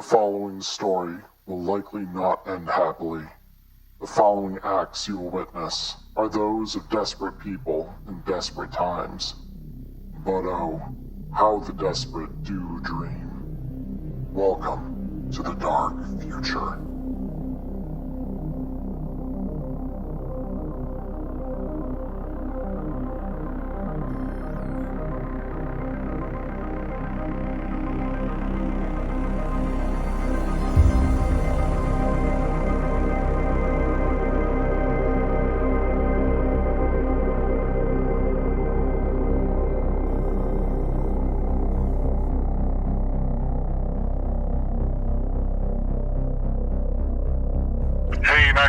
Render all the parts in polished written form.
The following story will likely not end happily. The following acts you will witness are those of desperate people in desperate times. But oh, how the desperate do dream. Welcome to the dark future.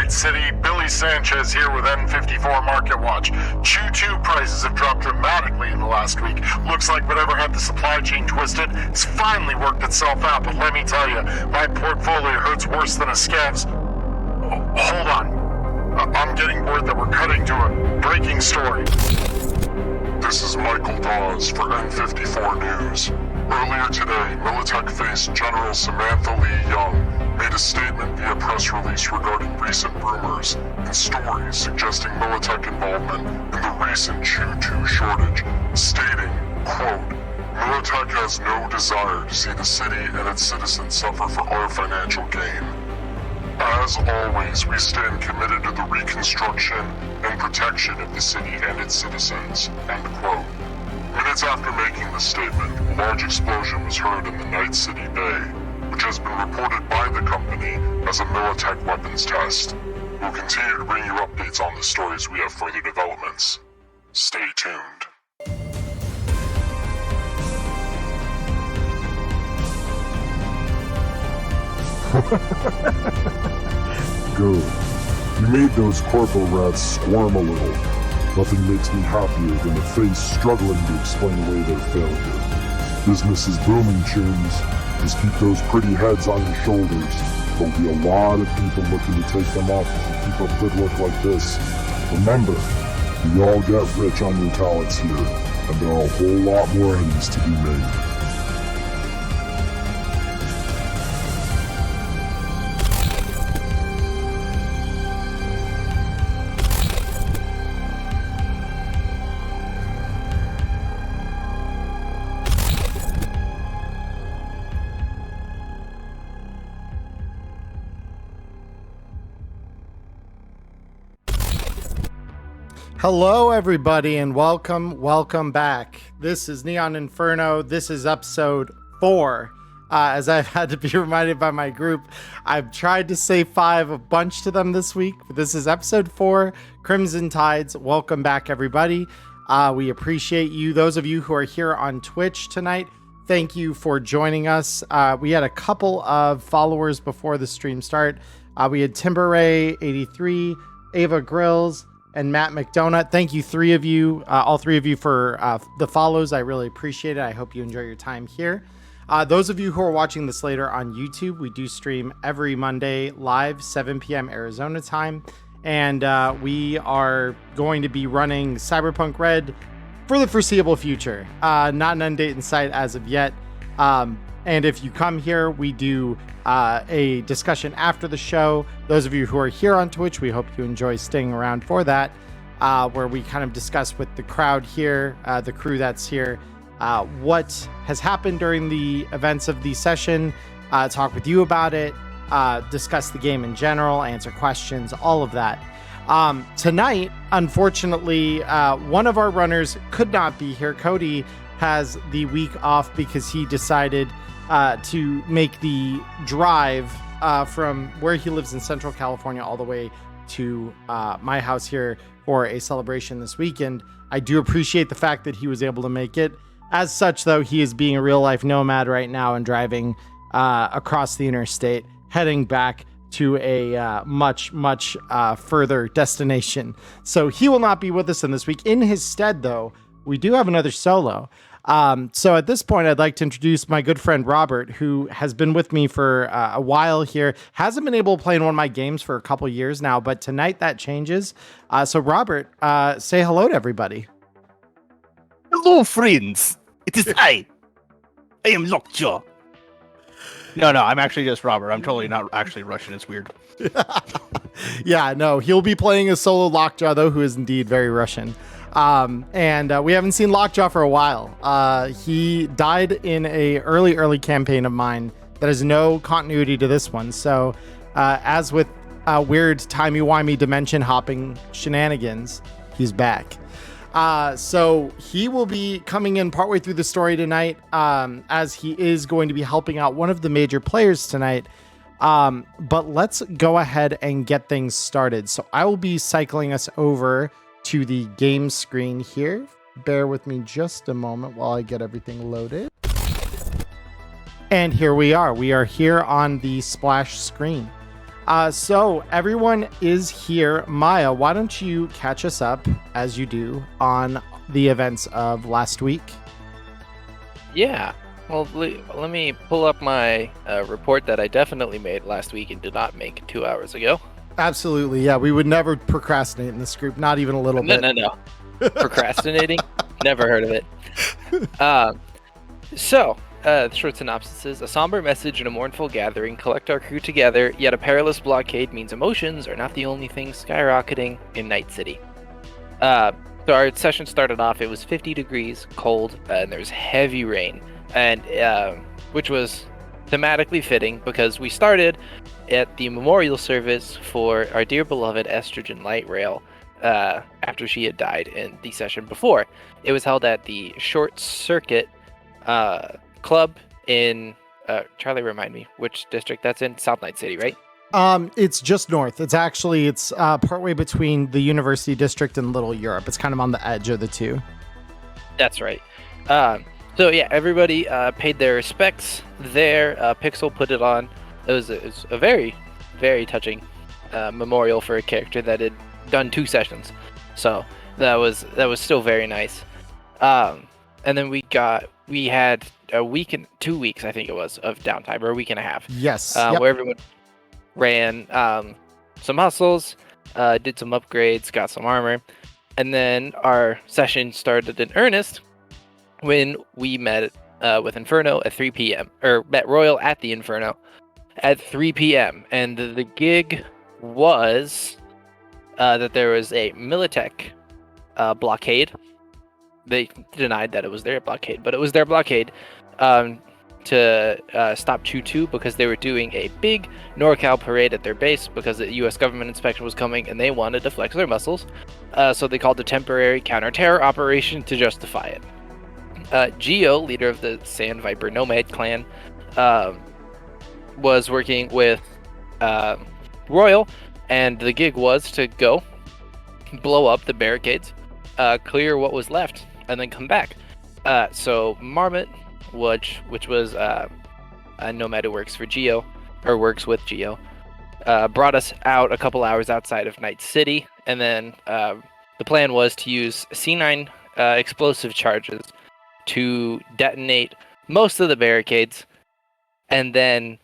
City, Billy Sanchez here with N54 Market Watch. Choo-choo prices have dropped dramatically in the last week. Looks like whatever had the supply chain twisted has finally worked itself out, but let me tell you, my portfolio hurts worse than a scab's. Hold on. I'm getting word that we're cutting to a breaking story. This is Michael Dawes for N54 News. Earlier today, Militech faced General Samantha Lee Young made a statement via press release regarding recent rumors and stories suggesting Militech involvement in the recent choo-choo shortage, stating, quote, "Militech has no desire to see the city and its citizens suffer for our financial gain. As always, we stand committed to the reconstruction and protection of the city and its citizens," end quote. Minutes after making the statement, a large explosion was heard in the Night City Bay, which has been reported by the company as a Militech weapons test. We'll continue to bring you updates on the stories we have further developments. Stay tuned. Good. You made those corporal rats squirm a little. Nothing makes me happier than a face struggling to explain away their failure. Business is booming, Chins. Just keep those pretty heads on your shoulders. There'll be a lot of people looking to take them off if you keep up good work like this. Remember, we all get rich on your talents here, and there are a whole lot more enemies to be made. Hello, everybody, and welcome back. This is Neon Inferno. This is episode 4. As I've had to be reminded by my group, I've tried to say 5 a bunch to them this week, but this is episode 4, Crimson Tides. Welcome back, everybody. We appreciate you. Those of you who are here on Twitch tonight, thank you for joining us. We had a couple of followers before the stream start. We had Timberray83, Ava Grills, and Matt McDonough. Thank you, all three of you for the follows. I really appreciate it. I hope you enjoy your time here. Those of you who are watching this later on YouTube, we do stream every Monday live, 7 p.m. Arizona time. And we are going to be running Cyberpunk Red for the foreseeable future. Not an end date in sight as of yet. And if you come here, we do a discussion after the show. Those of you who are here on Twitch, we hope you enjoy staying around for that, where we kind of discuss with the crowd here, the crew that's here, what has happened during the events of the session, talk with you about it, discuss the game in general, answer questions, all of that. Tonight, unfortunately, one of our runners could not be here. Cody has the week off because he decided to make the drive from where he lives in Central California all the way to my house here for a celebration this weekend. I do appreciate the fact that he was able to make it. As such, though, he is being a real life nomad right now and driving across the interstate, heading back to a much further destination. So he will not be with us in this week. In his stead, though, we do have another solo. So at this point, I'd like to introduce my good friend Robert, who has been with me for a while here. Hasn't been able to play in one of my games for a couple years now, but tonight that changes. So Robert, say hello to everybody. Hello, friends. It is I am Lockjaw. No, I'm actually just Robert. I'm totally not actually Russian. It's weird. Yeah, no, he'll be playing a solo Lockjaw, though, who is indeed very Russian. And we haven't seen Lockjaw for a while. He died in a early campaign of mine that has no continuity to this one. So as with weird timey-wimey dimension hopping shenanigans, he's back. So he will be coming in partway through the story tonight, as he is going to be helping out one of the major players tonight. But let's go ahead and get things started. So I will be cycling us over to the game screen here. Bear with me just a moment while I get everything loaded. And here we are. We are here on the splash screen. So everyone is here. Maya, why don't you catch us up, as you do, on the events of last week? Yeah. Well, let me pull up my report that I definitely made last week and did not make 2 hours ago. Absolutely. Yeah, we would never procrastinate in this group, not even a little bit. No. Procrastinating? Never heard of it. The short synopsis is, a somber message in a mournful gathering, collect our crew together, yet a perilous blockade means emotions are not the only things skyrocketing in Night City. So our session started off, it was 50 degrees, cold, and there was heavy rain, and which was thematically fitting because we started at the memorial service for our dear beloved Estrogen Light Rail after she had died in the session before. It was held at the Short Circuit Club in Charlie, remind me which district that's in. South Night City, right? It's just north. It's partway between the University District and Little Europe. It's kind of on the edge of the two. That's right. So yeah, everybody paid their respects there. Pixel put it on. It was a very, very touching memorial for a character that had done 2 sessions. So that was still very nice. And then we had a week and 2 weeks, I think it was, of downtime, or a week and a half. Yes. Where everyone ran some hustles, did some upgrades, got some armor, and then our session started in earnest when we met with Inferno at 3 p.m. or met Royal at the Inferno at 3 p.m. And the gig was that there was a Militech blockade. They denied that it was their blockade, but it was their blockade to stop Choo-Choo because they were doing a big NorCal parade at their base because the U.S. government inspection was coming and they wanted to flex their muscles. So they called a temporary counter-terror operation to justify it. Geo, leader of the Sand Viper Nomad clan, was working with Royal, and the gig was to go blow up the barricades, clear what was left, and then come back. So Marmot, which was a nomad who works for Geo, or works with Geo, brought us out a couple hours outside of Night City, and then the plan was to use C9 explosive charges to detonate most of the barricades, and then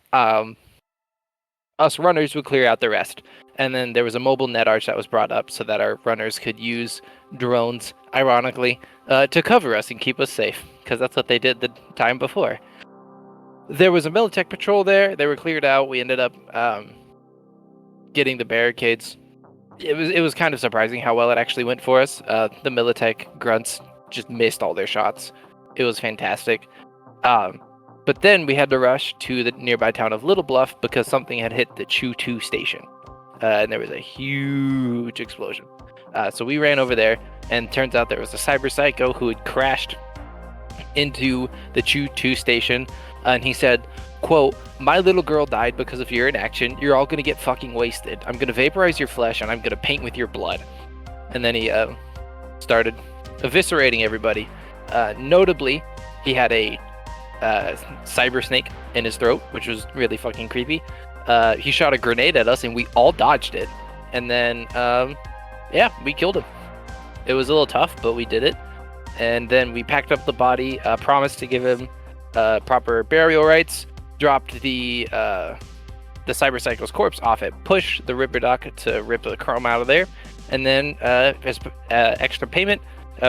us runners would clear out the rest. And then there was a mobile net arch that was brought up so that our runners could use drones, ironically, to cover us and keep us safe, because that's what they did the time before. There was a Militech patrol there. They were cleared out. We ended up getting the barricades. It was kind of surprising how well it actually went for us. The Militech grunts just missed all their shots. It was fantastic. But then we had to rush to the nearby town of Little Bluff because something had hit the Choo-Choo station. And there was a huge explosion. So we ran over there, and turns out there was a cyber psycho who had crashed into the Choo-Choo station. And he said, quote, "My little girl died because of your inaction. You're all going to get fucking wasted. I'm going to vaporize your flesh, and I'm going to paint with your blood." And then he started eviscerating everybody. Notably, he had a cyber snake in his throat, which was really fucking creepy. He shot a grenade at us and we all dodged it. And then, we killed him. It was a little tough, but we did it. And then we packed up the body, promised to give him proper burial rites, dropped the cyber psycho's corpse off at Push, the Ripper Dock, to rip the chrome out of there. And then, as extra payment,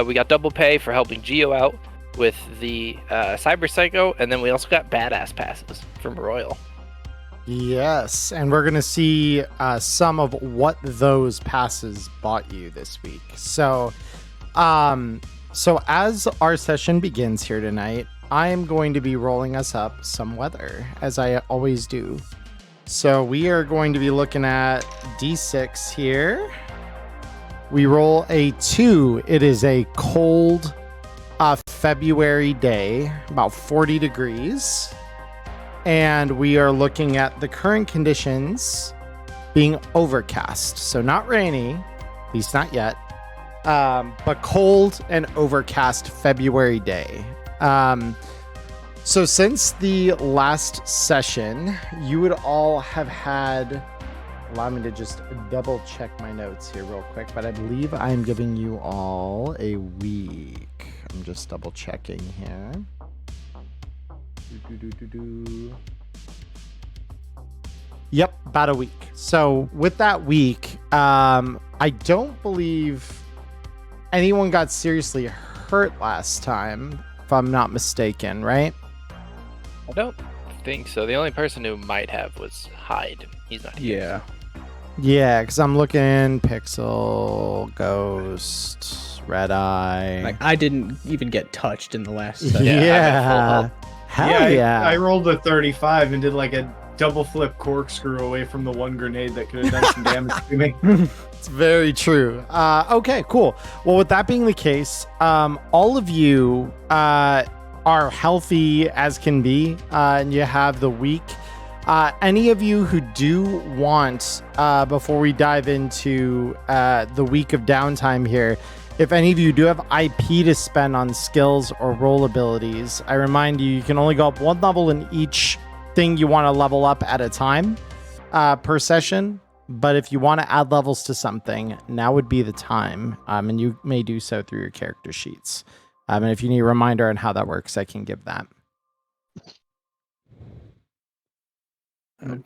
we got double pay for helping Geo out with the Cyber Psycho, and then we also got badass passes from Royal. Yes, and we're gonna see some of what those passes bought you this week. So as our session begins here tonight, I am going to be rolling us up some weather, as I always do. So we are going to be looking at D6 here. We roll a 2. It is a cold February day, about 40 degrees. And we are looking at the current conditions being overcast. So not rainy, at least not yet, but cold and overcast February day. So since the last session, you would all have had, allow me to just double check my notes here real quick, but I believe I'm giving you all a week. I'm just double checking here. Yep, about a week. So with that week, I don't believe anyone got seriously hurt last time, if I'm not mistaken, right? I don't think so. The only person who might have was Hyde. He's not here. Yeah, because I'm looking Pixel, Ghost, Red Eye. Like, I didn't even get touched in the last session. Yeah. Hell yeah. I rolled a 35 and did like a double flip corkscrew away from the one grenade that could have done some damage to me. It's very true. Okay, cool. Well, with that being the case, all of you are healthy as can be, and you have the week. Any of you who do want, before we dive into the week of downtime here, if any of you do have IP to spend on skills or roll abilities, I remind you, you can only go up one level in each thing you want to level up at a time per session. But if you want to add levels to something, now would be the time. And you may do so through your character sheets. And if you need a reminder on how that works, I can give that.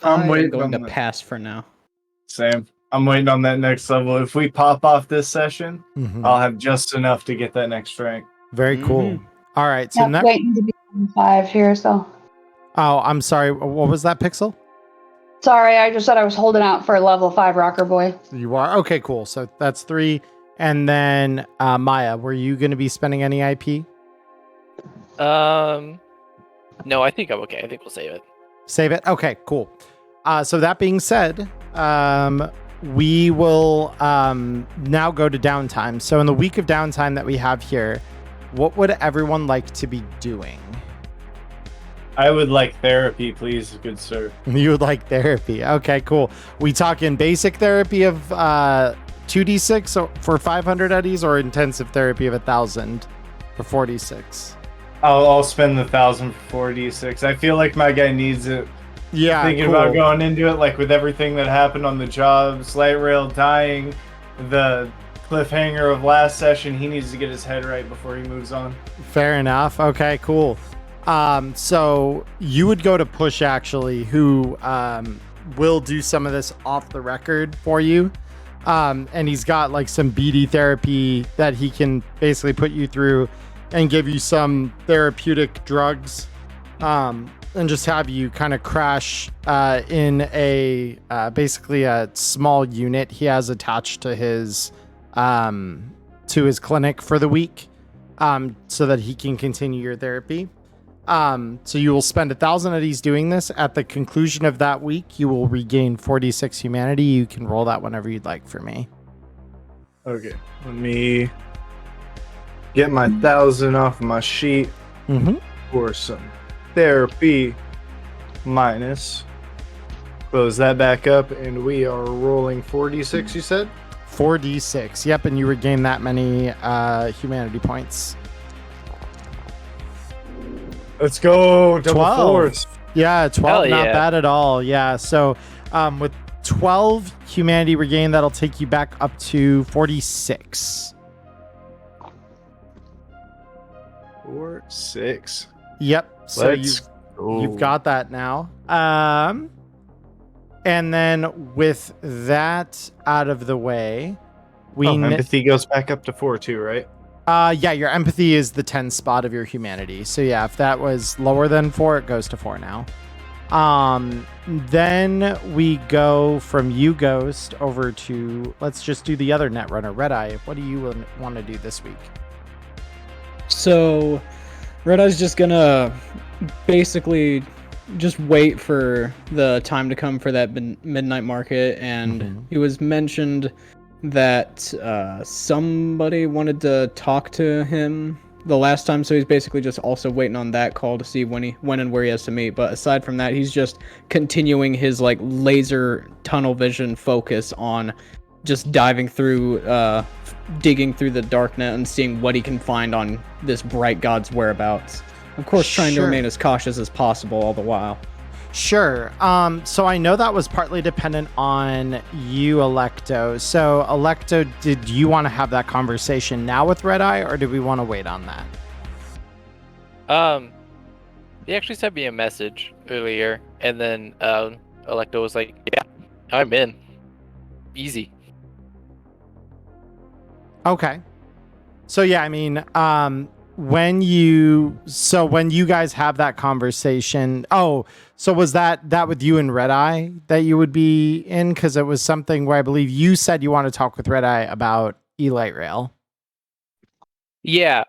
I'm waiting going to on pass for now. Same. I'm waiting on that next level. If we pop off this session, I'll have just enough to get that next rank. Very cool. All right. So Yeah, waiting to be 5 here, so. Oh, I'm sorry. What was that, Pixel? Sorry, I just said I was holding out for a level 5 rocker boy. You are? Okay, cool. So that's 3. And then Maya, were you going to be spending any IP? No, I think I'm okay. I think we'll save it. Save it? Okay, cool. So that being said, we will now go to downtime. So in the week of downtime that we have here, what would everyone like to be doing? I would like therapy, please, good sir. You would like therapy. Okay, cool. We talking basic therapy of 2d6 for 500 eddies, or intensive therapy of 1,000 for 46? I'll spend the 1,000 for 4d6. I feel like my guy needs it. Yeah, Thinking cool. about going into it, like with everything that happened on the job, Slight Rail dying, the cliffhanger of last session, he needs to get his head right before he moves on. Fair enough. Okay, cool. So you would go to Push, actually, who will do some of this off the record for you. And he's got like some BD therapy that he can basically put you through and give you some therapeutic drugs. And just have you kind of crash in a basically a small unit he has attached to his clinic for the week, so that he can continue your therapy. So you will spend 1,000 eddies doing this. At the conclusion of that week, you will regain 46 humanity. You can roll that whenever you'd like for me. Okay, let me get my 1,000 off my sheet for some therapy minus. Close that back up, and we are rolling 46, you said? 4d6. Yep, and you regain that many humanity points. Let's go. Double 12. fours. Yeah, 12, Hell not yeah. bad at all. Yeah, so with 12 humanity regain, that'll take you back up to 46. 4, 6. Yep. So Let's you've got that now. And then with that out of the way, empathy goes back up to 4 too, right? Yeah, your empathy is the 10 spot of your humanity. So yeah, if that was lower than 4, it goes to 4 now. Then we go from you, Ghost, over to, let's just do the other Netrunner, Red Eye. What do you want to do this week? So, Red Eye's just gonna basically just wait for the time to come for that midnight market, and it was mentioned that somebody wanted to talk to him the last time, so he's basically just also waiting on that call to see when and where he has to meet. But aside from that, he's just continuing his like laser tunnel vision focus on just diving through, digging through the darknet and seeing what he can find on this bright god's whereabouts. Of course, trying to remain as cautious as possible all the while. Sure. So I know that was partly dependent on you, Electo. So Electo, did you want to have that conversation now with Red Eye, or do we want to wait on that? He actually sent me a message earlier, and then Electo was like, "Yeah, I'm in. Easy." Okay. So yeah, I mean, when you guys have that conversation, so was that with you and Red Eye that you would be in? Because it was something where I believe you said you want to talk with Red Eye about E-Light Rail. Yeah,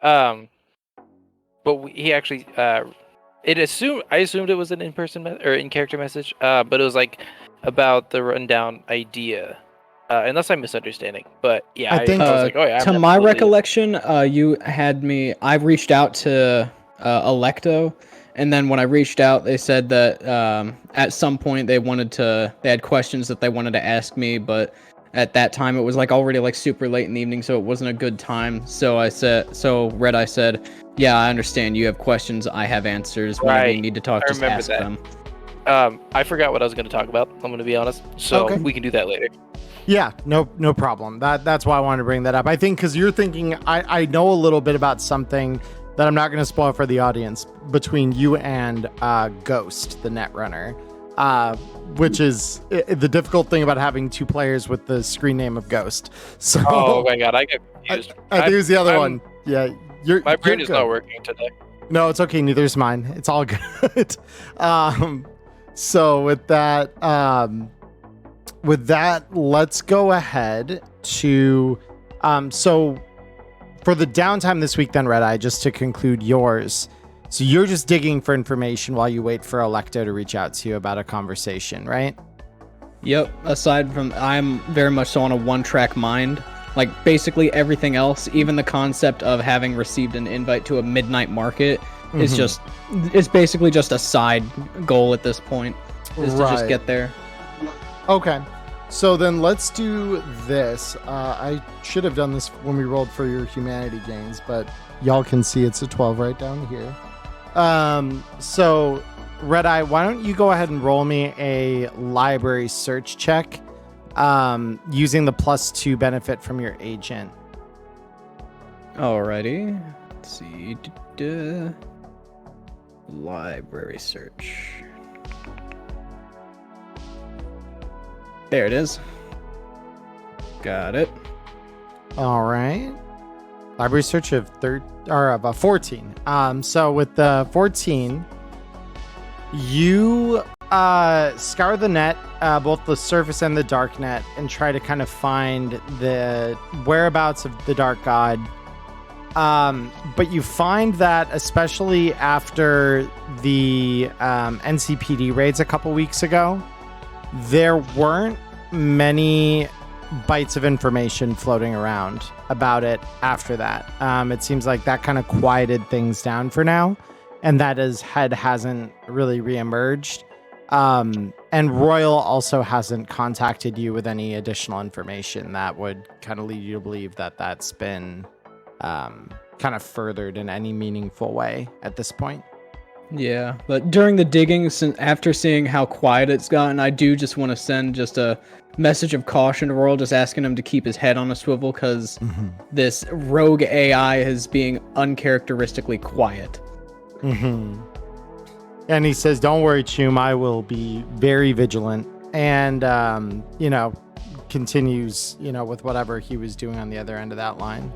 but he actually, I assumed it was an in-person or in-character message, but it was like about the rundown idea. Unless I'm misunderstanding, but yeah, I think I was like, oh yeah. To my recollection, you had me. I reached out to Electo, and then when I reached out, they said that at some point they had questions that they wanted to ask me, but at that time it was like already like super late in the evening, so it wasn't a good time. So Red Eye said, "Yeah, I understand. You have questions. I have answers. Whenever you need to talk, just ask them." I forgot what I was going to talk about. I'm going to be honest, so we can do that later. Yeah, no problem. That's why I wanted to bring that up. I think because you're thinking, I know a little bit about something that I'm not going to spoil for the audience between you and Ghost, the Netrunner, which is the difficult thing about having 2 players with the screen name of Ghost. So, oh my god, I get confused. I think it was the other one. Yeah, my brain is not working today. No, it's okay. Neither is mine. It's all good. So with that, let's go ahead to, so for the downtime this week then, Red Eye, just to conclude yours. So you're just digging for information while you wait for Electo to reach out to you about a conversation, right? Yep. Aside from, I'm very much so on a one-track mind. Like basically everything else, even the concept of having received an invite to a midnight market is it's basically just a side goal at this point, is to just get there. Okay. So then let's do this. I should have done this when we rolled for your humanity gains, but y'all can see it's a 12 right down here. So Red Eye, why don't you go ahead and roll me a library search check using the +2 benefit from your agent. Alrighty. Let's see. Library search. There it is. Got it. All right. Library search of 14. So with the 14, you scour the net, both the surface and the dark net, and try to kind of find the whereabouts of the dark god. But you find that, especially after the NCPD raids a couple weeks ago, there weren't many bites of information floating around about it after that. It seems like that kind of quieted things down for now, and that hasn't really reemerged. And Royal also hasn't contacted you with any additional information that would kind of lead you to believe that that's been kind of furthered in any meaningful way at this point. Yeah, but during the digging, after seeing how quiet it's gotten, I do just want to send just a message of caution to Royal, just asking him to keep his head on a swivel, because this rogue AI is being uncharacteristically quiet. And he says, "Don't worry, Chum, I will be very vigilant." And, continues, with whatever he was doing on the other end of that line.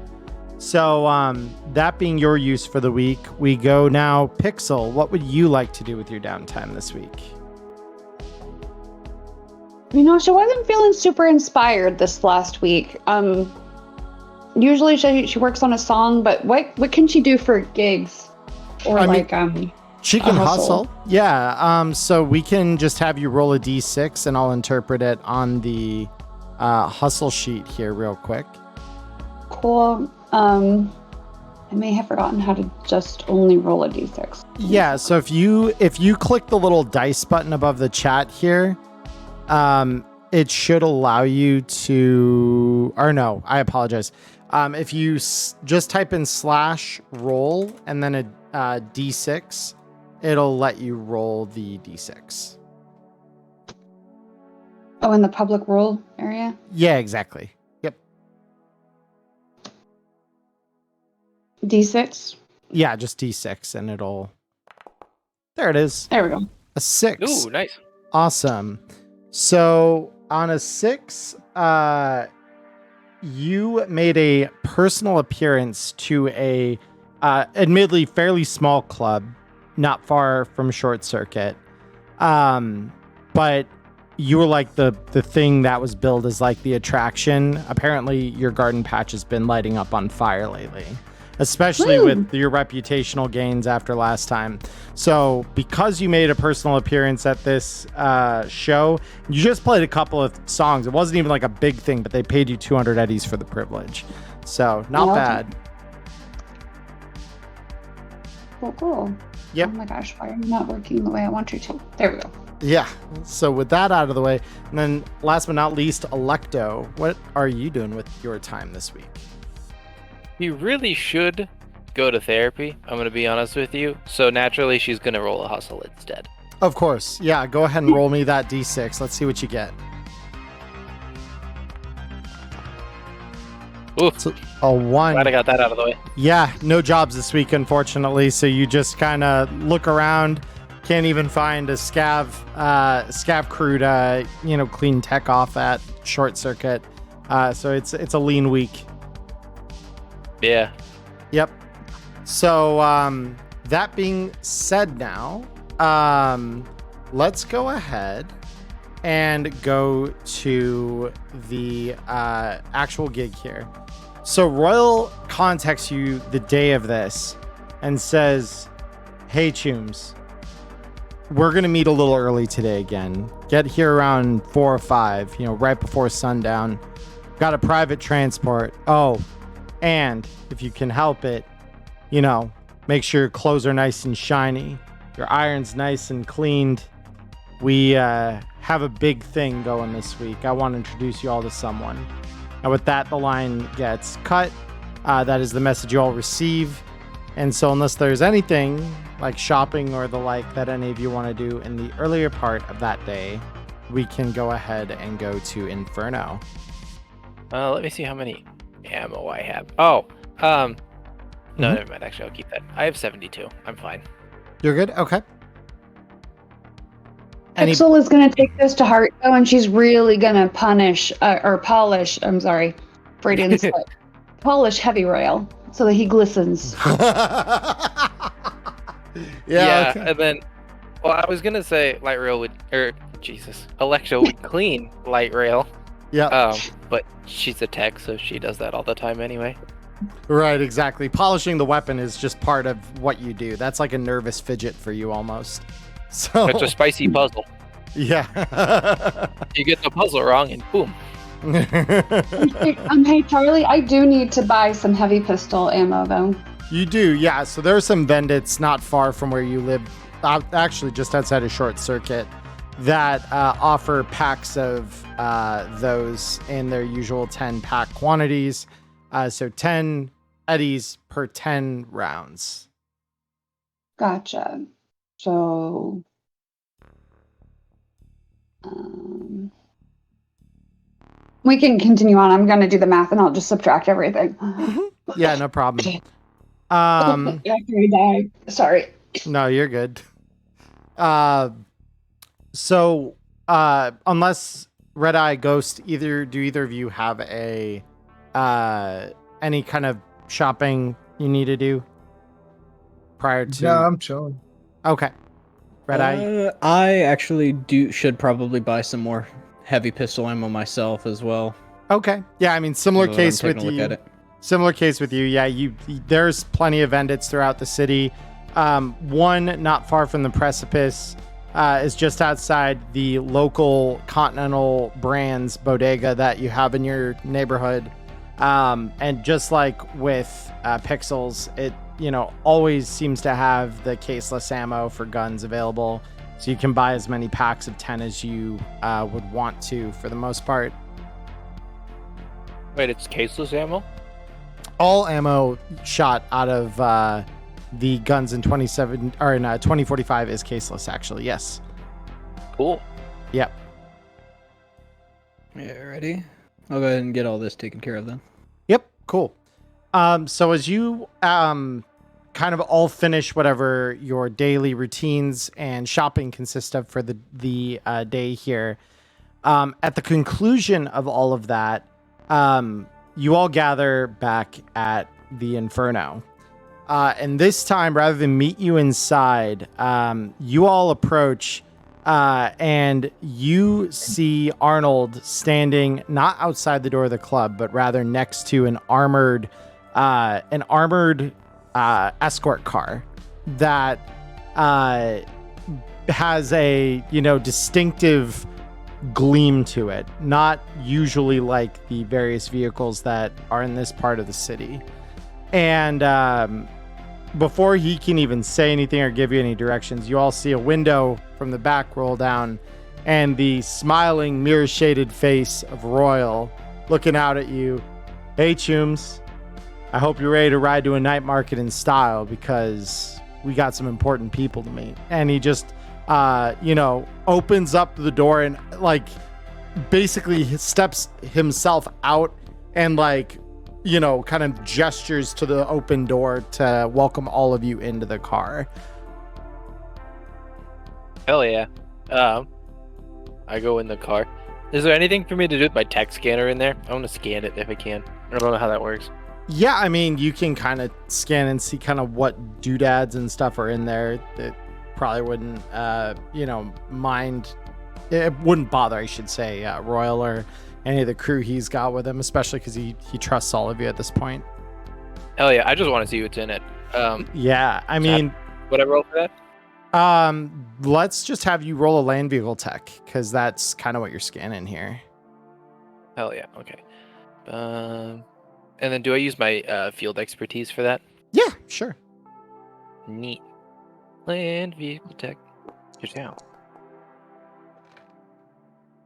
So that being your use for the week, we go now. Pixel, what would you like to do with your downtime this week? You know, she wasn't feeling super inspired this last week. Usually she works on a song, but what can she do for gigs? Or she can hustle. Yeah. So we can just have you roll a d6 and I'll interpret it on the hustle sheet here real quick. Cool. I may have forgotten how to just only roll a d6. Yeah, so if you click the little dice button above the chat here, it should allow you to, or no, I apologize. If you just type in /roll and then a d6, it'll let you roll the d6. Oh, in the public roll area? Yeah, exactly. Yep. D6? Yeah, just d6 and it'll... There it is. There we go. A 6. Ooh, nice. Awesome. So on a 6, you made a personal appearance to a admittedly fairly small club not far from Short Circuit. But you were like the thing that was billed as like the attraction. Apparently your garden patch has been lighting up on fire lately, especially with your reputational gains after last time. So because you made a personal appearance at this show, you just played a couple of songs. It wasn't even like a big thing, but they paid you 200 eddies for the privilege. So not bad. Cool. Yep. Oh my gosh, why are you not working the way I want you to? There we go. Yeah. So with that out of the way, and then last but not least, Electo, what are you doing with your time this week? You really should go to therapy, I'm going to be honest with you. So naturally, she's going to roll a hustle instead. Of course. Yeah, go ahead and roll me that d6. Let's see what you get. Ooh, So, a 1. glad I got that out of the way. Yeah, no jobs this week, unfortunately. So you just kind of look around, can't even find a scav crew to, clean tech off at Short Circuit. So it's a lean week. Yeah. Yep. So that being said now, let's go ahead and go to the actual gig here. So Royal contacts you the day of this and says, "Hey, Chooms, we're going to meet a little early today again. Get here around 4 or 5, right before sundown. Got a private transport. Oh, and if you can help it, make sure your clothes are nice and shiny. Your iron's nice and cleaned. We have a big thing going this week. I want to introduce you all to someone." And with that, the line gets cut. That is the message you all receive. And so unless there's anything like shopping or the like that any of you want to do in the earlier part of that day, we can go ahead and go to Inferno. Let me see how many ammo I have. Oh, no, never mind. Actually, I'll keep that. I have 72. I'm fine. You're good? Okay. Pixel is going to take this to heart, though, and she's really going to polish, Freudian slip, polish Heavy Rail so that he glistens. Yeah. Okay. And then, well, I was going to say Light Rail Electro would clean Light Rail. Yeah. But she's a tech, so she does that all the time anyway. Right, exactly. Polishing the weapon is just part of what you do. That's like a nervous fidget for you almost. So It's a spicy puzzle. Yeah. You get the puzzle wrong and boom. Hey, Charlie, I do need to buy some heavy pistol ammo, though. You do, yeah. So there are some vendits not far from where you live, actually just outside of Short Circuit, that offer packs of those in their usual 10 pack quantities. So 10 eddies per 10 rounds. Gotcha. So, we can continue on. I'm going to do the math and I'll just subtract everything. Yeah, no problem. After I die. Sorry. No, you're good. So unless Red Eye Ghost, do either of you have a any kind of shopping you need to do prior to? Yeah, I'm chilling. Okay. Red Eye. I actually should probably buy some more heavy pistol ammo myself as well. Okay. Yeah, I mean, similar So case I'm with taking a look at you. it. Similar case with you. Yeah, there's plenty of vendits throughout the city. One not far from the precipice is just outside the local Continental Brands bodega that you have in your neighborhood. And just like with Pixels, it always seems to have the caseless ammo for guns available, so you can buy as many packs of 10 as you would want to for the most part. Wait, it's caseless ammo? All ammo shot out of the guns in 2045 is caseless, actually. Yes. Cool. Yep. Yeah, ready? I'll go ahead and get all this taken care of then. Yep. Cool. So as you kind of all finish whatever your daily routines and shopping consist of for the day here, at the conclusion of all of that, you all gather back at the Inferno. And this time, rather than meet you inside, you all approach and you see Arnold standing not outside the door of the club, but rather next to an armored escort car that has a distinctive gleam to it, not usually like the various vehicles that are in this part of the city. And before he can even say anything or give you any directions, you all see a window from the back roll down and the smiling, mirror-shaded face of Royal looking out at you. Hey, Chooms, I hope you're ready to ride to a night market in style, because we got some important people to meet. And he just opens up the door and basically steps himself out and kind of gestures to the open door to welcome all of you into the car. Hell yeah. I go in the car. Is there anything for me to do with my tech scanner in there? I want to scan it if I can. I don't know how that works. Yeah, I mean, you can kind of scan and see kind of what doodads and stuff are in there. That probably wouldn't, mind. It wouldn't bother, I should say, Royal or any of the crew he's got with him, especially because he trusts all of you at this point. Hell yeah, I just want to see what's in it. Yeah, I mean... Would I roll for that? Let's just have you roll a land vehicle tech, because that's kind of what you're scanning here. Hell yeah, okay. And then do I use my field expertise for that? Yeah, sure. Neat. Land vehicle tech. Just down.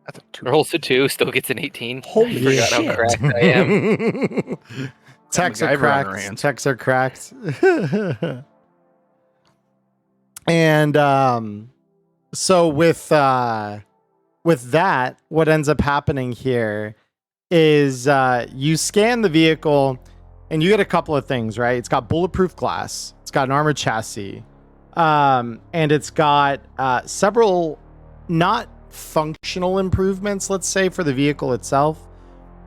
That's a 2. Rolls a 2, still gets an 18. Holy I forgot shit. how cracked I am. Techs are MacGyver on our cracked. hands. Techs are cracked. And so with that, what ends up happening here is you scan the vehicle and you get a couple of things, right? It's got bulletproof glass, it's got an armored chassis, and it's got several not functional improvements, let's say, for the vehicle itself.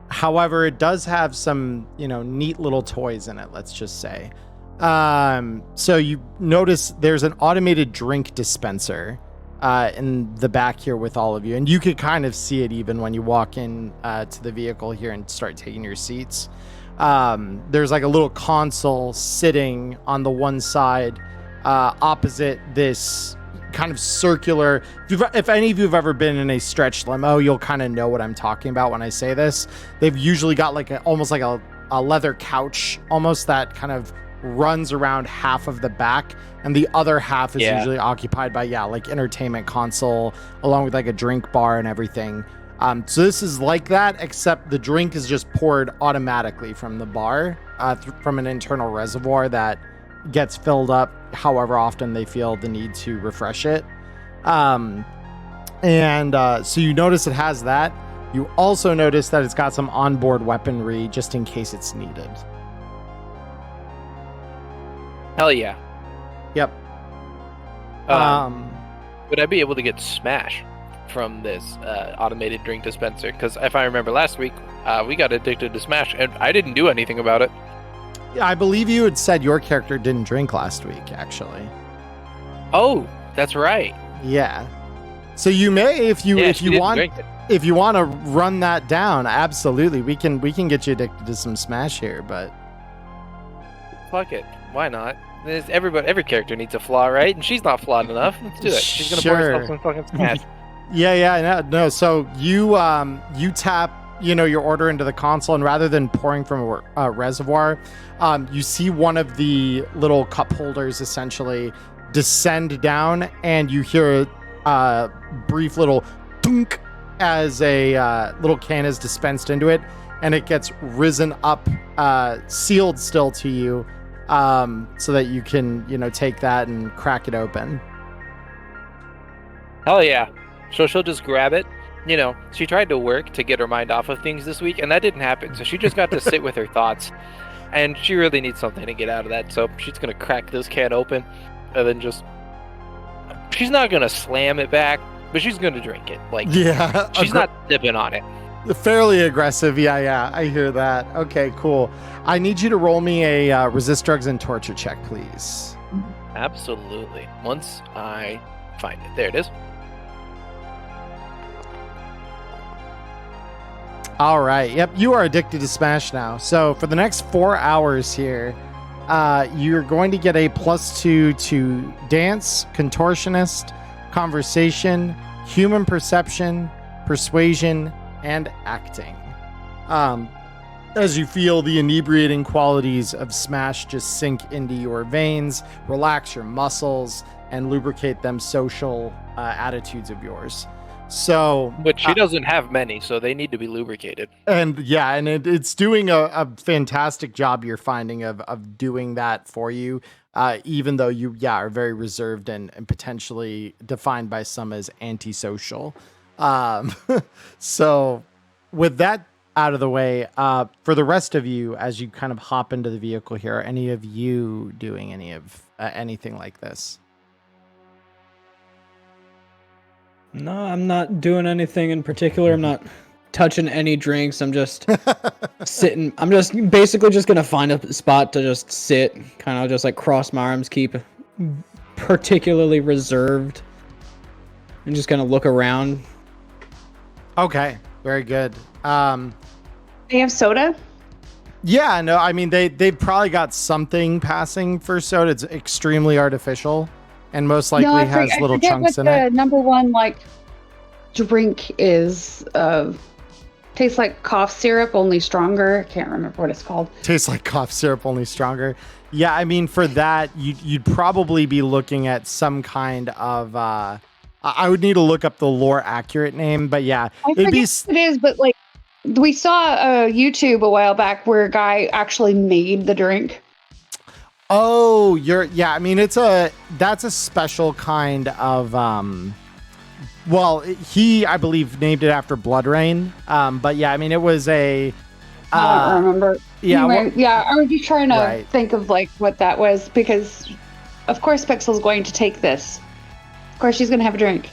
However, it does have some, neat little toys in it, let's just say. So you notice there's an automated drink dispenser in the back here with all of you, and you could kind of see it even when you walk in to the vehicle here and start taking your seats. There's like a little console sitting on the one side opposite this kind of circular. If any of you have ever been in a stretch limo, you'll kind of know what I'm talking about when I say this. They've usually got almost like a leather couch almost that kind of runs around half of the back, and the other half is usually occupied by like entertainment console along with like a drink bar and everything. So this is like that, except the drink is just poured automatically from the bar from an internal reservoir that gets filled up however often they feel the need to refresh it. So you notice it has that. You also notice that it's got some onboard weaponry just in case it's needed. Hell yeah. Yep. Would I be able to get Smash from this automated drink dispenser? Because if I remember last week, we got addicted to Smash, and I didn't do anything about it. I believe you had said your character didn't drink last week, actually. Oh, that's right. Yeah. So you may, if you want to run that down, absolutely. We can get you addicted to some Smash here, but Fuck it. Why not? Every character needs a flaw, right? And she's not flawed enough. Let's do it. She's gonna pour herself some fucking Smash. No. So you tap, your order into the console, and rather than pouring from a reservoir, you see one of the little cup holders essentially descend down, and you hear a brief little thunk as a little can is dispensed into it, and it gets risen up, sealed still to you, so that you can, take that and crack it open. Hell yeah. So she'll just grab it. She tried to work to get her mind off of things this week, and that didn't happen. So she just got to sit with her thoughts, and she really needs something to get out of that. So she's going to crack this can open, and then she's not going to slam it back, but she's going to drink it. She's not dipping on it. Fairly aggressive. Yeah, I hear that. Okay, cool. I need you to roll me a resist drugs and torture check, please. Absolutely. Once I find it. There it is. All right. Yep, you are addicted to Smash now. So for the next 4 hours here, you're going to get a +2 to dance, contortionist, conversation, human perception, persuasion, and acting. As you feel the inebriating qualities of Smash just sink into your veins, relax your muscles, and lubricate them social attitudes of yours. So, but she doesn't have many, so they need to be lubricated. And it's doing a fantastic job, you're finding, of doing that for you, even though you are very reserved and potentially defined by some as antisocial. So with that out of the way, for the rest of you, as you kind of hop into the vehicle here, are any of you doing anything like this? No, I'm not doing anything in particular. I'm not touching any drinks. I'm just sitting. I'm just basically just going to find a spot to just sit, kind of just like cross my arms, keep particularly reserved, and just going to look around. Okay, very good. They have soda? Yeah, no, I mean, they've probably got something passing for soda. It's extremely artificial and most likely has little chunks in it. The number one drink is tastes like cough syrup, only stronger. I can't remember what it's called. Tastes like cough syrup, only stronger. Yeah, I mean, for that, you'd probably be looking at some kind of I would need to look up the lore accurate name, but yeah, I forget what it is, but we saw a YouTube a while back where a guy actually made the drink. Oh, I mean, that's a special kind of, he, I believe, named it after Blood Rain. But yeah, I mean, it was I don't remember. Yeah. Anyway, I was just trying to think of what that was, because of course Pixel's going to take this. Of course she's going to have a drink.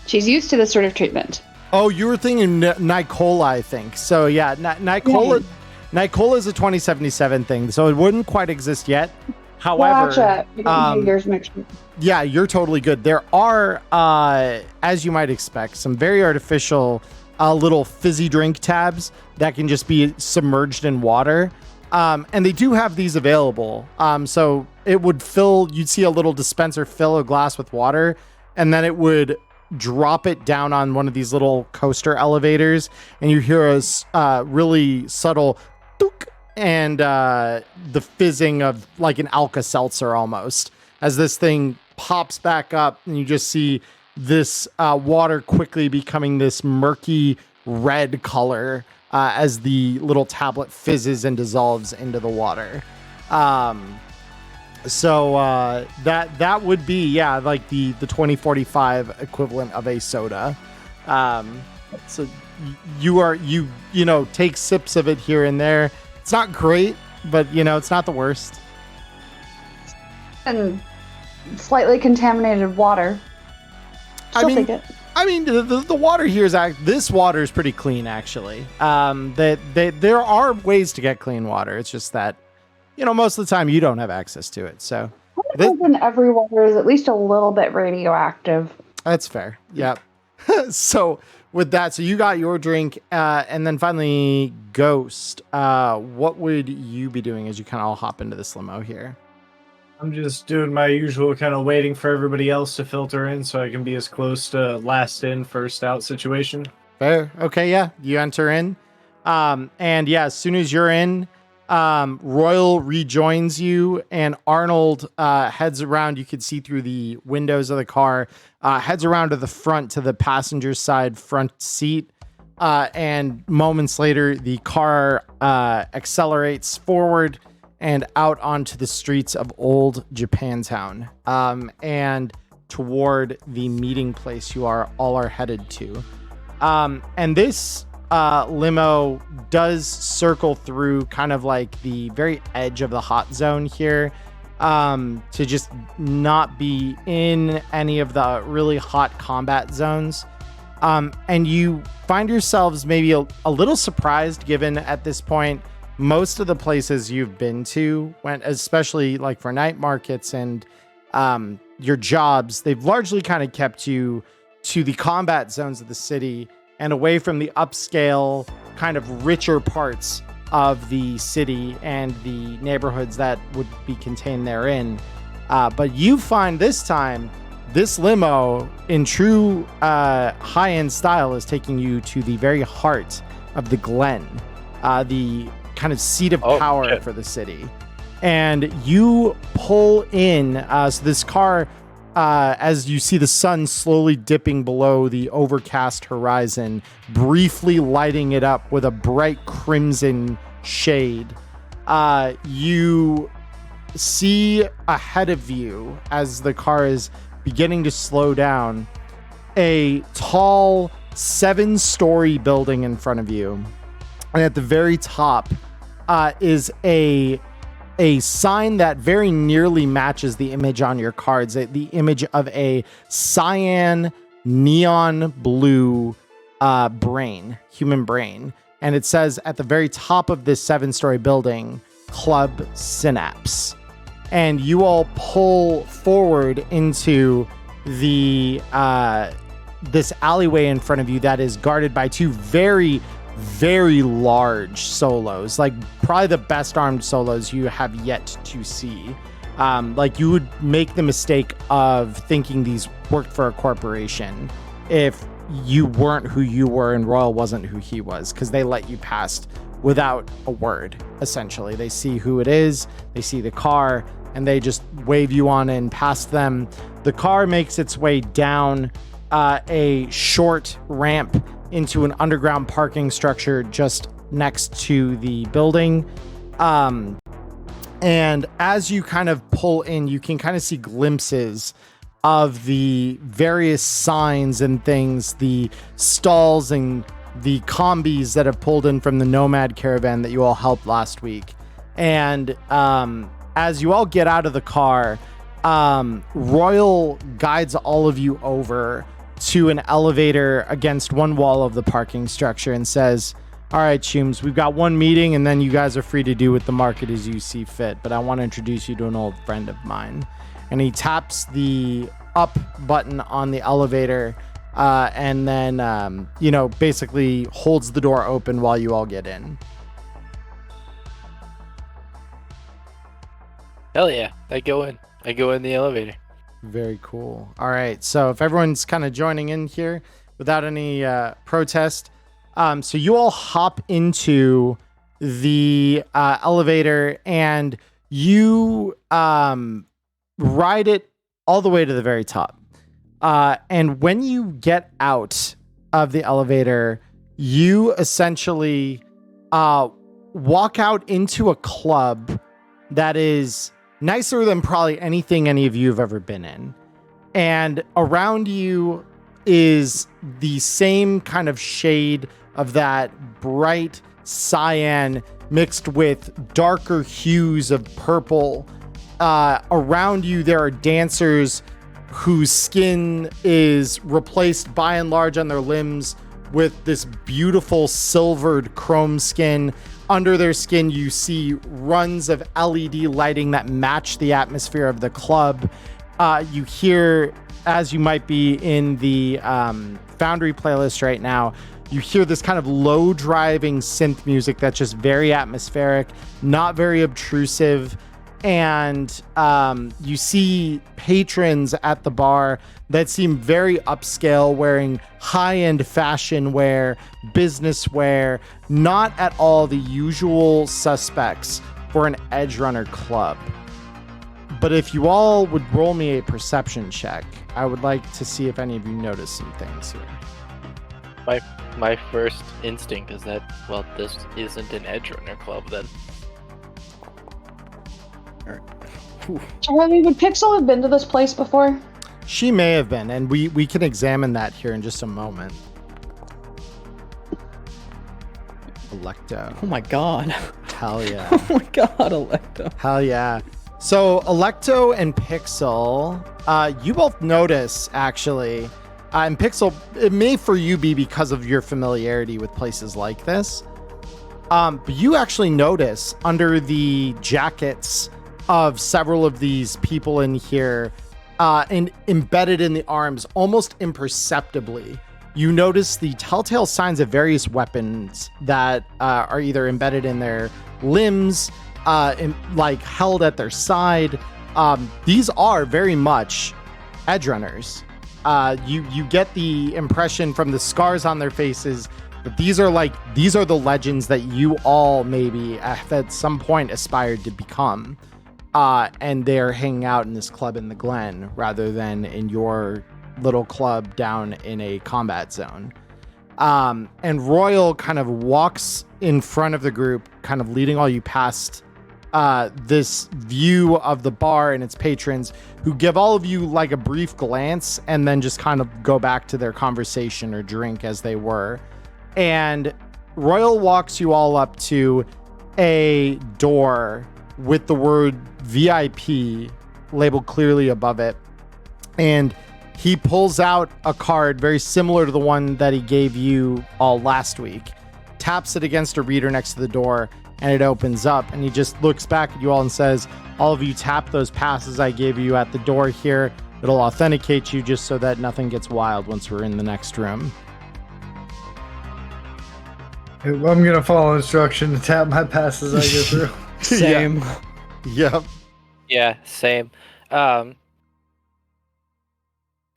She's used to this sort of treatment. Oh, you were thinking Nicola, I think. So yeah, Nicola. Yeah. Nicola is a 2077 thing, so it wouldn't quite exist yet. However, yeah, you're totally good. There are, as you might expect, some very artificial little fizzy drink tabs that can just be submerged in water. And they do have these available. So it would you'd see a little dispenser fill a glass with water, and then it would drop it down on one of these little coaster elevators, and you hear a really subtle and the fizzing of like an Alka-Seltzer almost, as this thing pops back up, and you just see this water quickly becoming this murky red color as the little tablet fizzes and dissolves into the water. So that would be like the 2045 equivalent of a soda. So you take sips of it here and there. It's not great, but it's not the worst. And slightly contaminated water. Take it. I mean, the water here this water is pretty clean, actually. There are ways to get clean water. It's just that most of the time you don't have access to it. So in every water is at least a little bit radioactive. That's fair. Yep. So with that, so you got your drink, and then finally Ghost. What would you be doing as you kind of all hop into this limo here? I'm just doing my usual kind of waiting for everybody else to filter in so I can be as close to last in, first out situation. Fair. Okay, yeah. You enter in. And yeah, as soon as you're in, Royal rejoins you, and Arnold heads around. You can see through the windows of the car, heads around to the front, to the passenger side front seat. And moments later, the car accelerates forward and out onto the streets of Old Japantown, and toward the meeting place you all are headed to. And this limo does circle through kind of like the very edge of the hot zone here, to just not be in any of the really hot combat zones. And you find yourselves maybe a little surprised, given at this point most of the places you've been to, especially like for night markets and your jobs, they've largely kind of kept you to the combat zones of the city and away from the upscale, kind of richer parts of the city and the neighborhoods that would be contained therein. But you find this time, this limo, in true high-end style, is taking you to the very heart of the Glen, the kind of seat of power for the city. And you pull in, so this car, as you see the sun slowly dipping below the overcast horizon, briefly lighting it up with a bright crimson shade, you see ahead of you, as the car is beginning to slow down, a tall 7-story building in front of you. And at the very top is a sign that very nearly matches the image on your cards, the image of a cyan neon blue human brain. And it says at the very top of this 7-story building, Club Synapse. And you all pull forward into the this alleyway in front of you that is guarded by 2 very, very large solos, like probably the best armed solos you have yet to see. Like you would make the mistake of thinking these worked for a corporation if you weren't who you were and Royal wasn't who he was, because they let you past without a word. Essentially, they see who it is, they see the car, and they just wave you on in past them. The car makes its way down a short ramp into an underground parking structure just next to the building. And as you kind of pull in, you can kind of see glimpses of the various signs and things, the stalls and the combis that have pulled in from the Nomad caravan that you all helped last week. And as you all get out of the car, Royal guides all of you over to an elevator against one wall of the parking structure and says, all right, Chooms, we've got one meeting and then you guys are free to do with the market as you see fit, but I want to introduce you to an old friend of mine. And he taps the up button on the elevator, and then, basically holds the door open while you all get in. Hell yeah, I go in the elevator. Very cool. All right. So if everyone's kind of joining in here without any protest, so you all hop into the elevator and you ride it all the way to the very top. And when you get out of the elevator, you essentially walk out into a club that is nicer than probably anything any of you have ever been in. And around you is the same kind of shade of that bright cyan mixed with darker hues of purple. Around you, there are dancers whose skin is replaced by and large on their limbs with this beautiful silvered chrome skin, under their skin, you see runs of LED lighting that match the atmosphere of the club. You hear, as you might be in the Foundry playlist right now, you hear this kind of low driving synth music that's just very atmospheric, not very obtrusive. And you see patrons at the bar that seem very upscale, wearing high-end fashion wear, business wear, not at all the usual suspects for an Edge Runner club. But if you all would roll me a perception check, I would like to see if any of you notice some things here. My first instinct is that, well, this isn't an Edge Runner club then. Charlie, would Pixel have been to this place before? She may have been, and we can examine that here in just a moment. Electo. Oh my god. Hell yeah. Oh my god, Electo. Hell yeah. So Electo and Pixel, you both notice, actually, and Pixel, it may for you be because of your familiarity with places like this, but you actually notice under the jackets of several of these people in here, and embedded in the arms almost imperceptibly, you notice the telltale signs of various weapons that are either embedded in their limbs, like held at their side. These are very much Edge Runners. You get the impression from the scars on their faces that these are the legends that you all maybe at some point aspired to become. And they're hanging out in this club in the Glen rather than in your little club down in a combat zone. And Royal kind of walks in front of the group, kind of leading all you past this view of the bar and its patrons, who give all of you like a brief glance and then just kind of go back to their conversation or drink as they were. And Royal walks you all up to a door with the word VIP labeled clearly above it. And he pulls out a card very similar to the one that he gave you all last week, taps it against a reader next to the door, and it opens up. And he just looks back at you all and says, all of you tap those passes I gave you at the door here. It'll authenticate you just so that nothing gets wild once we're in the next room. I'm going to follow instruction to tap my passes I go through. Same. Yep. Yeah, same.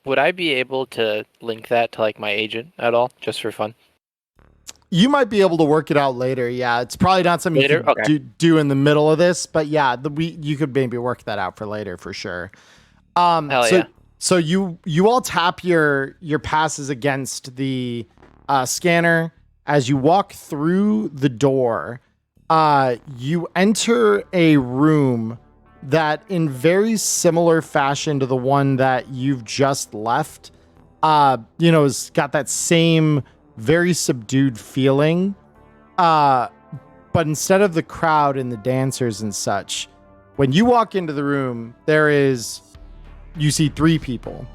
Would I be able to link that to like my agent at all, just for fun? You might be able to work it out later. Yeah, it's probably not something Later? you can Okay. do in the middle of this, but yeah, you could maybe work that out for later for sure. Hell yeah. So you all tap your passes against the scanner as you walk through the door. You enter a room that, in very similar fashion to the one that you've just left, has got that same very subdued feeling. But instead of the crowd and the dancers and such, when you walk into the room, you see three people.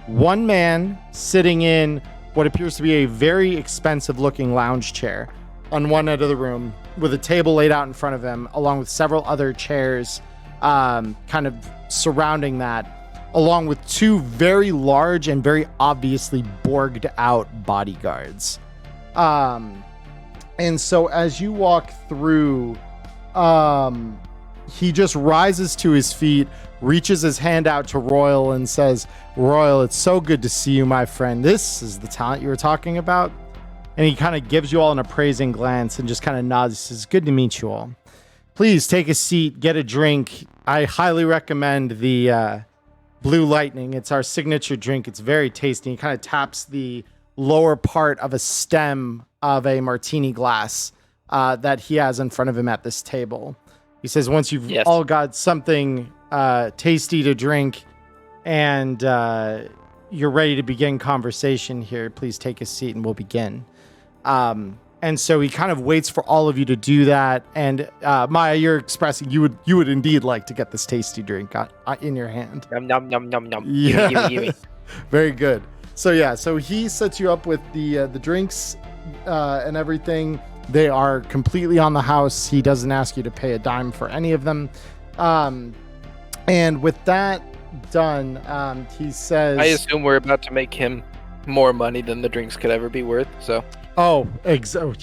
One man sitting in what appears to be a very expensive looking lounge chair on one end of the room, with a table laid out in front of him, along with several other chairs kind of surrounding that, along with two very large and very obviously borged out bodyguards. And so as you walk through, he just rises to his feet, reaches his hand out to Royal and says, Royal, it's so good to see you, my friend. This is the talent you were talking about. And he kind of gives you all an appraising glance and just kind of nods. He says, good to meet you all. Please take a seat, get a drink. I highly recommend the Blue Lightning. It's our signature drink. It's very tasty. He kind of taps the lower part of a stem of a martini glass that he has in front of him at this table. He says, once you've all got something tasty to drink and you're ready to begin conversation here, please take a seat and we'll begin. And so he kind of waits for all of you to do that. And Maya, you're expressing you would indeed like to get this tasty drink in your hand. Nom nom nom nom nom. Yeah. Give me. Very good. So he sets you up with the drinks and everything. They are completely on the house. He doesn't ask you to pay a dime for any of them. And with that done, he says... I assume we're about to make him more money than the drinks could ever be worth, so... Oh,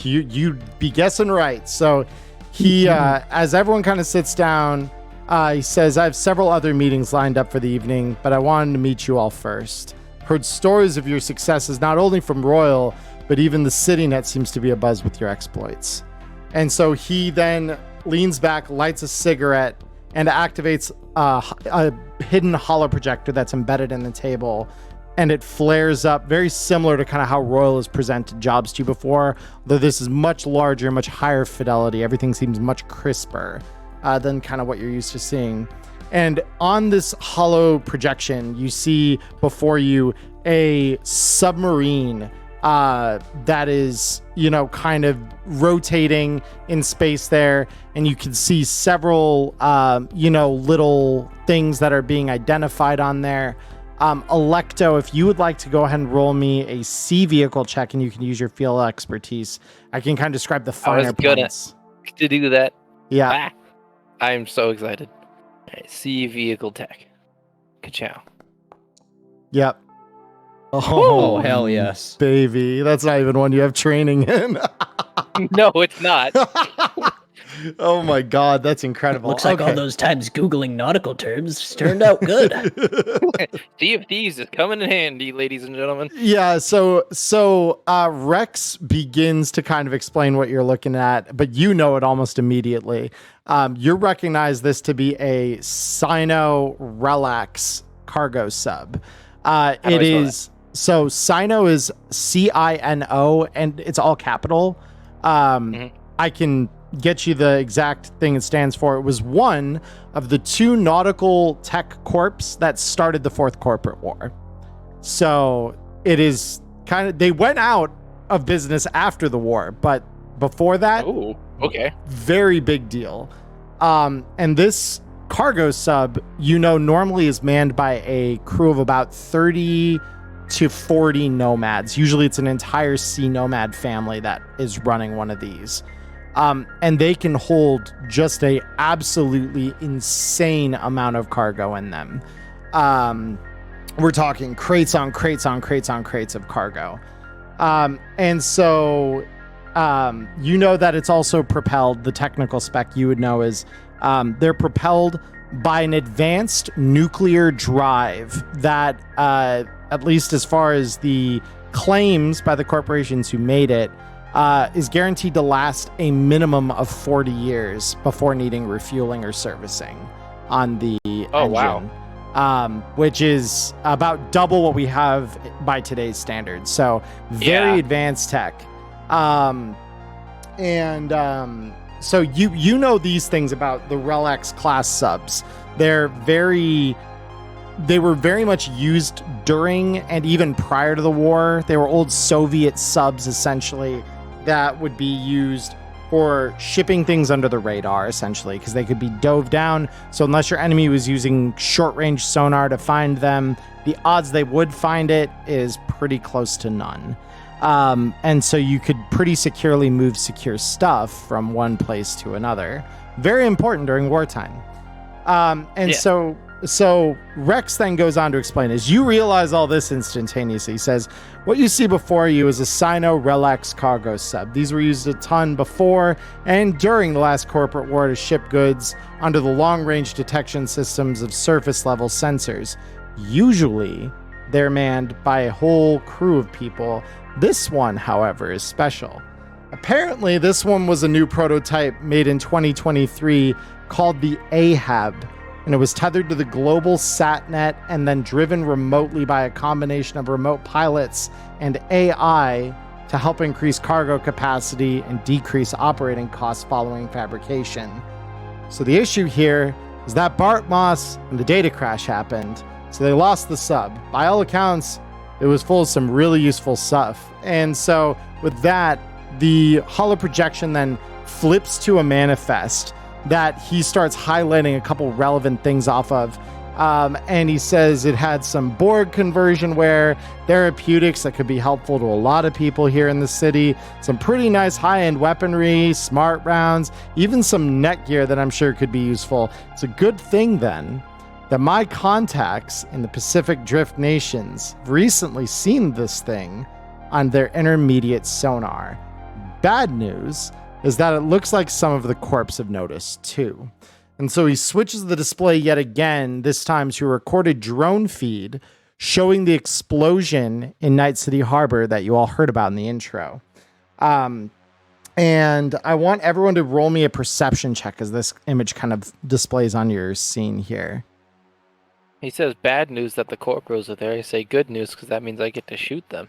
you'd be guessing right. So he, as everyone kind of sits down, he says, I have several other meetings lined up for the evening, but I wanted to meet you all first. Heard stories of your successes, not only from Royal, but even the CityNet seems to be abuzz with your exploits. And so he then leans back, lights a cigarette, and activates a hidden holo projector that's embedded in the table. And it flares up, very similar to kind of how Royal has presented jobs to you before, though this is much larger, much higher fidelity. Everything seems much crisper than kind of what you're used to seeing. And on this holo projection, you see before you a submarine that is, kind of rotating in space there. And you can see several, little things that are being identified on there. Electo, if you would like to go ahead and roll me a C vehicle check, and you can use your field expertise, I can kind of describe the finer points. To do that. Yeah. I'm so excited. Right, C vehicle tech. Ka-chow. Yep. Oh, hell yes. Baby. That's not even one you have training in. No, it's not. Oh my God, that's incredible. Looks like all those times Googling nautical terms turned out good. Sea of Thieves is coming in handy, ladies and gentlemen. Yeah, so Rex begins to kind of explain what you're looking at, but you know it almost immediately. You recognize this to be a Sino Relax cargo sub. It is, so Sino is CINO, and it's all capital. I can get you the exact thing it stands for. It was one of the 2 nautical tech corps that started the 4th corporate war. So it is kind of, they went out of business after the war, but before that, very big deal. And this cargo sub, normally is manned by a crew of about 30 to 40 nomads. Usually it's an entire sea nomad family that is running one of these. And they can hold just a absolutely insane amount of cargo in them. We're talking crates on crates on crates on crates of cargo. And so, that it's also propelled. The technical spec you would know is they're propelled by an advanced nuclear drive that, at least as far as the claims by the corporations who made it, is guaranteed to last a minimum of 40 years before needing refueling or servicing on the engine. Wow. Which is about double what we have by today's standards. So very advanced tech. So you know these things about the Relax class subs. They were very much used during and even prior to the war. They were old Soviet subs, essentially, that would be used for shipping things under the radar, essentially, because they could be dove down. So unless your enemy was using short-range sonar to find them, the odds they would find it is pretty close to none. And so you could pretty securely move secure stuff from one place to another. Very important during wartime. So Rex then goes on to explain, as you realize all this instantaneously, he says, what you see before you is a Sino Relax cargo sub. These were used a ton before and during the last corporate war to ship goods under the long-range detection systems of surface-level sensors. Usually, they're manned by a whole crew of people. This one, however, is special. Apparently, this one was a new prototype made in 2023 called the Ahab, and it was tethered to the global SatNet and then driven remotely by a combination of remote pilots and AI to help increase cargo capacity and decrease operating costs following fabrication. So the issue here is that Bart Moss and the data crash happened, so they lost the sub. By all accounts, it was full of some really useful stuff. And so with that, the holoprojection then flips to a manifest that he starts highlighting a couple relevant things off of. And he says it had some Borg conversionware, therapeutics that could be helpful to a lot of people here in the city, some pretty nice high-end weaponry, smart rounds, even some netgear that I'm sure could be useful. It's a good thing, then, that my contacts in the Pacific Drift nations have recently seen this thing on their intermediate sonar. Bad news is that it looks like some of the corps have noticed, too. And so he switches the display yet again, this time to a recorded drone feed showing the explosion in Night City Harbor that you all heard about in the intro. And I want everyone to roll me a perception check as this image kind of displays on your scene here. He says bad news that the corporals are there. I say good news because that means I get to shoot them.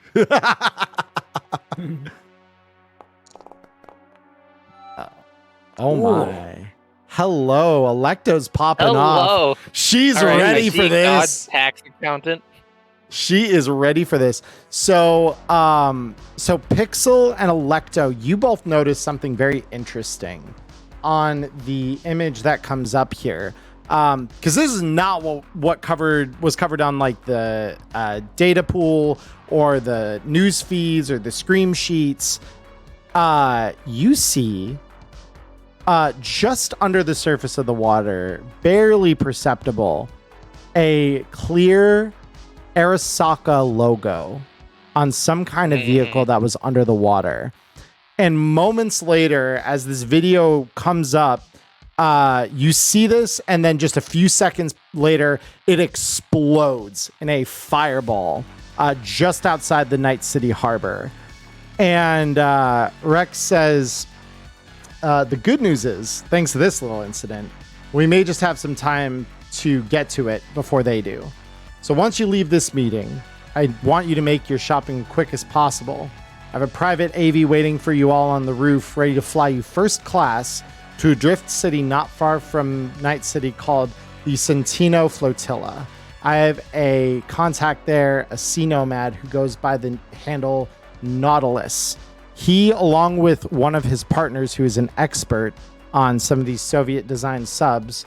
Oh my. Hello, Electo's popping Hello. off. She's All right, ready for this. Tax accountant. She is ready for this. So Pixel and Electo, you both notice something very interesting on the image that comes up here. Because this is not what was covered on like the data pool or the news feeds or the scream sheets. You see just under the surface of the water, barely perceptible, a clear Arasaka logo on some kind of vehicle that was under the water. And moments later, as this video comes up, you see this, and then just a few seconds later, it explodes in a fireball just outside the Night City Harbor. And Rex says, the good news is, thanks to this little incident, we may just have some time to get to it before they do. So once you leave this meeting, I want you to make your shopping quick as possible. I have a private AV waiting for you all on the roof, ready to fly you first class to a drift city not far from Night City called the Centino Flotilla. I have a contact there, a sea nomad who goes by the handle Nautilus. He, along with one of his partners who is an expert on some of these Soviet-designed subs,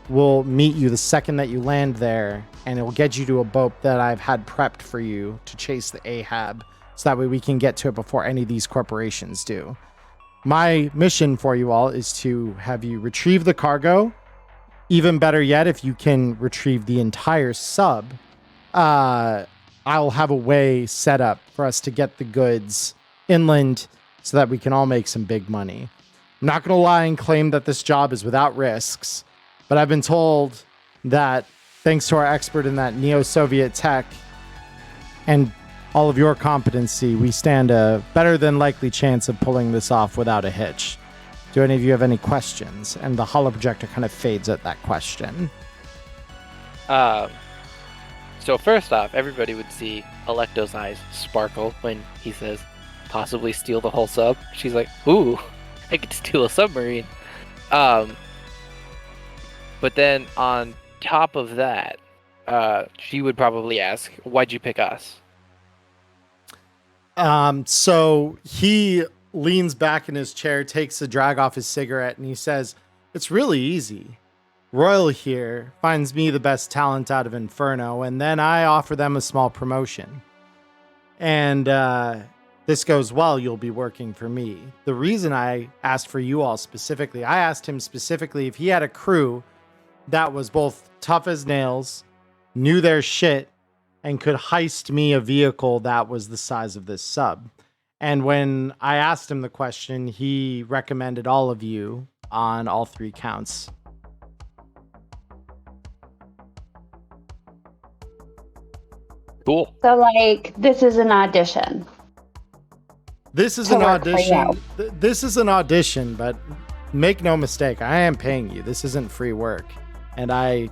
will meet you the second that you land there, and it will get you to a boat that I've had prepped for you to chase the Ahab, so that way we can get to it before any of these corporations do. My mission for you all is to have you retrieve the cargo. Even better yet, if you can retrieve the entire sub, I'll have a way set up for us to get the goods inland so that we can all make some big money. I'm not going to lie and claim that this job is without risks, but I've been told that thanks to our expert in that neo-Soviet tech and all of your competency, we stand a better than likely chance of pulling this off without a hitch. Do any of you have any questions? And the holo projector kind of fades at that question. So first off, everybody would see Electo's eyes sparkle when he says, possibly steal the whole sub. She's like, ooh, I could steal a submarine. But then on top of that, she would probably ask, why'd you pick us? So he leans back in his chair, takes a drag off his cigarette, and he says, it's really easy. Royal here finds me the best talent out of Inferno, and then I offer them a small promotion. And this goes well, you'll be working for me. The reason I asked for you all specifically, I asked him specifically if he had a crew that was both tough as nails, knew their shit, and could heist me a vehicle that was the size of this sub. And when I asked him the question, he recommended all of you on all three counts. Cool. So, like, this is an audition. This is an audition. This is an audition, but make no mistake, I am paying you. This isn't free work. And I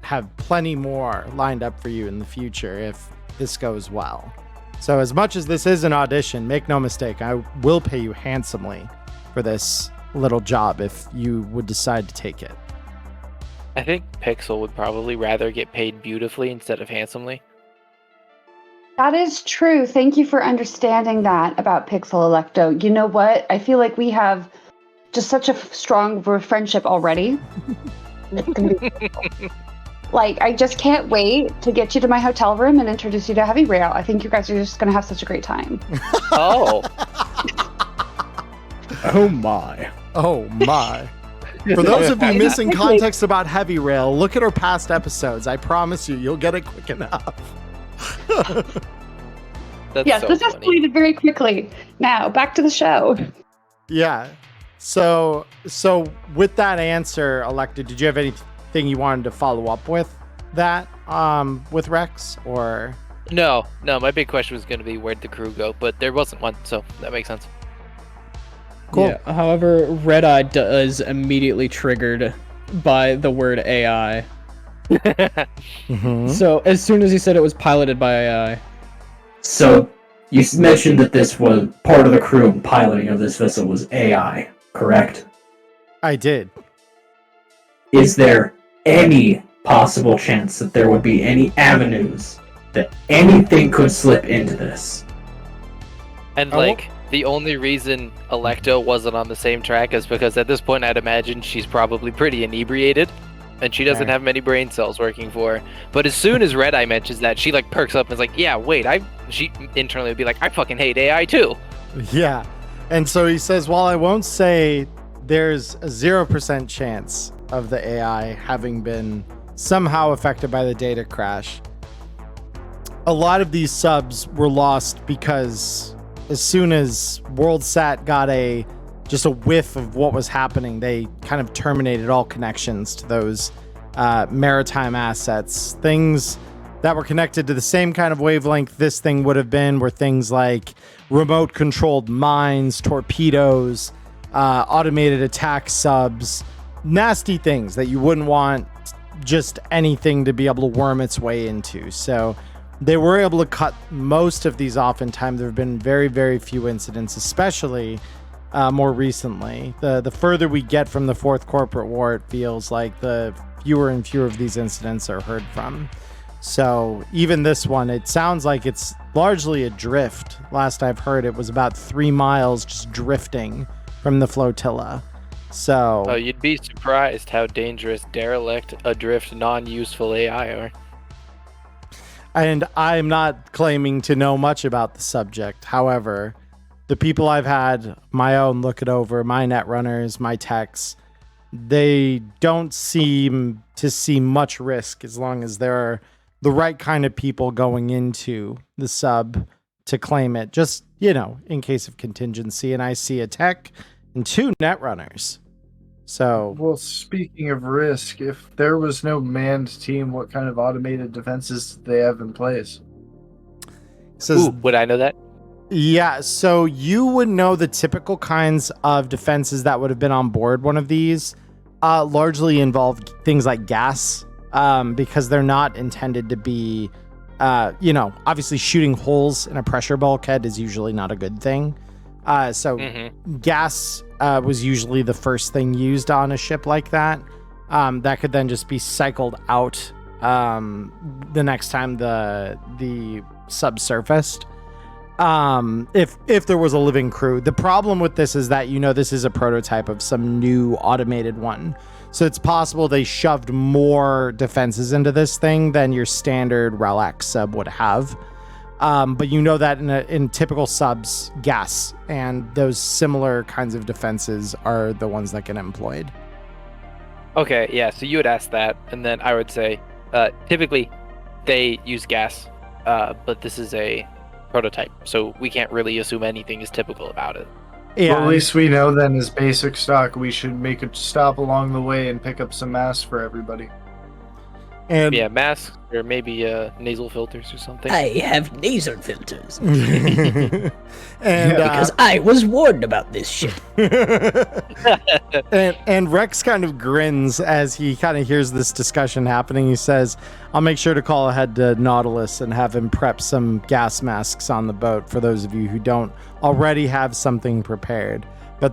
have plenty more lined up for you in the future if this goes well. So as much as this is an audition, make no mistake, I will pay you handsomely for this little job if you would decide to take it. I think Pixel would probably rather get paid beautifully instead of handsomely. That is true. Thank you for understanding that about Pixel Electo. You know what? I feel like we have just such a strong friendship already. Like, I just can't wait to get you to my hotel room and introduce you to Heavy Rail. I think you guys are just going to have such a great time. Oh. Oh my. Oh my. For those of you missing context about Heavy Rail, look at our past episodes. I promise you'll get it quick enough. Yes, this escalated very quickly. Now, back to the show. Yeah. So with that answer, Electa, did you have anything you wanted to follow up with that with Rex, or? No, my big question was going to be where'd the crew go, but there wasn't one, so that makes sense. Cool. Yeah, however, Red Eye is immediately triggered by the word AI. Mm-hmm. So as soon as he said it was piloted by AI. So you mentioned that this was part of the crew and piloting of this vessel was AI, correct? I did. Is there any possible chance that there would be any avenues that anything could slip into this? And the only reason Electo wasn't on the same track is because at this point I'd imagine she's probably pretty inebriated and she doesn't have many brain cells working for her. But as soon as Red Eye mentions that, she like perks up and is like, yeah, wait, she internally would be like, I fucking hate AI too. Yeah. And so he says, while I won't say there's a 0% chance of the AI having been somehow affected by the data crash, a lot of these subs were lost because as soon as WorldSat got just a whiff of what was happening, they kind of terminated all connections to those maritime assets. Things that were connected to the same kind of wavelength this thing would have been were things like remote controlled mines, torpedoes, automated attack subs, nasty things that you wouldn't want just anything to be able to worm its way into. So they were able to cut most of these off in time. There have been very, very few incidents, especially more recently. The further we get from the Fourth Corporate War, it feels like the fewer and fewer of these incidents are heard from. So even this one, it sounds like it's largely a drift. Last I've heard, it was about 3 miles just drifting from the flotilla. So you'd be surprised how dangerous derelict, adrift, non-useful AI are. And I'm not claiming to know much about the subject. However, the people I've had my own look it over, my netrunners, my techs, they don't seem to see much risk as long as there are the right kind of people going into the sub to claim it. Just, in case of contingency. And I see a tech and 2 netrunners. So, well, speaking of risk, if there was no manned team, what kind of automated defenses do they have in place? Says, would I know that? Yeah, so you would know the typical kinds of defenses that would have been on board one of these. Largely involved things like gas, because they're not intended to be, obviously shooting holes in a pressure bulkhead is usually not a good thing. Gas was usually the first thing used on a ship like that. That could then just be cycled out the next time the sub surfaced. If there was a living crew. The problem with this is that this is a prototype of some new automated one. So it's possible they shoved more defenses into this thing than your standard Relax sub would have. But that in typical subs, gas and those similar kinds of defenses are the ones that get employed. Okay, yeah, so you would ask that, and then I would say, typically they use gas, but this is a prototype, so we can't really assume anything is typical about it. Yeah, well, at least we know then as basic stock, we should make a stop along the way and pick up some masks for everybody. And yeah, masks or maybe nasal filters or something. I have nasal filters. and because I was warned about this shit. and Rex kind of grins as he kind of hears this discussion happening. He says, I'll make sure to call ahead to Nautilus and have him prep some gas masks on the boat for those of you who don't already have something prepared. But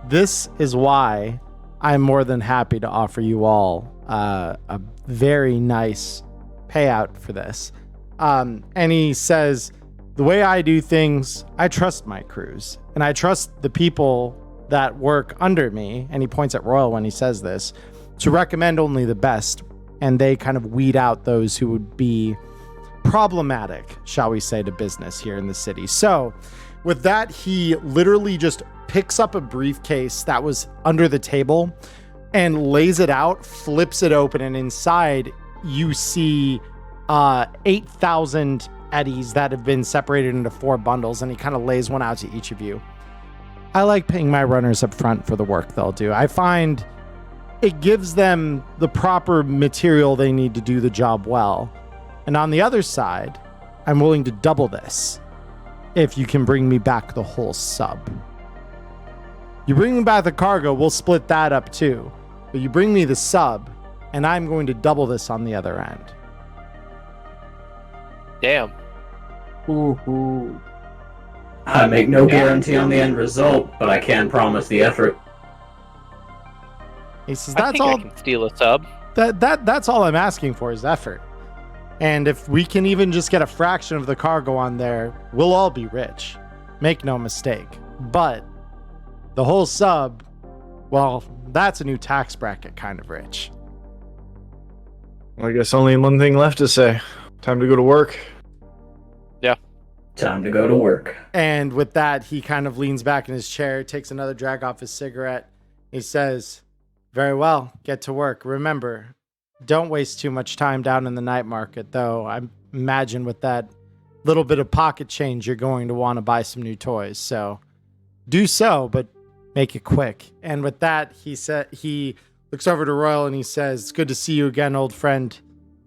this is why I'm more than happy to offer you all a very nice payout for this. And he says, the way I do things, I trust my crews and I trust the people that work under me. And he points at Royal when he says this, to recommend only the best. and they kind of weed out those who would be problematic, shall we say, to business here in the city. So with that, he literally just picks up a briefcase that was under the table and lays it out, flips it open, and inside you see 8,000 eddies that have been separated into 4 bundles, and he kind of lays one out to each of you. I like paying my runners up front for the work they'll do. I find it gives them the proper material they need to do the job well. And on the other side, I'm willing to double this if you can bring me back the whole sub. You bring me back the cargo, we'll split that up too. But you bring me the sub, and I'm going to double this on the other end. Damn. Ooh. I make no guarantee on the end result, but I can promise the effort. He says, I think I can steal a sub. That's all I'm asking for is effort. And if we can even just get a fraction of the cargo on there, we'll all be rich. Make no mistake. But the whole sub, well, that's a new tax bracket kind of rich. Well, I guess only one thing left to say. Time to go to work. Yeah. Time to go to work. And with that, he kind of leans back in his chair, takes another drag off his cigarette. He says, very well, get to work. Remember, don't waste too much time down in the night market, though. I imagine with that little bit of pocket change, you're going to want to buy some new toys. So do so, but make it quick. And with that, he looks over to Royal and he says, it's good to see you again, old friend.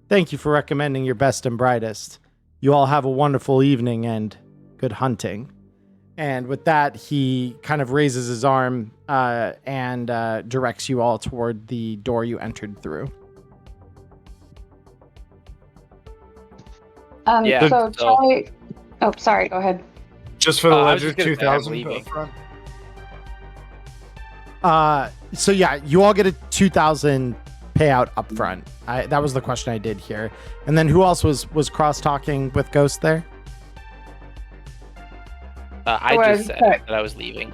Thank you for recommending your best and brightest. You all have a wonderful evening and good hunting. And with that, he kind of raises his arm and directs you all toward the door you entered through. So Charlie... Oh, sorry, go ahead. Just for the ledger, 2,000 up front. So yeah, you all get a 2,000 payout up front. That was the question I did here. And then who else was cross-talking with Ghost there? I just said that I was leaving.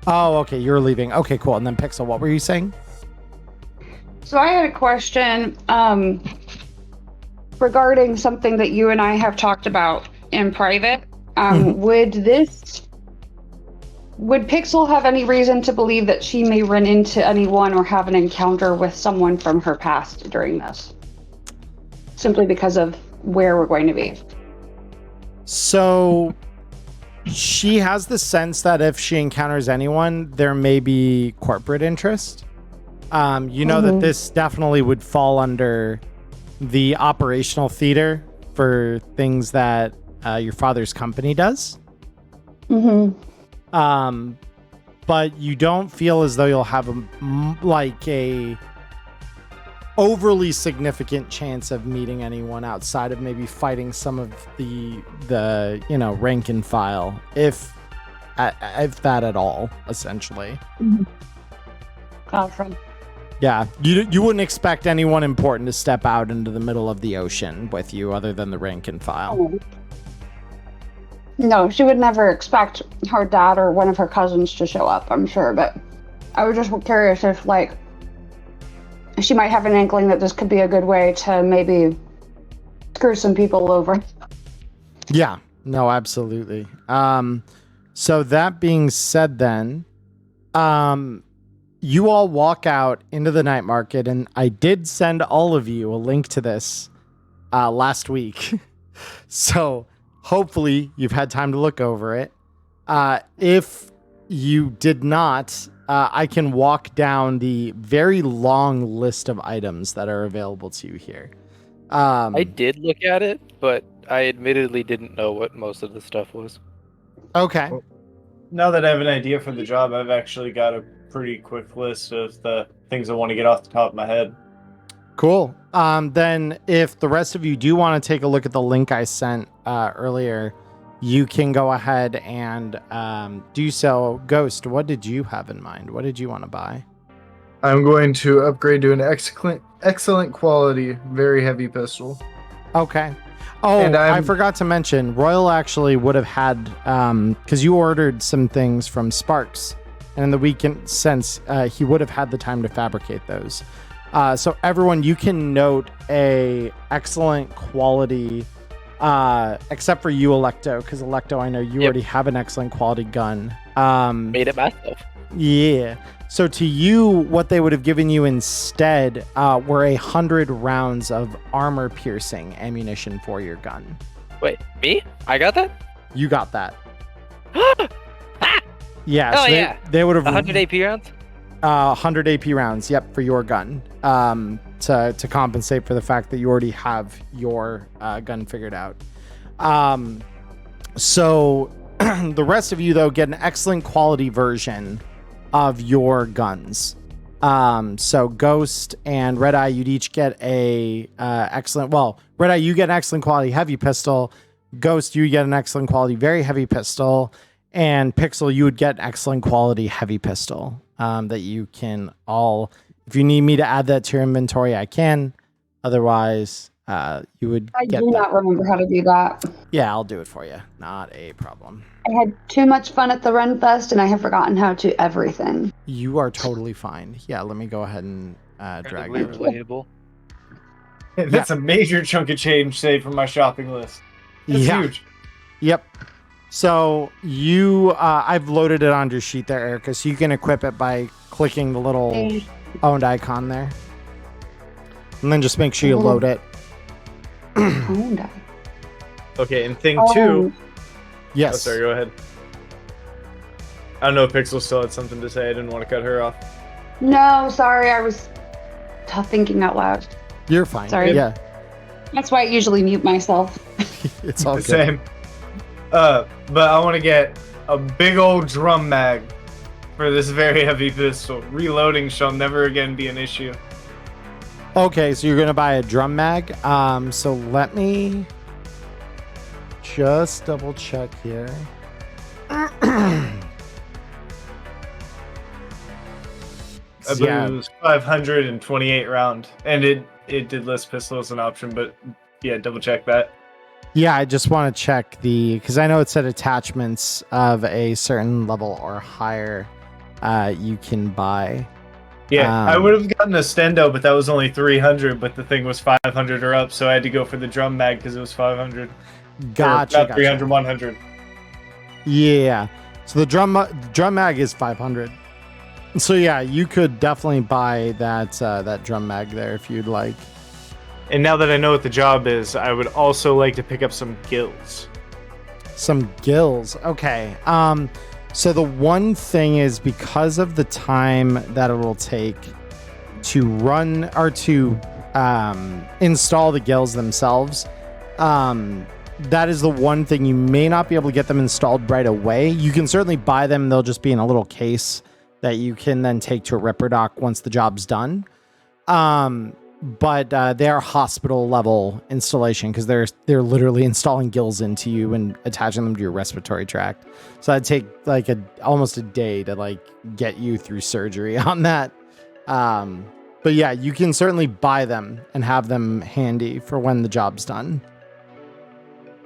Oh, okay, you're leaving. Okay, cool. And then Pixel, what were you saying? So I had a question regarding something that you and I have talked about in private. Would Pixel have any reason to believe that she may run into anyone or have an encounter with someone from her past during this? Simply because of where we're going to be. So she has the sense that if she encounters anyone, there may be corporate interest. That this definitely would fall under the operational theater for things that your father's company does. But you don't feel as though you'll have a overly significant chance of meeting anyone outside of maybe fighting some of the rank and file, if that at all, essentially. Awesome. Yeah, you wouldn't expect anyone important to step out into the middle of the ocean with you other than the rank and file. No, she would never expect her dad or one of her cousins to show up, I'm sure, but I was just curious if, she might have an inkling that this could be a good way to maybe screw some people over. Yeah, no, absolutely. So that being said then, you all walk out into the night market, and I did send all of you a link to this last week. So hopefully you've had time to look over it. If you did not, I can walk down the very long list of items that are available to you here. I did look at it, but I admittedly didn't know what most of the stuff was. Okay. Now that I have an idea for the job, I've actually got a pretty quick list of the things I want to get off the top of my head. Cool. Then if the rest of you do want to take a look at the link I sent earlier, you can go ahead and do so. Ghost, what did you have in mind? What did you want to buy? I'm going to upgrade to an excellent quality, very heavy pistol. Okay. Oh, and I forgot to mention, Royal actually would have had, because you ordered some things from Sparks, and in the weekend since, he would have had the time to fabricate those. So everyone, you can note a excellent quality, except for you, Electo, because Electo, I know you already have an excellent quality gun. Made it myself. Yeah. So to you, what they would have given you instead were 100 rounds of armor-piercing ammunition for your gun. Wait, me? I got that? You got that. Yeah. Oh, so yeah. They would have 100 AP rounds? 100 AP rounds. Yep, for your gun. To compensate for the fact that you already have your gun figured out. So the rest of you though get an excellent quality version of your guns. So Ghost and Red Eye, you'd each get a excellent. Well, Red Eye, you get an excellent quality heavy pistol. Ghost, you get an excellent quality very heavy pistol, and Pixel, you would get an excellent quality heavy pistol. That you can all. If you need me to add that to your inventory, I can. Otherwise, you would. I get do that. not remember how to do that. Yeah, I'll do it for you. Not a problem. I had too much fun at the Run Fest, and I have forgotten how to everything. You are totally fine. Yeah, let me go ahead and drag you. Relatable. That's a major chunk of change saved from my shopping list. That's huge. Yep. So I've loaded it onto your sheet there, Erica, so you can equip it by clicking the little owned icon there. And then just make sure you load it. Owned. Okay, and thing two. Yes. Oh, sorry, go ahead. I don't know if Pixel still had something to say. I didn't want to cut her off. No, sorry, I was thinking out loud. You're fine. Sorry. Yeah. That's why I usually mute myself. It's all good. Same. But I want to get a big old drum mag for this very heavy pistol. Reloading shall never again be an issue. Okay, so you're gonna buy a drum mag. So let me just double check here. I believe it was 528 round, and it did list pistol as an option, but yeah, double check that. Yeah, I just want to check because I know it said attachments of a certain level or higher you can buy. Yeah, I would have gotten a stendo, but that was only 300, but the thing was 500 or up, so I had to go for the drum mag because it was 500. Gotcha. 300, 100. Yeah. So the drum mag is 500. So yeah, you could definitely buy that drum mag there if you'd like. And now that I know what the job is, I would also like to pick up some gills. Some gills. Okay. So the one thing is, because of the time that it will take to run or to install the gills themselves, that is the one thing you may not be able to get them installed right away. You can certainly buy them. They'll just be in a little case that you can then take to a ripper dock once the job's done. But they are hospital level installation because they're literally installing gills into you and attaching them to your respiratory tract. So that'd take like almost a day to like get you through surgery on that. But yeah, you can certainly buy them and have them handy for when the job's done.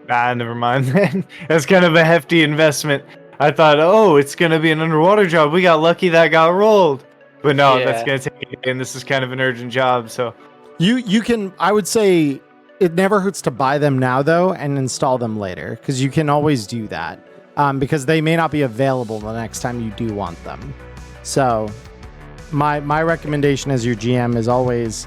Never mind. That's kind of a hefty investment. I thought, it's gonna be an underwater job. We got lucky that got rolled. But no, that's gonna take a day, and this is kind of an urgent job, so you can, I would say it never hurts to buy them now though and install them later, because you can always do that. Because they may not be available the next time you do want them. So my recommendation as your GM is always,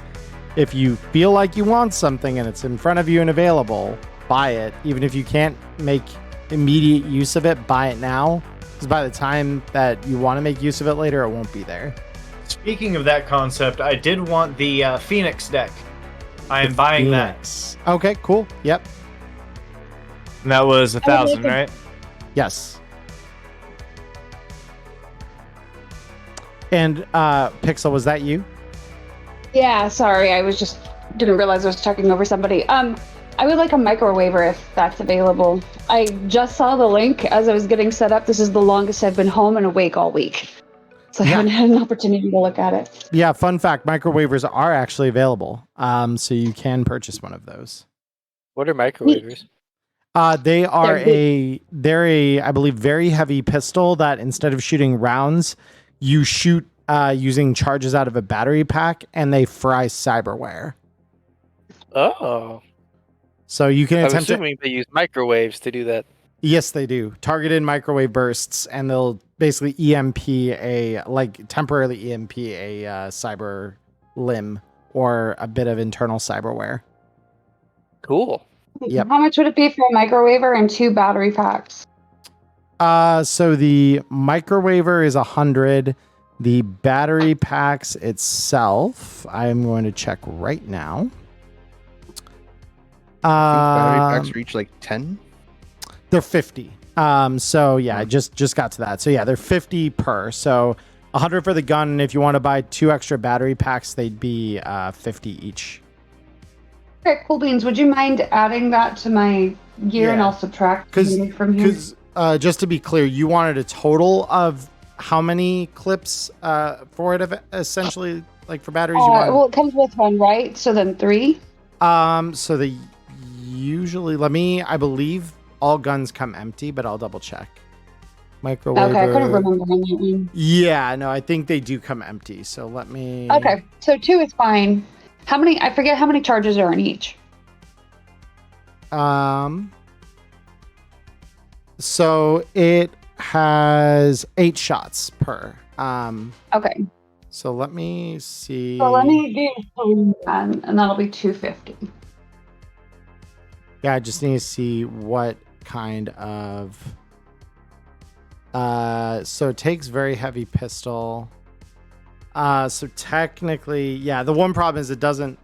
if you feel like you want something and it's in front of you and available, buy it. Even if you can't make immediate use of it, buy it now, because by the time that you want to make use of it later, it won't be there. Speaking of that concept, I did want the Phoenix deck. I am buying that. Okay, cool. Yep. And that was 1,000, right? Yes. And Pixel, was that you? Yeah, sorry, I didn't realize I was talking over somebody. I would like a microwaver if that's available. I just saw the link as I was getting set up. This is the longest I've been home and awake all week. So I haven't had an opportunity to look at it. Yeah, fun fact, microwavers are actually available. So you can purchase one of those. What are microwavers? They're a, I believe, very heavy pistol that instead of shooting rounds, you shoot using charges out of a battery pack, and they fry cyberware. Oh. So you can I'm attempt to. assuming they use microwaves to do that. Yes, they do. Targeted microwave bursts, and they'll basically temporarily EMP a cyber limb or a bit of internal cyberware. Cool. Yep. How much would it be for a microwaver and 2 battery packs? So the microwaver is 100. The battery packs itself, I'm going to check right now. Battery packs reach like 10. They're 50. So yeah, I just got to that. So yeah, they're 50 per. So 100 for the gun. And if you want to buy 2 extra battery packs, they'd be 50 each. Okay, cool beans. Would you mind adding that to my gear and Yeah. I'll subtract from here? Because just to be clear, you wanted a total of how many clips for it, essentially, like for batteries? Well, it comes with 1, right? So then 3? So they usually, I believe all guns come empty, but I'll double check. Microwave. Okay, I couldn't remember on that one. Yeah, no, I think they do come empty. So let me. Okay, so 2 is fine. How many? I forget how many charges are in each. So it has 8 shots per. Okay. So let me see. So let me do 10, and that'll be 250. Yeah, I just need to see what kind of. So it takes very heavy pistol. So technically, yeah, the one problem is it doesn't.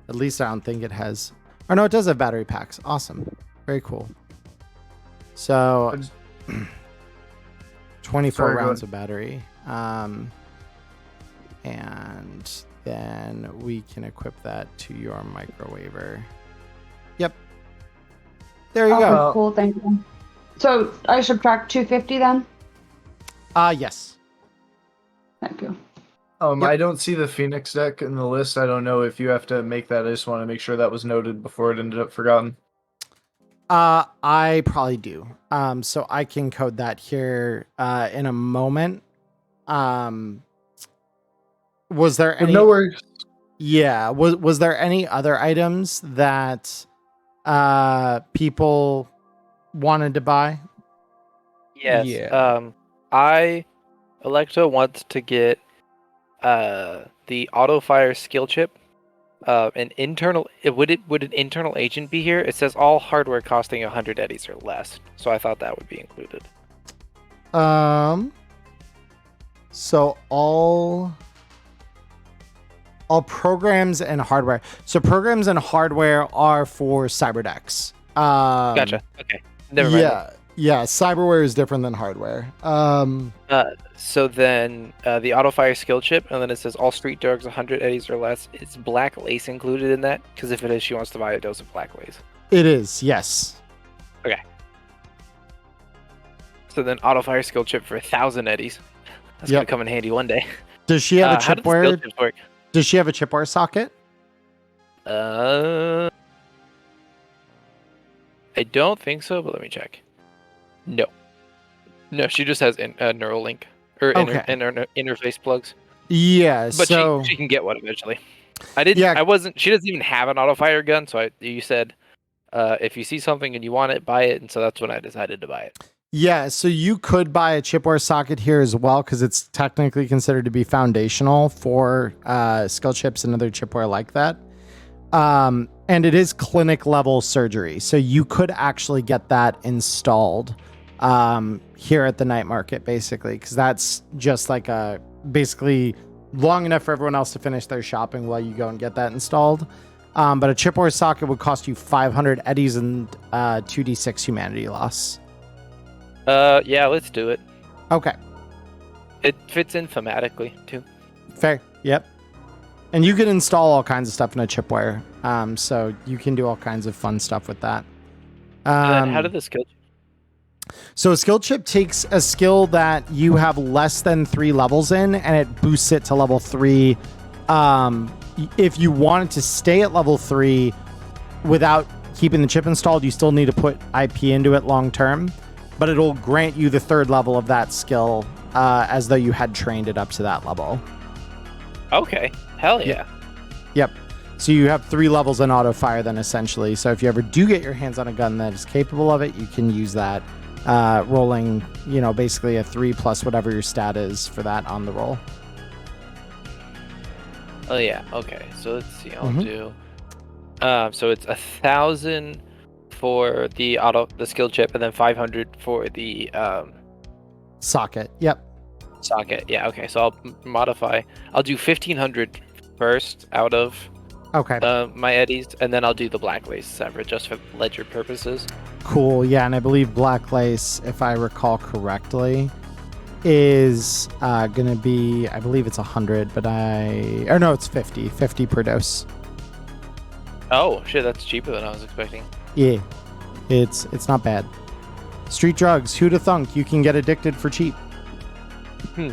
At least I don't think it has. Or no, it does have battery packs. Awesome, very cool. So 24 rounds of battery. And then we can equip that to your microwaver. Yep. There you go. Cool, thank you. So I subtract 250 then? Yes. Thank you. Yep. I don't see the Phoenix deck in the list. I don't know if you have to make that. I just want to make sure that was noted before it ended up forgotten. I probably do. So I can code that here in a moment. Was there any? No worries. Yeah. Was there any other items that people wanted to buy? Yes. Yeah. Electo wants to get the auto fire skill chip. Would an internal agent be here? It says all hardware costing 100 eddies or less. So I thought that would be included. So all programs and hardware. So programs and hardware are for cyberdecks. Gotcha. Okay. Never mind. Yeah. Cyberware is different than hardware. So then the auto fire skill chip, and then it says all street dogs 100 eddies or less. Is black lace included in that? Because if it is, she wants to buy a dose of black lace. It is, yes. Okay. So then auto fire skill chip for 1,000 eddies. That's gonna come in handy one day. Does she have a How do the skill chipware? chips work? Does she have a chipware socket? I don't think so, but let me check. No, she just has Neuralink or interface plugs. Yeah, But so she can get one eventually. I didn't. Yeah. I wasn't. She doesn't even have an auto fire gun. So you said, if you see something and you want it, buy it. And so that's when I decided to buy it. yeah, so you could buy a chipware socket here as well because it's technically considered to be foundational for skill chips and other chipware like that. And it is clinic level surgery, so you could actually get that installed here at the night market, basically, because that's just like basically long enough for everyone else to finish their shopping while you go and get that installed. But a chipware socket would cost you 500 eddies and 2d6 humanity loss. Yeah, let's do it. Okay, It fits in thematically too. fair. Yep. And you can install all kinds of stuff in a chipware, so you can do all kinds of fun stuff with that. And then how did the skill? So a skill chip takes a skill that you have less than 3 levels in, and it boosts it to level 3. If you wanted to stay at level 3 without keeping the chip installed, you still need to put IP into it long term, but it'll grant you the 3rd level of that skill as though you had trained it up to that level. Okay. Hell yeah. Yep. So you have 3 levels in auto fire then essentially. So if you ever do get your hands on a gun that is capable of it, you can use that, rolling, basically a 3 plus whatever your stat is for that on the roll. Oh yeah. Okay. So let's see. I'll do. So it's 1,000 for the skill chip, and then 500 for the socket. Yep. Socket. Yeah. Okay. So I'll modify. I'll do 1,500 first out of my eddies, and then I'll do the black lace separate just for ledger purposes. Cool. Yeah, and I believe black lace, if I recall correctly, is gonna be, I believe it's 100, but it's 50 per dose. Oh shit, that's cheaper than I was expecting. Yeah, it's not bad. Street drugs, who'da thunk you can get addicted for cheap.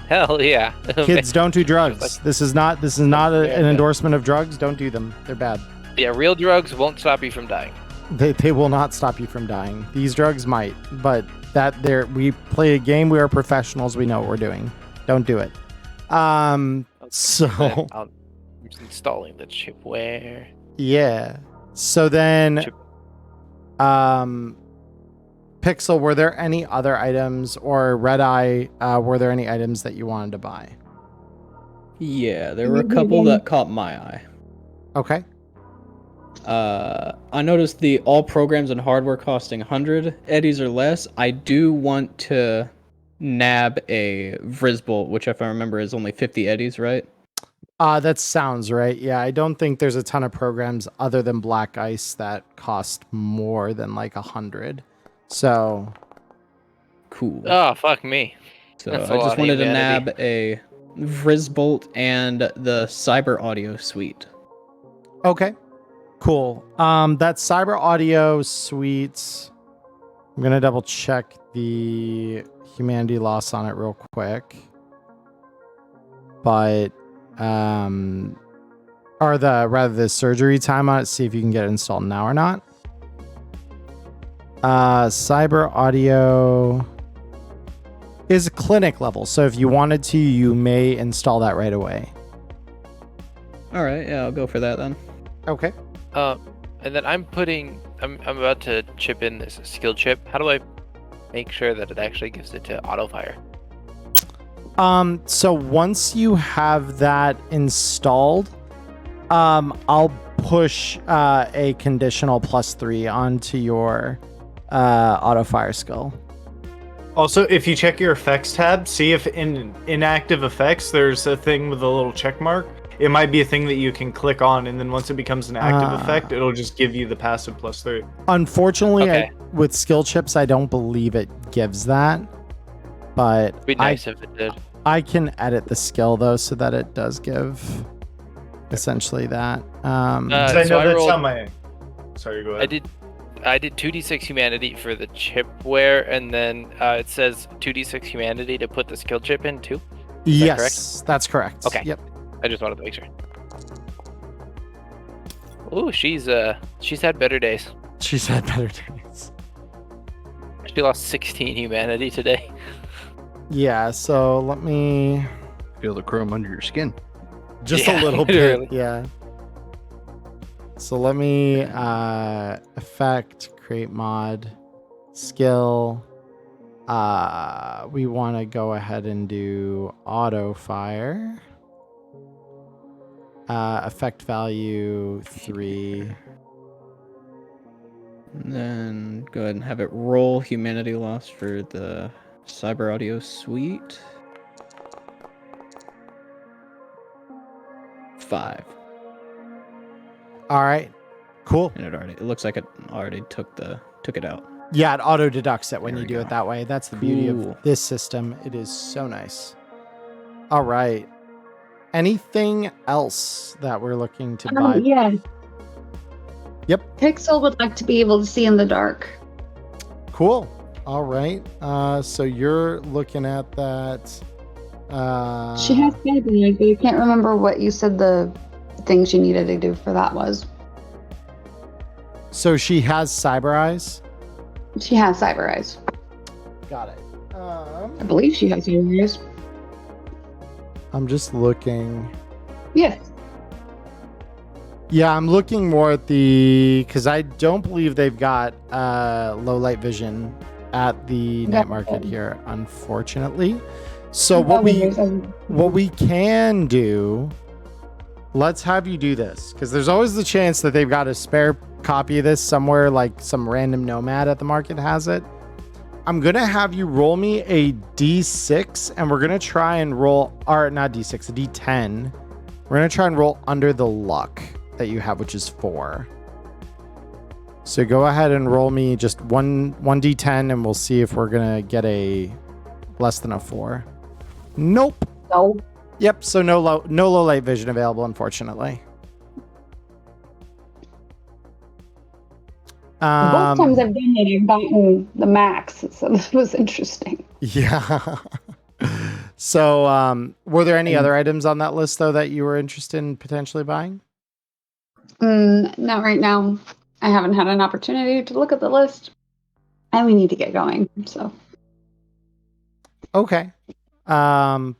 Hell yeah. Kids, don't do drugs. This is not an endorsement of drugs. Don't do them. They're bad. Yeah, real drugs won't stop you from dying. They will not stop you from dying. These drugs might, but we play a game. We are professionals. We know what we're doing. Don't do it. So I'm installing the chipware. Yeah. So then, Pixel, were there any other items, or Red Eye, were there any items that you wanted to buy? Yeah, there were a couple that caught my eye. Okay. I noticed the all programs and hardware costing 100 eddies or less. I do want to nab a Vrisbolt, which if I remember is only 50 eddies, right? That sounds right. Yeah, I don't think there's a ton of programs other than Black Ice that cost more than like 100. So cool. Oh, fuck me. So I just wanted to nab a Vrisbolt and the Cyber Audio Suite. Okay. Cool. That Cyber Audio Suite, I'm gonna double check the humanity loss on it real quick. But or the surgery time on it, see if you can get it installed now or not. Cyber Audio is clinic level, so if you wanted to, you may install that right away. All right, yeah, I'll go for that then. Okay. And then I'm about to chip in this skill chip. How do I make sure that it actually gives it to auto fire? So once you have that installed, I'll push a conditional +3 onto your auto fire skill. Also, if you check your effects tab, see if in inactive effects there's a thing with a little check mark. It might be a thing that you can click on, and then once it becomes an active effect, it'll just give you the passive +3. Unfortunately, okay. With skill chips, I don't believe it gives that. But it'd be nice if it did. I can edit the skill though, so that it does give essentially that. I know that's how my. Sorry, go ahead. I did 2d6 humanity for the chipware, and then it says 2d6 humanity to put the skill chip in too. Is that correct? That's correct. Okay. Yep. I just wanted to make sure. Ooh, she's had better days. She's had better days. She lost 16 humanity today. Yeah, so let me Feel the chrome under your skin. just Yeah, a little literally. bit. Yeah. So let me effect, create mod, skill. We want to go ahead and do auto fire. Effect value 3. And then go ahead and have it roll humanity loss for the Cyber Audio Suite. 5. All right. Cool. And it looks like it already took it out. Yeah, it auto deducts it when There you we do go. it that way. That's the beauty Cool. of this system. It is so nice. All right. Anything else that we're looking to buy? Yeah. Yep. Pixel would like to be able to see in the dark. Cool. All right. So you're looking at that. She has maybe, but I can't remember what you said the thing she needed to do for that was. So she has cyber eyes. She has cyber eyes. Got it. I believe she has cyber eyes. I'm just looking. Yes. Yeah, I'm looking more at because I don't believe they've got low light vision at the night market here, unfortunately. So what we can do, let's have you do this, because there's always the chance that they've got a spare copy of this somewhere, like some random nomad at the market has it. I'm gonna have you roll me a D6, and we're gonna try and roll, or not D6, a D10. We're gonna try and roll under the luck that you have, which is 4. So go ahead and roll me just one D10, and we'll see if we're gonna get a less than a 4. Nope. No. Yep. So no low light vision available, unfortunately. Both times I've done it, I've gotten the max, so this was interesting. Yeah. So, were there any other items on that list though that you were interested in potentially buying? Not right now. I haven't had an opportunity to look at the list, and we need to get going. So. Okay. I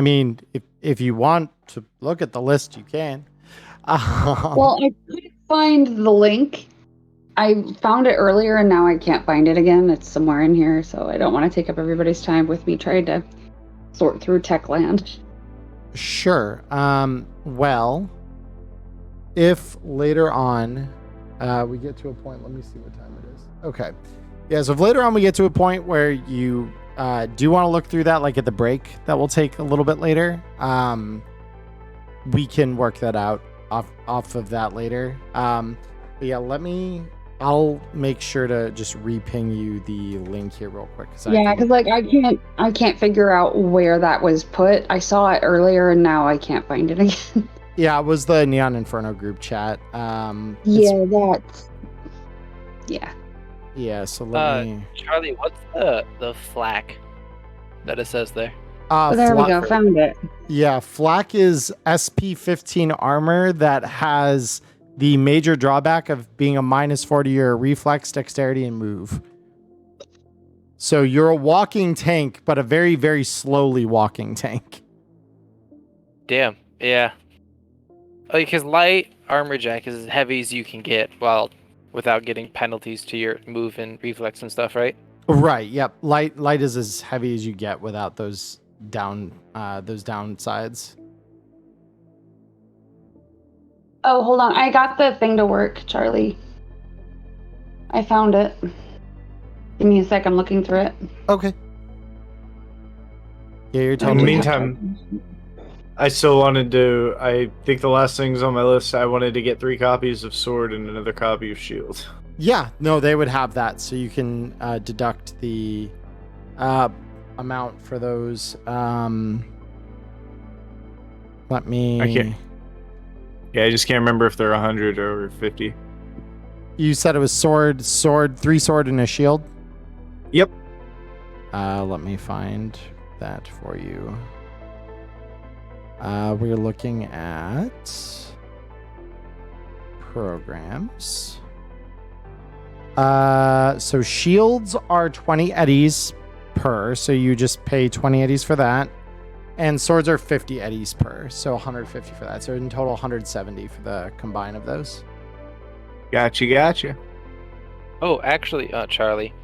mean, if you want to look at the list, you can. Well, I couldn't find the link. I found it earlier, and now I can't find it again. It's somewhere in here, so I don't want to take up everybody's time with me trying to sort through Techland. Sure. Well, if later on we get to a point, let me see what time it is. Okay. Yeah, so if later on we get to a point where you do want to look through that, like at the break that will take a little bit later, we can work that out off of that later. But yeah, I'll make sure to just re-ping you the link here real quick. Because like I can't figure out where that was put. I saw it earlier, and now I can't find it again. Yeah, it was the Neon Inferno group chat. Yeah. Yeah, so let me... Charlie, what's the flak that it says there? There we go, found it. Yeah, flak is SP-15 armor that has the major drawback of being a -4 to your reflex, dexterity, and move. So you're a walking tank, but a very, very slowly walking tank. Damn, yeah. Because light armor jack is as heavy as you can get, without getting penalties to your move and reflex and stuff, right? Right. Yep. Light is as heavy as you get without those downsides. Oh, hold on. I got the thing to work, Charlie. I found it. Give me a sec. I'm looking through it. Okay. Yeah, you're In the meantime, I still wanted to. I think the last things on my list, I wanted to get 3 copies of Sword and another copy of Shield. Yeah, no, they would have that, so you can deduct the amount for those. Let me. Okay. Yeah, I just can't remember if they're 100 or 50. You said it was sword, 3 sword, and a shield? Yep. Let me find that for you. We're looking at programs. So shields are 20 eddies per, so you just pay 20 eddies for that. And swords are 50 eddies per, so 150 for that. So in total, 170 for the combine of those. Gotcha. Oh, actually, Charlie,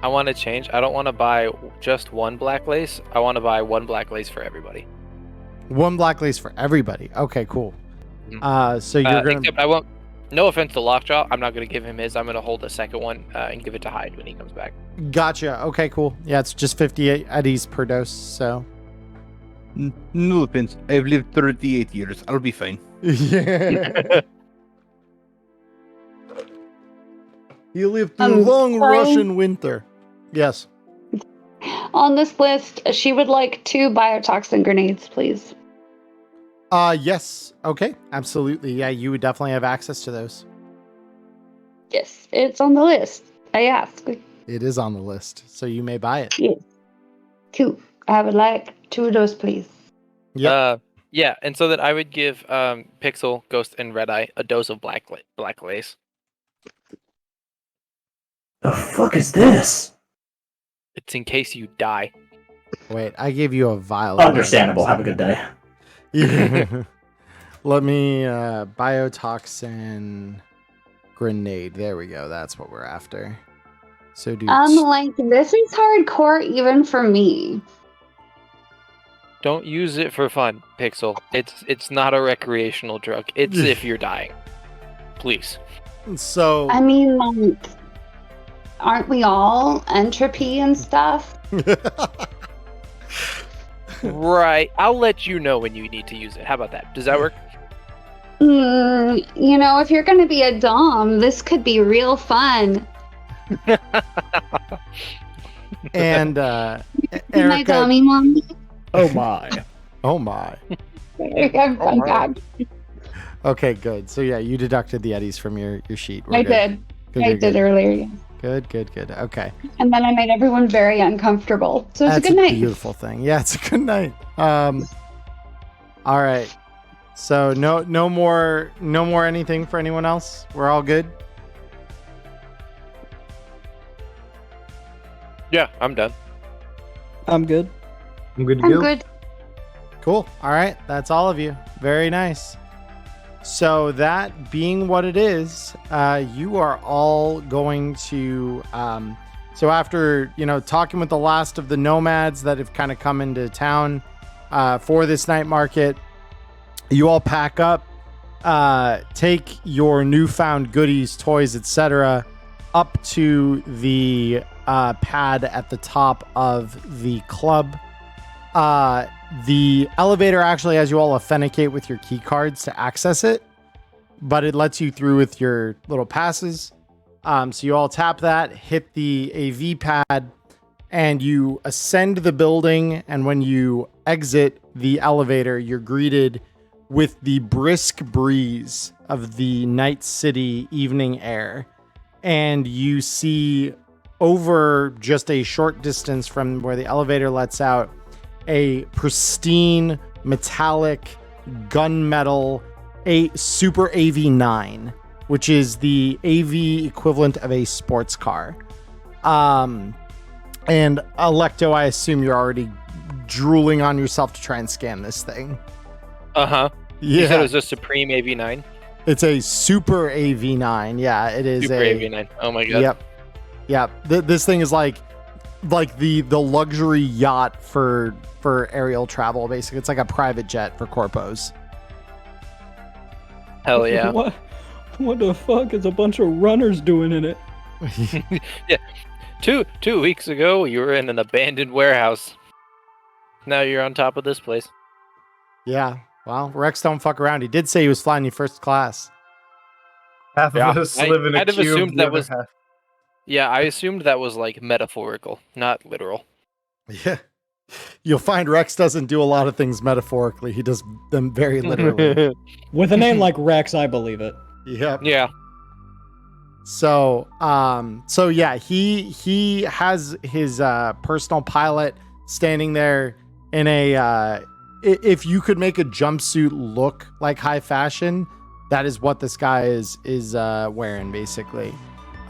I want to change. I don't want to buy just one black lace. I want to buy one black lace for everybody. One black lace for everybody. Okay, cool. So you're gonna. Except I won't. No offense to Lockjaw, I'm not gonna give him his. I'm gonna hold the second one and give it to Hyde when he comes back. Gotcha. Okay, cool. Yeah, it's just 58 eddies per dose. So. No offense. I've lived 38 years. I'll be fine. Yeah. You lived through a long Russian winter. Yes. On this list, she would like 2 biotoxin grenades, please. Yes. Okay. Absolutely. Yeah, you would definitely have access to those. Yes, it's on the list. I asked. It is on the list, so you may buy it. Yes. 2. I would like 2 of those, please. Yep. Yeah, and so then I would give Pixel, Ghost, and Red Eye a dose of black lace. The fuck is this? It's in case you die. Wait, I gave you a vial. Understandable. Have a good day. Yeah. Let me biotoxin grenade. There we go. That's what we're after. So do Like this is hardcore even for me. Don't use it for fun, Pixel. It's not a recreational drug. It's if you're dying. Please. So I mean, like, aren't we all entropy and stuff? Right. I'll let you know when you need to use it. How about that? Does that work? You know, if you're going to be a dom, this could be real fun. and My Erica, dummy mom. Oh my. oh my. I'm back. Okay, good. So yeah, you deducted the eddies from your sheet. We're I good. did. Good, I good, did good. earlier. Yeah. Good. Okay. And then I made everyone very uncomfortable. So it's That's a good night. beautiful thing. Yeah, it's a good night. All right. So no more anything for anyone else. We're all good. Yeah, I'm done. I'm good. I'm good to I'm go. good. Cool. All right. That's all of you. Very nice. So that being what it is, you are all going to. So after talking with the last of the nomads that have kind of come into town for this night market, you all pack up, take your newfound goodies, toys, etc., up to the pad at the top of the club. The elevator actually has you all authenticate with your key cards to access it, but it lets you through with your little passes. So you all tap that, hit the AV pad, and you ascend the building. And when you exit the elevator, you're greeted with the brisk breeze of the night city evening air. And you see over just a short distance from where the elevator lets out a pristine metallic gunmetal a super AV9, which is the AV equivalent of a sports car. And Electo, I assume you're already drooling on yourself to try and scan this thing. Uh-huh. Yeah. You said it was a Supreme AV9? It's a super AV9. Yeah, it is Super AV9. Oh my god. Yep. This thing is like the luxury yacht for aerial travel, basically. It's like a private jet for corpos. Hell yeah. What the fuck is a bunch of runners doing in it? Yeah. Two weeks ago, you were in an abandoned warehouse. Now you're on top of this place. Yeah. Well, Rex don't fuck around. He did say he was flying you first class. Half Yeah, of us live in a I'd have cube. assumed the that other was- half- Yeah, I assumed that was like metaphorical, not literal. Yeah. You'll find Rex doesn't do a lot of things metaphorically. He does them very literally. With a name like Rex, I believe it. Yep. Yeah. So yeah, he has his personal pilot standing there in a if you could make a jumpsuit look like high fashion, that is what this guy is wearing basically.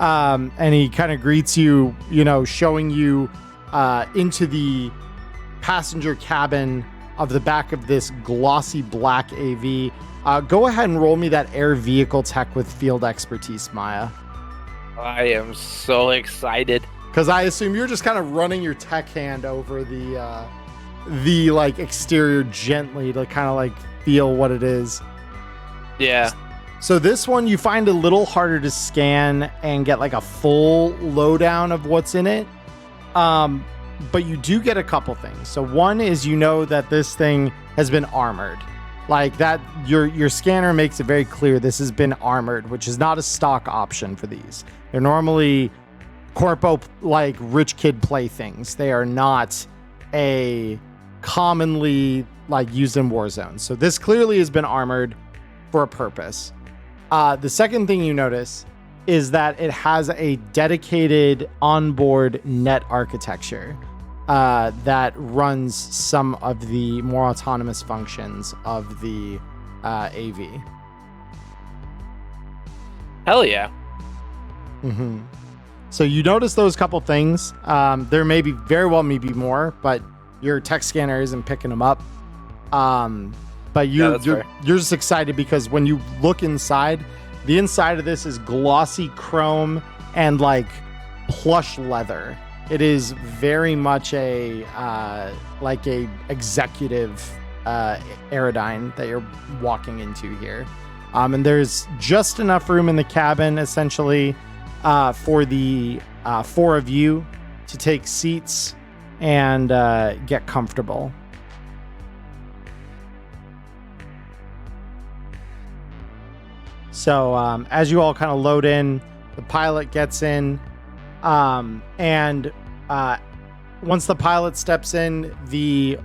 And he kind of greets you, showing you into the passenger cabin of the back of this glossy black AV. Go ahead and roll me that air vehicle tech with field expertise, Maya. I am so excited. Because I assume you're just kind of running your tech hand over the like exterior gently to kind of like feel what it is. Yeah. So this one you find a little harder to scan and get like a full lowdown of what's in it. But you do get a couple things. So one is that this thing has been armored. Like that, your scanner makes it very clear this has been armored, which is not a stock option for these. They're normally corpo like rich kid playthings. They are not a commonly like used in war zones. So this clearly has been armored for a purpose. The second thing you notice is that it has a dedicated onboard net architecture that runs some of the more autonomous functions of the AV. Hell yeah. So you notice those couple things. There may be very well maybe more, but your tech scanner isn't picking them up. But you're just excited because when you look inside, the inside of this is glossy chrome and like plush leather. It is very much a executive Aerodyne that you're walking into here. And there's just enough room in the cabin, essentially, for the 4 of you to take seats and get comfortable. So as you all kind of load in, the pilot gets in, and once the pilot steps in, the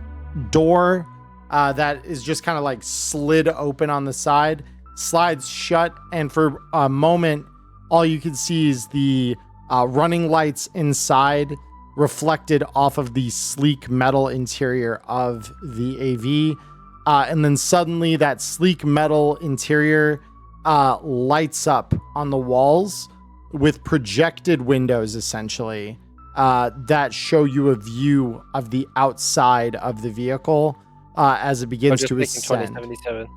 door that is just kind of like slid open on the side slides shut, and for a moment all you can see is the running lights inside reflected off of the sleek metal interior of the AV, and then suddenly that sleek metal interior lights up on the walls with projected windows, essentially, that show you a view of the outside of the vehicle as it begins to ascend. 2077.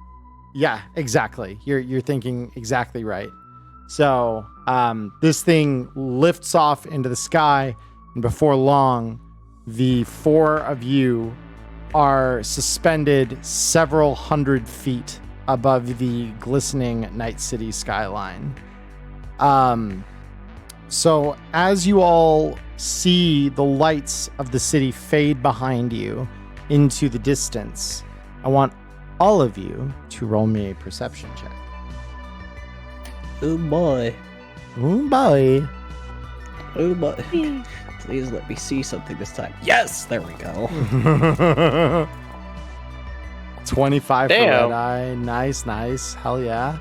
Yeah, exactly. You're thinking exactly right. So this thing lifts off into the sky, and before long, the 4 of you are suspended several hundred feet above the glistening Night City skyline. So as you all see the lights of the city fade behind you into the distance, I want all of you to roll me a perception check. Oh boy. Oh boy. Oh boy. Please let me see something this time. Yes, there we go. 25 for Damn. Red Eye. Nice. Hell yeah.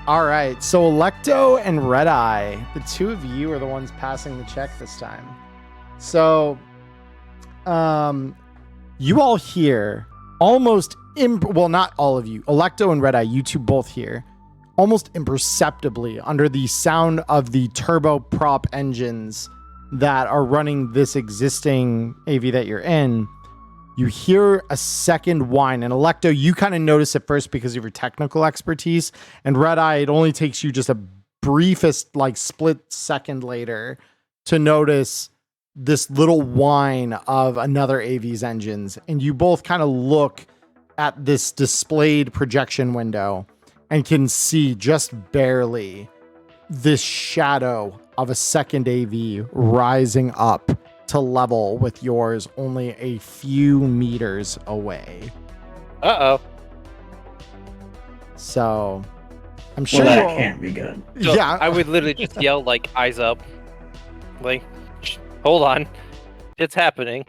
All right. So Electo and Red Eye, the 2 of you are the ones passing the check this time. So, you all hear almost well, not all of you. Electo and Red Eye, you 2 both hear almost imperceptibly under the sound of the turboprop engines that are running this existing AV that you're in. You hear a second whine, and Electo, you kind of notice it first because of your technical expertise, and Red Eye, it only takes you just a briefest, like, split second later to notice this little whine of another AV's engines, and you both kind of look at this displayed projection window and can see just barely this shadow of a second AV rising up to level with yours only a few meters away. Uh-oh. So I'm sure Well, that can't be good. So yeah, I would literally just yell, like, eyes up. Like, hold on. It's happening.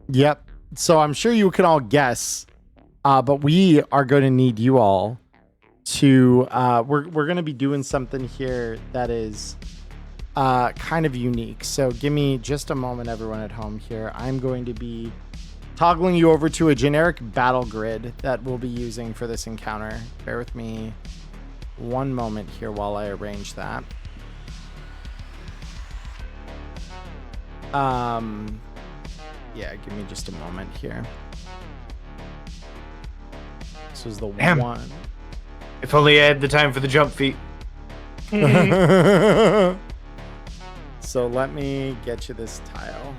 Yep. So I'm sure you can all guess, but we are going to need you all to we're going to be doing something here that is kind of unique. So give me just a moment, everyone at home here. I'm going to be toggling you over to a generic battle grid that we'll be using for this encounter. Bear with me one moment here while I arrange that. Yeah, give me just a moment here. This was the Damn. one. If only I had the time for the jump feat. So let me get you this tile.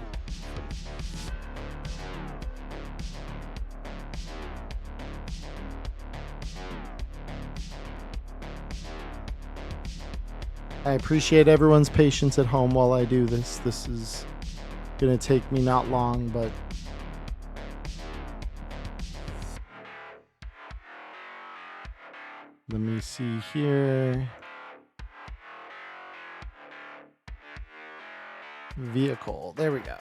I appreciate everyone's patience at home while I do this. This is gonna take me not long, but let me see here. Vehicle. There we go.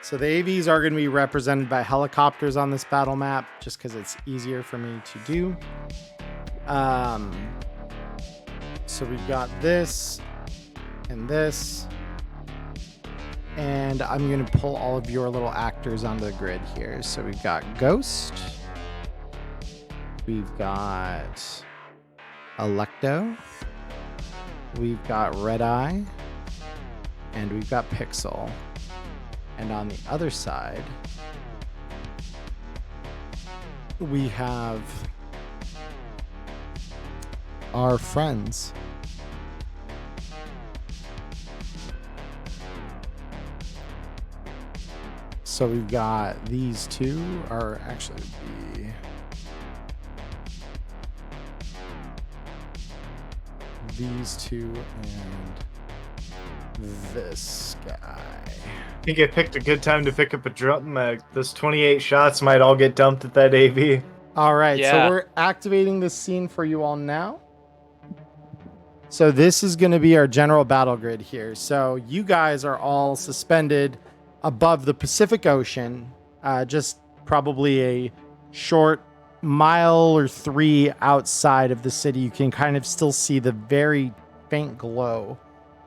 So the AVs are going to be represented by helicopters on this battle map, just because it's easier for me to do. So we've got this and this. And I'm going to pull all of your little actors onto the grid here. So we've got Ghost. We've got Electo. We've got Red Eye. And we've got Pixel. And on the other side, we have our friends. So we've got these two, or actually be these two and this guy. I think I picked a good time to pick up a drum mag. Those 28 shots might all get dumped at that AV. All right, Yeah. so we're activating this scene for you all now. So this is going to be our general battle grid here. So you guys are all suspended above the Pacific Ocean, just probably a short mile or 3 outside of the city. You can kind of still see the very faint glow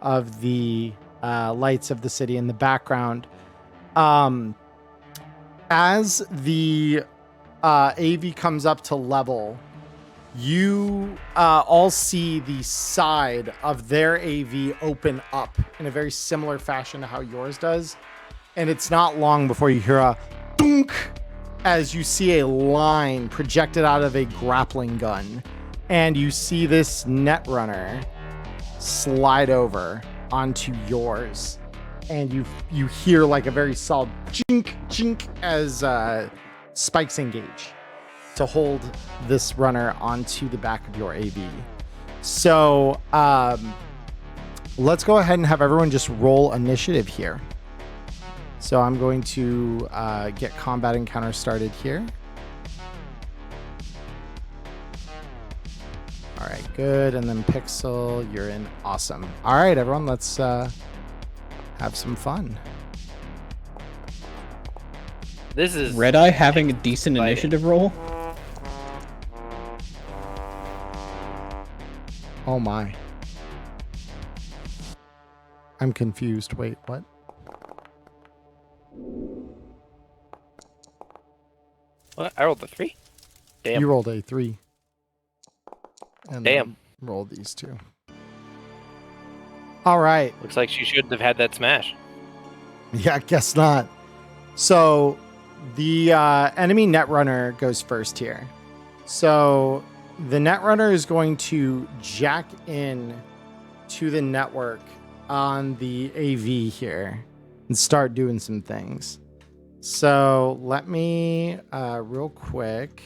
of the lights of the city in the background. As the AV comes up to level, you all see the side of their AV open up in a very similar fashion to how yours does. And it's not long before you hear a dunk as you see a line projected out of a grappling gun. And you see this net runner slide over onto yours. And you hear like a very solid chink, chink as spikes engage to hold this runner onto the back of your AV. So let's go ahead and have everyone just roll initiative here. So I'm going to get combat encounter started here. All right, good. And then Pixel, you're in. Awesome. All right, everyone, let's have some fun. This is Red Eye having a decent exciting. initiative roll. Oh my. I'm confused. Wait, what? What? I rolled a 3. Damn. You rolled a 3. And Damn. then rolled these two. All right. Looks like she shouldn't have had that smash. Yeah, I guess not. So the enemy netrunner goes first here. So the netrunner is going to jack in to the network on the AV here and start doing some things. So let me real quick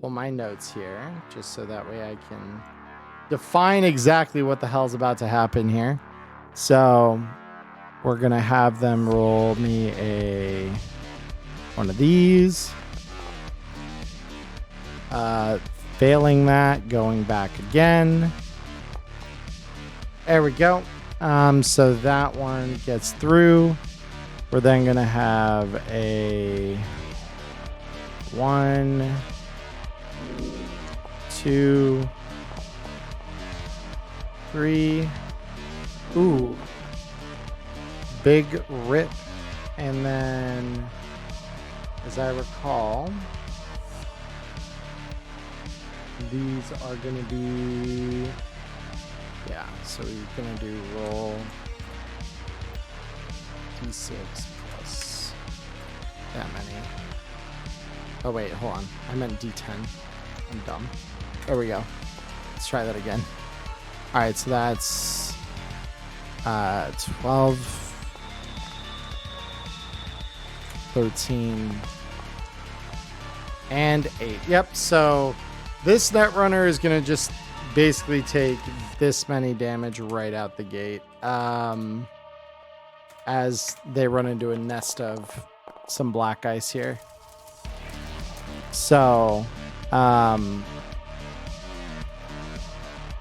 pull my notes here just so that way I can define exactly what the hell's about to happen here. So we're gonna have them roll me one of these. Failing that, going back again. There we go. So that one gets through. We're then gonna have a 1, 2, 3. Ooh. Big rip. And then, as I recall, these are going to be, yeah, so we're going to do roll d6 plus that many. Oh, wait, hold on. I meant d10. I'm dumb. There we go. Let's try that again. All right, so that's 12, 13, and 8. Yep, so this netrunner is going to just basically take this many damage right out the gate as they run into a nest of some black ice here. So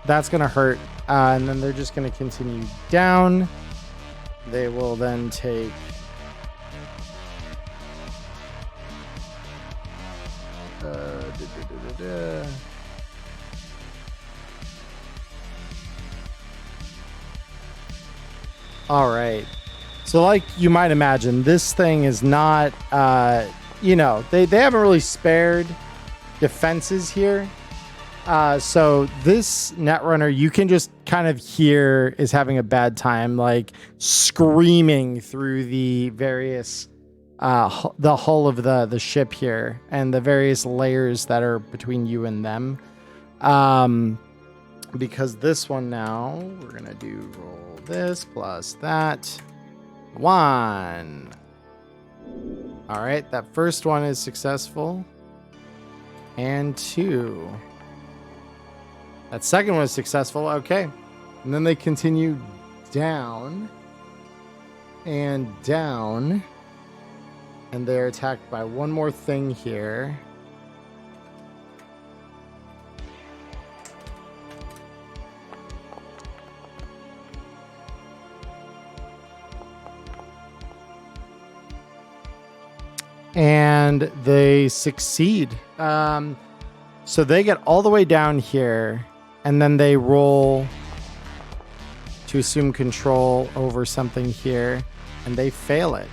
that's going to hurt. And then they're just going to continue down. They will then take All right. So like you might imagine, this thing is not, they haven't really spared defenses here. So this Netrunner, you can just kind of hear is having a bad time, like screaming through the various, the hull of the ship here and the various layers that are between you and them. Because this one now, we're gonna do roll this plus that. 1. All right, that first one is successful. And 2. That second one is successful. Okay. And then they continue down and down. And they're attacked by one more thing here. And they succeed. So they get all the way down here, and then they roll to assume control over something here, and they fail it.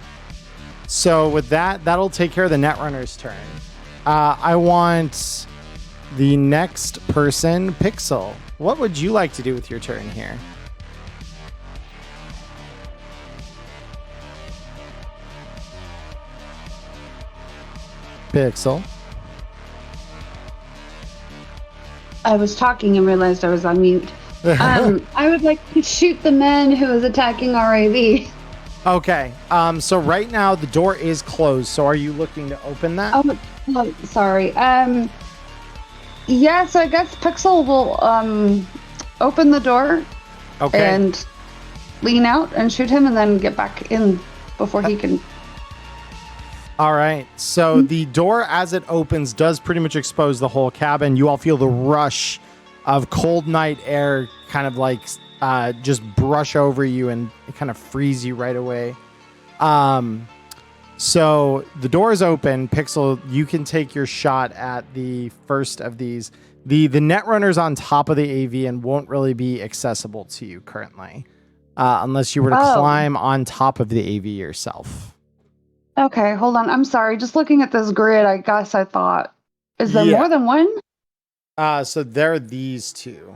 So with that, that'll take care of the Netrunner's turn. I want the next person, Pixel. What would you like to do with your turn here? Pixel. I was talking and realized I was on mute. I would like to shoot the man who is attacking our AV. Okay. So right now the door is closed. So are you looking to open that? Oh, sorry. Yeah, so I guess Pixel will open the door and lean out and shoot him and then get back in before he can. All right. So the door, as it opens, does pretty much expose the whole cabin. You all feel the rush of cold night air kind of like just brush over you and kind of freeze you right away. So the door is open. Pixel, you can take your shot at the first of these. The Netrunner's on top of the AV and won't really be accessible to you currently, unless you were to climb on top of the AV yourself. Okay, hold on. I'm sorry. Just looking at this grid, I guess I thought, is there more than one? So there are these two.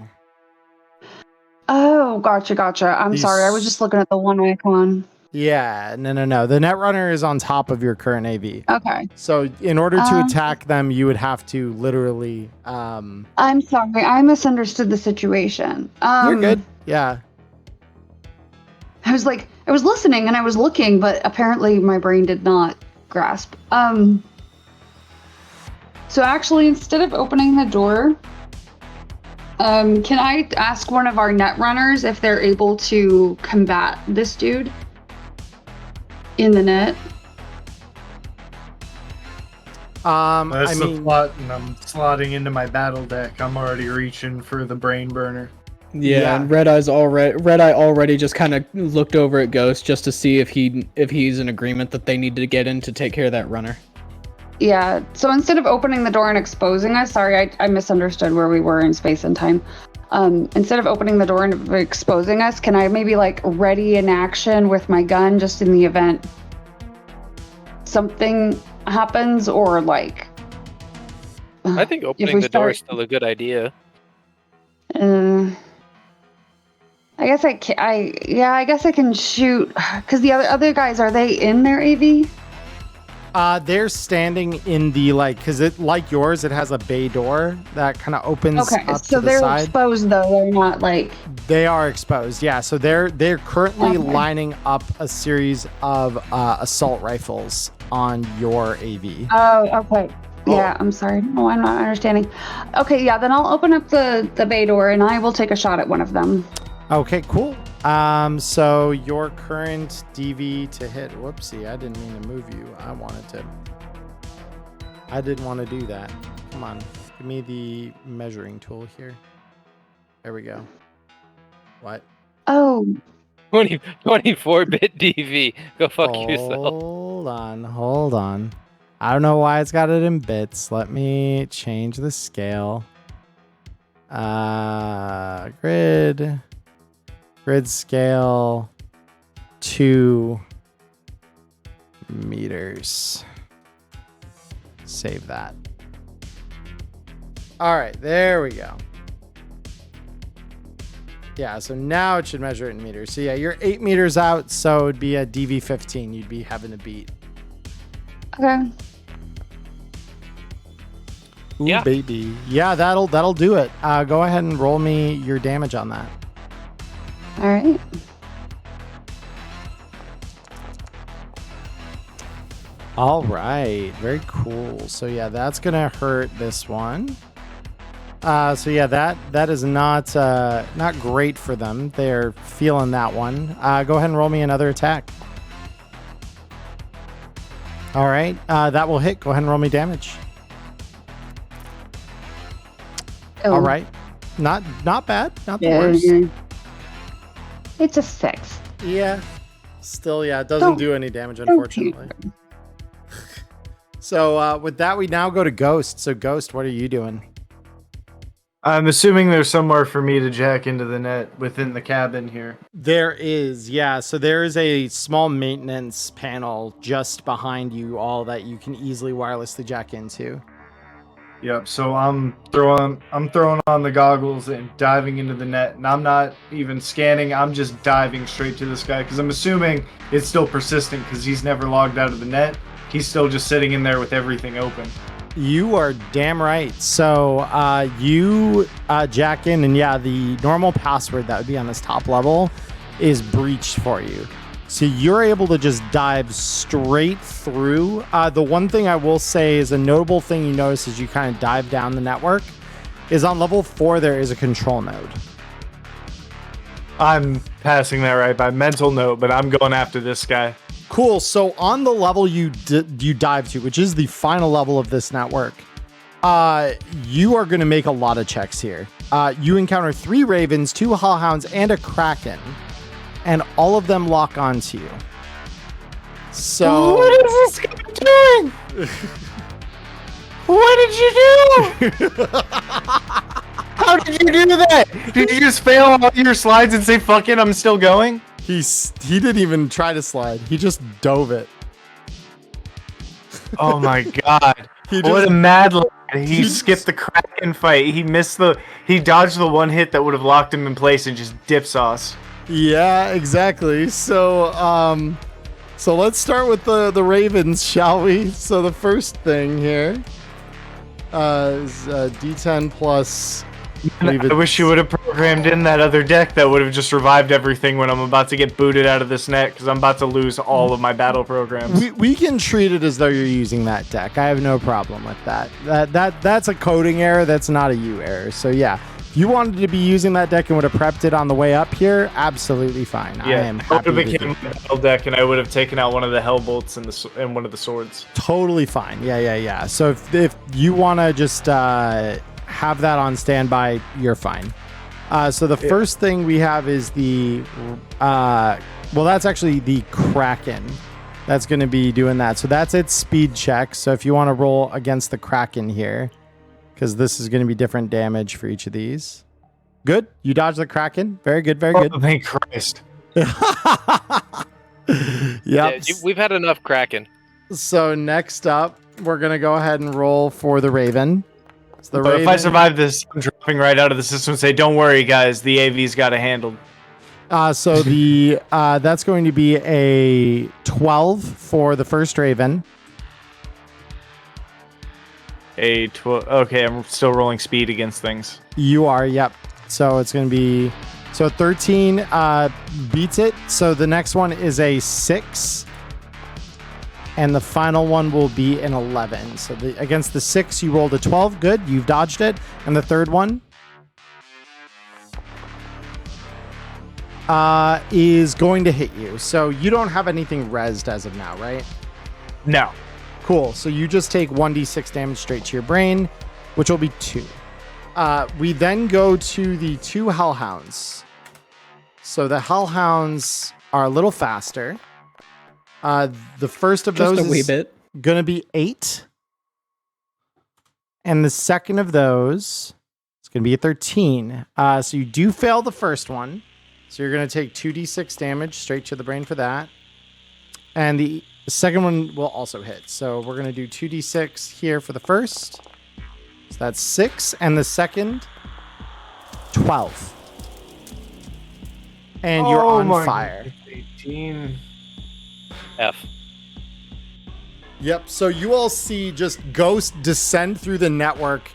Oh, gotcha. I'm sorry. I was just looking at the one icon. Yeah, no. The Netrunner is on top of your current AV. Okay. So in order to attack them, you would have to literally... I'm sorry. I misunderstood the situation. You're good. Yeah. I was listening and I was looking, but apparently my brain did not grasp. So actually, instead of opening the door, can I ask one of our Netrunners if they're able to combat this dude in the net? That's the plot, and I'm slotting into my battle deck. I'm already reaching for the brain burner. Yeah, and Red Eye already just kind of looked over at Ghost just to see if he's in agreement that they need to get in to take care of that runner. Yeah, so instead of opening the door and exposing us, sorry, I misunderstood where we were in space and time. Instead of opening the door and exposing us, can I maybe like ready an action with my gun just in the event something happens, or like... I think opening the door is still a good idea. I guess I can shoot, because the other guys, are they in their AV? They're standing in the, because it, like yours, it has a bay door that kind of opens up to the side. Okay, so they're exposed though, they're not They are exposed, yeah. So they're currently lining up a series of assault rifles on your AV. Oh, okay. Yeah, I'm sorry. No, I'm not understanding. Okay, yeah, then I'll open up the bay door and I will take a shot at one of them. Okay, cool. So your current DV to hit. Whoopsie, I didn't mean to move you. I didn't want to do that. Come on, give me the measuring tool here. There we go. What? Oh. 24-bit DV. Go fuck yourself. Hold on. I don't know why it's got it in bits. Let me change the scale. Grid scale 2 meters. Save that. All right, there we go. Yeah, so now it should measure it in meters. So yeah, you're 8 meters out, so it'd be a DV15 you'd be having to beat. Okay. Ooh, Yeah. baby. Yeah, that'll do it. Go ahead and roll me your damage on that. All right. All right, very cool. So yeah, that's gonna hurt this one. So yeah, that is not great for them. They're feeling that one. Go ahead and roll me another attack. All right, that will hit. Go ahead and roll me damage. Oh, All right, not bad. Not the yeah, worst. yeah. It's a 6. Yeah, still, yeah, it doesn't do any damage, unfortunately. So with that, we now go to Ghost. So Ghost, what are you doing? I'm assuming there's somewhere for me to jack into the net within the cabin here. There is, yeah. So there is a small maintenance panel just behind you all that you can easily wirelessly jack into. Yep. So I'm throwing on the goggles and diving into the net, and I'm not even scanning. I'm just diving straight to this guy because I'm assuming it's still persistent because he's never logged out of the net. He's still just sitting in there with everything open. You are damn right. So you jack in, and yeah, the normal password that would be on this top level is breached for you. So you're able to just dive straight through. The one thing I will say is a notable thing you notice as you kind of dive down the network is on level 4 there is a control node. I'm passing that right by mental note, but I'm going after this guy. Cool. So on the level you dive to, which is the final level of this network, you are going to make a lot of checks here. You encounter 3 ravens, 2 hellhounds, and a kraken, and all of them lock onto you. So What is this guy doing? What did you do? How did you do that? Did you just fail on all your slides and say, fuck it, I'm still going? he didn't even try to slide. He just dove it. Oh my god. He What just- a mad lad. He he skipped the Kraken fight. He dodged the one hit that would have locked him in place and just dip sauce. Yeah, exactly. So so let's start with the ravens, shall we? So the first thing here is D10 plus. I wish you would have programmed in that other deck that would have just revived everything when I'm about to get booted out of this net because I'm about to lose all of my battle programs. We can treat it as though you're using that deck. I have no problem with that. That's a coding error. That's not a you error. So yeah, if you wanted to be using that deck and would have prepped it on the way up here, absolutely fine. I am it would happy have to became do a it. battle deck and I would have taken out one of the hell bolts and one of the swords. Totally fine. Yeah. So if you want to just have that on standby, you're fine. So the first thing we have is the that's actually the Kraken that's going to be doing that. So that's its speed check. So if you want to roll against the Kraken here, because this is going to be different damage for each of these. Good. You dodge the Kraken. Very good. Very good. Oh, thank Christ. Yep. Yeah, we've had enough Kraken. So next up, we're going to go ahead and roll for the Raven. So the But if I Raven- survive this, I'm dropping right out of the system and say, don't worry, guys, the AV's got it handled. So the that's going to be a 12 for the first Raven. A 12. Okay, I'm still rolling speed against things. You are, yep. So it's going to be 13 beats it. So the next one is a 6. And the final one will be an 11. So against the 6, you rolled a 12. Good. You've dodged it. And the third one is going to hit you. So you don't have anything rezzed as of now, right? No. Cool. So you just take 1d6 damage straight to your brain, which will be 2. We then go to the 2 hellhounds. So the hellhounds are a little faster. The first of Just those a wee is bit. going to be 8. And the second of those is going to be a 13. So you do fail the first one. So you're going to take 2d6 damage straight to the brain for that. And the second one will also hit. So we're going to do 2d6 here for the first. So that's 6, and the second 12. And you're on fire. 18. F. Yep. So you all see just Ghost descend through the network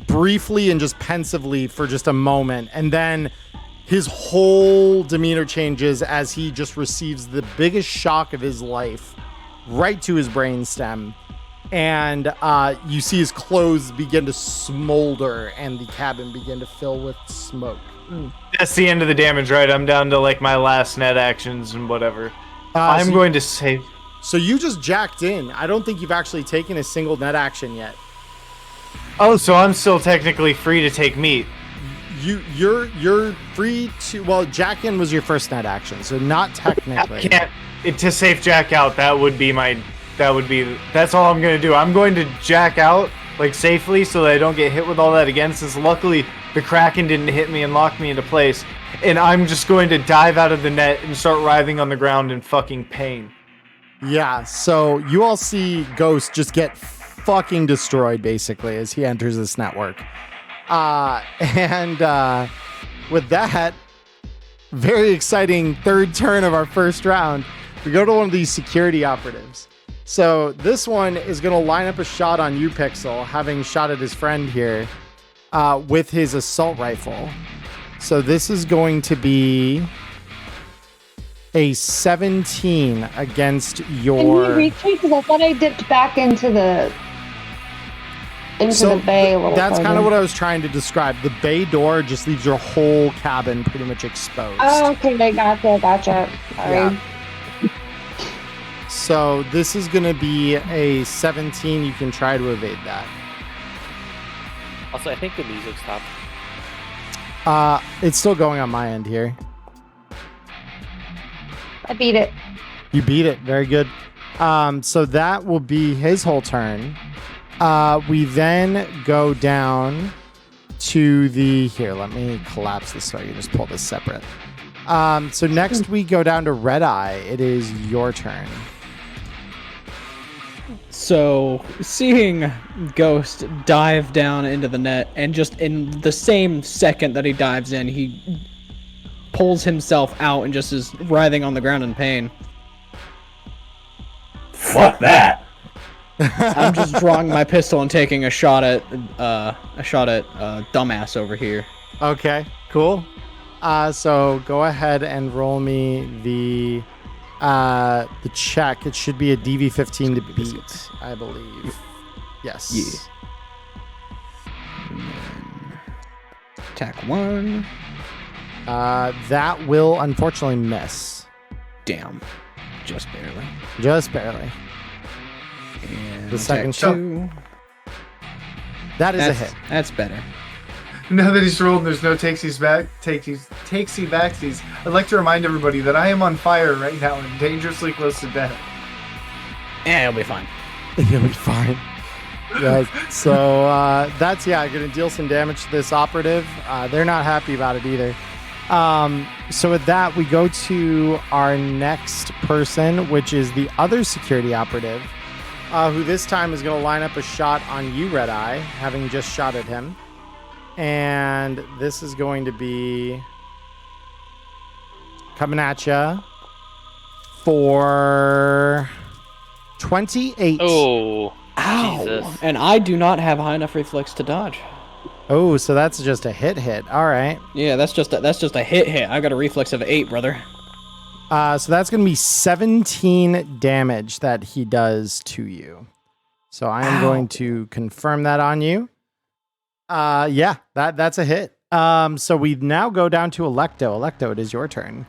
briefly and just pensively for just a moment, and then his whole demeanor changes as he just receives the biggest shock of his life right to his brainstem. And you see his clothes begin to smolder and the cabin begin to fill with smoke. That's the end of the damage, right? I'm down to like my last net actions and whatever. I'm going to save. So you just jacked in. I don't think you've actually taken a single net action yet. Oh, so I'm still technically free to take meat. You're free to. Well, jack in was your first net action, so not technically. I can't to safe jack out. That's all I'm gonna do. I'm going to jack out like safely so that I don't get hit with all that again. Since luckily the Kraken didn't hit me and lock me into place, and I'm just going to dive out of the net and start writhing on the ground in fucking pain. Yeah. So you all see Ghost just get fucking destroyed basically as he enters this network. And with that very exciting third turn of our first round, we go to one of these security operatives. So this one is going to line up a shot on you, Pixel, having shot at his friend here with his assault rifle. So this is going to be a 17 against your... Can you reach me? Because I thought I dipped back into the bay a little That's further. kind of what I was trying to describe. The bay door just leaves your whole cabin pretty much exposed. Oh, okay, gotcha. Sorry. Yeah. So this is going to be a 17. You can try to evade that. Also, I think the music stopped. It's still going on my end here. I beat it. You beat it. Very good. So that will be his whole turn. We then go down to the... Here, let me collapse this so I can just pull this separate. So next we go down to Red Eye. It is your turn. So, seeing Ghost dive down into the net, and just in the same second that he dives in, he pulls himself out and just is writhing on the ground in pain. Fuck that. I'm just drawing my pistol and taking a shot at dumbass over here. Okay, cool. So go ahead and roll me the check. It should be a DV15 to beat, I believe. Yes. Yeah. Attack 1. That will unfortunately miss. Damn. Just barely. Just barely. And The second attack 2. That is a hit. That's better. Now that he's rolled and there's no takesies backsies, I'd like to remind everybody that I am on fire right now and dangerously close to death. Yeah, it'll be fine. You'll be fine. Yeah, so that's going to deal some damage to this operative. They're not happy about it either. So with that, we go to our next person, which is the other security operative, who this time is going to line up a shot on you, Red Eye, having just shot at him. And this is going to be coming at you for 28. Oh, ow! Jesus. And I do not have high enough reflex to dodge. Oh, so that's just a hit. All right. Yeah, that's just a hit. I got a reflex of 8, brother. So that's going to be 17 damage that he does to you. So I am going to confirm that on you. Yeah, that's a hit. So we now go down to Electo. Electo, it is your turn.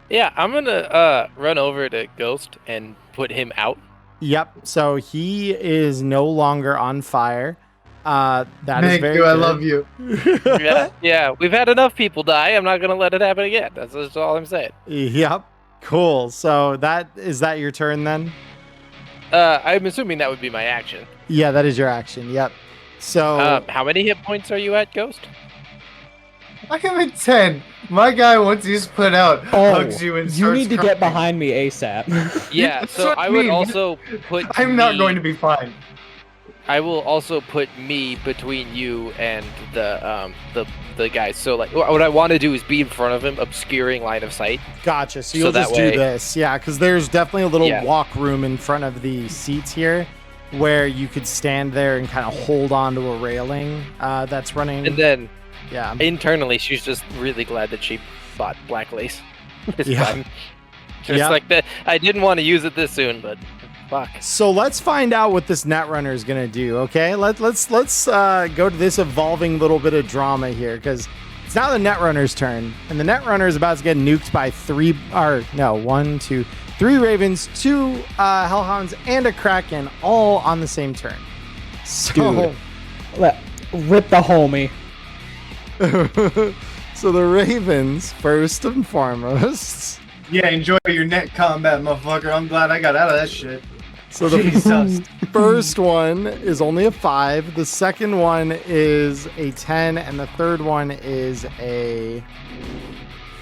Yeah, I'm gonna run over to Ghost and put him out. Yep. So he is no longer on fire. That Thank is very you. good. I love you. Yeah, we've had enough people die. I'm not gonna let it happen again. That's all I'm saying. Yep. Cool. So is that your turn then? I'm assuming that would be my action. Yeah, that is your action. Yep. So how many hit points are you at, Ghost? I am at 10. My guy, once he's put out, hugs you and you starts need to crying. get behind me ASAP. Yeah, That's so what I I would mean. also put. I'm not going to be fine. I will also put me between you and the guys. So like, what I want to do is be in front of him, obscuring line of sight. Gotcha. So So you'll that just way- do this. Yeah, because there's definitely a little Yeah. walk room in front of the seats here where you could stand there and kind of hold onto a railing that's running. And then yeah. internally, she's just really glad that she bought Black Lace this Yeah. time. Just Yep. like that. I didn't want to use it this soon, but fuck. So let's find out what this Netrunner is gonna do. Okay, let's go to this evolving little bit of drama here because it's now the Netrunner's turn, and the Netrunner is about to get nuked by three Ravens, 2 Hellhounds, and a Kraken, all on the same turn. So, Rip the homie. so the Ravens first and foremost. Yeah, enjoy your net combat, motherfucker. I'm glad I got out of that shit. So the Jesus. first one is only a 5, the second one is a 10, and the third one is a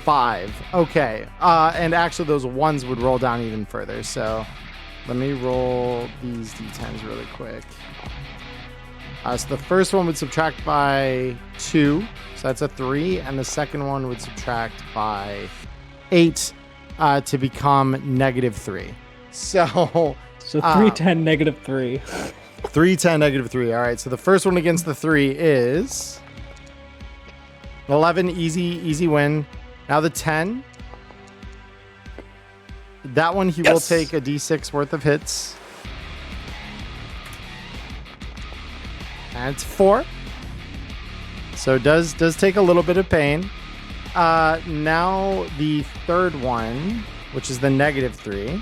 5. Okay, and actually those ones would roll down even further. So let me roll these d10s really quick. So the first one would subtract by 2, so that's a 3, and the second one would subtract by 8 to become -3. So 310 -3. 310 -3. All right. So the first one against the 3 is 11. Easy win. Now the 10. That one he will Yes. take a d6 worth of hits. And it's 4. So it does take a little bit of pain. Now the third one, which is the -3.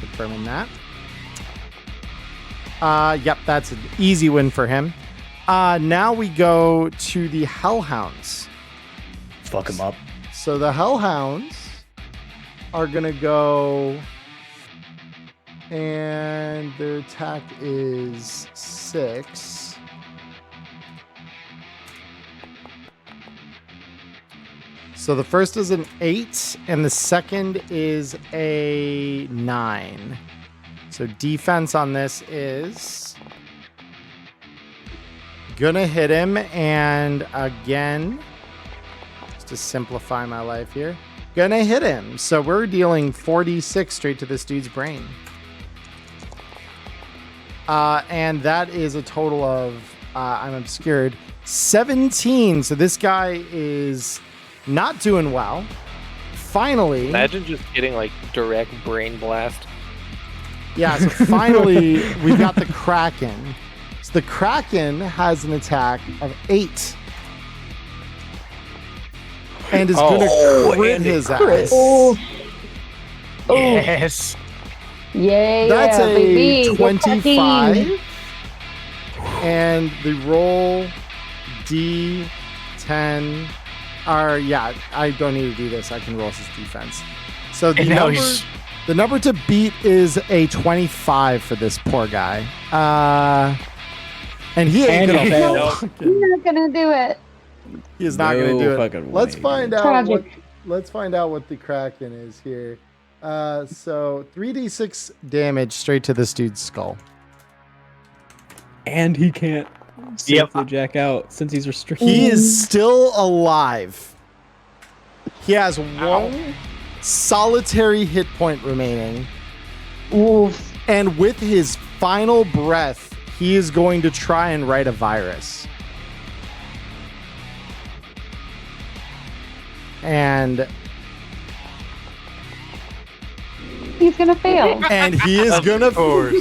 Confirming that. Yep, that's an easy win for him. Now we go to the Hellhounds. Fuck him up. So the Hellhounds are gonna go, and their attack is 6. So the first is an 8, and the second is a 9. So defense on this is gonna hit him, and again, just to simplify my life here, gonna hit him. So we're dealing 4d6 straight to this dude's brain. And that is a total of, I'm obscured, 17. So this guy is not doing well. Finally, Imagine just getting like direct brain blast. yeah, so finally we got the Kraken. So the Kraken has an attack of 8. And is gonna crit his ass. Oh, Yes. yay! That's yeah, a baby. Go 25. Kraken. And the roll D10 are, yeah, I don't need to do this. I can roll his defense. So the And now number, he's- the number to beat is a 25 for this poor guy. And he ain't And gonna he failed. I'm not gonna do it. He is not No going to do it. fucking Let's way. find out. Tragic. Let's find out what the Kraken is here. So 3d6 damage straight to this dude's skull. And he can't Yep. safely jack out since he's restricted. He is still alive. He has one solitary hit point remaining, Oof. and with his final breath, he is going to try and write a virus. And He's gonna fail. he is gonna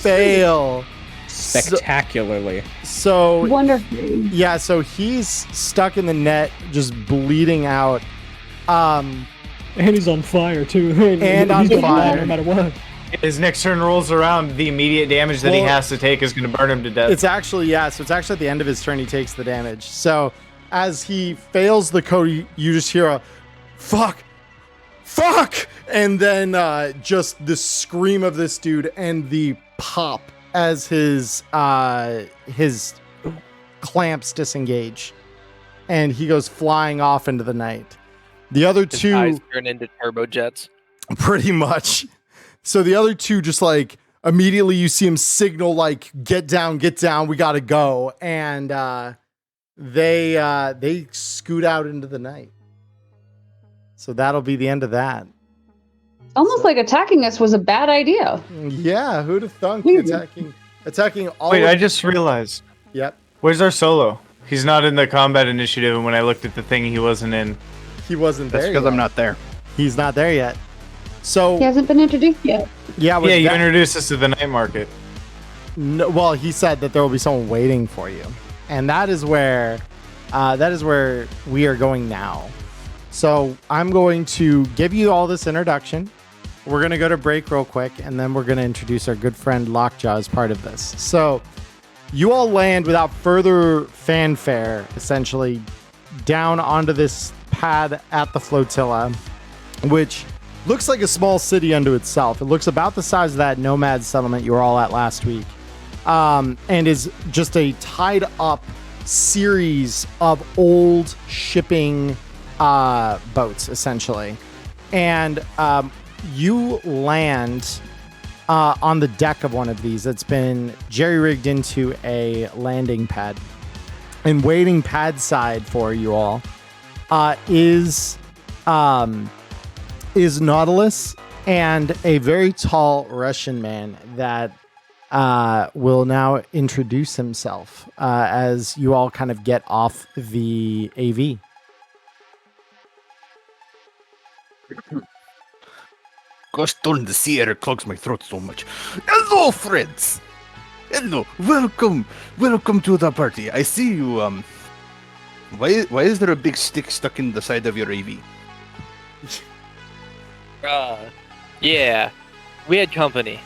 fail. spectacularly. So Wonderful. yeah, so he's stuck in the net, just bleeding out. And he's on fire too. And on he's gonna fire. die no matter what. His next turn rolls around, the immediate damage that he Well, has to take is going to burn him to death. It's actually, yeah, so it's actually at the end of his turn he takes the damage. So as he fails the code, you just hear a fuck, and then just the scream of this dude and the pop as his clamps disengage, and he goes flying off into the night. The other His eyes two, turn into turbojets. pretty much. So the other two just like immediately you see him signal like, get down, we gotta go. And they scoot out into the night. So that'll be the end of that. Almost like attacking us was a bad idea. Yeah, who'd have thunk attacking all Wait, of- I just realized. Yep. Where's our solo? He's not in the combat initiative, and when I looked at the thing, he wasn't in. He wasn't That's there because yet. I'm not there. He's not there yet. So He hasn't been introduced yet. yeah, with Yeah, you that- introduced us to the night market. No, well, he said that there will be someone waiting for you, and that is where we are going now. So I'm going to give you all this introduction. We're going to go to break real quick, and then we're going to introduce our good friend Lockjaw as part of this. So you all land without further fanfare, essentially, down onto this pad at the flotilla, which looks like a small city unto itself. It looks about the size of that nomad settlement you were all at last week, and is just a tied up series of old shipping boats, essentially. And you land on the deck of one of these that's been jerry-rigged into a landing pad. And waiting pad side for you all is Nautilus and a very tall Russian man that will now introduce himself as you all kind of get off the AV. Gosh darn, the sea air clogs my throat so much. Hello, friends! Hello, welcome to the party. I see you, why is there a big stick stuck in the side of your AV? Yeah, we had company.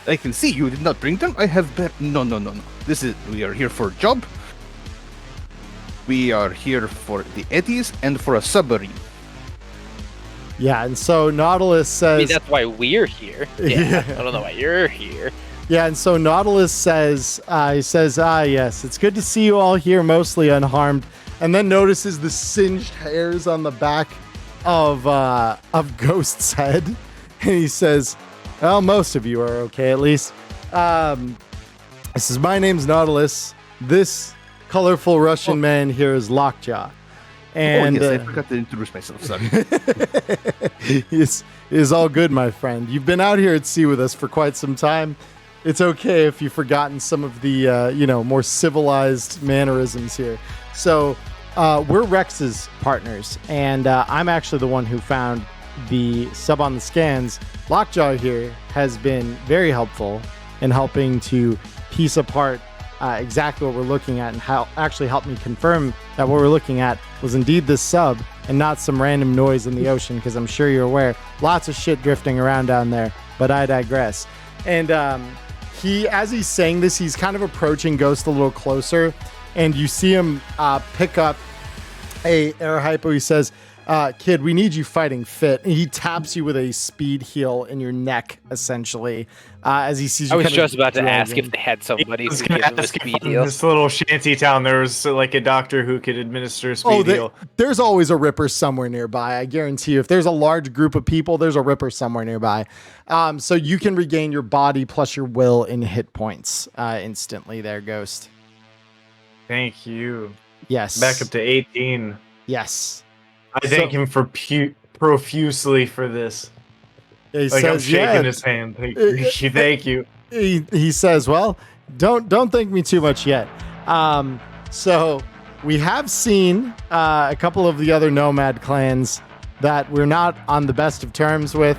I can see you did not bring them. I have no. We are here for a job. We are here for the eddies and for a submarine. Yeah, and so Nautilus says... I mean, that's why we're here. Yeah, I don't know why you're here. Yeah, and so Nautilus says, yes, it's good to see you all here, mostly unharmed, and then notices the singed hairs on the back of Ghost's head, and he says, well, most of you are okay, at least. He says, my name's Nautilus. This colorful Russian man here is Lockjaw. And yes, I forgot to introduce myself, sorry. is all good, my friend. You've been out here at sea with us for quite some time. It's okay if you've forgotten some of the, more civilized mannerisms here. So we're Rex's partners, and I'm actually the one who found the sub on the scans. Lockjaw here has been very helpful in helping to piece apart exactly what we're looking at, and how actually helped me confirm that what we're looking at was indeed this sub and not some random noise in the ocean, because I'm sure you're aware lots of shit drifting around down there, but I digress. And as he's saying this, he's kind of approaching Ghost a little closer, and you see him pick up a air hypo. He says, kid, we need you fighting fit. And he taps you with a speed heal in your neck, essentially, as he sees you. I was kind just of about to dragging. ask if they had somebody who I was could gonna give them a ask if speed in deal. this little shanty town there was like a doctor who could administer a speed heal. There's always a Ripper somewhere nearby. I guarantee you. If there's a large group of people, there's a Ripper somewhere nearby. So you can regain your body plus your will in hit points instantly there, Ghost. Thank you. Yes. Back up to 18. Yes. I thank him for profusely for this. He Like, I'm says, shaking his hand. Thank you. He says, well, don't thank me too much yet. So we have seen a couple of the other nomad clans that we're not on the best of terms with.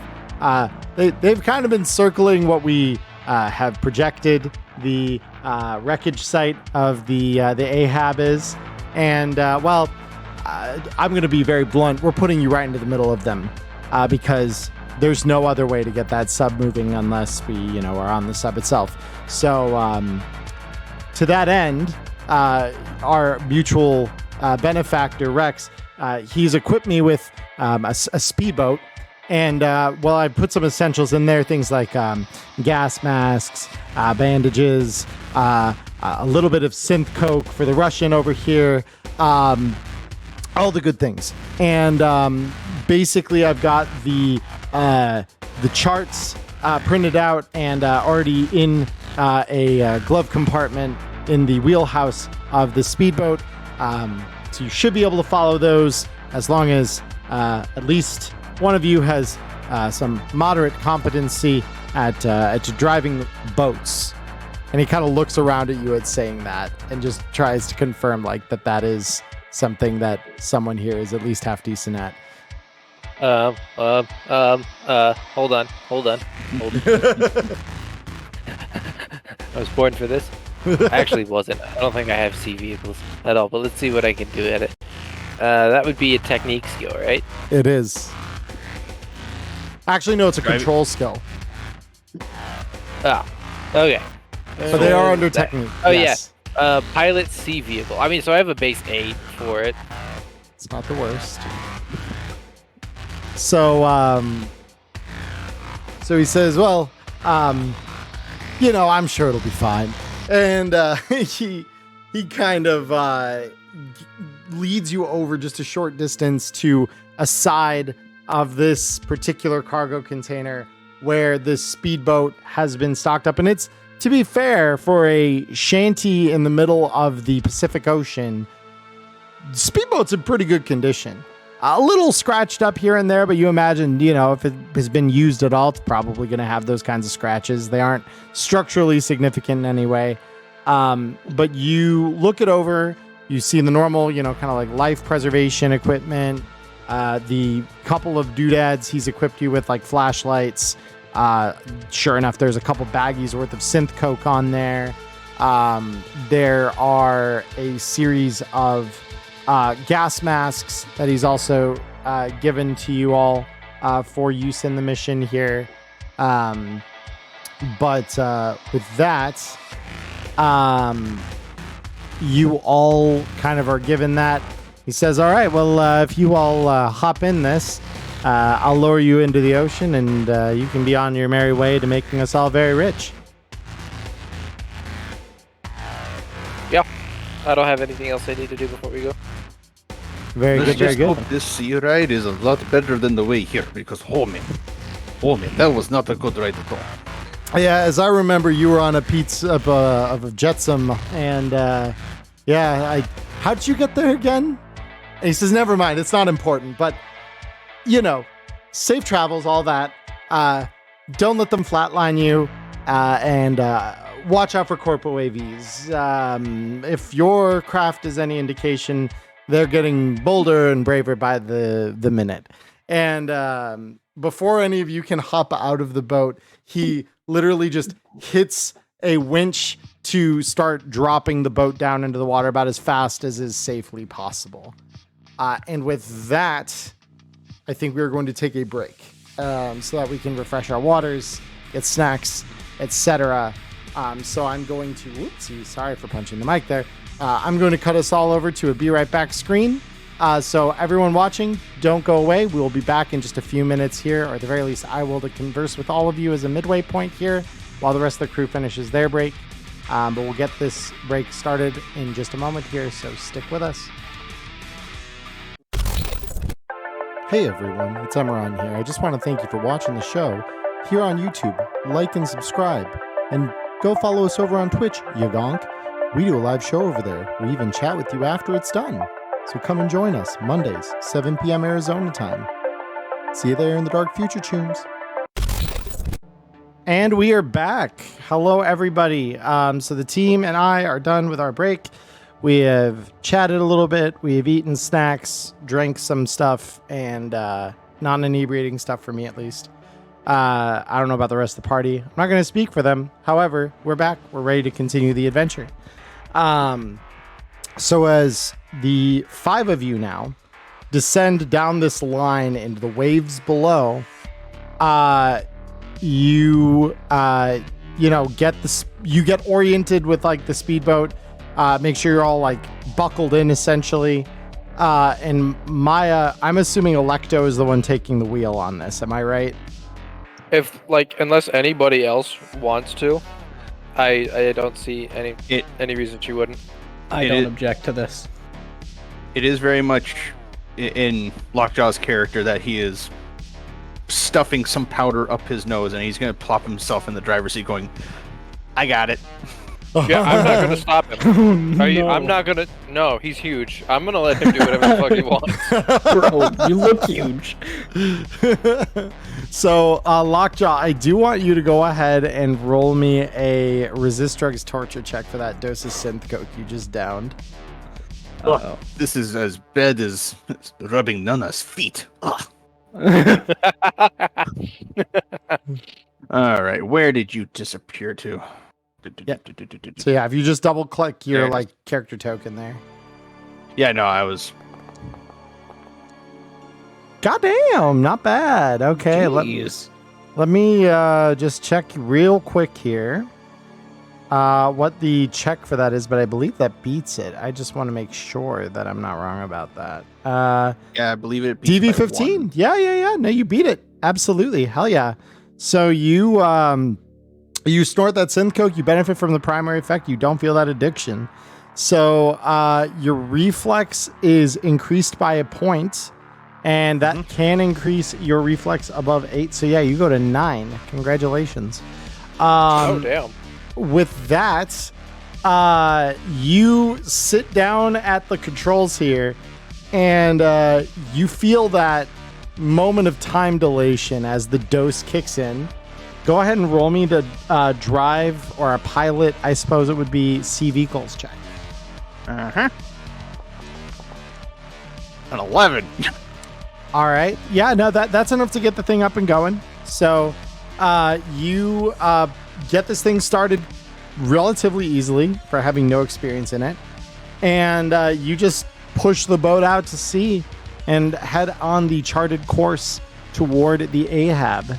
They've kind of been circling what we have projected the wreckage site of the Ahab is. And, I'm going to be very blunt. We're putting you right into the middle of them because there's no other way to get that sub moving unless we, are on the sub itself. So to that end, our mutual benefactor, Rex, he's equipped me with a speedboat. And, I put some essentials in there, things like gas masks, bandages, a little bit of synth coke for the Russian over here, all the good things. And basically, I've got the charts printed out and already in a glove compartment in the wheelhouse of the speedboat. So you should be able to follow those as long as at least one of you has some moderate competency at driving boats. And he kind of looks around at you at saying that and just tries to confirm like that is something that someone here is at least half decent at. Hold on. I was born for this. I actually wasn't. I don't think I have sea vehicles at all, but let's see what I can do at it. That would be a technique skill, right? It is. Actually, no, it's a control skill. Oh, okay. But they are under technique. Oh, yes. yeah. Pilot sea vehicle. I mean, so I have a base 8 for it. It's not the worst. So, so he says, well, I'm sure it'll be fine. And he kind of leads you over just a short distance to a side of this particular cargo container where this speedboat has been stocked up. And it's, to be fair, for a shanty in the middle of the Pacific Ocean, speedboat's in pretty good condition. A little scratched up here and there, but you imagine, if it has been used at all, it's probably going to have those kinds of scratches. They aren't structurally significant in any way. But you look it over, you see the normal, kind of like life preservation equipment, the couple of doodads he's equipped you with, like flashlights. Sure enough, there's a couple baggies worth of synth coke on there. There are a series of gas masks that he's also given to you all for use in the mission here. But with that, you all kind of are given that. He says, all right, well, if you all hop in this, I'll lower you into the ocean and you can be on your merry way to making us all very rich. Yeah, I don't have anything else I need to do before we go. Very Let's good, very just good. hope this sea ride is a lot better than the way here, because oh man, that was not a good ride at all. Yeah, as I remember, you were on a pizza of a Jetsam, and how'd you get there again? And he says, never mind, it's not important, but safe travels, all that. Don't let them flatline you, and watch out for corporate AVs. If your craft is any indication, they're getting bolder and braver by the minute. And before any of you can hop out of the boat, he literally just hits a winch to start dropping the boat down into the water about as fast as is safely possible. And with that, I think we're going to take a break so that we can refresh our waters, get snacks, etc. So I'm going to, whoopsie, sorry for punching the mic there. I'm going to cut us all over to a Be Right Back screen. So everyone watching, don't go away. We will be back in just a few minutes here, or at the very least, I will, to converse with all of you as a midway point here while the rest of the crew finishes their break. But we'll get this break started in just a moment here, so stick with us. Hey everyone, it's Emmerron here. I just want to thank you for watching the show here on YouTube. Like and subscribe. And go follow us over on Twitch, you gonk. We do a live show over there. We even chat with you after it's done. So come and join us, Mondays, 7 p.m. Arizona time. See you there in the dark future, tunes. And we are back. Hello, everybody. So the team and I are done with our break. We have chatted a little bit. We have eaten snacks, drank some stuff, and non-inebriating stuff for me, at least. I don't know about the rest of the party. I'm not going to speak for them. However, we're back. We're ready to continue the adventure. So as the 5 of you now descend down this line into the waves below, you get oriented with like the speedboat. Make sure you're all like buckled in essentially. And Maya, I'm assuming Electo is the one taking the wheel on this. Am I right? Unless anybody else wants to, I don't see any reason she wouldn't. I don't object to this. It is very much in Lockjaw's character that he is stuffing some powder up his nose, and he's gonna plop himself in the driver's seat, going, "I got it." Yeah, I'm not gonna stop him. Are you? No. I'm not gonna. No, he's huge. I'm gonna let him do whatever the fuck he wants. Bro, you look huge. So, Lockjaw, I do want you to go ahead and roll me a resist drugs torture check for that dose of synth coke you just downed. Uh-oh. This is as bad as rubbing Nana's feet. Ugh. All right, where did you disappear to? Yeah. So yeah, if you just double click your There it like character token there. Yeah, no, I was. Goddamn, not bad. Okay, Jeez. let me just check real quick here what the check for that is, but I believe that beats it. I just want to make sure that I'm not wrong about that. Yeah, I believe it. beats by DV15. one. Yeah. No, you beat it. Absolutely. Hell yeah. So you you snort that synth coke, you benefit from the primary effect, you don't feel that addiction. So your reflex is increased by a point, and that can increase your reflex above 8. So yeah, you go to 9. Congratulations. Oh damn. With that, you sit down at the controls here, and you feel that moment of time dilation as the dose kicks in. Go ahead and roll me the drive or a pilot, I suppose it would be, C vehicles check. Uh-huh. An 11. All right. Yeah, no, that's enough to get the thing up and going. So you get this thing started relatively easily for having no experience in it. And you just push the boat out to sea and head on the charted course toward the Ahab.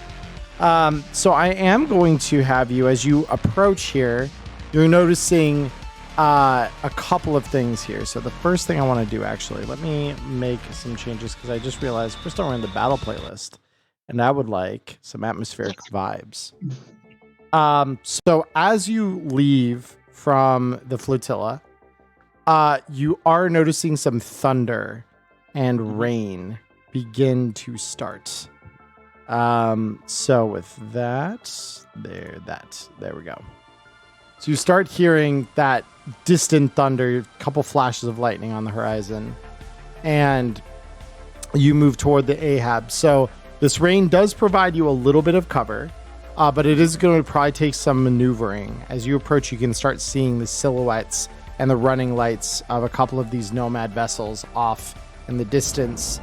So I am going to have you, as you approach here, you're noticing a couple of things here. So the first thing I want to do, actually, let me make some changes because I just realized we're still in the battle playlist, and I would like some atmospheric vibes. So as you leave from the flotilla, you are noticing some thunder and rain begin to start. So with that, there we go. So you start hearing that distant thunder, couple flashes of lightning on the horizon, and you move toward the Ahab. So this rain does provide you a little bit of cover, but it is going to probably take some maneuvering. As you approach, you can start seeing the silhouettes and the running lights of a couple of these nomad vessels off in the distance.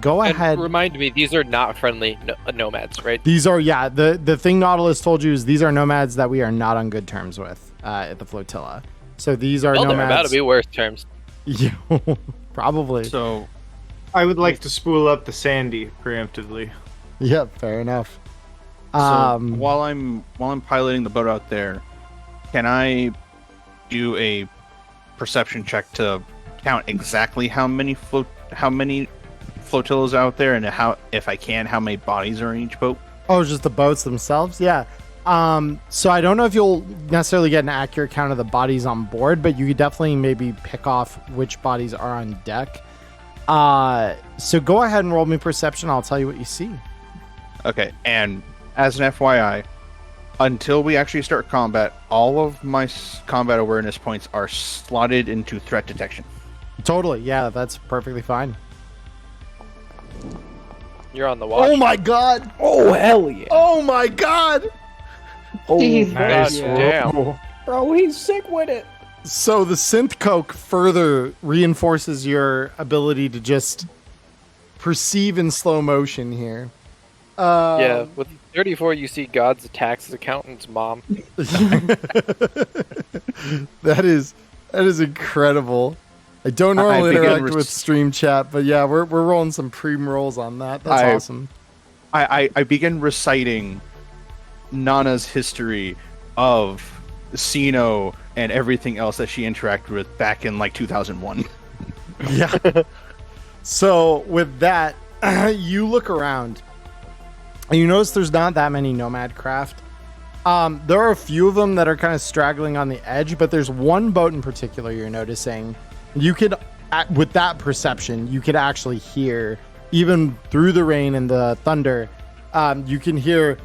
Go ahead. And remind me, these are not friendly nomads, right? These are, yeah, the thing Nautilus told you is these are nomads that we are not on good terms with at the flotilla. So these are Well, nomads. they're about to be worse terms. Yeah, probably. So, I would like to spool up the Sandy preemptively. Yeah, fair enough. while I'm piloting the boat out there, can I do a perception check to count exactly how many flotillas out there, and how, if I can, how many bodies are in each boat? Oh, just the boats themselves? Yeah. So I don't know if you'll necessarily get an accurate count of the bodies on board, but you could definitely maybe pick off which bodies are on deck. So go ahead and roll me perception. I'll tell you what you see. Okay, and as an FYI, until we actually start combat, all of my combat awareness points are slotted into threat detection. Totally. Yeah, that's perfectly fine. You're on the watch. Oh my god! Oh, hell yeah. Oh my god! Oh, Nice. God damn. bro, he's sick with it. So the synth coke further reinforces your ability to just perceive in slow motion here. Yeah, with 34, you see God's tax accountant's mom. that is incredible. I don't I normally begin interact with stream chat, but yeah, we're rolling some pre-rolls on that. That's awesome. I begin reciting Nana's history of Sino and everything else that she interacted with back in like 2001. Yeah. So with that, you look around and you notice there's not that many nomad craft. There are a few of them that are kind of straggling on the edge, but there's one boat in particular you're noticing. You could, with that perception, you could actually hear even through the rain and the thunder, you can hear,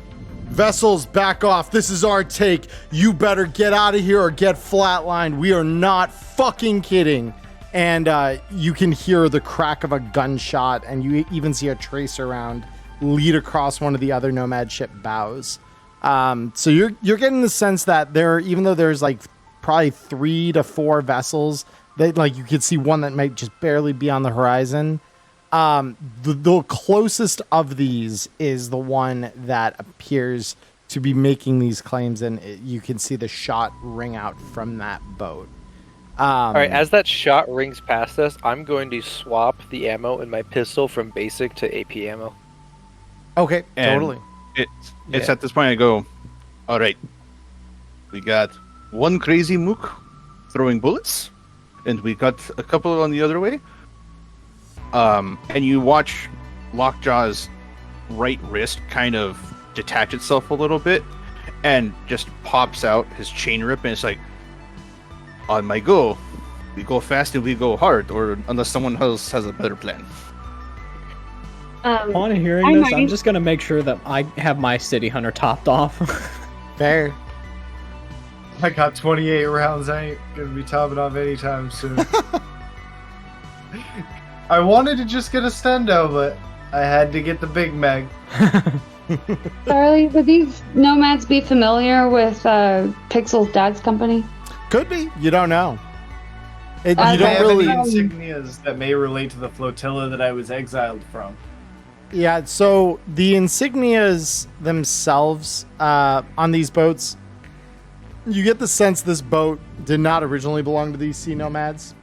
"Vessels, back off. This is our take. You better get out of here or get flatlined. We are not fucking kidding." And you can hear the crack of a gunshot, and you even see a tracer round lead across one of the other Nomad ship bows. So you're getting the sense that even though there's like probably 3 to 4 vessels, that like you could see one that might just barely be on the horizon. The closest of these is the one that appears to be making these claims, and you can see the shot ring out from that boat. All right, as that shot rings past us, I'm going to swap the ammo in my pistol from basic to AP ammo. Okay, And totally. It's at this point I go, all right, we got one crazy mook throwing bullets, and we got a couple on the other way. And you watch Lockjaw's right wrist kind of detach itself a little bit, and just pops out his chain rip, and it's like, on my go, we go fast and we go hard, or unless someone else has a better plan. Upon hearing this, I'm just gonna make sure that I have my City Hunter topped off. Fair. I got 28 rounds. I ain't gonna be topping off anytime soon. I wanted to just get a stendo, but I had to get the Big Mag. Charlie, would these nomads be familiar with Pixel's dad's company? Could be. You don't know. You I don't have really. any insignias that may relate to the flotilla that I was exiled from. Yeah, so the insignias themselves on these boats, you get the sense this boat did not originally belong to these sea nomads.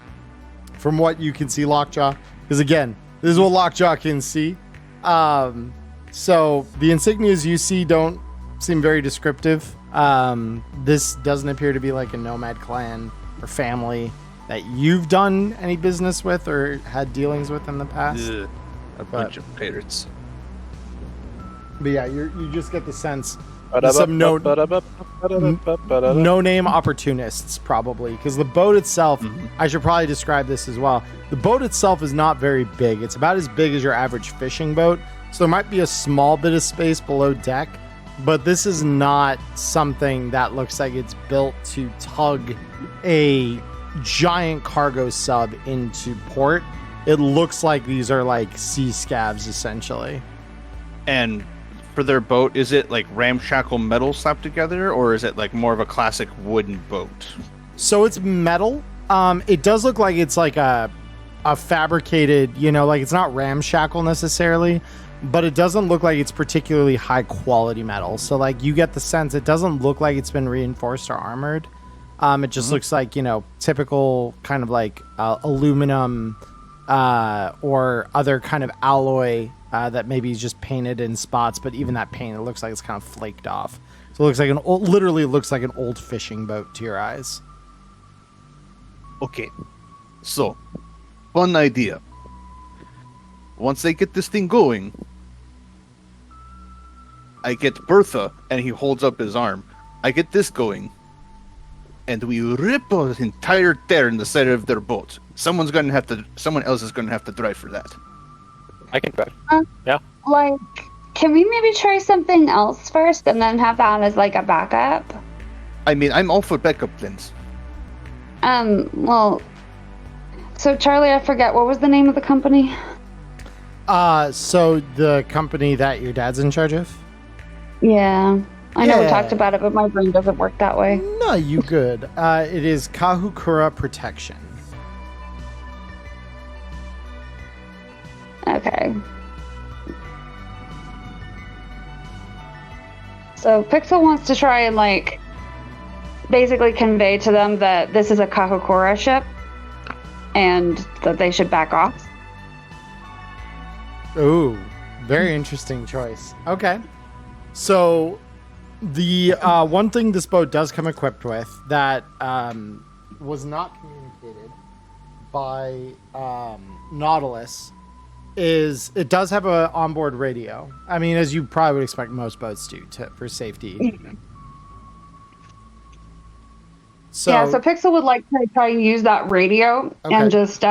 From what you can see, Lockjaw, because again, this is what Lockjaw can see. So the insignias you see don't seem very descriptive. This doesn't appear to be like a nomad clan or family that you've done any business with or had dealings with in the past. Ugh, a bunch of pirates. But yeah, you just get the sense some no-name opportunists, probably, because the boat itself, I should probably describe this as well. The boat itself is not very big. It's about as big as your average fishing boat, so there might be a small bit of space below deck, but this is not something that looks like it's built to tug a giant cargo sub into port. It looks like these are like sea scavs, essentially. And for their boat, is it like ramshackle metal slapped together, or is it like more of a classic wooden boat? So it's metal. It does look like it's like a fabricated, like it's not ramshackle necessarily, but it doesn't look like it's particularly high quality metal. So like you get the sense it doesn't look like it's been reinforced or armored. It just looks like, typical kind of like aluminum or other kind of alloy that maybe is just painted in spots, but even that paint, it looks like it's kind of flaked off. So it looks like literally looks like an old fishing boat to your eyes. Okay, so fun idea. Once I get this thing going, I get Bertha, and he holds up his arm. I get this going, and we rip an entire tear in the side of their boat. Someone else is gonna have to drive for that. I can drive. Yeah. Like, can we maybe try something else first and then have that as like a backup? I mean, I'm all for backup plans. Well, so Charlie, I forget, what was the name of the company? So the company that your dad's in charge of? Yeah. I know we Yeah. talked about it, but my brain doesn't work that way. No, you good. It is Kahukura Protection. Okay. So Pixel wants to try and like basically convey to them that this is a Kahukura ship and that they should back off. Ooh, very interesting choice. Okay. So the one thing this boat does come equipped with that was not communicated by Nautilus is it does have a onboard radio. I mean, as you probably would expect most boats do for safety. So Pixel would like to try and use that radio and just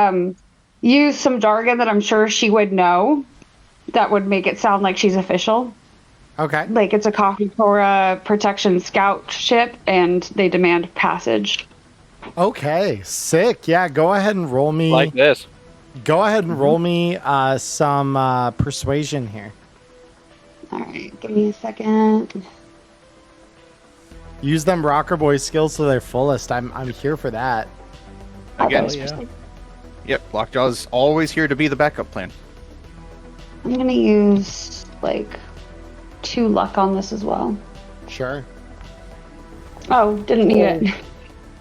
use some jargon that I'm sure she would know that would make it sound like she's official. Okay. Like it's a Kahukura protection scout ship, and they demand passage. Okay, sick. Yeah, go ahead and roll me. Like this. Go ahead and roll me some persuasion here. All right, give me a second. Use them rocker boy skills to their fullest. I'm here for that. Again, yeah. Yep, Lockjaw's always here to be the backup plan. I'm gonna use like 2 luck on this as well. Sure. Oh, didn't need it.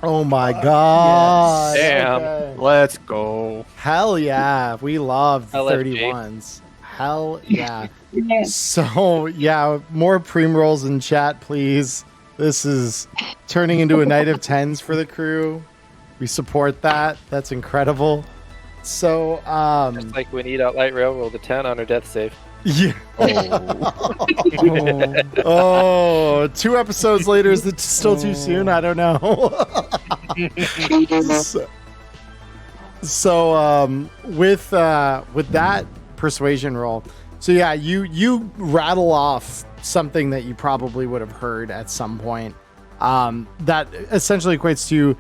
Oh my god. Damn. Okay. Let's go. Hell yeah. We love LFG. 31s. Hell yeah. Yeah. So yeah, more preem rolls in chat, please. This is turning into a night of 10s for the crew. We support that. That's incredible. So Just like we need Outright Railroad a 10 on her death save. yeah. Oh, 2 episodes later, is it still too soon? I don't know. So with that persuasion roll, so yeah, you rattle off something that you probably would have heard at some point. That essentially equates to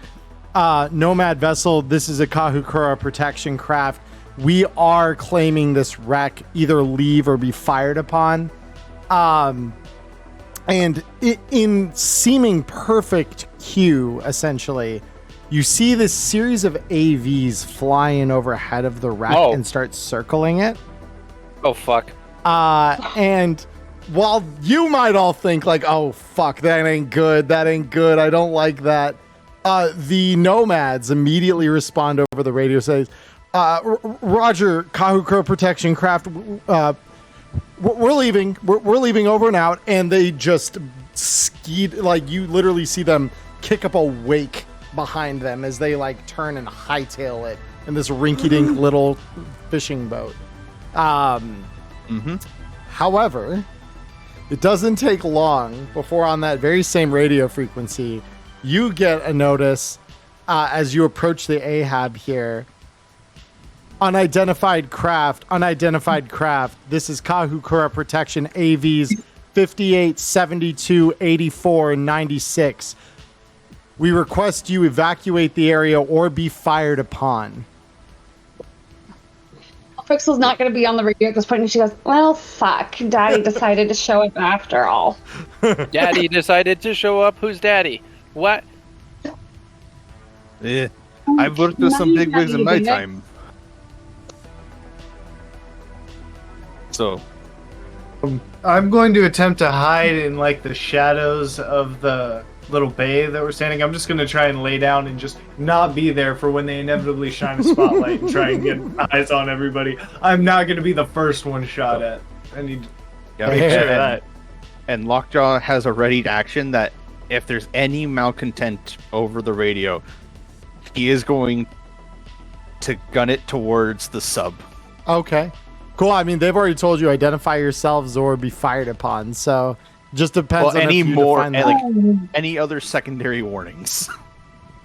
Nomad vessel. This is a Kahukura protection craft. We are claiming this wreck, either leave or be fired upon. And in seeming perfect cue, essentially, you see this series of AVs fly in overhead of the wreck and start circling it. Oh, fuck. And while you might all think like, oh, fuck, that ain't good, I don't like that, the Nomads immediately respond over the radio, says, Roger, Kahukura protection craft, we're leaving. We're leaving, over and out. And they just skied, like you literally see them kick up a wake behind them as they like turn and hightail it in this rinky-dink little fishing boat. However, it doesn't take long before on that very same radio frequency, you get a notice as you approach the Ahab here. Unidentified craft. This is Kahukura protection AVs 58, 72, 84, and 96. We request you evacuate the area or be fired upon. Pixel's not going to be on the radio at this point, and she goes, well, fuck. Daddy decided to show up after all. Daddy decided to show up? Who's daddy? What? Yeah, I've worked with some bigwigs in my time. So, I'm going to attempt to hide in like the shadows of the little bay that we're standing. I'm just going to try and lay down and just not be there for when they inevitably shine a spotlight and try and get eyes on everybody. I'm not going to be the first one shot at. I need to make sure of that. And Lockjaw has a ready action that if there's any malcontent over the radio, he is going to gun it towards the sub. Okay. Cool. I mean, they've already told you identify yourselves or be fired upon. So just depends on any if you more define that. like any other secondary warnings.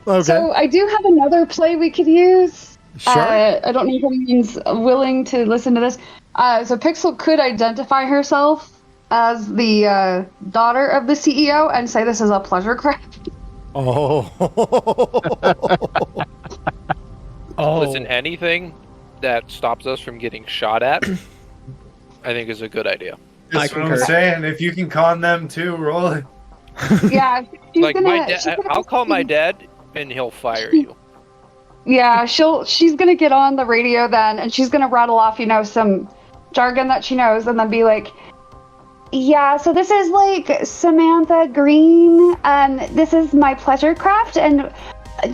Okay. So I do have another play we could use. Sure. I don't know if anyone's willing to listen to this. So Pixel could identify herself as the daughter of the CEO and say this is a pleasure craft. Oh. Listen, anything that stops us from getting shot at, I think is a good idea. That's what I'm saying. If you can con them too, roll it. Yeah, she's Like gonna, I'll call my dad and he'll fire you. Yeah, she's gonna get on the radio then, and she's gonna rattle off, some jargon that she knows, and then be like, "Yeah, so this is like Samantha Green. This is my pleasure craft, and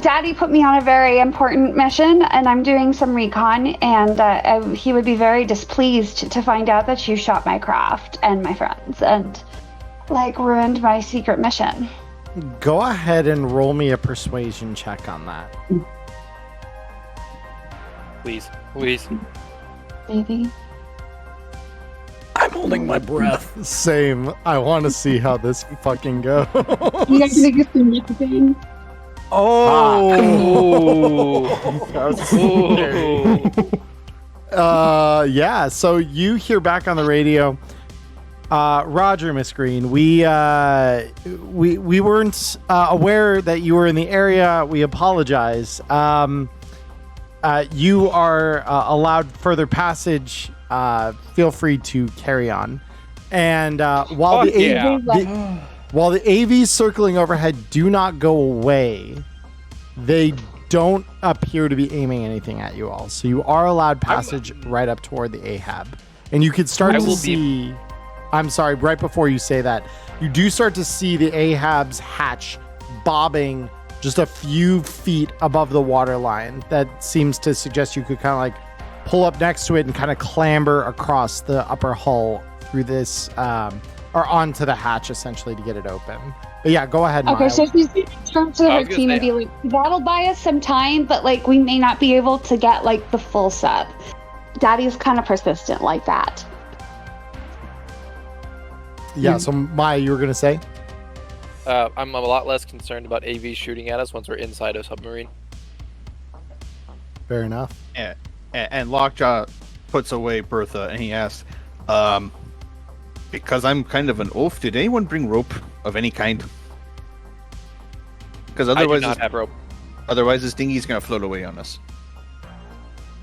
Daddy put me on a very important mission, and I'm doing some recon, and he would be very displeased to find out that you shot my craft and my friends, and like ruined my secret mission." Go ahead and roll me a persuasion check on that. Please. Baby. I'm holding my breath. Same. I want to see how this fucking goes. You guys gonna get some nicotine? Oh. Ooh. That was scary. Yeah. So you hear back on the radio, Roger, Miss Green. We weren't aware that you were in the area. We apologize. You are allowed further passage. Feel free to carry on. And while the AVs circling overhead do not go away, they don't appear to be aiming anything at you all. So you are allowed passage right up toward the Ahab. And you could start to see... I'm sorry, right before you say that, you do start to see the Ahab's hatch bobbing just a few feet above the water line. That seems to suggest you could kind of like pull up next to it and kind of clamber across the upper hull through this, or onto the hatch essentially to get it open. But yeah, go ahead, Maya. Okay, so she's going to turn to her team and be like, that'll buy us some time, but like we may not be able to get like the full set. Daddy's kind of persistent like that. Yeah, so Maya, you were going to say? I'm a lot less concerned about AVs shooting at us once we're inside a submarine. Fair enough. And Lockjaw puts away Bertha and he asks, because I'm kind of an oaf, did anyone bring rope of any kind? Because otherwise, I do not have rope. Otherwise, this dinghy's gonna float away on us.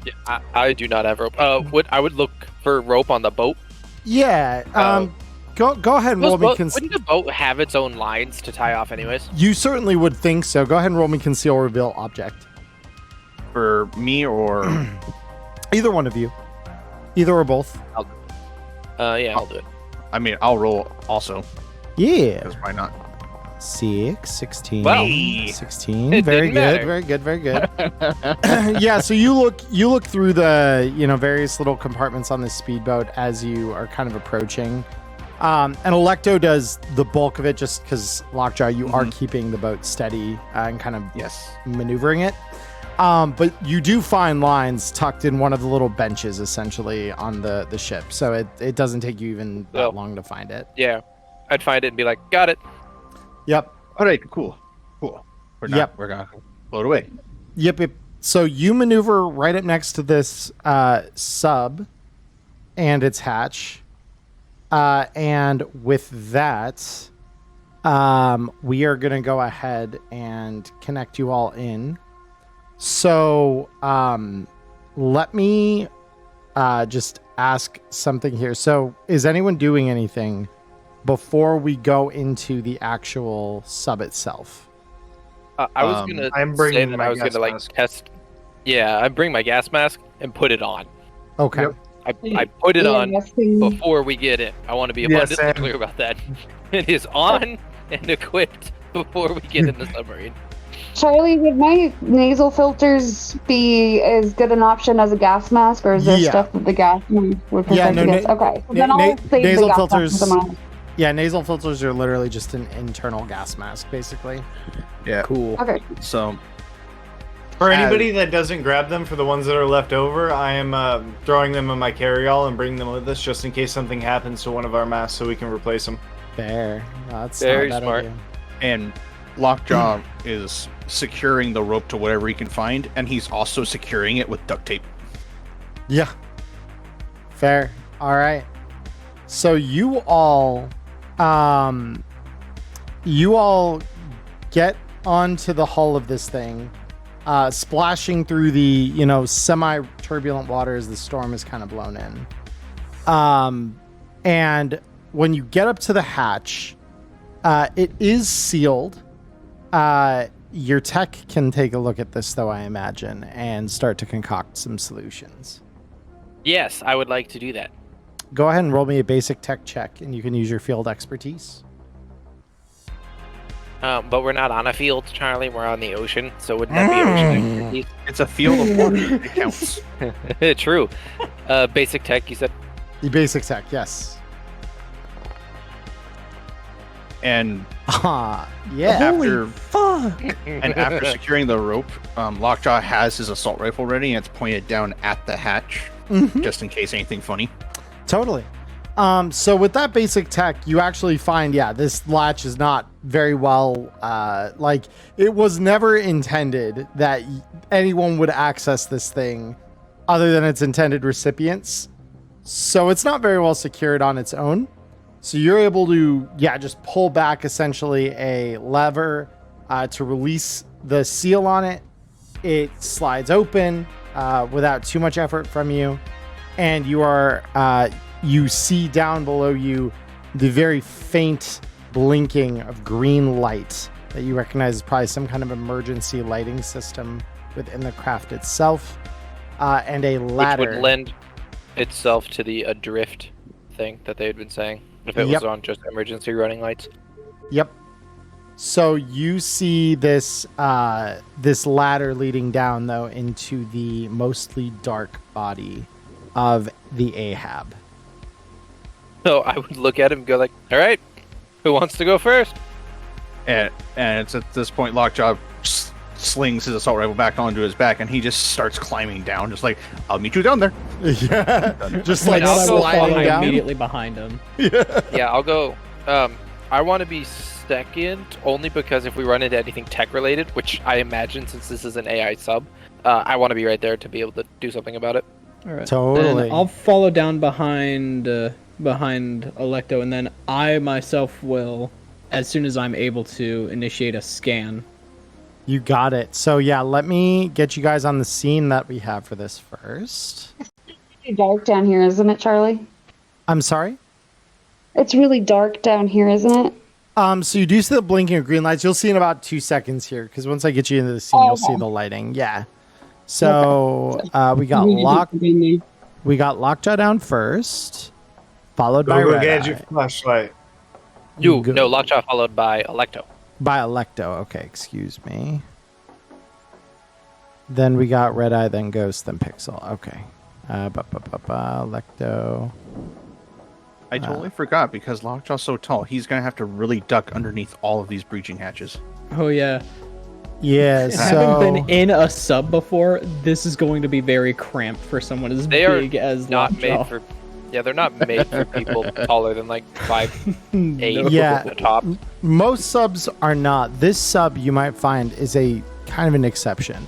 Yeah, I do not have rope. I would look for rope on the boat. Yeah. Go ahead and roll me. Wouldn't the boat have its own lines to tie off, anyways? You certainly would think so. Go ahead and roll me conceal reveal object. For me or either one of you, either or both. Yeah, I'll do it. I mean, I'll roll also. Yeah. Because why not? 16. Well, 16. it Very didn't good. Very good. Yeah. So you look through the various little compartments on this speedboat as you are kind of approaching. And Electo does the bulk of it just because Lockjaw, you are keeping the boat steady and kind of maneuvering it. But you do find lines tucked in one of the little benches essentially on the ship. So it doesn't take you even that long to find it. Yeah. I'd find it and be like, got it. Yep. All right, cool. We're gonna float away. Yep. So you maneuver right up next to this sub and its hatch. And with that, we are going to go ahead and connect you all in. So let me just ask something here. So is anyone doing anything before we go into the actual sub itself? I was going to say that I was going to like test. Yeah, I bring my gas mask and put it on. Okay. Yep. I put it on before we get in. I want to be abundantly clear about that. It is on and equipped before we get in the submarine. Charlie, would my nasal filters be as good an option as a gas mask, or is there stuff that the gas mask would protect against? Okay, so then I'll save nasal the gas filters. mask. Yeah, nasal filters are literally just an internal gas mask, basically. Yeah. Cool. Okay. So, for anybody that doesn't grab them, for the ones that are left over, I am throwing them in my carry-all and bringing them with us just in case something happens to one of our masks so we can replace them. Fair. No, that's very not a bad smart. idea. and Lockjaw is securing the rope to whatever he can find, and he's also securing it with duct tape. Yeah. Fair. All right. So you all get onto the hull of this thing, splashing through the, semi-turbulent water as the storm is kind of blown in. And when you get up to the hatch, it is sealed. Your tech can take a look at this, though, I imagine, and start to concoct some solutions. Yes, I would like to do that. Go ahead and roll me a basic tech check, and you can use your field expertise. But we're not on a field, Charlie. We're on the ocean, so wouldn't that be ocean expertise? It's a field of water. It counts. True. Basic tech, you said? The basic tech, yes. And yeah. After securing the rope, Lockjaw has his assault rifle ready, and it's pointed down at the hatch, just in case anything funny. Totally. So with that basic tech, you actually find, this latch is not very well, it was never intended that anyone would access this thing other than its intended recipients. So it's not very well secured on its own. So you're able to, just pull back essentially a lever to release the seal on it. It slides open without too much effort from you. And you see down below you the very faint blinking of green light that you recognize as probably some kind of emergency lighting system within the craft itself. And a ladder. Which would lend itself to the adrift thing that they had been saying. If it was on just emergency running lights. Yep. So you see this this ladder leading down, though, into the mostly dark body of the Ahab. So I would look at him and go like, all right, who wants to go first? And it's at this point Lockjaw slings his assault rifle back onto his back, and he just starts climbing down, just like, I'll meet you down there. Yeah, just like I'll go sliding down. Immediately behind him. Yeah, I'll go. I want to be second, only because if we run into anything tech related, which I imagine since this is an AI sub, I want to be right there to be able to do something about it. All right. Totally. Then I'll follow down behind Electo, and then I myself will, as soon as I'm able to, initiate a scan. You got it. So yeah, let me get you guys on the scene that we have for this first. It's really dark down here, isn't it, Charlie? I'm sorry? It's really dark down here, isn't it? So you do see the blinking of green lights. You'll see in about 2 seconds here, because once I get you into the scene, you'll see the lighting. Yeah. So we got Lockjaw down first, followed by Go Red get Eye. your flashlight. No, Lockjaw followed by Electo. By Electo. Okay, excuse me. Then we got Red Eye, then Ghost, then Pixel. Okay. Electo. I totally forgot, because Lockjaw's so tall, he's going to have to really duck underneath all of these breaching hatches. Oh, yeah. Yeah, so... Having been in a sub before, this is going to be very cramped for someone as big as not Lockjaw. made for. Yeah, they're not made for people taller than like 5'8" Yeah. at the top. Most subs are not. This sub, you might find, is a kind of an exception.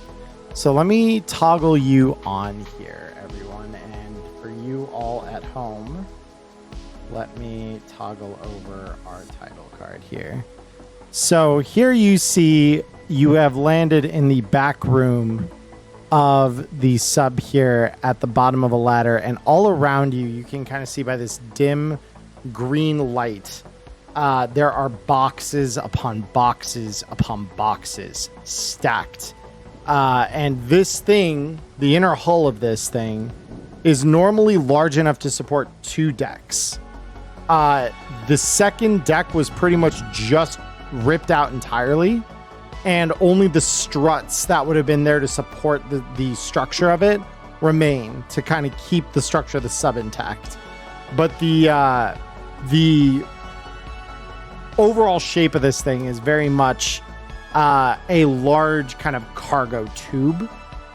So let me toggle you on here, everyone. And for you all at home, let me toggle over our title card here. So here you see you have landed in the back room of the sub here at the bottom of a ladder, and all around you, you can kind of see by this dim green light, there are boxes upon boxes upon boxes stacked. And this thing, the inner hull of this thing, is normally large enough to support 2 decks. The second deck was pretty much just ripped out entirely, and only the struts that would have been there to support the structure of it remain to kind of keep the structure of the sub intact. But the overall shape of this thing is very much a large kind of cargo tube.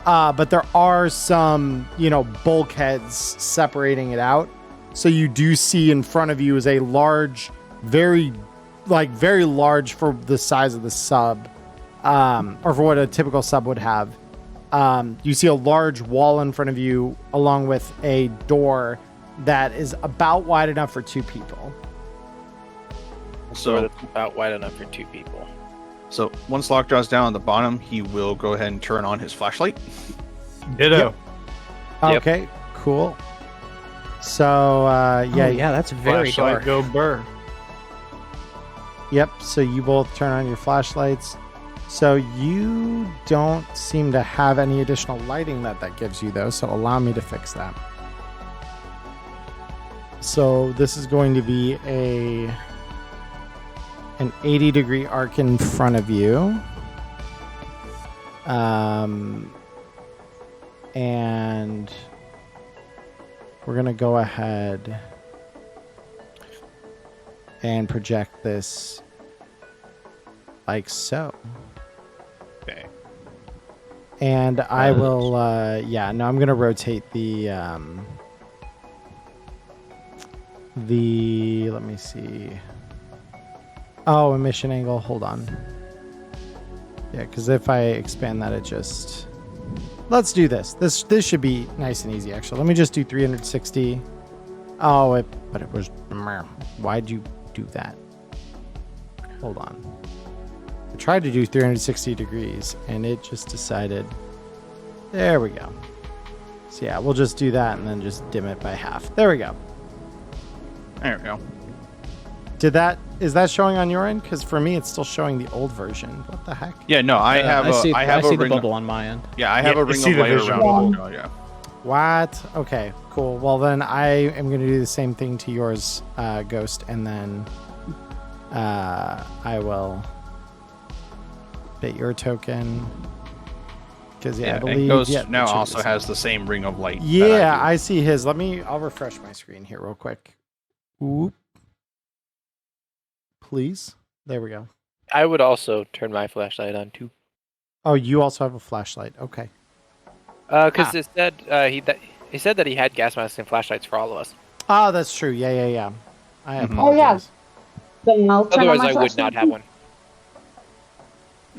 But there are some, bulkheads separating it out. So you do see in front of you is a large, very large for the size of the sub, or for what a typical sub would have. You see a large wall in front of you, along with a door that is about wide enough for 2 people. So that's about wide enough for 2 people. So once Lockjaw's down on the bottom, he will go ahead and turn on his flashlight. Ditto. Yep. Okay, cool. So, that's very Flashlight, dark. go burr. Yep, so you both turn on your flashlights. So you don't seem to have any additional lighting that gives you, though, so allow me to fix that. So this is going to be an 80-degree arc in front of you. And we're going to go ahead and project this like so. Okay. And I will, I'm going to rotate let me see. Oh, emission angle, hold on. Yeah, because if I expand that, it just... let's do this. This should be nice and easy, actually. Let me just do 360. Oh, but it was... Why'd you do that? Hold on. I tried to do 360 degrees, and it just decided... There we go. So yeah, we'll just do that and then just dim it by half. There we go. There we go. Is that showing on your end? Because for me, it's still showing the old version. What the heck? Yeah, no, I see have the ring bubble on my end. Yeah, I have a ring see of the light visual. around. Oh, yeah. What? Okay, cool. Well, then I am going to do the same thing to yours, Ghost, and then I will bit your token. Because I believe and Ghost now it should be also the has same. the same ring of light. that Yeah, do. I see his. I'll refresh my screen here real quick. Whoop. Please. There we go. I would also turn my flashlight on too. Oh, you also have a flashlight. Okay. Because it said he said that he had gas masks and flashlights for all of us. Oh, that's true. Yeah. I Mhm. Oh, yeah. apologize. Then I'll turn on Otherwise, my I would flashlight. not have one.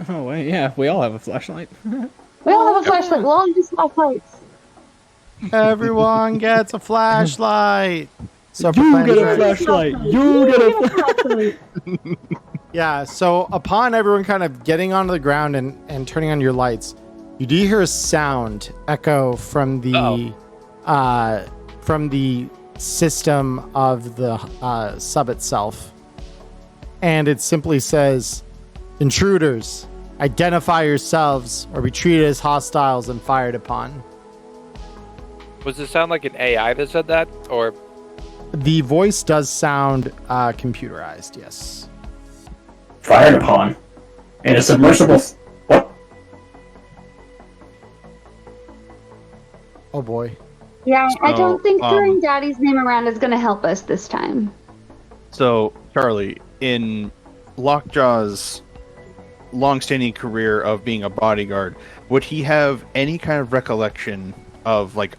Oh wait, yeah, we all have a flashlight. We all have a flashlight. We all use flashlights. Everyone gets a flashlight. So You get a Professor- flashlight. You get a flashlight. Yeah, so upon everyone kind of getting onto the ground and turning on your lights, you do hear a sound echo from the system of the sub itself. And it simply says, "Intruders, identify yourselves or be treated as hostiles and fired upon." Was it sound like an AI that said that, or The voice does sound computerized, yes. Fired upon. In a submersible. What? Oh boy. Yeah, I So, don't think throwing Daddy's name around is going to help us this time. So, Charlie, in Lockjaw's long-standing career of being a bodyguard, would he have any kind of recollection of like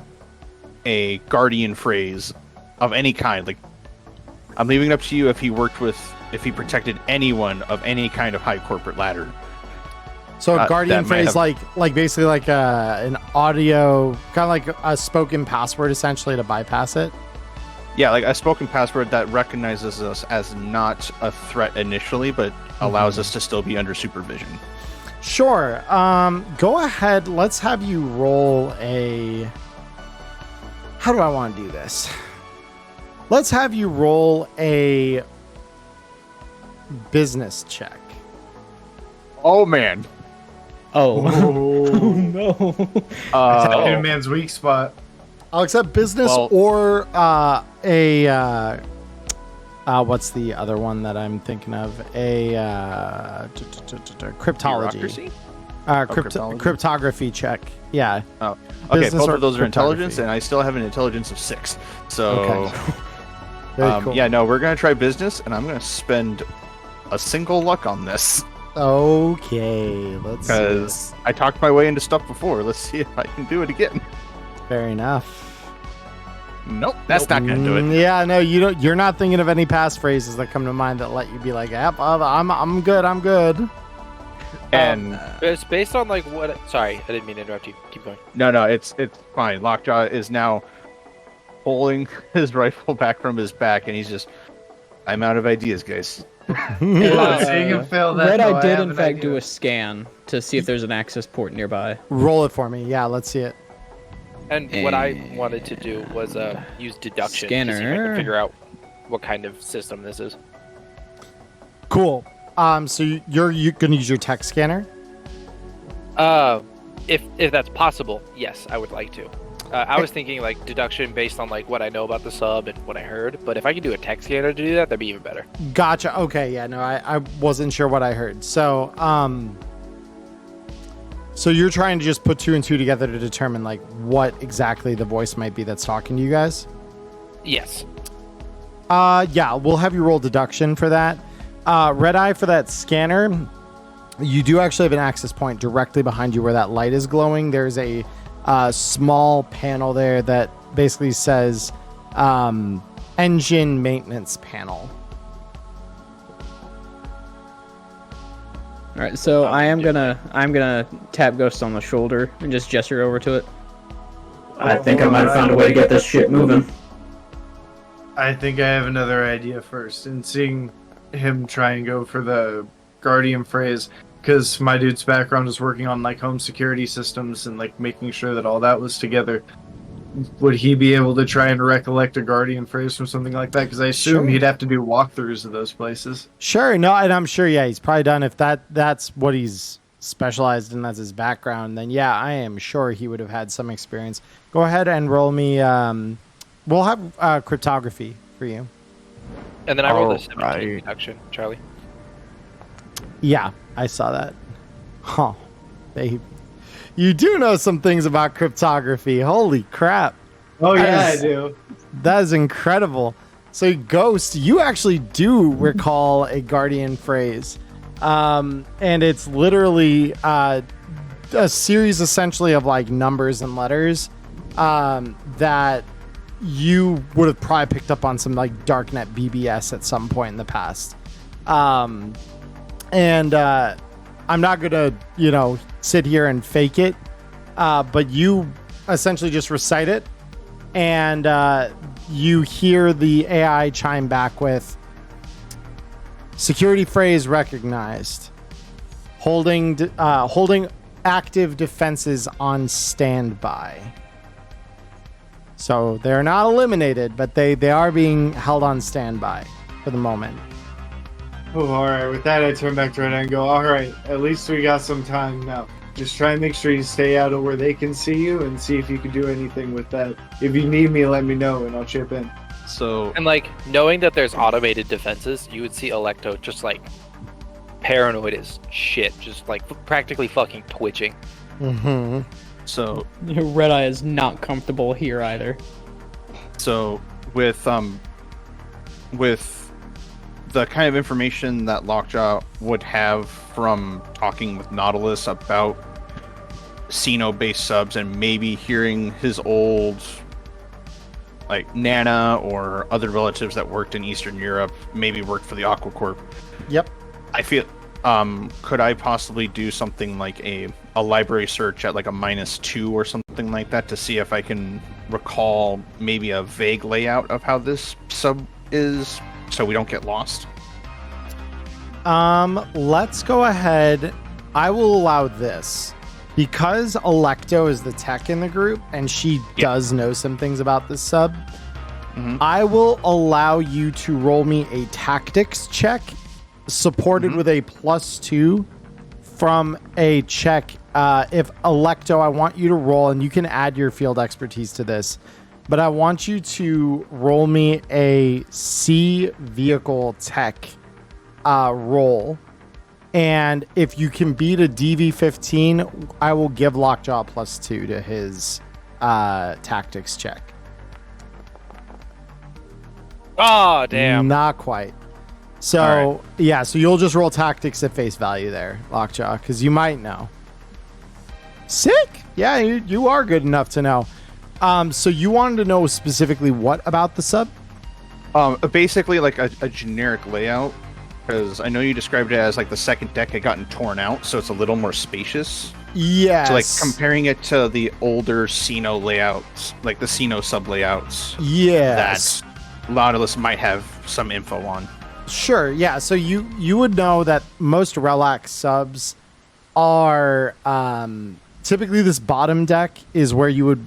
a guardian phrase of any kind? Like, I'm leaving it up to you if he protected anyone of any kind of high corporate ladder. So a guardian that might phrase have- like basically like an audio, kind of like a spoken password essentially to bypass it. Yeah, like a spoken password that recognizes us as not a threat initially, but allows us to still be under supervision. Sure. Go ahead. Let's have you roll a... How do I want to do this? Let's have you roll a business check. Oh man. Oh. No. Hidden man's weak spot. I'll accept business Well- or what's the other one that I'm thinking of? Cryptology. Bureaucracy? Cryptology. Cryptography check. Yeah. Oh, okay. Business Both or of those are intelligence, cryptography. and I still have an intelligence of 6. So, Okay. Very cool. yeah, no, we're gonna try business, and I'm gonna spend a single luck on this Okay. Let's see. because I talked my way into stuff before. Let's see if I can do it again. Fair enough. Nope, that's not gonna do it. Yeah, no, you don't. You're not thinking of any past phrases that come to mind that let you be like, "Yep, I'm good. I'm good." And it's based on like what? Sorry, I didn't mean to interrupt you. Keep going. no, it's fine. Lockjaw is now pulling his rifle back from his back, and he's just, I'm out of ideas, guys. Seeing him fail that. Red though, Eye I did have in an fact idea. do a scan to see if there's an access port nearby. Roll it for me. Yeah, let's see it. And what I wanted to do was use deduction to see if I Scanner. could figure out what kind of system this is. Cool. So you're gonna use your tech scanner? If that's possible, yes, I would like to. I was thinking like deduction based on like what I know about the sub and what I heard, but if I could do a tech scanner to do that, that'd be even better. Gotcha. Okay. Yeah. No, I wasn't sure what I heard. So so you're trying to just put 2 and 2 together to determine like what exactly the voice might be that's talking to you guys. Yes. Yeah, we'll have you roll deduction for that. Red Eye, for that scanner, you do actually have an access point directly behind you where that light is glowing. There's a small panel there that basically says engine maintenance panel. All right, so I'm gonna tap Ghost on the shoulder and just gesture over to it. I think I might have found a way to get this shit moving. I think I have another idea first, and seeing him try and go for the Guardian phrase, because my dude's background is working on like home security systems and like making sure that all that was together. Would he be able to try and recollect a Guardian phrase from something like that? Because I assume he'd have to do walkthroughs of those places. Sure, no, and I'm sure, yeah, he's probably done. If that's what he's specialized in, that's his background, then yeah, I am sure he would have had some experience. Go ahead and roll me. We'll have cryptography for you. And then I rolled a 17 reduction, Charlie. Yeah, I saw that. Huh, babe. You do know some things about cryptography. Holy crap. Oh, yeah, I do. That is incredible. So, Ghost, you actually do recall a Guardian phrase. And it's literally a series, essentially, of like numbers and letters that you would have probably picked up on some like darknet BBS at some point in the past. I'm not gonna, sit here and fake it, but you essentially just recite it, and you hear the AI chime back with security phrase recognized, holding active defenses on standby. So they're not eliminated, but they are being held on standby for the moment. Oh, all right. With that, I turn back to Red and go, all right, at least we got some time now. Just try and make sure you stay out of where they can see you and see if you can do anything with that. If you need me, let me know and I'll chip in. So, And like knowing that there's automated defenses, you would see Electo just like paranoid as shit, just like practically fucking twitching. Mm-hmm. so Red Eye is not comfortable here either. So with the kind of information that Lockjaw would have from talking with Nautilus about Sino-based subs and maybe hearing his old like Nana or other relatives that worked in Eastern Europe, maybe worked for the AquaCorp. Yep. I feel could I possibly do something like a library search at like a -2 or something like that to see if I can recall maybe a vague layout of how this sub is so we don't get lost? Let's go ahead. I will allow this because Electo is the tech in the group and she does know some things about this sub. Mm-hmm. I will allow you to roll me a tactics check supported with a +2 from a check. If Electo, I want you to roll, and you can add your field expertise to this, but I want you to roll me a C vehicle tech roll. And if you can beat a DV15, I will give Lockjaw +2 to his tactics check. Oh, damn. Not quite. So, yeah, so you'll just roll tactics at face value there, Lockjaw, because you might know. Sick. Yeah, you are good enough to know. So you wanted to know specifically what about the sub? Basically like a generic layout, because I know you described it as like the second deck had gotten torn out, so it's a little more spacious. Yes. So like comparing it to the older Sino layouts, like the Sino sub layouts. Yes. That Nautilus might have some info on. Sure, yeah. So you would know that most Relax subs are typically this bottom deck is where you would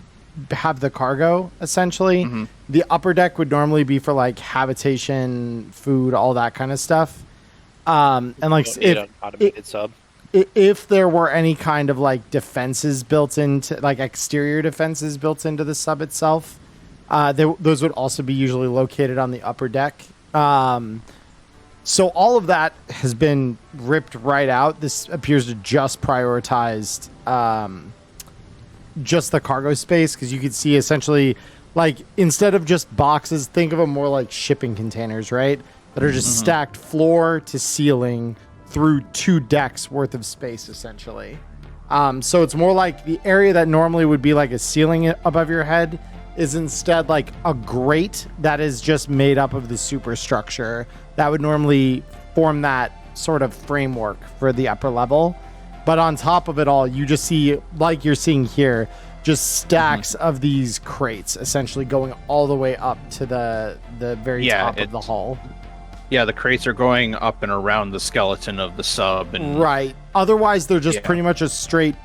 have the cargo, essentially. Mm-hmm. The upper deck would normally be for like habitation, food, all that kind of stuff. And like if there were any kind of like defenses built into, like exterior defenses built into the sub itself, those would also be usually located on the upper deck. So all of that has been ripped right out. This appears to just prioritized just the cargo space, because you could see essentially, like, instead of just boxes, think of them more like shipping containers, right? That are just stacked floor to ceiling through 2 decks worth of space, essentially. So it's more like the area that normally would be like a ceiling above your head is instead like a grate that is just made up of the superstructure that would normally form that sort of framework for the upper level. But on top of it all, you just see, like you're seeing here, just stacks of these crates essentially going all the way up to the very top of the hull. Yeah, the crates are going up and around the skeleton of the sub. And right. Otherwise, they're just pretty much a straight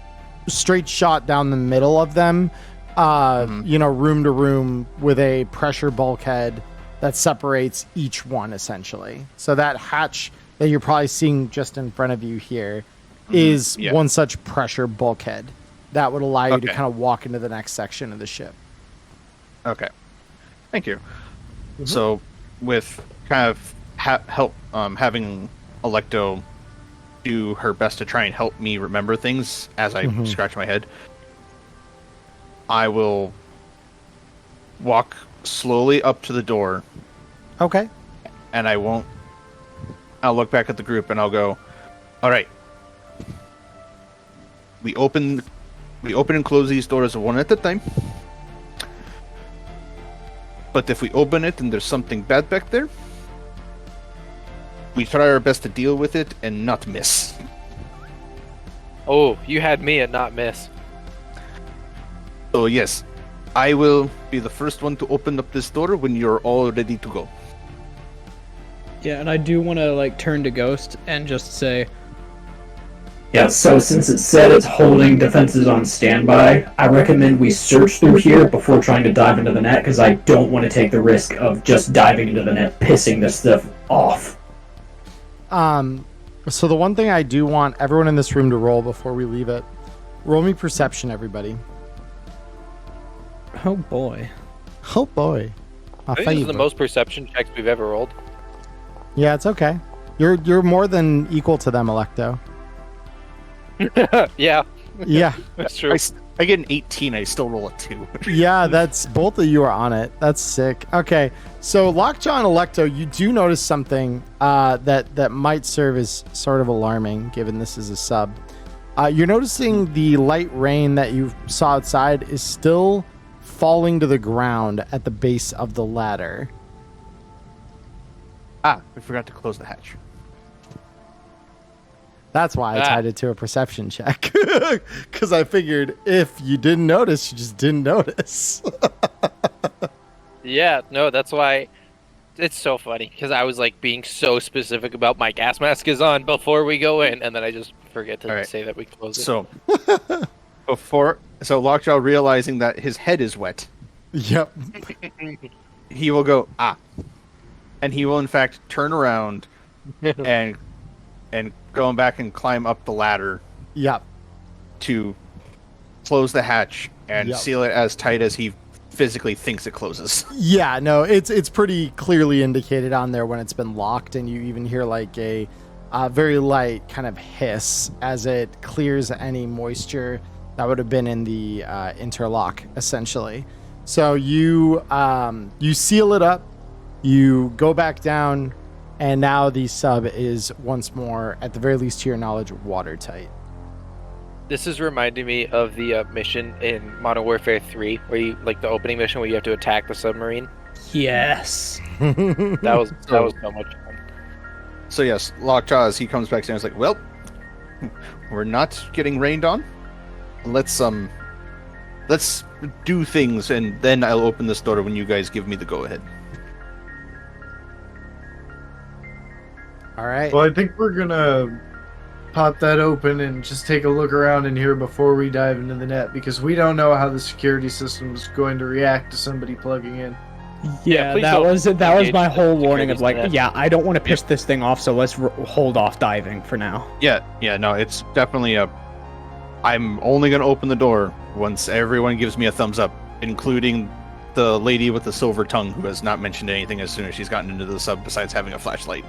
shot down the middle of them, room to room with a pressure bulkhead that separates each one, essentially. So that hatch that you're probably seeing just in front of you here is one such pressure bulkhead that would allow you to kind of walk into the next section of the ship. Okay. Thank you. So with kind of help having Electo do her best to try and help me remember things as I scratch my head, I will walk slowly up to the door. Okay. And I'll look back at the group and I'll go, all right. We open and close these doors one at a time. But if we open it and there's something bad back there, we try our best to deal with it and not miss. Oh, you had me at not miss. So yes, I will be the first one to open up this door when you're all ready to go. Yeah, and I do want to turn to Ghost and just say, yeah, so since it said it's holding defenses on standby, I recommend we search through here before trying to dive into the net, because I don't want to take the risk of just diving into the net, pissing this stuff off. So the one thing I do want everyone in this room to roll before we leave it, roll me perception, everybody. Oh boy. Oh boy. I think this is the most perception checks we've ever rolled. Yeah, it's okay. You're more than equal to them, Electo. Yeah. Yeah. That's true. I get an 18, I still roll a 2. Yeah, that's both of you are on it. That's sick. Okay, so Lockjaw and Electo, you do notice something that might serve as sort of alarming, given this is a sub. You're noticing the light rain that you saw outside is still falling to the ground at the base of the ladder. We forgot to close the hatch. That's why I tied it to a perception check. Because I figured if you didn't notice, you just didn't notice. Yeah, no, that's why it's so funny. Because I was being so specific about my gas mask is on before we go in, and then I just forget to say that we close it. So, Lockjaw realizing that his head is wet. Yep. He will go, and he will in fact turn around and go back and climb up the ladder. Yep. To close the hatch and seal it as tight as he physically thinks it closes. Yeah, no, it's pretty clearly indicated on there when it's been locked, and you even hear a very light kind of hiss as it clears any moisture that would have been in the interlock, essentially. So you seal it up, you go back down, and now the sub is once more, at the very least to your knowledge, watertight. This is reminding me of the mission in Modern Warfare 3, where you the opening mission where you have to attack the submarine. yes. That was so much fun. So yes, Lockjaw, as he comes back down, is like, well, we're not getting rained on. Let's do things, and then I'll open this door when you guys give me the go-ahead. All right. Well, I think we're gonna pop that open and just take a look around in here before we dive into the net, because we don't know how the security system is going to react to somebody plugging in. Yeah, that was my whole warning of I don't want to piss this thing off, so let's hold off diving for now. Yeah, no, it's definitely I'm only gonna open the door once everyone gives me a thumbs up, including the lady with the silver tongue who has not mentioned anything as soon as she's gotten into the sub besides having a flashlight.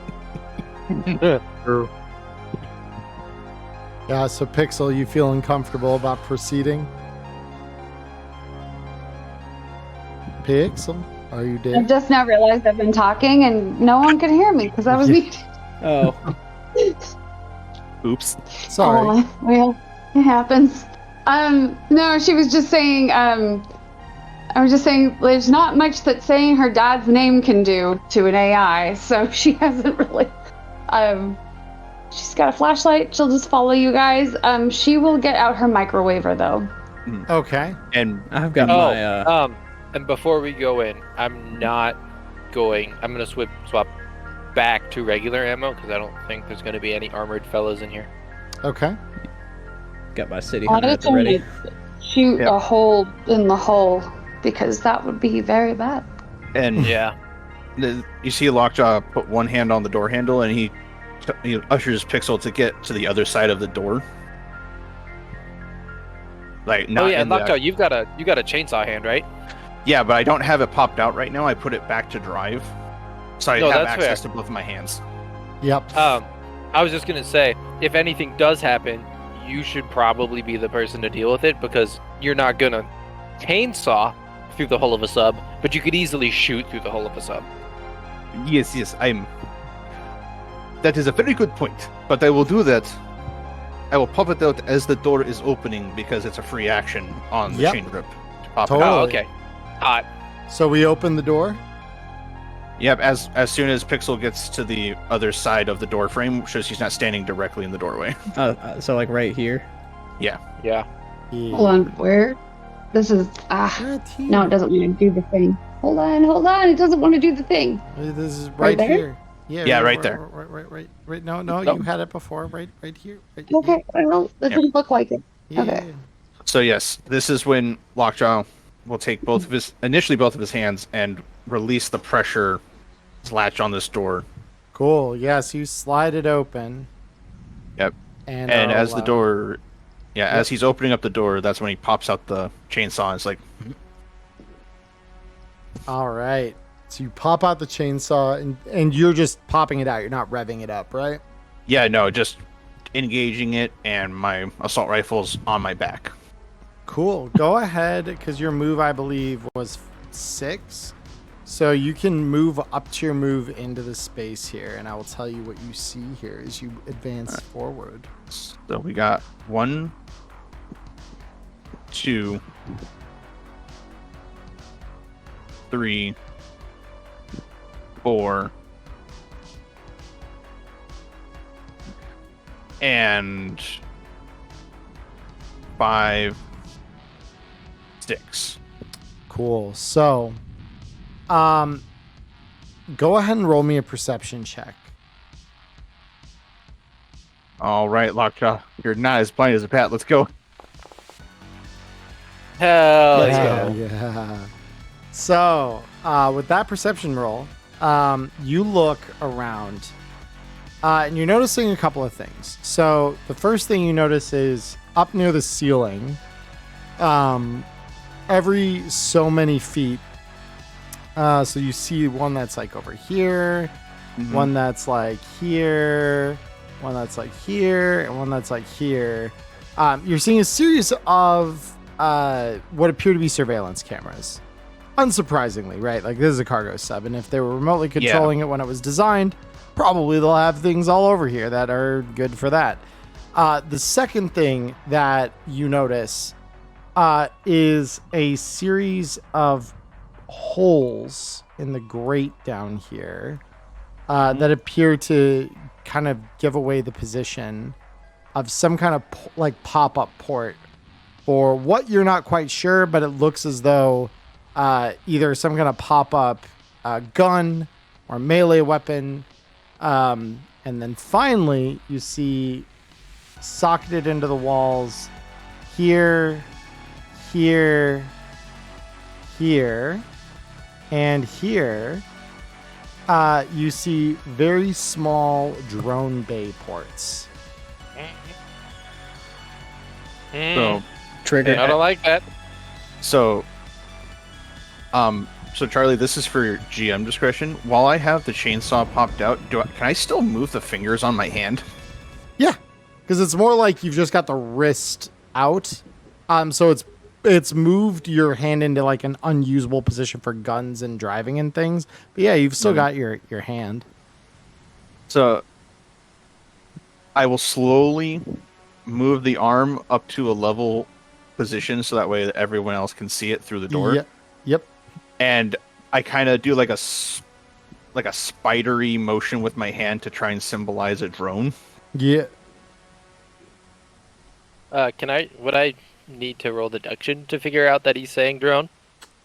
True. Yeah, so Pixel, you feeling comfortable about proceeding? Pixel, are you I dead? just now realized I've been talking and no one could hear me because I was muted. Oh. Oops. Sorry. Oh, well, it happens. No, she was just saying, I was just saying there's not much that saying her dad's name can do to an AI, so she hasn't really, She's got a flashlight. She'll just follow you guys. She will get out her microwaver though. Okay. And I've got my. And before we go in, I'm not going. I'm gonna swap back to regular ammo because I don't think there's gonna be any armored fellas in here. Okay. Got my city hunter at the Honestly, ready. shoot a hole in the hull because that would be very bad. And Yeah. you see Lockjaw put one hand on the door handle, and he ushers Pixel to get to the other side of the door. Like, not Oh yeah, in and Lockjaw, you got a chainsaw hand, right? Yeah, but I don't have it popped out right now. I put it back to drive, so I No, have that's access fair. to both of my hands. Yep. I was just gonna say, if anything does happen, you should probably be the person to deal with it because you're not gonna chainsaw through the hull of a sub, but you could easily shoot through the hull of a sub. Yes, I'm. That is a very good point, but I will do that. I will pop it out as the door is opening because it's a free action on the Yep. chain grip. Pop it Totally. out. Oh, okay. Hot. So we open the door. Yep. As soon as Pixel gets to the other side of the door frame, so she's not standing directly in the doorway. So like right here. Yeah. Hold on, where? This is no, it doesn't want to do the thing. Hold on, it doesn't want to do the thing. This is Right right there? here. Yeah, right there. Right. No, Nope. you had it before. Right here. Right Okay, well, that Yep. didn't look like it. here. Okay. So yes, this is when Lockjaw will take both of his hands and release the pressure latch on this door. Cool. Yes, you slide it open. Yep. And As the allowed. door, as he's opening up the door, that's when he pops out the chainsaw. And it's like, All right. So you pop out the chainsaw and you're just popping it out. You're not revving it up, right? yeah, no, just engaging it, and my assault rifle's on my back. Cool. Go ahead, because your move, I believe, was 6. So you can move up to your move into the space here, and I will tell you what you see here as you advance forward. So we got 1, 2, 3, 4, and 5, 6. Cool. So, go ahead and roll me a perception check. All right, Lockjaw, you're not as blind as a bat. Let's go. Hell Yeah, yeah. yeah. So, with that perception roll, you look around, and you're noticing a couple of things. So, the first thing you notice is up near the ceiling, every so many feet. So you see one that's like over here, one that's like here, one that's like here, and one that's like here. You're seeing a series of what appear to be surveillance cameras. Unsurprisingly, right? Like, this is a cargo sub, and if they were remotely controlling it when it was designed, probably they'll have things all over here that are good for that. The second thing that you notice is a series of holes in the grate down here that appear to kind of give away the position of some kind of like pop-up port for what you're not quite sure, but it looks as though either some kind of pop-up gun or melee weapon. And then finally, you see socketed into the walls here, here, here, and here, you see very small drone bay ports. So, Trigger. I don't like that. so Charlie, this is for your GM discretion. While I have the chainsaw popped out, can I still move the fingers on my hand? Yeah, because it's more like you've just got the wrist out. So it's moved your hand into like an unusable position for guns and driving and things. But yeah, you've still got your hand. So I will slowly move the arm up to a level position so that way everyone else can see it through the door. Yep. And I kind of do like a spidery motion with my hand to try and symbolize a drone. Yeah. Would I need to roll deduction to figure out that he's saying drone?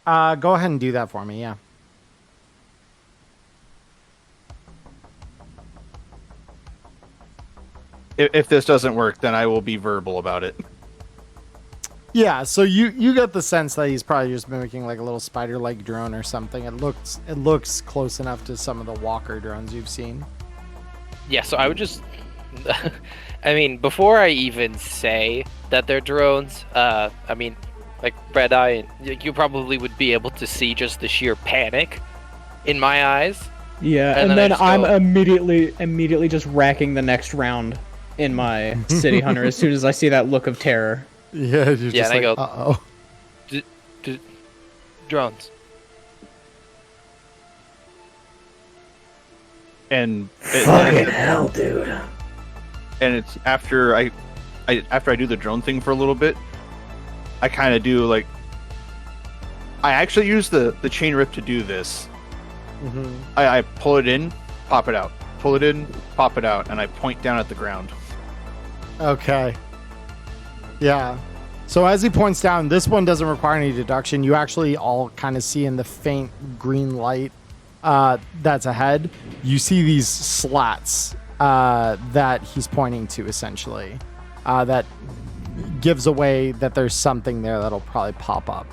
Go ahead and do that for me. Yeah. If this doesn't work, then I will be verbal about it. Yeah, so you get the sense that he's probably just mimicking like a little spider-like drone or something. It looks close enough to some of the walker drones you've seen. Yeah, so I would just... I mean, before I even say that they're drones, I mean, like Red Eye, you probably would be able to see just the sheer panic in my eyes. Yeah, and then I'm immediately just racking the next round in my City Hunter as soon as I see that look of terror. Yeah, you're just like, uh-oh. Drones. And fucking hell, dude. And it's after I do the drone thing for a little bit, I kind of do like, I actually use the chain rip to do this. Mm-hmm. I pull it in, pop it out, pull it in, pop it out, and I point down at the ground. Okay. Yeah. So as he points down, this one doesn't require any deduction. You actually all kind of see in the faint green light that's ahead, you see these slats that he's pointing to, essentially. That gives away that there's something there that'll probably pop up.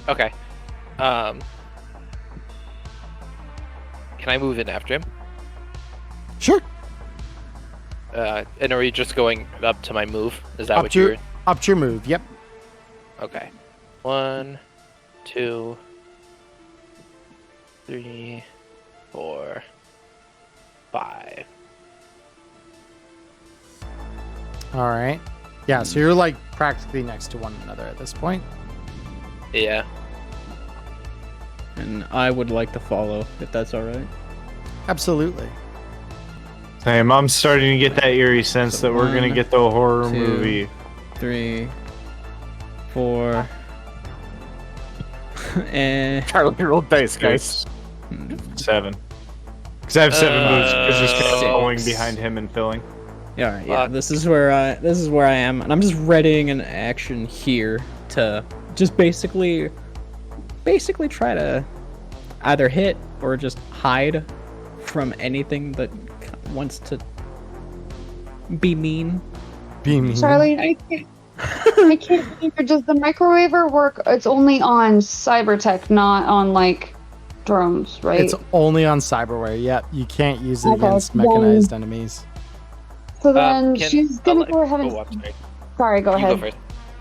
Okay. Can I move in after him? Sure. And are you just going up to my move? Is that Up what to you're... up to your move, yep. Okay. 1, 2, 3, 4, 5. All right. Yeah, so you're like practically next to one another at this point. Yeah. And I would like to follow, if that's alright. Absolutely. Same. I'm starting to get that eerie sense that we're gonna get the horror 2, movie. 3, 4, and Charlie rolled dice, guys. 7. Because I have 7 moves. Because just kind of 6. following behind him and filling. yeah, all right, yeah. This is where I am, and I'm just readying an action here to just basically try to either hit or just hide from anything that wants to be mean. Be mean. Charlie, I can't remember. Does the microwaver work? It's only on Cybertech, not on like drones, right? It's only on cyberware. Yep, you can't use it Okay, against mechanized enemies. So then Can she's gonna go ahead and. Oh, I'm sorry. Sorry, go You ahead. go first.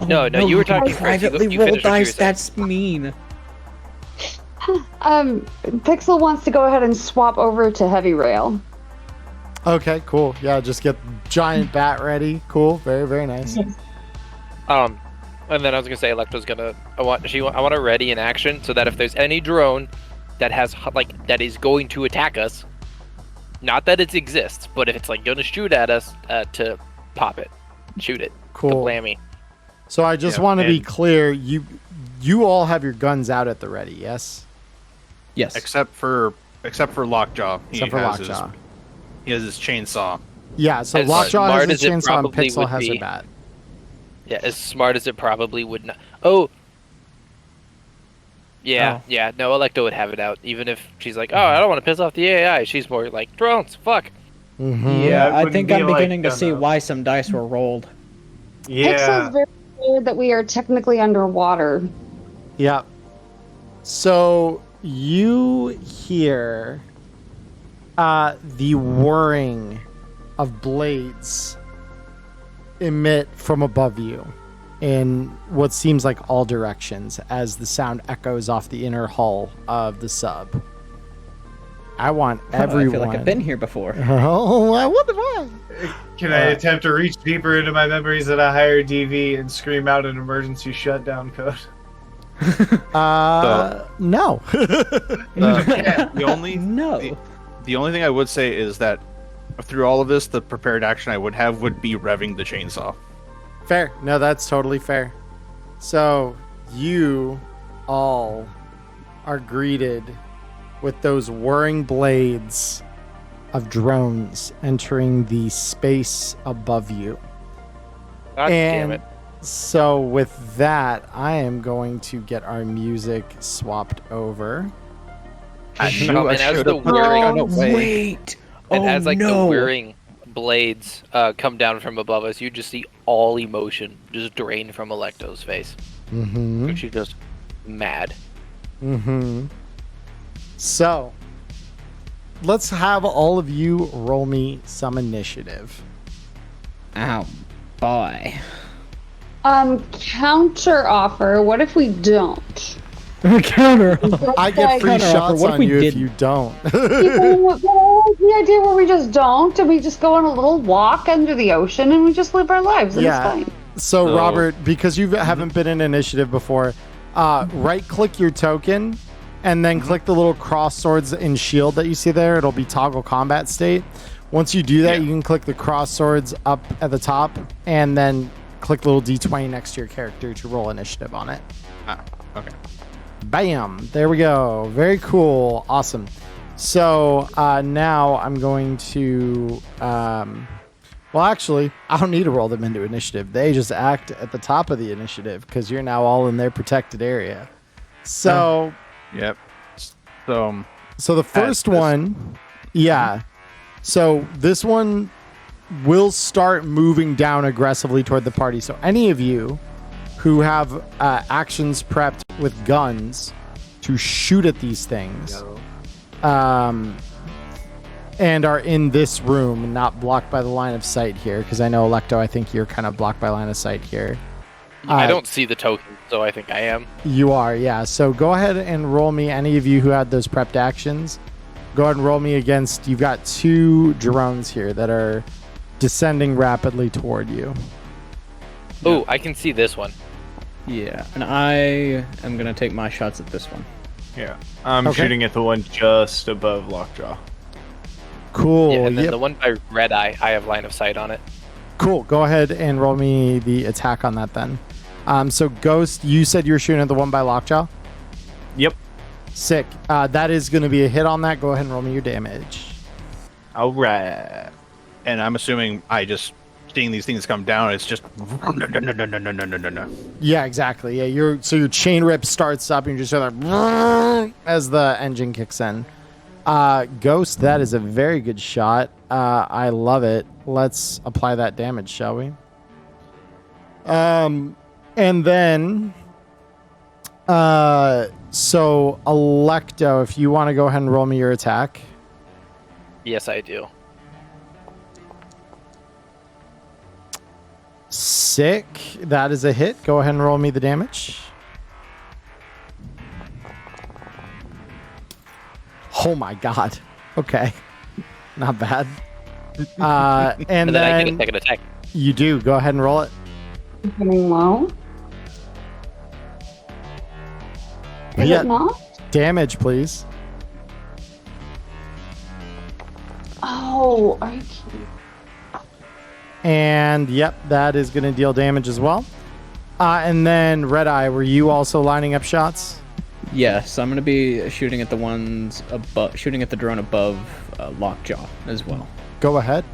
No, you were talking first. privately You roll finish what you were dice. saying. That's mean. Pixel wants to go ahead and swap over to heavy rail. Okay, cool. Yeah, just get giant bat ready. Cool. Very, very nice. And then I was gonna say Electro's gonna I want to ready in action so that if there's any drone that has that is going to attack us, not that it exists, but if it's like gonna shoot at us, to pop it, shoot it, Cool. kablammy. So I just want to be clear. You all have your guns out at the ready. Yes. Yes. Except for Lockjaw. Except for Lockjaw. He has his chainsaw. Yeah. So As Lockjaw smart has as a it chainsaw and probably Pixel would has a be. bat. Yeah, as smart as it probably would not. Oh. Yeah, Oh. yeah. No, Electo would have it out, even if she's like, "Oh, I don't want to piss off the AI." She's more like drones. Fuck. Mm-hmm. Yeah, it I wouldn't think be I'm like beginning to gonna- see why some dice were rolled. Yeah. Pixel's very clear that we are technically underwater. Yep. So you hear the whirring of blades emit from above you in what seems like all directions as the sound echoes off the inner hull of the sub. I want everyone. I feel like I've been here before. Oh, I wonder why. Can I attempt to reach deeper into my memories at a higher DV and scream out an emergency shutdown code? No. The only No. the only thing I would say is that through all of this, the prepared action I would have would be revving the chainsaw. Fair. No, that's totally fair. So you all are greeted with those whirring blades of drones entering the space above you. God damn it. So with that, I am going to get our music swapped over. And as the whirring, as the whirring blades come down from above us, you just see all emotion just drain from Electo's face. Mm-hmm. She's just mad. Mm-hmm. So, let's have all of you roll me some initiative. Ow, boy. Counter offer. What if we don't? Counter. I get free Counter offer, shots what if on we you if didn't? you don't. The idea where we just don't, and we just go on a little walk under the ocean, and we just live our lives, and it's fine. So, Robert, because you haven't been in initiative before, right-click your token, and then click the little cross swords and shield that you see there. It'll be toggle combat state. Once you do that, you can click the cross swords up at the top, and then click the little D20 next to your character to roll initiative on it. Okay. Bam! There we go. Very cool. Awesome. So now I'm going to... well, actually, I don't need to roll them into initiative. They just act at the top of the initiative because you're now all in their protected area. So... Yep. So the first one... Yeah. So this one will start moving down aggressively toward the party. So any of you who have actions prepped with guns to shoot at these things and are in this room, not blocked by the line of sight here, because I know, Electo, I think you're kind of blocked by line of sight here. I don't see the token, so I think I am. You are, yeah. So go ahead and roll me, any of you who had those prepped actions, go ahead and roll me against, you've got 2 drones here that are descending rapidly toward you. Oh, I can see this one. Yeah, and I am going to take my shots at this one. Yeah, I'm shooting at the one just above Lockjaw. Cool. Yeah, and then the one by Red Eye, I have line of sight on it. Cool. Go ahead and roll me the attack on that then. So Ghost, you said you were shooting at the one by Lockjaw? Yep. Sick. That is going to be a hit on that. Go ahead and roll me your damage. All right. and I'm assuming I just seeing these things come down, it's just Yeah, exactly. Yeah, your chain rip starts up and you just hear that as the engine kicks in. Ghost, that is a very good shot. I love it. Let's apply that damage, shall we? And then so Electo, if you want to go ahead and roll me your attack. Yes, I do. Sick. That is a hit. Go ahead and roll me the damage. Oh my god. Okay. Not bad. And then I get a second attack. You do. Go ahead and roll it. Well, is it not? Damage, please. Oh, are you kidding? And yep, that is going to deal damage as well. And then Red Eye, were you also lining up shots? Yes, I'm going to be shooting at the ones above, shooting at the drone above Lockjaw as well. Go ahead.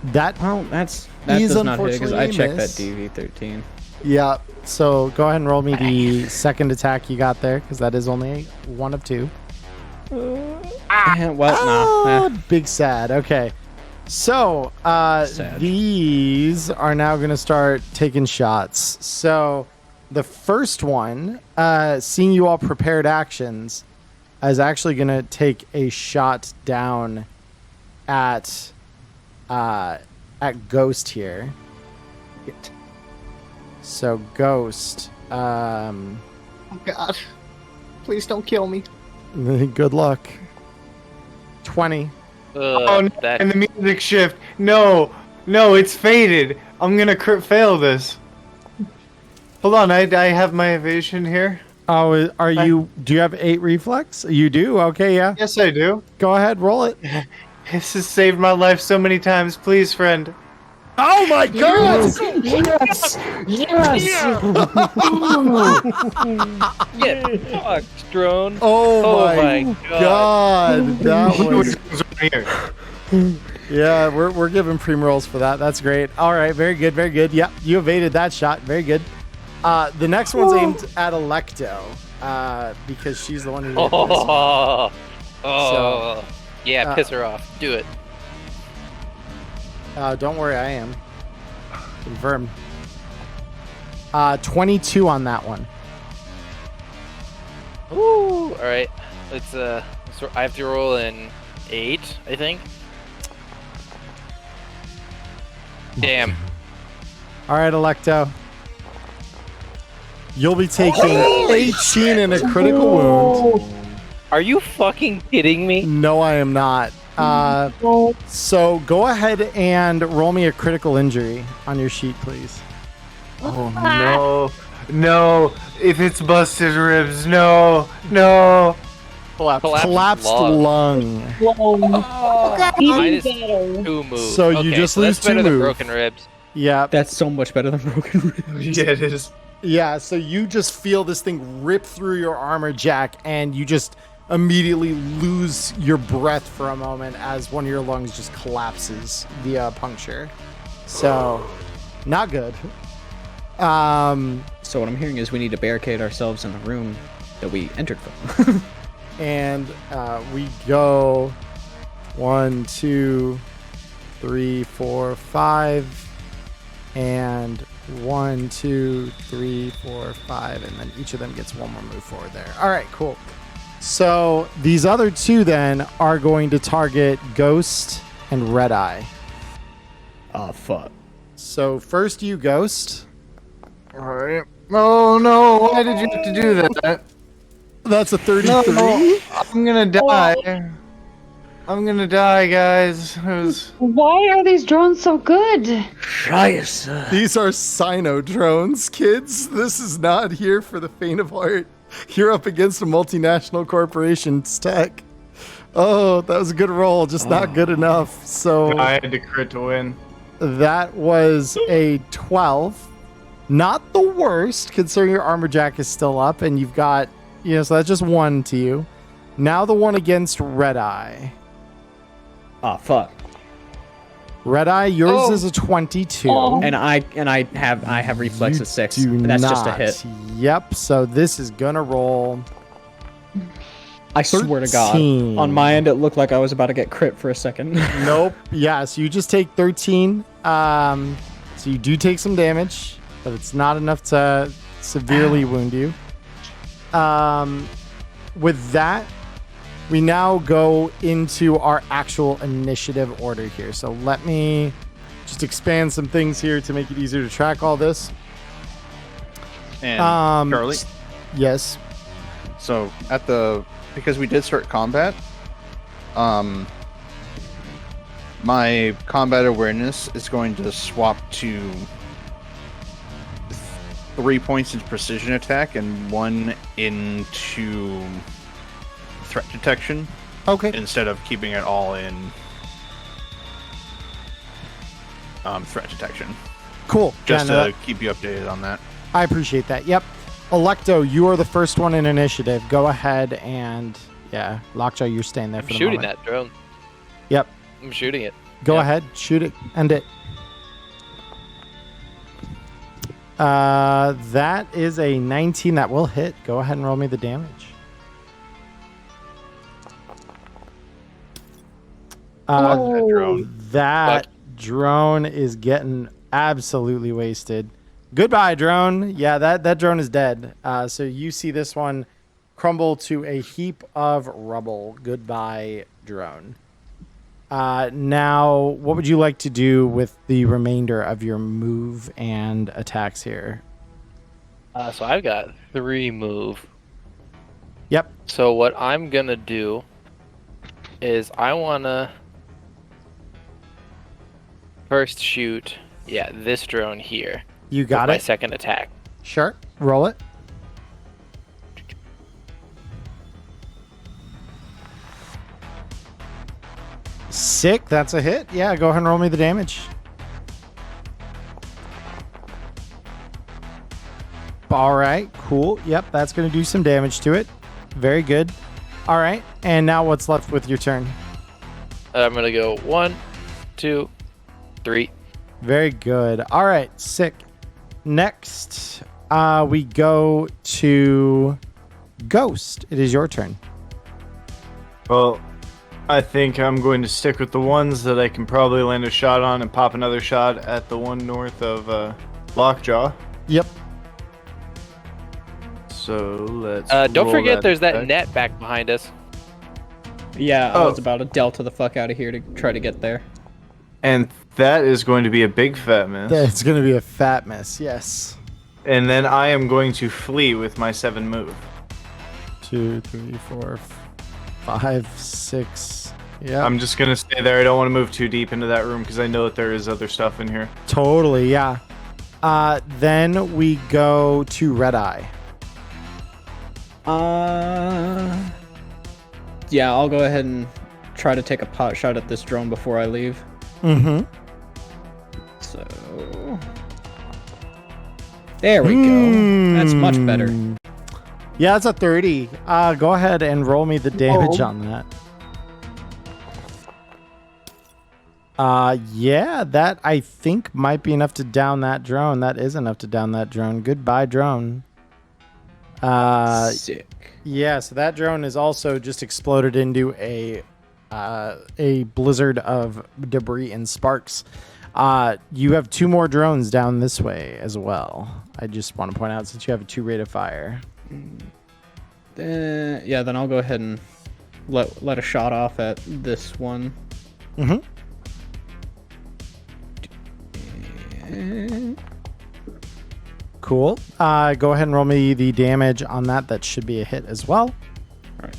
That that is does not hit because I unfortunately checked that miss. DV13. Yeah. So go ahead and roll me the second attack you got there, because that is only one of two. Big sad. Okay. So these are now going to start taking shots. So the first one, seeing you all prepared actions, is actually going to take a shot down at Ghost here. So Ghost, Oh God! Please don't kill me. good luck. 20. Oh no! And the music shift. No, it's faded. I'm gonna fail this. Hold on, I have my evasion here. Oh, are you? Do you have 8 reflex? You do. Okay, yeah. Yes, I do. Go ahead, roll it. This has saved my life so many times. Please, friend. Oh my god! Yes! Yes! Get fucked, drone. Oh, my God. That was Right here. yeah. We're giving prime rolls for that. That's great. All right, very good, very good. Yep, you evaded that shot. Very good. The next one's aimed at Electo because she's the one who did this one. Oh. Yeah, piss her off. Do it. Don't worry, I am. Confirm. 22 on that one. Ooh. All right. Let's. So I have to roll an 8, I think. Damn. All right, Electo. You'll be taking 18 and a critical wound. Are you fucking kidding me? No, I am not. So go ahead and roll me a critical injury on your sheet, please. Oh no. No. If it's busted ribs, no. No. Collapsed lung. Minus 2 moves. So you just lose that's better 2 than moves. broken ribs. Yeah. That's so much better than broken ribs. Yeah, it is. Yeah, so you just feel this thing rip through your armor, Jack, and you just immediately lose your breath for a moment as one of your lungs just collapses via puncture. So, not good. So what I'm hearing is we need to barricade ourselves in the room that we entered from. And we go 1, 2, 3, 4, 5, and 1, 2, 3, 4, 5, and then each of them gets one more move forward there. All right, cool. So these other 2 then are going to target Ghost and Red Eye. Oh, fuck. So first you, Ghost. Alright. Oh no, why did you have to do that? That's a 33. No, I'm gonna die. I'm gonna die, guys. It was... Why are these drones so good? These are Sino drones, kids. This is not here for the faint of heart. You're up against a multinational corporation's tech. Oh, that was a good roll, just not good enough. So I had to crit to win. that was a 12. Not the worst, considering your armor jack is still up, and you've got, so that's just 1 to you. Now the one against Red Eye. Oh, fuck. Red Eye, yours is a 22. And I have reflex of 6. Do And that's not. just a hit. Yep, so this is gonna roll. I swear to God. 13. On my end, it looked like I was about to get crit for a second. Nope. Yeah, so you just take 13. So you do take some damage, but it's not enough to severely wound you. With that, we now go into our actual initiative order here. So let me just expand some things here to make it easier to track all this. And Charlie, Yes. so because we did start combat, my combat awareness is going to swap to 3 points in precision attack and 1 into threat detection, Okay. instead of keeping it all in threat detection. Cool. Just Yeah, no, to keep you updated on that. I appreciate that. Yep. Electo, you are the first one in initiative. Go ahead and Lockjaw, you're staying there I'm for the shooting moment. that drone. Yep. I'm shooting it. Go Yep. ahead, shoot it, end it. That is a 19 that will hit. Go ahead and roll me the damage. That drone. That drone is getting absolutely wasted. Goodbye, drone. Yeah, that drone is dead. So you see this one crumble to a heap of rubble. Goodbye, drone. Now, what would you like to do with the remainder of your move and attacks here? So I've got 3 move. Yep. So what I'm gonna do is I wanna first shoot, this drone here. You got with my it. second attack. Sure. Roll it. Sick. That's a hit. Yeah, go ahead and roll me the damage. All right, cool. Yep, that's going to do some damage to it. Very good. All right, and now what's left with your turn? I'm gonna go 1, 2, 3. Very good. All right, sick. Next, we go to Ghost. It is your turn. Well, I think I'm going to stick with the ones that I can probably land a shot on and pop another shot at the one north of Lockjaw. Yep. So let's. Don't roll forget, there's that back. net back behind us. Yeah, I Oh. was about to delta the fuck out of here to try to get there. And that is going to be a big fat miss. It's going to be a fat miss. Yes. And then I am going to flee with my 7 move. 2, 3, 4, 5, 6. Yeah. I'm just going to stay there. I don't want to move too deep into that room because I know that there is other stuff in here. Totally. Yeah. Then we go to Red Eye. Yeah, I'll go ahead and try to take a pot shot at this drone before I leave. Mm-hmm. So there we go. That's much better. Yeah, it's a 30. Go ahead and roll me the damage on that. Yeah, that I think might be enough to down that drone. That is enough to down that drone. Goodbye, drone. Sick. Yeah, so that drone is also just exploded into a blizzard of debris and sparks. You have 2 more drones down this way as well. I just want to point out, since you have a 2 rate of fire. Yeah, then I'll go ahead and let a shot off at this one. Mm-hmm. Cool. Go ahead and roll me the damage on that. That should be a hit as well. Right.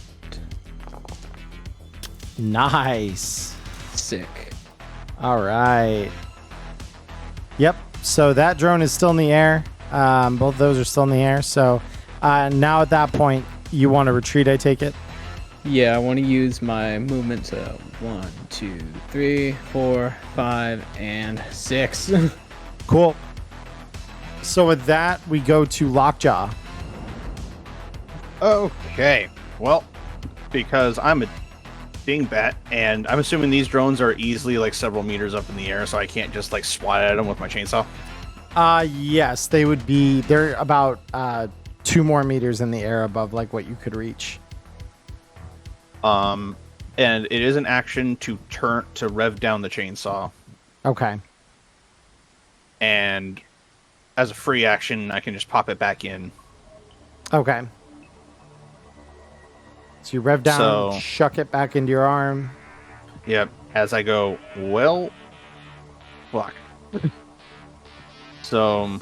Nice. Sick. All right. Yep. So that drone is still in the air. Both of those are still in the air. So now at that point, you want to retreat, I take it? Yeah, I want to use my movement to 1, 2, 3, 4, 5, and 6. Cool. So with that, we go to Lockjaw. Okay. Well, because I'm a dingbat, and I'm assuming these drones are easily like several meters up in the air, so I can't just like swat at them with my chainsaw. Yes, they would be. They're about 2 more meters in the air above like what you could reach. And it is an action to rev down the chainsaw, Okay. and as a free action, I can just pop it back in. Okay. So you rev down, So- shuck it back into your arm. Yep. As I go, well, fuck. So,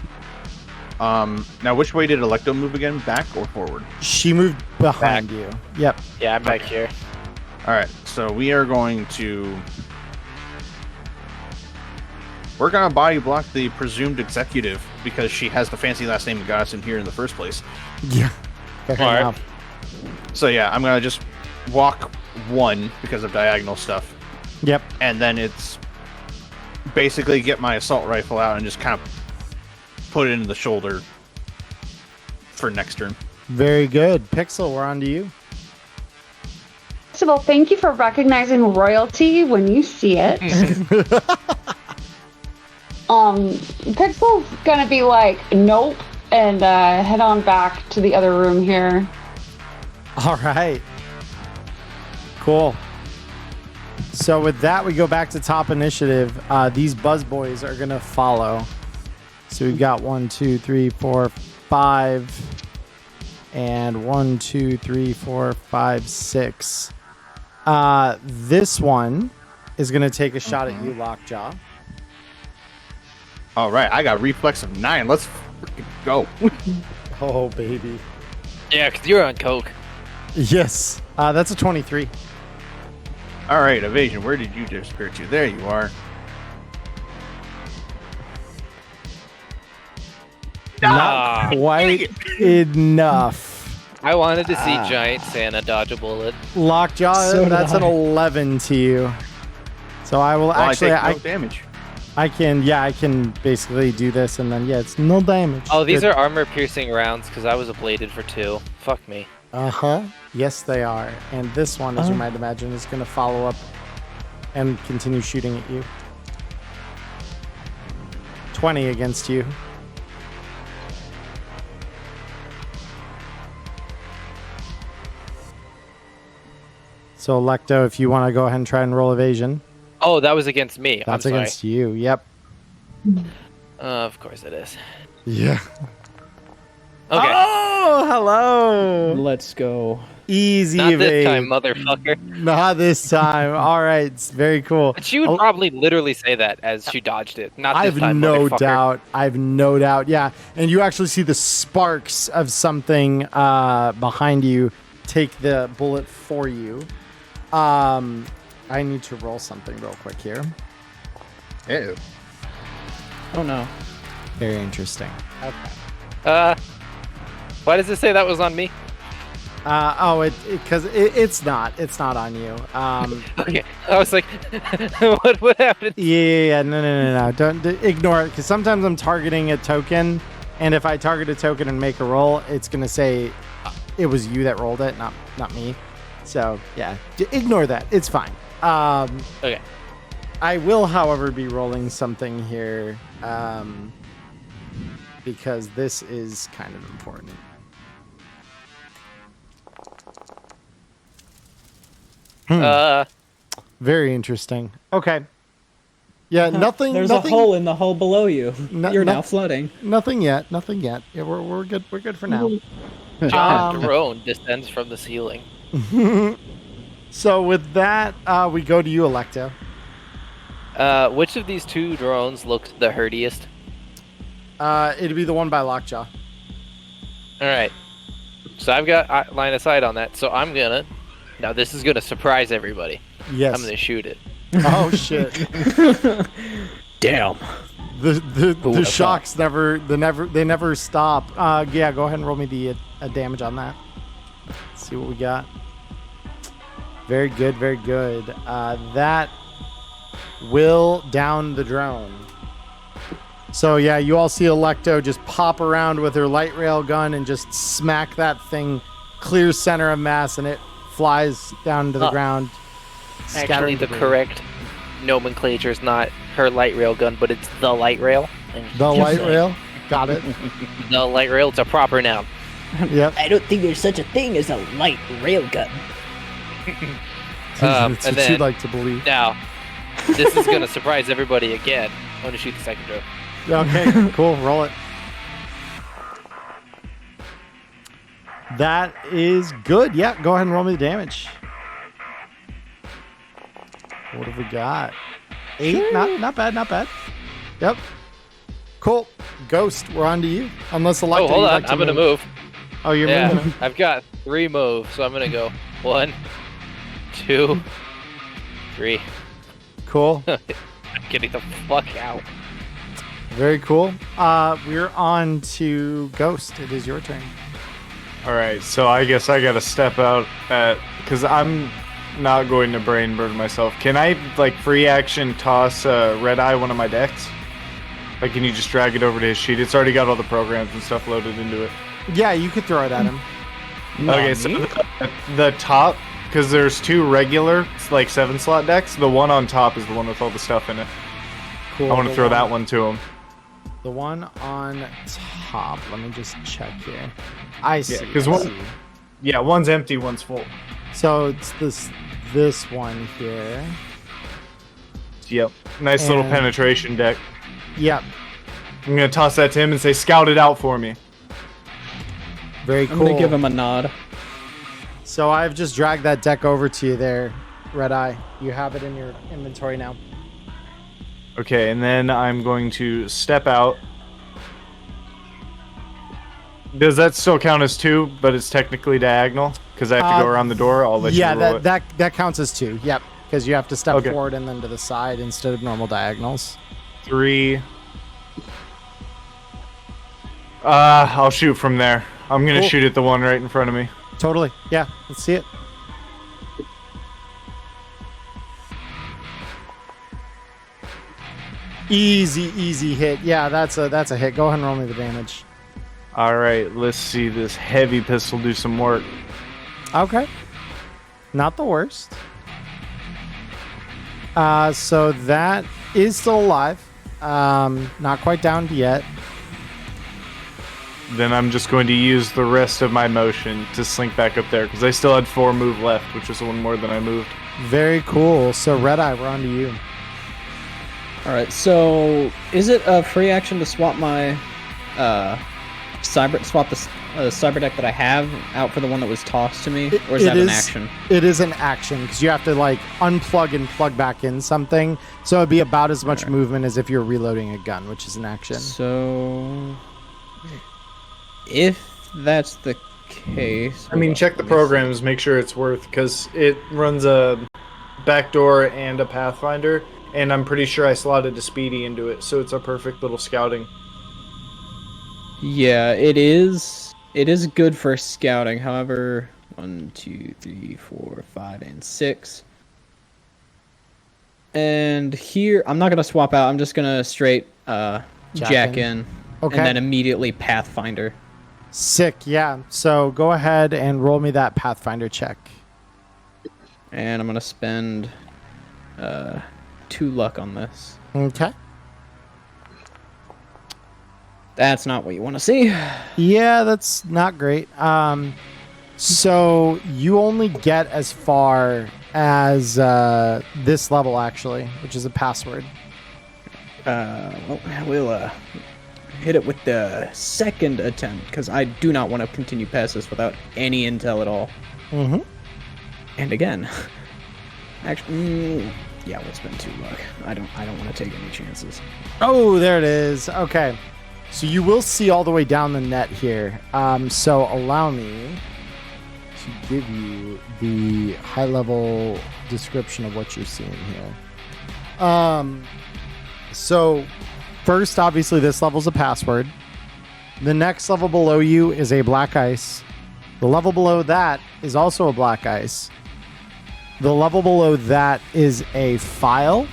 now which way did Electo move again? Back or forward? She moved behind you. Yep. Yeah, I'm back here. All right. So we are going to work on a body block the presumed executive because she has the fancy last name that got us in here in the first place. Yeah. Fair All right. enough. So yeah, I'm gonna just walk 1 because of diagonal stuff, Yep. and then it's basically get my assault rifle out and just kind of put it in the shoulder for next turn. Very good. Pixel, we're on to you. First of all, thank you for recognizing royalty when you see it. Pixel's gonna be like, nope, and head on back to the other room here. All right. Cool. So with that, we go back to top initiative. These buzz boys are going to follow. So we've got 1, 2, 3, 4, 5. And 1, 2, 3, 4, 5, 6. This one is going to take a shot at you, Lockjaw. All right, I got reflex of 9. Let's freaking go. Oh, baby. Yeah, because you're on coke. Yes. That's a 23. All right, evasion. Where did you disappear to? There you are. Not quite enough. I wanted to see Giant Santa dodge a bullet. Lockjaw, So that's did an I. 11 to you. So I will Well, actually. I take no damage. I can basically do this, and then it's no damage. Oh, these Good. are armor-piercing rounds because I was ablated for 2. Fuck me. Yes, they are. And this one, as you might imagine, is going to follow up and continue shooting at you. 20 against you. So, Lecto, if you want to go ahead and try and roll evasion. Oh, that was against me. That's I'm sorry. against you. Yep. Of course it is. Yeah. Okay. Oh, hello. Let's go. Easy Not evade. this time, motherfucker. Not this time. All right. It's very cool. But she would probably literally say that as she dodged it. Not I this have time, no motherfucker. doubt. I have no doubt. Yeah. And you actually see the sparks of something behind you take the bullet for you. I need to roll something real quick here. Ew. Oh no. Very interesting. Okay. Why does it say that was on me? Because it's not. It's not on you. Okay. I was like, what happened? Yeah. No. Don't ignore it. Because sometimes I'm targeting a token, and if I target a token and make a roll, it's gonna say it was you that rolled it, not me. So yeah, ignore that. It's fine. Okay. I will, however, be rolling something here because this is kind of important. Very interesting. Okay. Yeah, nothing. There's nothing, a hole in the hole below you. You're now no- flooding. Nothing yet. Nothing yet. Yeah, we're good. We're good for now. John drone descends from the ceiling. So with that, we go to you, Electo. Which of these 2 drones looked the hurtiest? It'd be the one by Lockjaw. All right. So I've got line of sight on that. So I'm gonna. Now this is gonna surprise everybody. Yes. I'm gonna shoot it. Oh shit. Damn. The shocks never stop. Yeah, go ahead and roll me the damage on that. Let's see what we got. Very good, very good. That will down the drone. So yeah, you all see Electo just pop around with her light rail gun and just smack that thing clear center of mass, and it flies down to the ground. Actually, scattering the debris. correct nomenclature is not her light rail gun, but it's the light rail. The light rail. Got it. The light rail. It's a proper noun. Yep. I don't think there's such a thing as a light railgun. That's and what you'd then- like to believe. Now, this is gonna surprise everybody again. I'm gonna shoot the second drone. Okay, cool. Roll it. That is good. Yeah, go ahead and roll me the damage. What have we got? 8. Not bad. Not bad. Yep. Cool. Ghost, we're on to you. Unless Electo, Oh, hold you'd on. like to I'm gonna move. Oh, you're Yeah, moving. I've got 3 moves, so I'm gonna go 1, 2, 3. Cool. I'm getting the fuck out. Very cool. We're on to Ghost. It is your turn. All right, so I guess I gotta step out because I'm not going to brain burn myself. Can I like free action toss Red Eye one of my decks? Like, can you just drag it over to his sheet? It's already got all the programs and stuff loaded into it. Yeah, you could throw it at him. Okay, so the top, because there's 2 regular, like 7-slot decks. The one on top is the one with all the stuff in it. Cool. I want to The throw one- that one to him. The one on top. Let me just check here. I see. Yeah, 'cause I one- see. Yeah, one's empty, one's full. So it's this one here. Yep. Nice little And- penetration deck. Yep. I'm gonna toss that to him and say, "Scout it out for me." Very I'm cool. gonna give him a nod. So I've just dragged that deck over to you there, Red Eye. You have it in your inventory now. Okay, and then I'm going to step out. Does that still count as 2, but it's technically diagonal? Because I have to go around the door? I'll let you roll it. that counts as 2. Yep. Because you have to step Okay. forward and then to the side instead of normal diagonals. 3. I'll shoot from there. I'm gonna Cool. shoot at the one right in front of me. Totally. Yeah. Let's see it. Easy hit. Yeah, that's a hit. Go ahead and roll me the damage. All right, let's see this heavy pistol do some work. Okay. Not the worst. So that is still alive. Not quite downed yet. Then I'm just going to use the rest of my motion to slink back up there because I still had 4 move left, which was one more than I moved. Very cool. So Red Eye, we're on to you. All right. So is it a free action to swap my cyber deck that I have out for the one that was tossed to me, or is that an action? It is an action because you have to like unplug and plug back in something. So it'd be about as much movement as if you're reloading a gun, which is an action. So if that's the case, I mean, check the programs, make sure it's worth, because it runs a backdoor and a Pathfinder, and I'm pretty sure I slotted a Speedy into it, so it's a perfect little scouting. Yeah, it is. It is good for scouting. However, 1, 2, 3, 4, 5, and 6. And here, I'm not gonna swap out. I'm just gonna straight jack in, Okay. and then immediately Pathfinder. Sick. Yeah. So go ahead and roll me that Pathfinder check. And I'm gonna spend 2 luck on this. Okay. That's not what you want to see. Yeah, that's not great. So you only get as far as this level, actually, which is a password. Well, we'll hit it with the second attempt, because I do not want to continue past this without any intel at all. Mm-hmm. And again, actually, yeah, we'll spend 2 luck. I don't want to take any chances. Oh, there it is. Okay. So you will see all the way down the net here. So allow me to give you the high-level description of what you're seeing here. So first, obviously, this level's a password. The next level below you is a black ice. The level below that is also a black ice. The level below that is a file.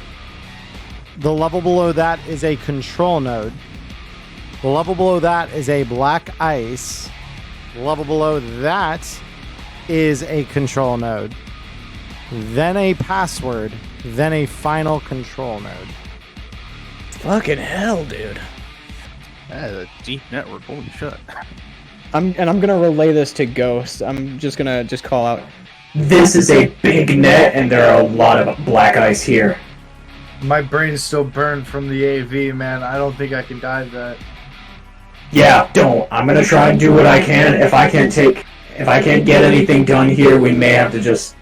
The level below that is a control node. The level below that is a black ice. The level below that is a control node. Then a password. Then a final control node. Fucking hell, dude. That is a deep network. Holy shit. I'm gonna relay this to Ghost. I'm just gonna call out. This is a big net, and there are a lot of black ice here. My brain's still burned from the AV, man. I don't think I can dive that. Yeah, don't. I'm gonna try and do what I can. If I can't get anything done here, we may have to just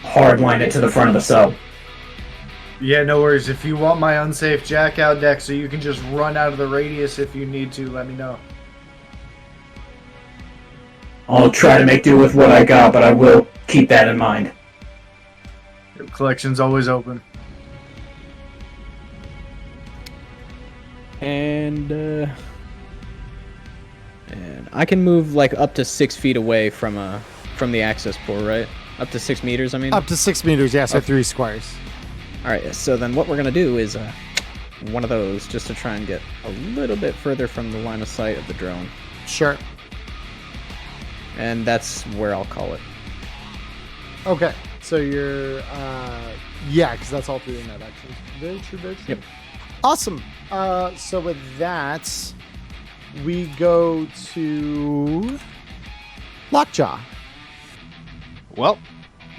hardline it to the front of the sub. Yeah, no worries. If you want my unsafe jack out deck so you can just run out of the radius if you need to, let me know. I'll try to make do with what I got, but I will keep that in mind. Your collection's always open. And I can move like up to 6 feet away from the access port, right? Up to 6 meters, I mean? Up to 6 meters, yeah, so Okay. 3 squares. Alright, so then what we're gonna do is one of those, just to try and get a little bit further from the line of sight of the drone. Sure. And that's where I'll call it. Okay. So you're, yeah, because that's all 3 in that action. Very true, very true. Yep. Awesome. So with that, we go to Lockjaw. Well,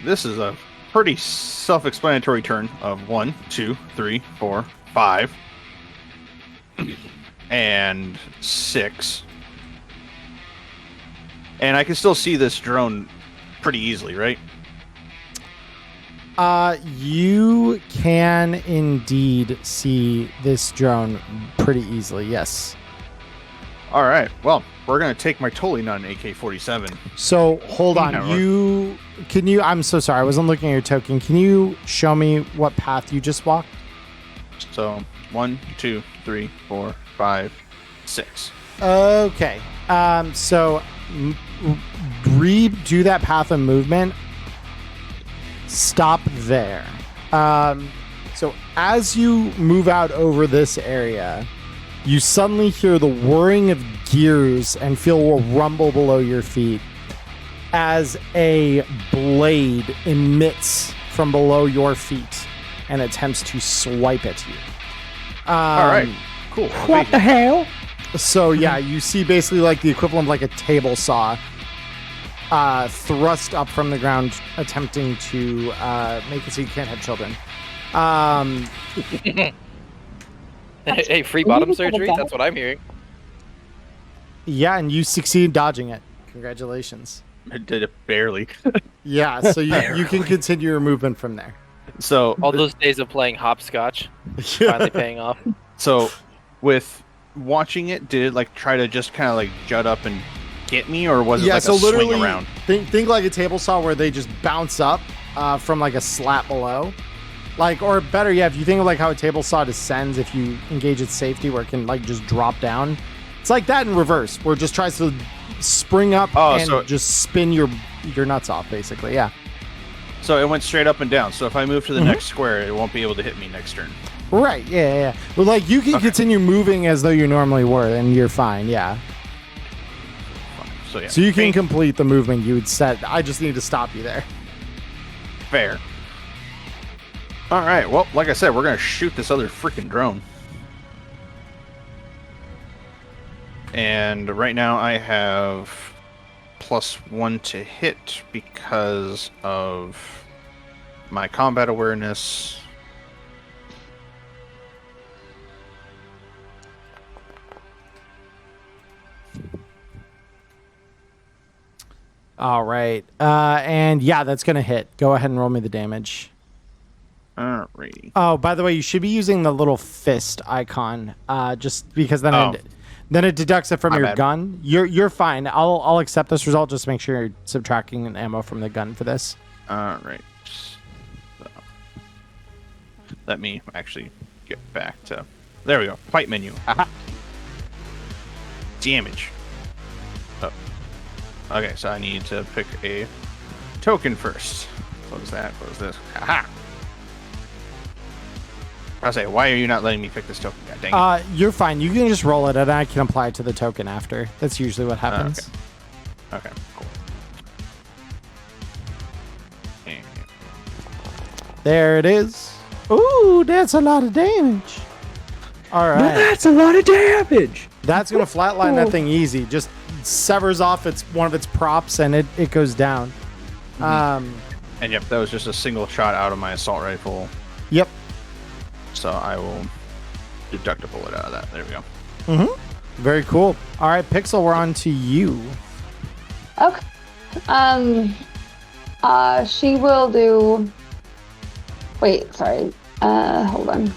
this is a pretty self-explanatory turn of 1, 2, 3, 4, 5, and 6. And I can still see this drone pretty easily, right? You can indeed see this drone pretty easily, yes. All right. Well, we're going to take my totally non-AK-47. So, hold on. Yeah, I'm so sorry. I wasn't looking at your token. Can you show me what path you just walked? So, 1, 2, 3, 4, 5, 6. Okay. So redo that path of movement. Stop there. So as you move out over this area, you suddenly hear the whirring of gears and feel a rumble below your feet as a blade emits from below your feet and attempts to swipe at you. All right, cool. What the hell? So yeah, you see basically like the equivalent of like a table saw thrust up from the ground, attempting to make it so you can't have children. Hey, free bottom surgery? That's what I'm hearing. Yeah, and you succeed dodging it. Congratulations. I did it barely. Yeah, so you can continue your movement from there. So All those days of playing hopscotch finally paying off. So with watching it, did it like try to just kind of like jut up and get me, or was it like so a swing literally, around? Think like a table saw where they just bounce up from like a slat below. Like, or better yet, if you think of like how a table saw descends if you engage its safety, where it can like just drop down. It's like that in reverse, where it just tries to spring up and just spin your nuts off, basically. Yeah. So it went straight up and down. So if I move to the next square, it won't be able to hit me next turn. Right. Yeah. But like you can continue moving as though you normally were, and you're fine. Yeah. So yeah. So you can complete the movement you would set. I just need to stop you there. Fair. All right. Well, like I said, we're gonna shoot this other freaking drone. And right now I have +1 to hit because of my combat awareness. All right. And yeah, that's going to hit. Go ahead and roll me the damage. Alrighty. Oh, by the way, you should be using the little fist icon, just because then it deducts it from your gun. You're fine. I'll accept this result. Just make sure you're subtracting an ammo from the gun for this. All right. So, let me actually get back to. There we go. Fight menu. Aha. Damage. Oh. Okay, so I need to pick a token first. Close that. Close this. Aha. I'll say, why are you not letting me pick this token? God dang it. You're fine. You can just roll it, and I can apply it to the token after. That's usually what happens. Okay, cool. And There it is. Ooh, that's a lot of damage. All right. That's a lot of damage. That's going to flatline that thing easy. Just severs off one of its props, and it goes down. and yep, that was just a single shot out of my assault rifle. Yep. So I will deduct a bullet out of that. There we go. Very cool. All right, Pixel, we're on to you. Okay. She will do. Wait, sorry. Hold on.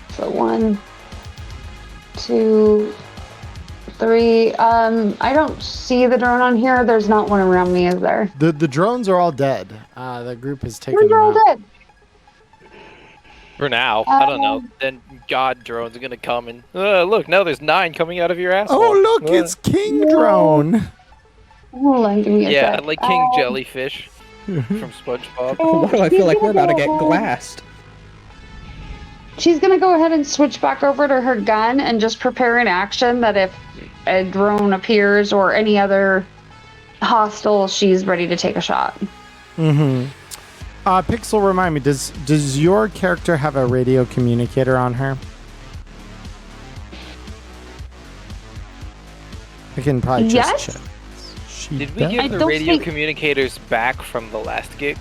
So 1, 2, 3. I don't see the drone on here. There's not one around me, is there? The drones are all dead. The group has taken them They're all out. dead. For now, I don't know. Then God drones are gonna come and look. Now there's 9 coming out of your asshole. Oh, look, it's King Drone. Hold on, give me a Yeah, sec. like King Jellyfish from SpongeBob. Why do I feel like we're about to get glassed? She's gonna go ahead and switch back over to her gun and just prepare an action that if a drone appears or any other hostile, she's ready to take a shot. Pixel, remind me, does your character have a radio communicator on her? I can probably just Yes. check. She Did we does. give I the don't radio think- communicators back from the last gig?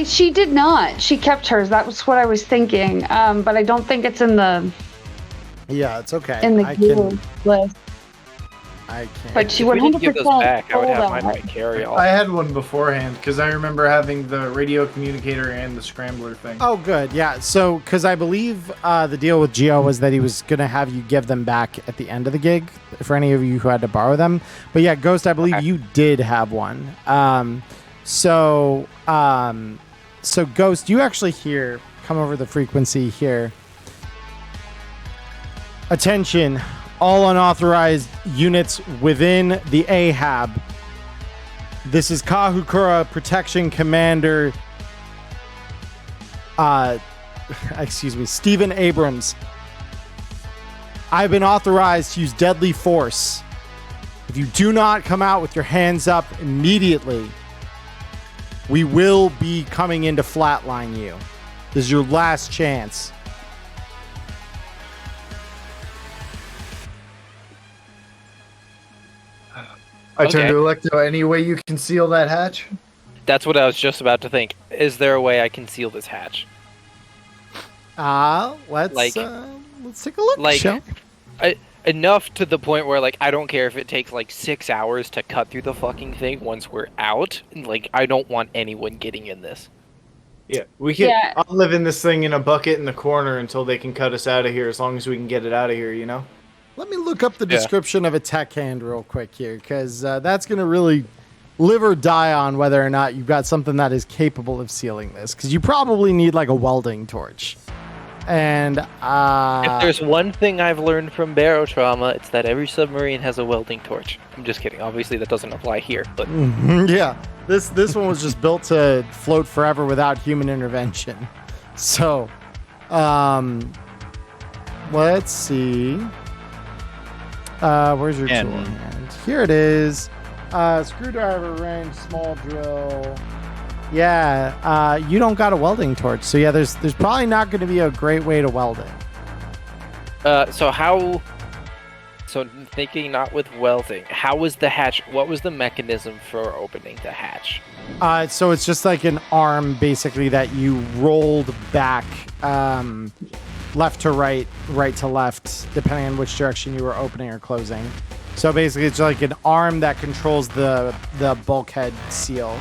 She did not. She kept hers. That was what I was thinking. But I don't think it's in the Yeah, it's okay. in the I guild can. list. I can. But she If we didn't give those 100% back, I would told have them mine in my that. carry-all. I had one beforehand because I remember having the radio communicator and the scrambler thing. Oh, good. Yeah. So, because I believe the deal with Geo was that he was going to have you give them back at the end of the gig for any of you who had to borrow them. But yeah, Ghost, I believe you did have one. So Ghost, you actually hear, come over the frequency here. Attention, all unauthorized units within the AHAB. This is Kahukura Protection Commander Stephen Abrams. I've been authorized to use deadly force. If you do not come out with your hands up immediately, we will be coming in to flatline you. This is your last chance. I turn to Electo. Any way you can seal that hatch? That's what I was just about to think. Is there a way I can seal this hatch? Let's take a look. shall we? Enough to the point where, like, I don't care if it takes, like, 6 hours to cut through the fucking thing once we're out. Like, I don't want anyone getting in this. Yeah, we can. Yeah. I'll live in this thing in a bucket in the corner until they can cut us out of here, as long as we can get it out of here, you know? Let me look up the description of a tech hand real quick here, because that's going to really live or die on whether or not you've got something that is capable of sealing this, because you probably need, like, a welding torch. And if there's one thing I've learned from Barrow Trauma, it's that every submarine has a welding torch. I'm just kidding. Obviously, that doesn't apply here. But yeah, this one was just built to float forever without human intervention. So, let's see. Where's your tool in hand? Here it is. Screwdriver, wrench, small drill. Yeah, you don't got a welding torch, so yeah, there's probably not going to be a great way to weld it. So thinking not with welding, how was the hatch? What was the mechanism for opening the hatch? So it's just like an arm, basically, that you rolled back, left to right, right to left, depending on which direction you were opening or closing. So basically, it's like an arm that controls the bulkhead seal.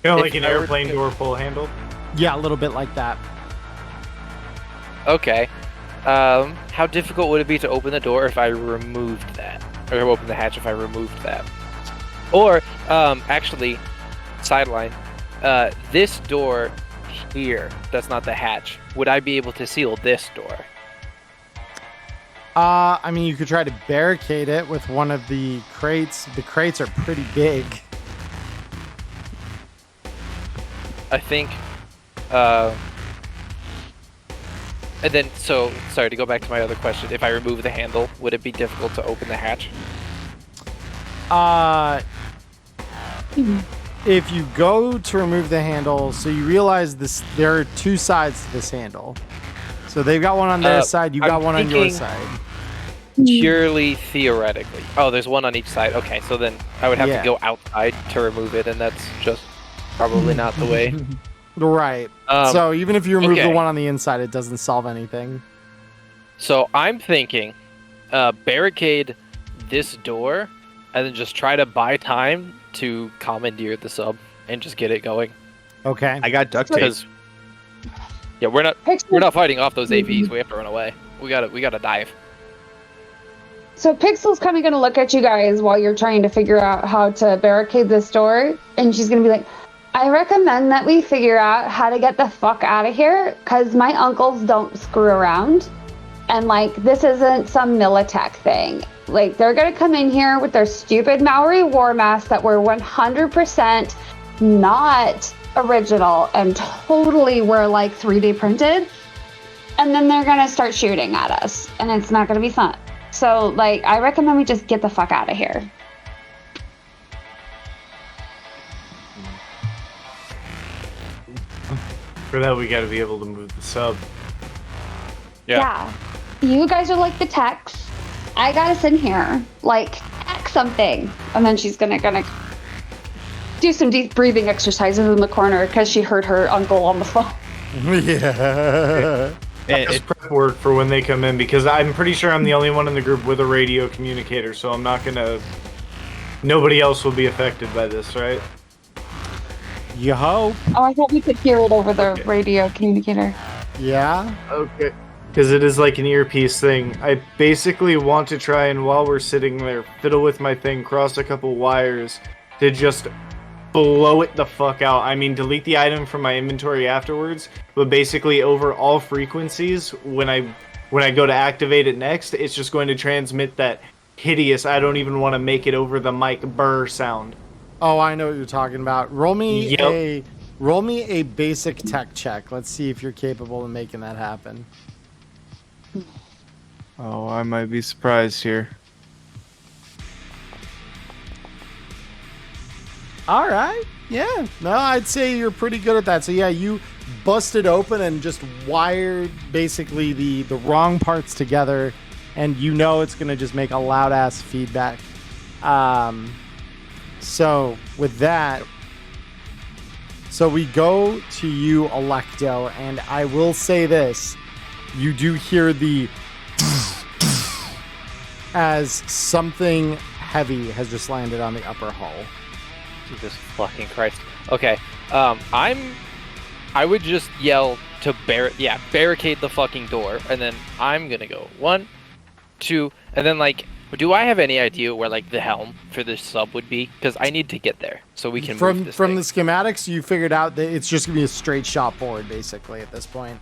You know, like an airplane door pull handle? Yeah, a little bit like that. Okay. How difficult would it be to open the door if I removed that? Or open the hatch if I removed that? Or, actually, sideline, this door here, that's not the hatch. Would I be able to seal this door? I mean, you could try to barricade it with one of the crates. The crates are pretty big. I think, and then, sorry, to go back to my other question, if I remove the handle, would it be difficult to open the hatch? If you go to remove the handle, so you realize there are two sides to this handle. So they've got one on their side, you got one on your side. Purely theoretically. Oh, there's one on each side. Okay, so then I would have to go outside to remove it, and that's just probably not the way. Right. So even if you remove the one on the inside, it doesn't solve anything. So I'm thinking barricade this door and then just try to buy time to commandeer the sub and just get it going. Okay. I got duct tape. Yeah, we're not fighting off those AVs. We have to run away. We gotta dive. So Pixel's kind of going to look at you guys while you're trying to figure out how to barricade this door, and she's going to be like, I recommend that we figure out how to get the fuck out of here, because my uncles don't screw around, and, like, this isn't some Militech thing. Like, they're going to come in here with their stupid Maori war masks that were 100% not original and totally were, like, 3D printed, and then they're going to start shooting at us, and it's not going to be fun. So, like, I recommend we just get the fuck out of here. For that, we gotta be able to move the sub. Yeah. You guys are like the techs. I gotta sit here, like, tech something. And then she's gonna do some deep breathing exercises in the corner because she heard her uncle on the phone. Yeah. It's prep work for when they come in, because I'm pretty sure I'm the only one in the group with a radio communicator, so I'm not gonna... Nobody else will be affected by this, right? You hope. Oh, I thought we could hear it over the radio communicator. Yeah? Okay. Because it is like an earpiece thing. I basically want to try and, while we're sitting there, fiddle with my thing, cross a couple wires to just blow it the fuck out. I mean, delete the item from my inventory afterwards, but basically over all frequencies, when I go to activate it next, it's just going to transmit that hideous, I don't even want to make it over the mic, burr sound. Oh, I know what you're talking about. Roll me Roll me a basic tech check. Let's see if you're capable of making that happen. Oh, I might be surprised here. All right. Yeah. No, I'd say you're pretty good at that. So yeah, you busted open and just wired basically the wrong parts together, and you know it's gonna just make a loud ass feedback. So with that, so we go to you, Electo, and I will say this: you do hear the as something heavy has just landed on the upper hull. Jesus fucking Christ. Okay. I would just yell to barricade the fucking door, and then I'm gonna go 1, 2, and then like, do I have any idea where like the helm for this sub would be? Because I need to get there so we can move this from thing. the schematics. You figured out that it's just gonna be a straight shot forward, basically at this point.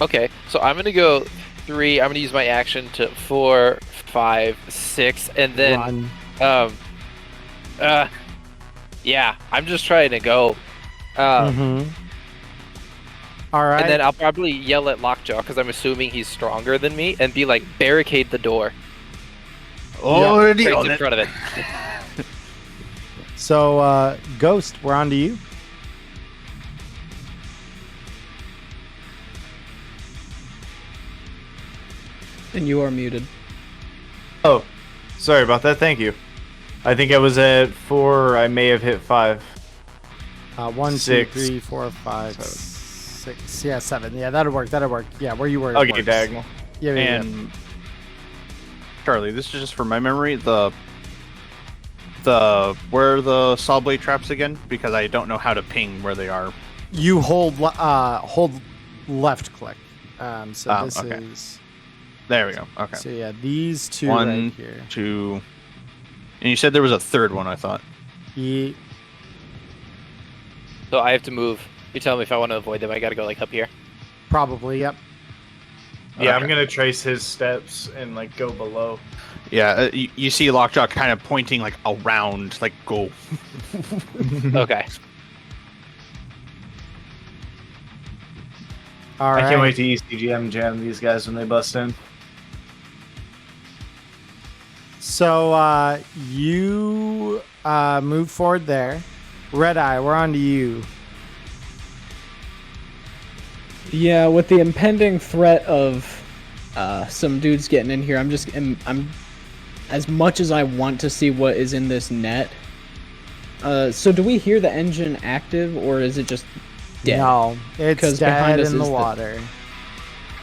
Okay, so I'm gonna go 3. I'm gonna use my action to 4, 5, 6, and then Run. yeah, I'm just trying to go. All right. And then I'll probably yell at Lockjaw because I'm assuming he's stronger than me, and be like, barricade the door. Already Straight on in it. front of it. So, Ghost, we're on to you. And you are muted. Oh, sorry about that. Thank you. I think I was at 4. I may have hit 5. 1, 2, 6, 3, 4, 5, 6. Yeah, 7. Yeah, that'll work. Yeah, where you were. I'll get diagonal. Yeah, And Charlie, this is just for my memory. The where are the saw blade traps again? Because I don't know how to ping where they are. you hold left click. So this okay. is. There we go. Okay. So yeah, these two 1, right here. 2, and you said there was a third one. I thought. Ye- So I have to move. You tell me if I want to avoid them. I gotta go like up here. Probably, yep. Yeah, Okay. I'm gonna trace his steps and like go below. Yeah, you see Lockjaw kind of pointing like around, like go. Okay. All right. I can't wait to ECGM jam these guys when they bust in. So you move forward there. Red Eye, we're on to you. Yeah, with the impending threat of some dudes getting in here, I'm as much as I want to see what is in this net. So do we hear the engine active, or is it just dead? No, it's 'Cause dead behind us in the is the- water.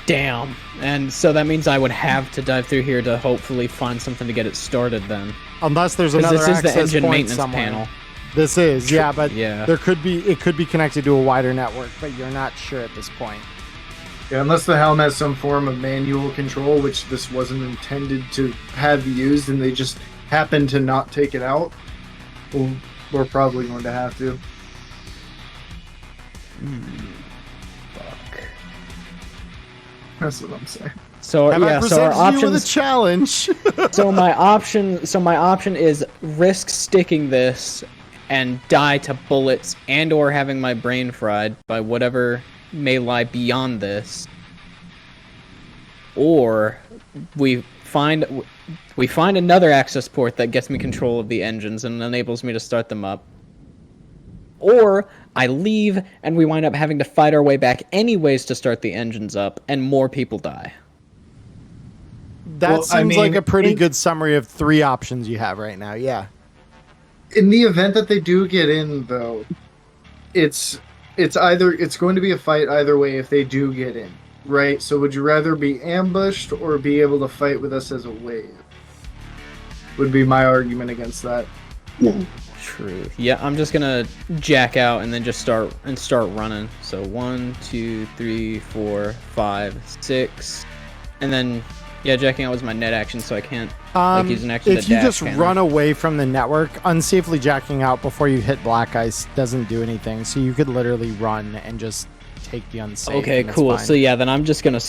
Damn. And so that means I would have to dive through here to hopefully find something to get it started then. Unless there's 'Cause another this is the access engine point maintenance somewhere. panel. This is, yeah, but Yeah. it could be connected to a wider network, but you're not sure at this point. Yeah, unless the helm has some form of manual control, which this wasn't intended to have used, and they just happened to not take it out, well, we're probably going to have to. Fuck. That's what I'm saying. So Have I yeah, so our presented you with a options. challenge? So my option is risk sticking this and die to bullets and or having my brain fried by whatever may lie beyond this, or we find another access port that gets me control of the engines and enables me to start them up, or I leave and we wind up having to fight our way back anyways to start the engines up and more people die. That Well, I seems mean, like a pretty in- good summary of 3 options you have right now. Yeah. In the event that they do get in, though, it's going to be a fight either way if they do get in, right? So would you rather be ambushed or be able to fight with us as a wave? Would be my argument against that. True. Yeah, I'm just gonna jack out and then just start running. So 1, 2, 3, 4, 5, 6, and then yeah, jacking out was my net action, so I can't use an action. If you just run away from the network, unsafely jacking out before you hit black ice doesn't do anything. So you could literally run and just take the unsafe. Okay, and it's cool. fine. So yeah, then I'm just gonna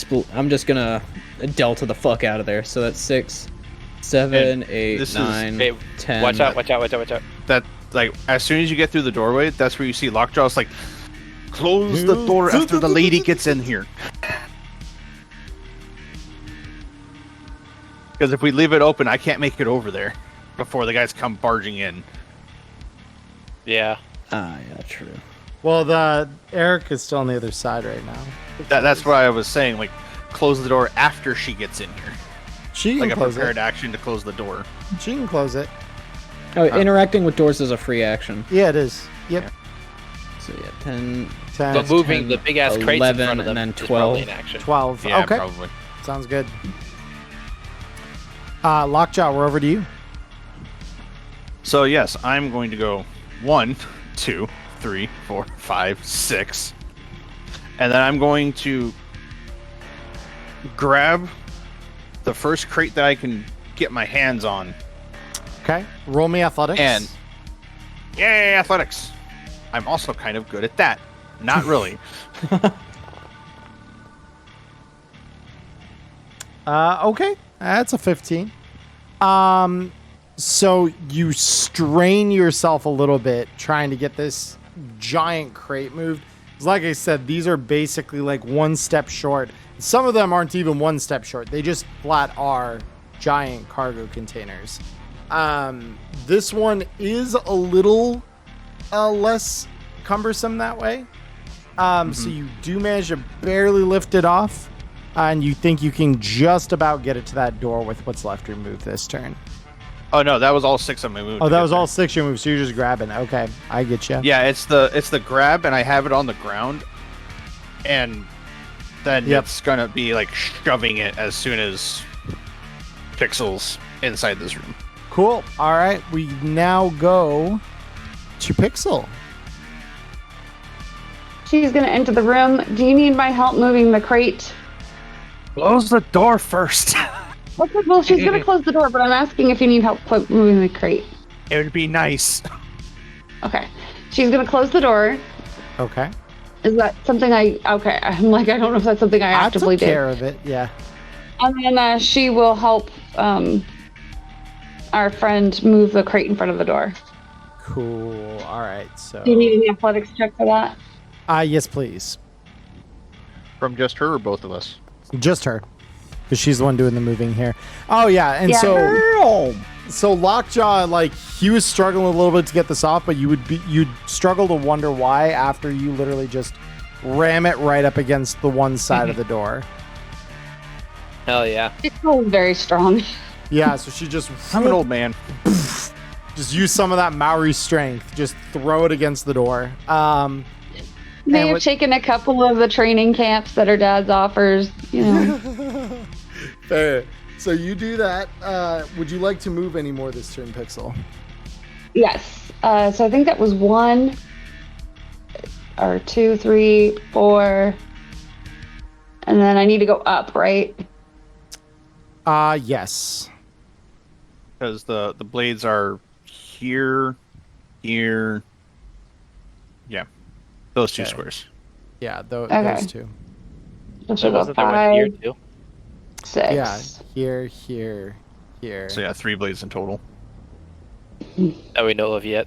delta the fuck out of there. So that's 6, 7, 8, this is- 9, Hey, 10. watch out! That like as soon as you get through the doorway, that's where you see Lockjaw's like, close the door after the lady gets in here. Because if we leave it open, I can't make it over there before the guys come barging in. Yeah. Yeah, true. Well, Eric is still on the other side right now. That's why I was saying, like, close the door after she gets in here. She can Like a close prepared it. action to close the door. She can close it. Oh, interacting with doors is a free action. Yeah, it is. Yep. So yeah, 10, 10, But moving 10, the big ass crates in 11, front of them and then is probably 12. an action. 12. Yeah, Okay. probably. Sounds good. Lockjaw, we're over to you. So yes, I'm going to go 1, 2, 3, 4, 5, 6. And then I'm going to grab the first crate that I can get my hands on. Okay. Roll me athletics. And yay, athletics. I'm also kind of good at that. Not really. Okay. That's a 15. So you strain yourself a little bit trying to get this giant crate moved. 'Cause like I said, these are basically like one step short. Some of them aren't even one step short. They just flat are giant cargo containers. This one is a little less cumbersome that way. So you do manage to barely lift it off. And you think you can just about get it to that door with what's left removed this turn. Oh no, that was all 6 of my moves. Oh, that was all 6 your moves, so you're just grabbing. Okay, I get you. Yeah, it's the grab, and I have it on the ground, and then it's gonna be like shoving it as soon as Pixel's inside this room. Cool. All right, we now go to Pixel. She's gonna enter the room. Do you need my help moving the crate? Close the door first. Okay, well, she's gonna close the door, but I'm asking if you need help moving the crate. It would be nice. Okay. She's gonna close the door. Okay. Is that something okay, I'm like, I don't know if that's something I actively took care did. of it, yeah. And then she will help our friend move the crate in front of the door. Cool. All right, so. Do you need any athletics check for that? Yes, please. From just her or both of us? Just her. Because she's the one doing the moving here. Oh, yeah, and Yeah. so Lockjaw, like, he was struggling a little bit to get this off, but you'd struggle to wonder why after you literally just ram it right up against the one side of the door. Hell yeah. It's still very strong. Yeah, so she just I'm an old man. just use some of that Maori strength. Just throw it against the door. May have taken a couple of the training camps that her dad's offers, you know. Fair. So you do that. Would you like to move any more this turn, Pixel? Yes. So I think that was 1 or 2, 3, 4. And then I need to go up, right? Yes. Because the blades are here. Yeah. Those 2 squares. Yeah, Okay. those 2. So wasn't there one here too? 6. Yeah, here. So yeah, 3 blades in total. That we know of yet.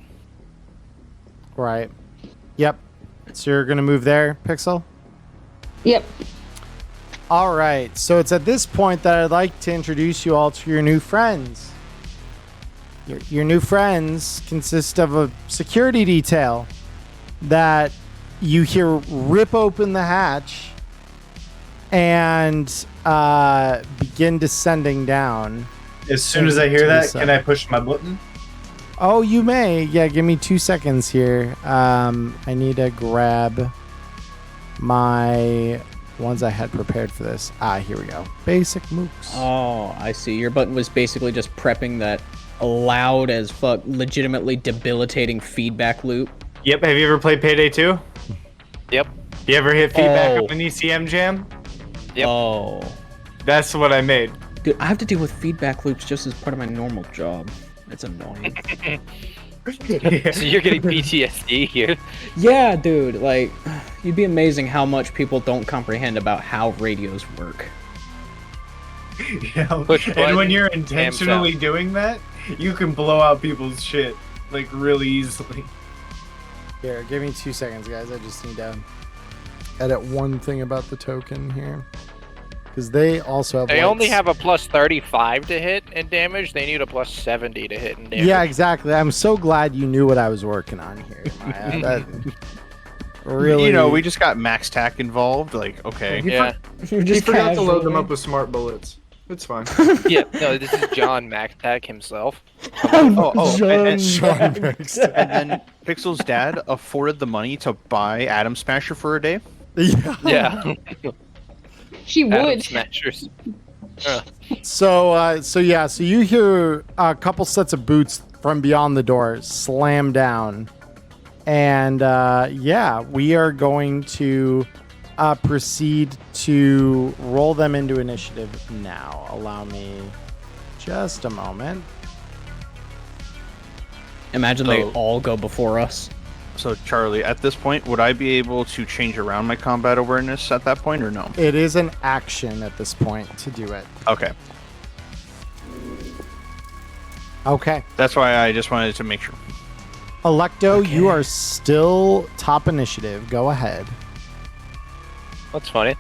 Right. Yep. So you're gonna move there, Pixel? Yep. All right. So it's at this point that I'd like to introduce you all to your new friends. Your new friends consist of a security detail that you hear rip open the hatch and begin descending down. As soon as I hear that, can I push my button? Oh, you may. Yeah, give me 2 seconds here. I need to grab my ones I had prepared for this. Here we go. Basic mooks. Oh, I see. Your button was basically just prepping that loud as fuck, legitimately debilitating feedback loop. Yep. Have you ever played Payday 2? Yep. You ever hit feedback Oh. up an ECM jam? Yep. Oh. That's what I made. Dude, I have to deal with feedback loops just as part of my normal job. It's annoying. So you're getting PTSD here. Yeah, dude, like, you'd be amazing how much people don't comprehend about how radios work. Yeah. Push And button, when you're jam intentionally sound. doing that, you can blow out people's shit. like really easily. Here, give me 2 seconds, guys. I just need to edit one thing about the token here. Because they also have They only lights. have a plus 35 to hit in damage. They need a plus 70 to hit in damage. Yeah, exactly. I'm so glad you knew what I was working on here, Maya. That really... You know, we just got Max Tack involved. Like, okay. Yeah. You're He just forgot to load them casually- up with smart bullets. It's fine. Yeah, no, this is John MacTac himself. And Sean Baxter. then Pixel's dad afforded the money to buy Atom Smasher for a day. Yeah. Yeah. She Atom would. Smashers. So you hear a couple sets of boots from beyond the door slam down. And we are going to proceed to roll them into initiative now. Allow me just a moment. Imagine they So- all go before us. So, Charlie, at this point, would I be able to change around my combat awareness at that point, or no? It is an action at this point to do it. Okay. Okay. That's why I just wanted to make sure. Electo, you are still top initiative. Go ahead. That's funny.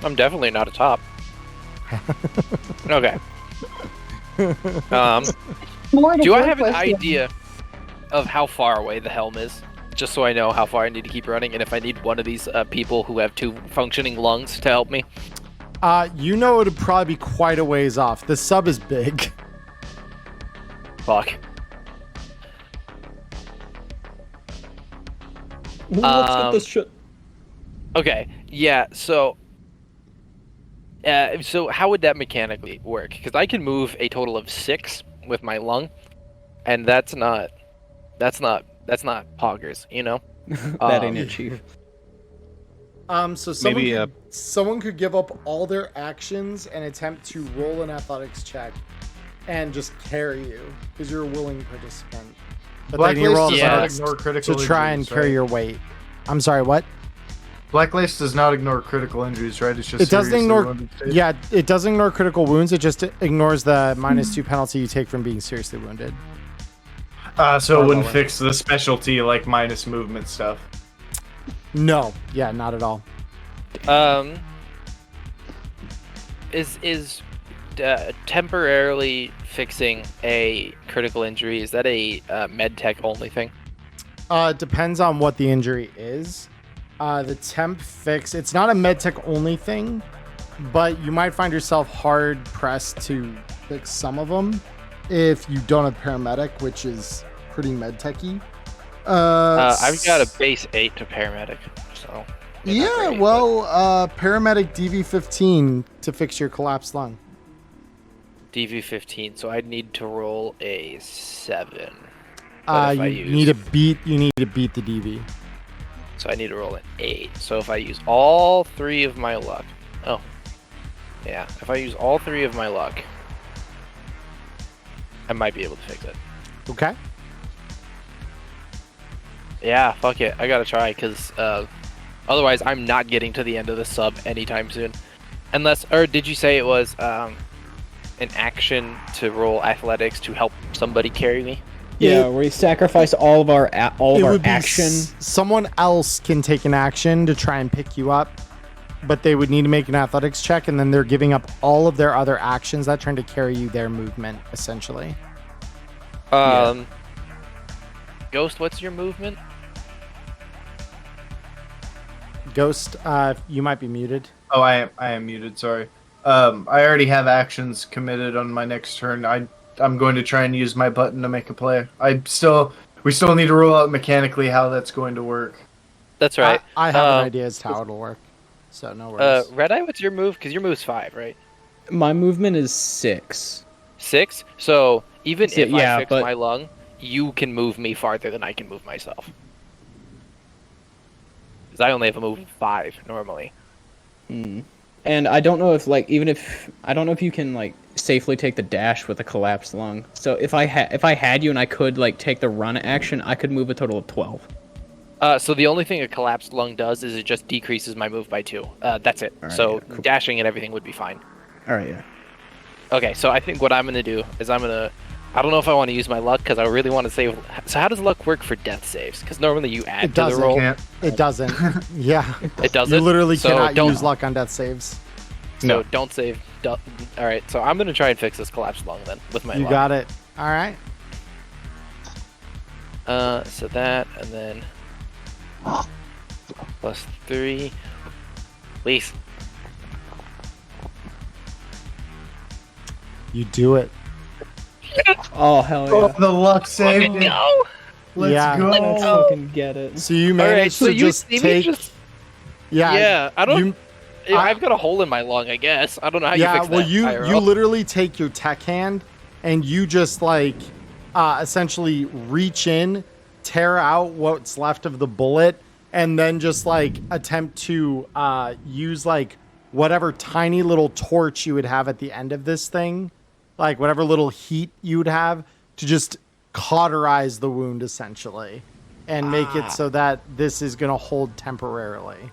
I'm definitely not a top. Okay. More to Do I work have an with here. idea of how far away the helm is? Just so I know how far I need to keep running, and if I need one of these people who have 2 functioning lungs to help me. You know it'd probably be quite a ways off. The sub is big. Fuck. Let's get this shit. Okay, yeah, so how would that mechanically work? Because I can move a total of 6 with my lung, and that's not poggers, you know? That ain't it, Chief. So someone Maybe, someone could give up all their actions and attempt to roll an athletics check and just carry you because you're a willing participant. But they need to roll Blacklist does Yeah. not athletics ignore critical to try and injuries, carry right? your weight. I'm sorry, what? Blacklist does not ignore critical injuries, right? It's just It doesn't seriously ignore. wounded state. Yeah, it does ignore critical wounds. It just ignores the -2 penalty you take from being seriously wounded. So it wouldn't fix the specialty like minus movement stuff. No, yeah, not at all. Is temporarily fixing a critical injury, is that a medtech only thing? Depends on what the injury is. The temp fix, it's not a medtech only thing, but you might find yourself hard pressed to fix some of them if you don't have paramedic, which is pretty medtechy. I've got a base 8 to paramedic, so. they're not Yeah, great, well, paramedic DV15 to fix your collapsed lung. but DV15, so I'd need to roll a 7. But if I You use- need to beat the DV. So I need to roll an 8. So if I use all 3 of my luck. Oh. Yeah, if I use all 3 of my luck, I might be able to fix it. Okay. Yeah, fuck it. I gotta try, because otherwise I'm not getting to the end of the sub anytime soon. Unless, or did you say it was an action to roll athletics to help somebody carry me? Yeah, we sacrifice all of our action. Someone else can take an action to try and pick you up, but they would need to make an athletics check, and then they're giving up all of their other actions that trying to carry you their movement, essentially. Ghost, what's your movement? Ghost, you might be muted. Oh, I am muted. Sorry. I already have actions committed on my next turn. I'm going to try and use my button to make a play. We still need to roll out mechanically how that's going to work. That's right. I have an idea as to how it'll work, so no worries. Red Eye, what's your move? Because your move's 5, right? My movement is 6. 6? So even So, if yeah, I fix but- my lung, you can move me farther than I can move myself. Because I only have a move of 5 normally. And I don't know if I don't know if you can safely take the dash with a collapsed lung. So if I had you and I could take the run action, I could move a total of 12. So the only thing a collapsed lung does is it just decreases my move by 2. That's it. Alright, So yeah, cool. dashing and everything would be fine. All right, yeah. Okay, so I think what I'm going to do is I'm going to I don't know if I want to use my luck because I really want to save. So how does luck work for death saves? Because normally you add It to the doesn't. roll. It doesn't. Yeah. It doesn't. You literally So cannot don't- use luck on death saves. So don't save. All right. So I'm gonna try and fix this collapse lung then with my You luck. got it. All right. So that and then +3. Please. You do it. Oh hell yeah! Oh, the luck saved it. No. Let's Yeah. go. Let's fucking get it. So you All right. managed So to you just see me take. just. Yeah. Yeah. I don't. You, I've got a hole in my lung. I guess. I don't know how you yeah. fix Well, that. you IRL. you literally take your tech hand and you just like essentially reach in, tear out what's left of the bullet, and then just like attempt to use like whatever tiny little torch you would have at the end of this thing, like whatever little heat you would have to just cauterize the wound essentially and make it so that this is going to hold temporarily.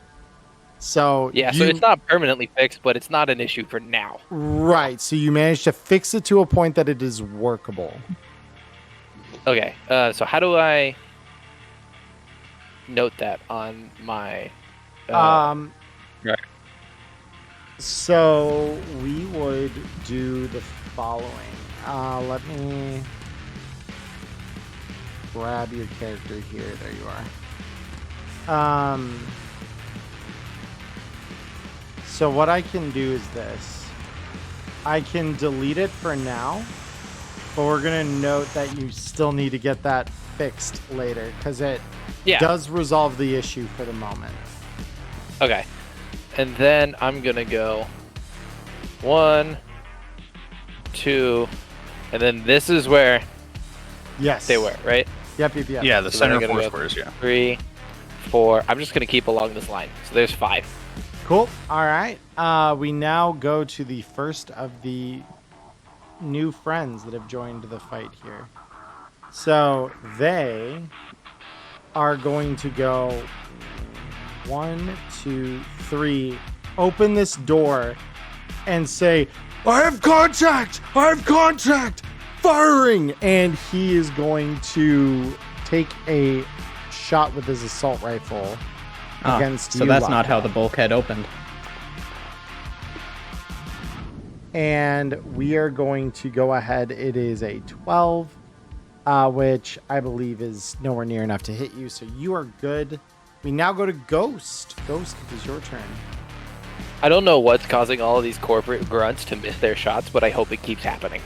So Yeah. So it's not permanently fixed, but it's not an issue for now. right. So you managed to fix it to a point that it is workable. Okay. So how do I note that on my? Right. So we would do the following. Let me grab your character here. There you are. So what I can do is this. I can delete it for now, but we're gonna note that you still need to get that fixed later because it does resolve the issue for the moment. Okay. And then I'm gonna go 1, 2, and then this is where Yes. they were, right? Yep. Yeah, the So then center I'm gonna four go squares, yeah. 3, 4. I'm just gonna keep along this line. So there's 5. Cool. All right. We now go to the first of the new friends that have joined the fight here. So they are going to go 1, 2, 3, open this door and say, I have contact! I have contact! Firing! And he is going to take a shot with his assault rifle against you. So that's not Locke. how the bulkhead opened. And we are going to go ahead. It is a 12, which I believe is nowhere near enough to hit you. So you are good. We now go to Ghost. Ghost, it is your turn. I don't know what's causing all of these corporate grunts to miss their shots, but I hope it keeps happening.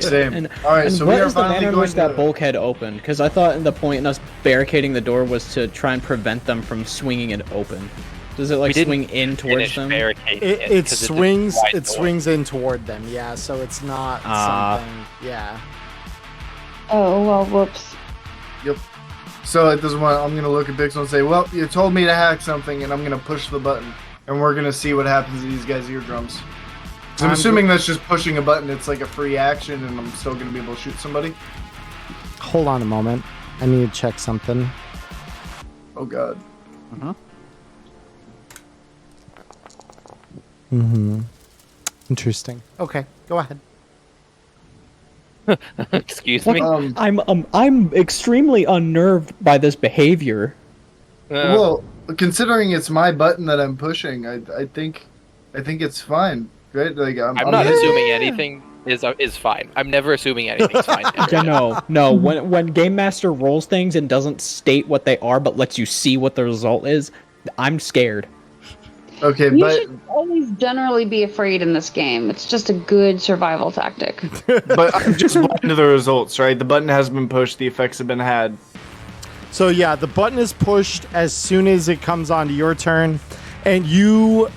Same. And, All right, and so what we are is the finally manner in going which that to. bulkhead opened? Because I thought the point in us barricading the door was to try and prevent them from swinging it open. Does it like didn't swing in towards Finish them? barricading It 'cause it's a swings. wide It door. swings in toward them. Yeah. So it's not something. Yeah. Oh, well, whoops. So at this point, I'm gonna look at Pixel and say, "Well, you told me to hack something, and I'm gonna push the button, and we're gonna see what happens to these guys' eardrums." 'Cause I'm assuming that's just pushing a button. It's like a free action, and I'm still gonna be able to shoot somebody. Hold on a moment. I need to check something. Oh God. Interesting. Okay. Go ahead. Excuse me. I'm extremely unnerved by this behavior. Well, considering it's my button that I'm pushing, I think it's fine, right? Like I'm not assuming anything is fine. I'm never assuming anything's fine. Yeah, no. When Game Master rolls things and doesn't state what they are, but lets you see what the result is, I'm scared. Okay, You but should always generally be afraid in this game. It's just a good survival tactic. but I'm just blind to the results, right? The button has been pushed. The effects have been had. So yeah, the button is pushed as soon as it comes onto your turn, and you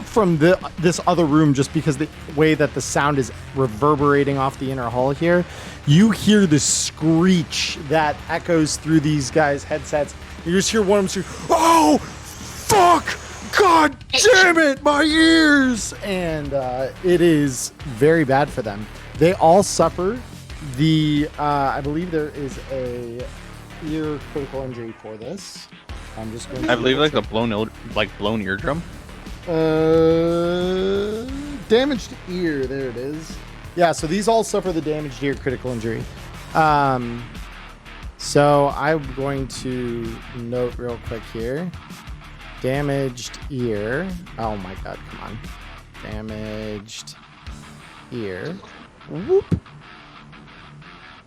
from this other room, just because the way that the sound is reverberating off the inner hall here, you hear the screech that echoes through these guys' headsets. You just hear one of them say, "Oh, fuck! God damn it, my ears!" And it is very bad for them. They all suffer the. I believe there is a ear critical injury for this. I'm just going. I believe like a blown eardrum. Damaged ear. There it is. Yeah, so these all suffer the damage to your critical injury. So I'm going to note real quick here. Damaged ear. Oh my god, come on. Damaged ear. Whoop.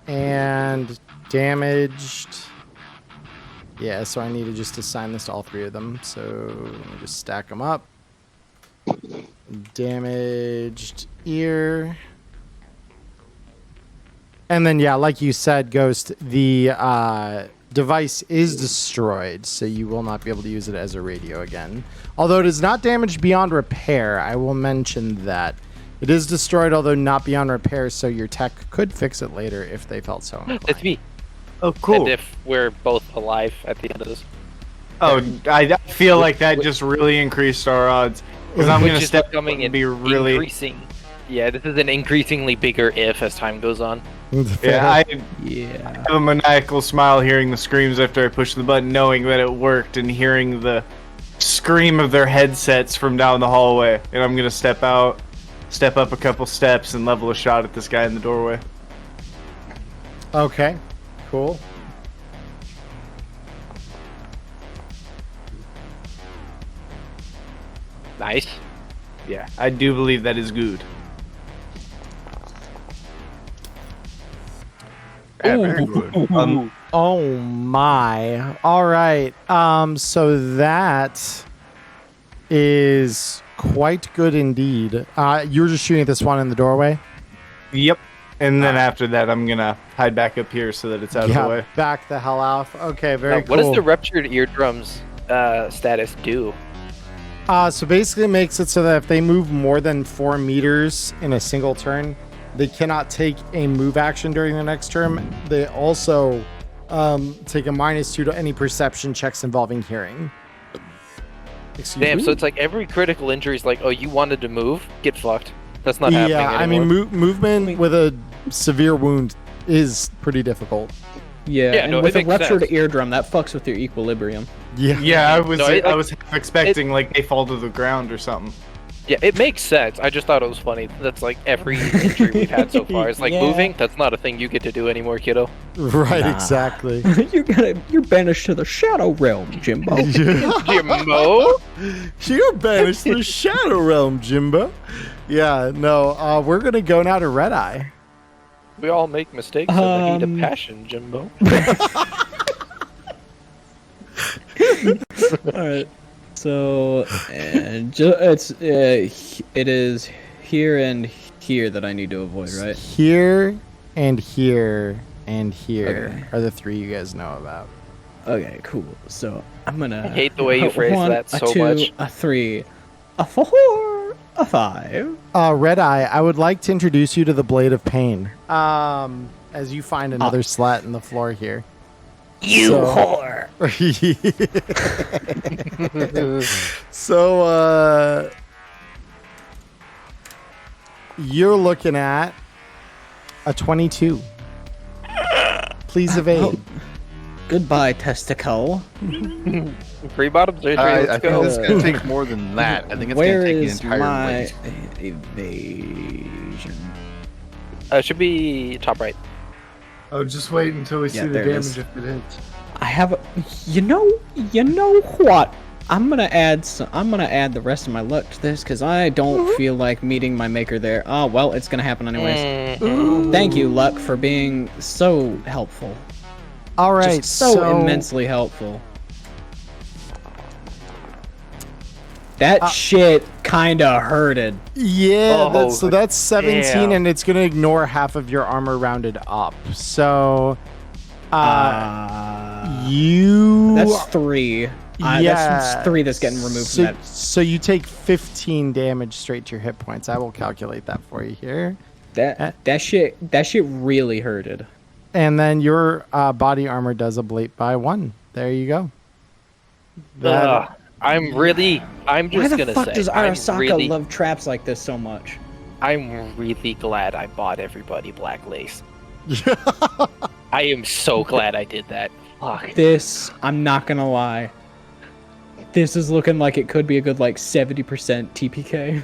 And damaged... Yeah, so I need to just assign this to all three of them. So let me just stack them up. Damaged ear. And then, yeah, like you said, Ghost, the device is destroyed, so you will not be able to use it as a radio again. Although it is not damaged beyond repair, I will mention that. It is destroyed, although not beyond repair, so your tech could fix it later if they felt so inclined. It's me. Oh, cool. And if we're both alive at the end of this. Oh, I feel like that just really increased our odds. Because I'm going to step up becoming and be really... increasing. Yeah, this is an increasingly bigger if as time goes on. Yeah, I have a maniacal smile hearing the screams after I push the button, knowing that it worked, and hearing the scream of their headsets from down the hallway. And I'm going to step up a couple steps, and level a shot at this guy in the doorway. Okay, cool. Nice. Yeah, I do believe that is good. Very good. Oh my. All right. So that is quite good indeed. You were just shooting at this one in the doorway? Yep. And then after that, I'm going to hide back up here so that it's out of the way. Back the hell off. Okay, very cool. What does the ruptured eardrums status do? So basically it makes it so that if they move more than 4 meters in a single turn, they cannot take a move action during the next turn. They also take a -2 to any perception checks involving hearing. Damn, so it's like every critical injury is like, oh, you wanted to move? Get fucked. That's not happening anymore. Yeah, I mean, movement with a severe wound is pretty difficult. Yeah, and no, with a ruptured sense. eardrum, that fucks with your equilibrium. Yeah, I was expecting like they fall to the ground or something. Yeah, it makes sense. I just thought it was funny. That's like every injury we've had so far. It's like moving. That's not a thing you get to do anymore, kiddo. Right, exactly. You're banished to the Shadow Realm, Jimbo. Jimbo? You're banished to the Shadow Realm, Jimbo. Yeah, no, we're gonna go now to Red Eye. We all make mistakes in the heat of passion, Jimbo. Alright. So, it is here and here that I need to avoid, right? Here and here and here are the 3 you guys know about. Okay, cool. So I'm gonna. I hate the way you phrase that so a 2, much. A 3, a 4, a 5. Red Eye, I would like to introduce you to the Blade of Pain. As you find another slat in the floor here. You whore! So, you're looking at a 22. Please evade. Goodbye, testicle. Free bottom surgery. I Let's think go. this is going to take more than that. I think it's going to take the entire my race. evasion? It should be top right. Oh, just wait until we see the there it damage is. if it hits. I have a, you know what? I'm gonna add the rest of my luck to this because I don't feel like meeting my maker there. Oh well, it's gonna happen anyways. Thank you, luck, for being so helpful. All right, Just so immensely helpful. That shit kinda hurted. Yeah, Oh, that's 17, damn. and it's gonna ignore half of your armor rounded up. So, you. That's 3. That's 3 that's getting removed so, from that. So you take 15 damage straight to your hit points. I will calculate that for you here. That shit really hurted. And then your body armor does ablate by 1. There you go. I'm just Why the gonna fuck say, does I'm Arasaka really, love traps like this so much? I'm really glad I bought everybody black lace. I am so glad I did that. Fuck. This, I'm not gonna lie. This is looking like it could be a good like 70% TPK.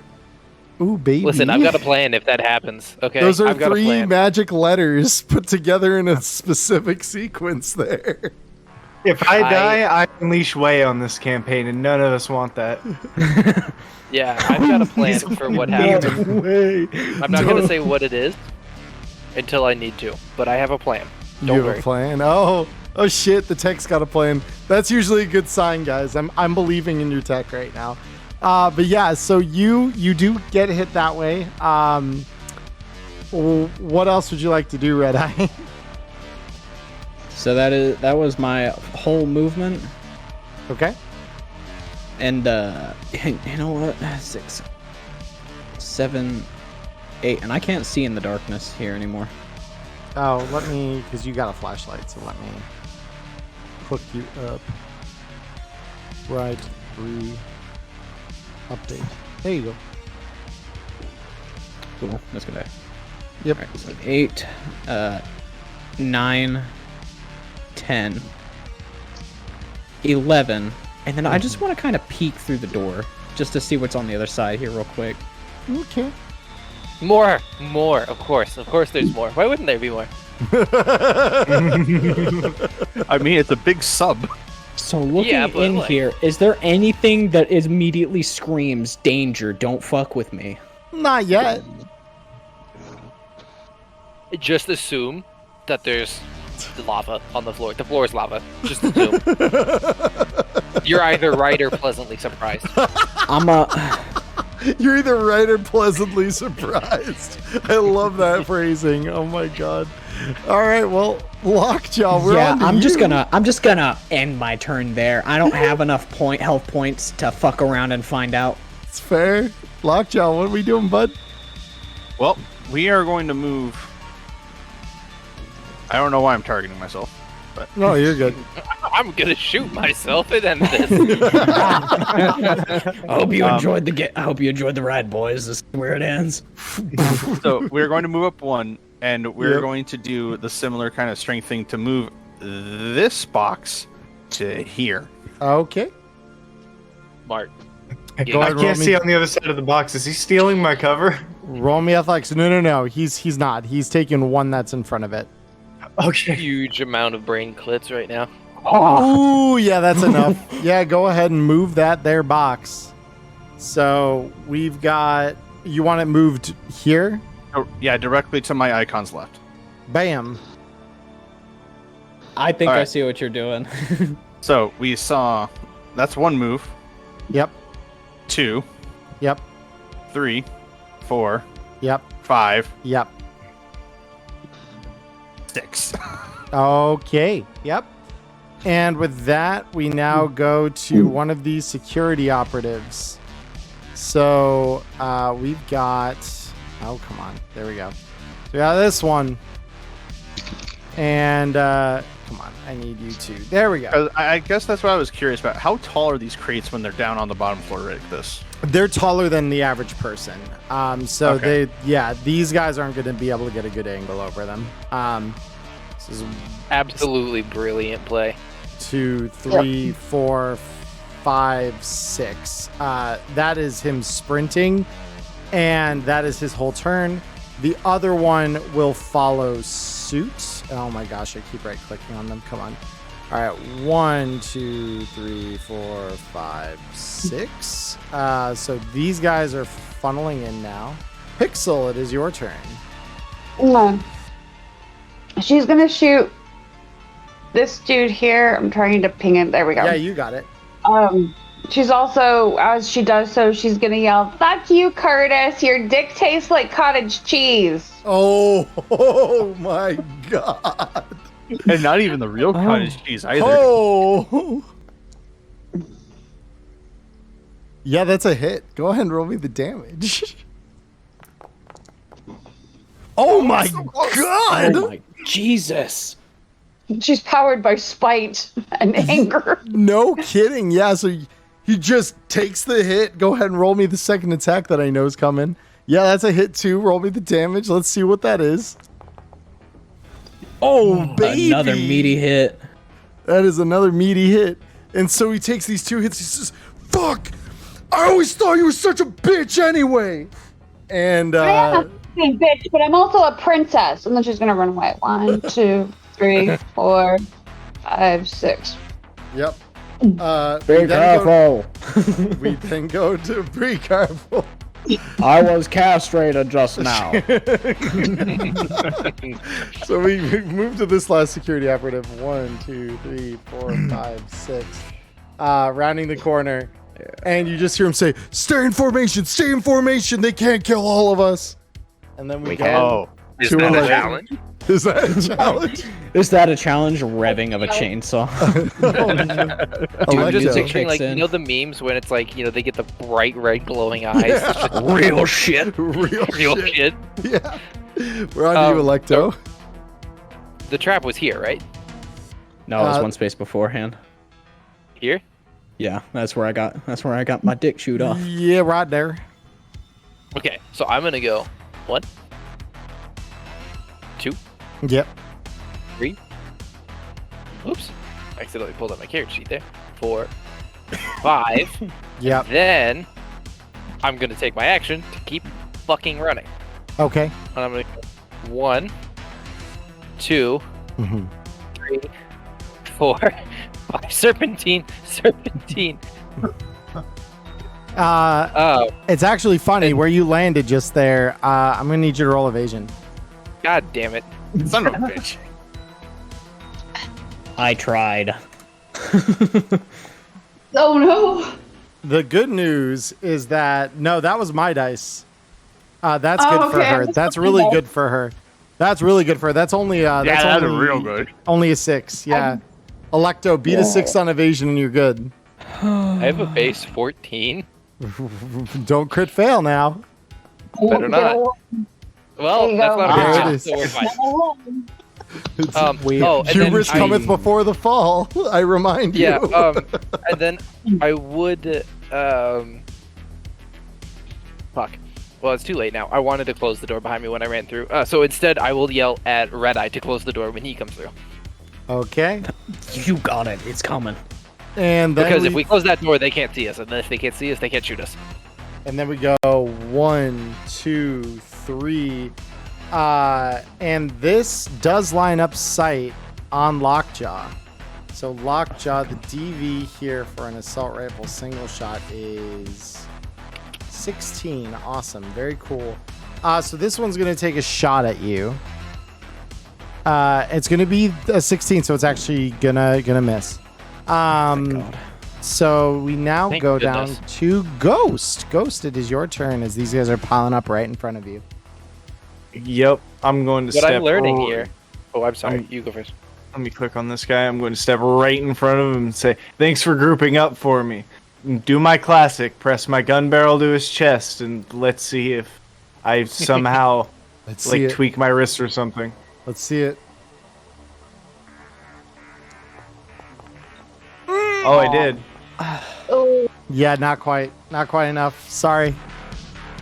Ooh, baby. Listen, I've got a plan if that happens. Okay, Those are I've got a 3 plan. magic letters put together in a specific sequence there. If I die, I unleash Way on this campaign, and none of us want that. Yeah, I've got a plan for what happens. Way. I'm not going to say what it is until I need to, but I have a plan. You Don't have worry. a plan? Oh shit! The tech's got a plan. That's usually a good sign, guys. I'm believing in your tech right now. But yeah, so you do get hit that way. What else would you like to do, Red Eye? So that was my whole movement. Okay. And you know what? 6, 7, 8, and I can't see in the darkness here anymore. Oh, let me, because you got a flashlight, so let me hook you up. Right, 3, update. There you go. Cool. That's good. Yep. Alright, so 8, 9, 10, 11, and then I just want to kind of peek through the door just to see what's on the other side here real quick. Okay. More. Of course there's more. Why wouldn't there be more? I mean, it's a big sub. So looking Yeah, but, in like- here, is there anything that immediately screams danger, don't fuck with me? Not yet. Just assume that there's lava on the floor. The floor is lava. Just assume. You're either right or pleasantly surprised. You're either right or pleasantly surprised. I love that phrasing. Oh my god. All right, well, Lockjaw, we're on to I'm you. just gonna end my turn there. I don't have enough health points to fuck around and find out. It's fair. Lockjaw, what are we doing, bud? Well, we are going to move. I don't know why I'm targeting myself, but No, you're good. I'm gonna shoot myself and end this. I hope you enjoyed I hope you enjoyed the ride, boys. This is where it ends. so we're going to move up 1, and we're Yep. going to do the similar kind of strength thing to move this box to here. Okay. Mark. Go I ahead, roll can't me. see on the other side of the box. Is he stealing my cover? Roll me athletics. No. He's not. He's taking one that's in front of it. Okay. Huge amount of brain clits right now. Ooh, yeah, that's enough. Yeah, go ahead and move that there box. So we've got. You want it moved here? Oh, yeah, directly to my icon's left. Bam. I think I Alright. see what you're doing. So we saw that's 1 move, Yep. 2, Yep. 3, 4, Yep. 5, Yep. 6. Okay. Yep. And with that, we now go to one of these security operatives. So we've got. Oh, come on. There we go. So we got this one. And come on. I need you to. There we go. I guess that's what I was curious about. How tall are these crates when they're down on the bottom floor like this? They're taller than the average person. So Okay. these guys aren't going to be able to get a good angle over them. This is Absolutely brilliant play. 2, 3, 4, 5, 6. That is him sprinting, and that is his whole turn. The other one will follow suit. Oh my gosh, I keep right clicking on them. Come on. All right, 1, 2, 3, 4, 5, 6. So these guys are funneling in now. Pixel, it is your turn. No. She's gonna shoot this dude here. I'm trying to ping him. There we go. Yeah, you got it. She's also, as she does so, she's gonna yell, "Fuck you, Curtis! Your dick tastes like cottage cheese." Oh my god. And not even the real cottage cheese either. Oh. Yeah, that's a hit. Go ahead and roll me the damage. Oh my god! Oh my Jesus. She's powered by spite and anger. No kidding. Yeah, so he just takes the hit. Go ahead and roll me the second attack that I know is coming. Yeah, that's a hit too. Roll me the damage. Let's see what that is. Oh, baby. Another meaty hit. That is another meaty hit. And so he takes these 2 hits. He says, "Fuck! I always thought you were such a bitch anyway." And I am a fucking bitch, but I'm also a princess. And then she's gonna run away. 1, 2, 3, 4, 5, 6. yep. Be careful. We then go to be careful. I was castrated just now. So we move to this last security operative. 1, 2, 3, 4, 5, 6. Rounding the corner, and you just hear him say, "Stay in formation! Stay in formation! They can't kill all of us." And then we go. Is to that a 11. challenge? Is that a challenge? Is that a challenge? Revving of a chainsaw. Dude, I'm just Electro. picturing, like, Kicks in. you know the memes when it's like, they get the bright red glowing eyes? It's just Real shit. Real shit. Yeah. We're on to you, Electo. The trap was here, right? No, it was one space beforehand. Here? Yeah, that's where I got my dick chewed off. Yeah, right there. Okay, so I'm gonna go 1, 2, Yep. 3. Oops. I accidentally pulled up my character sheet there. 4, 5. Yep. Then I'm gonna take my action to keep fucking running. Okay. And I'm gonna go 1, 2, Mhm. 3, 4, 5. Serpentine. It's actually funny where you landed just there. I'm gonna need you to roll evasion. God damn it. Son of a bitch. I tried. Oh no! The good news is that that was my dice. That's good for okay. her. That's really good for her. That's really good for her. That's only that's That's only, real good. Only a 6. Yeah. Electo, beat a 6 on evasion and you're good. I have a base 14. Don't crit fail now. Better not. Well, There you that's go. not a There good it job, is. so we're fine. It's Oh, and then hubris cometh before the fall. I remind you. Yeah, and then I would, fuck. Well, it's too late now. I wanted to close the door behind me when I ran through. So instead, I will yell at Red Eye to close the door when he comes through. Okay. You got it. It's coming. And then Because if we close that door, they can't see us. And then if they can't see us, they can't shoot us. And then we go 1, 2, 3. And this does line up sight on Lockjaw. So Lockjaw, the DV here for an assault rifle single shot is 16. Awesome. Very cool. So this one's going to take a shot at you. It's going to be a 16, so it's actually gonna miss. So we now Thank go goodness. down to Ghost. Ghost, it is your turn as these guys are piling up right in front of you. Yep, I'm going to What step. I'm learning over- here. Oh, I'm sorry. You go first. Let me click on this guy. I'm going to step right in front of him and say, "Thanks for grouping up for me." Do my classic, press my gun barrel to his chest, and let's see if I somehow Let's see like it. tweak my wrist or something. Let's see it. Oh, I did. Oh, Yeah, not quite. Not quite enough. Sorry.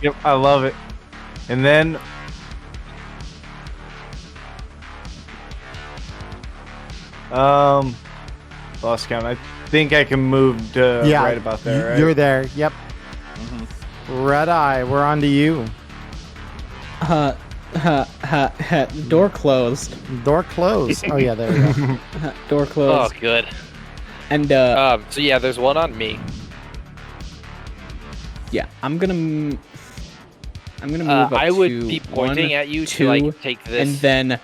Yep, I love it. And then lost count. I think I can move to Yeah, right about there, right? You're there. Yep. Red Eye, we're on to you. Door closed. Door closed. Oh yeah, there we go. Door Oh, closed. good. And So yeah, there's one on me. yeah, I'm gonna move up I would to be pointing 1, at you 2, to like take this. and then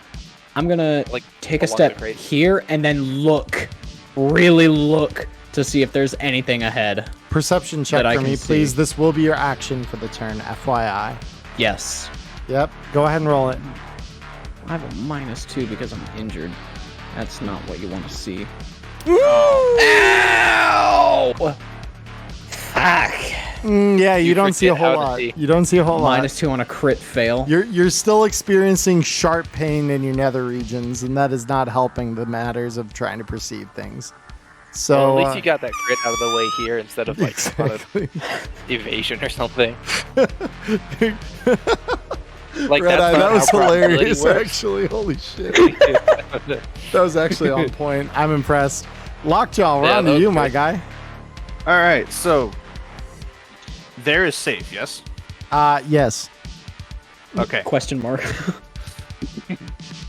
I'm gonna like take a along step the crate. here and then look, really look to see if there's anything ahead. Perception check That I for can me, please. see. This will be your action for the turn, FYI. Yes. Yep. Go ahead and roll it. I have a -2 because I'm injured. That's not what you want to see. Ow! Fuck. Yeah, you don't see a forget whole how to lot. see. You don't see a whole lot. -2 on a crit fail. You're still experiencing sharp pain in your nether regions, and that is not helping the matters of trying to perceive things. So Well, at least you got that crit out of the way here instead of like on exactly. a evasion or something. Like Red Eye, not that was how probability hilarious. works. Actually, holy shit, that was actually on point. I'm impressed. Lockjaw, we're Yeah, on that to was you, my great. guy. All right, so there is safe, yes. Yes. Okay. Question mark.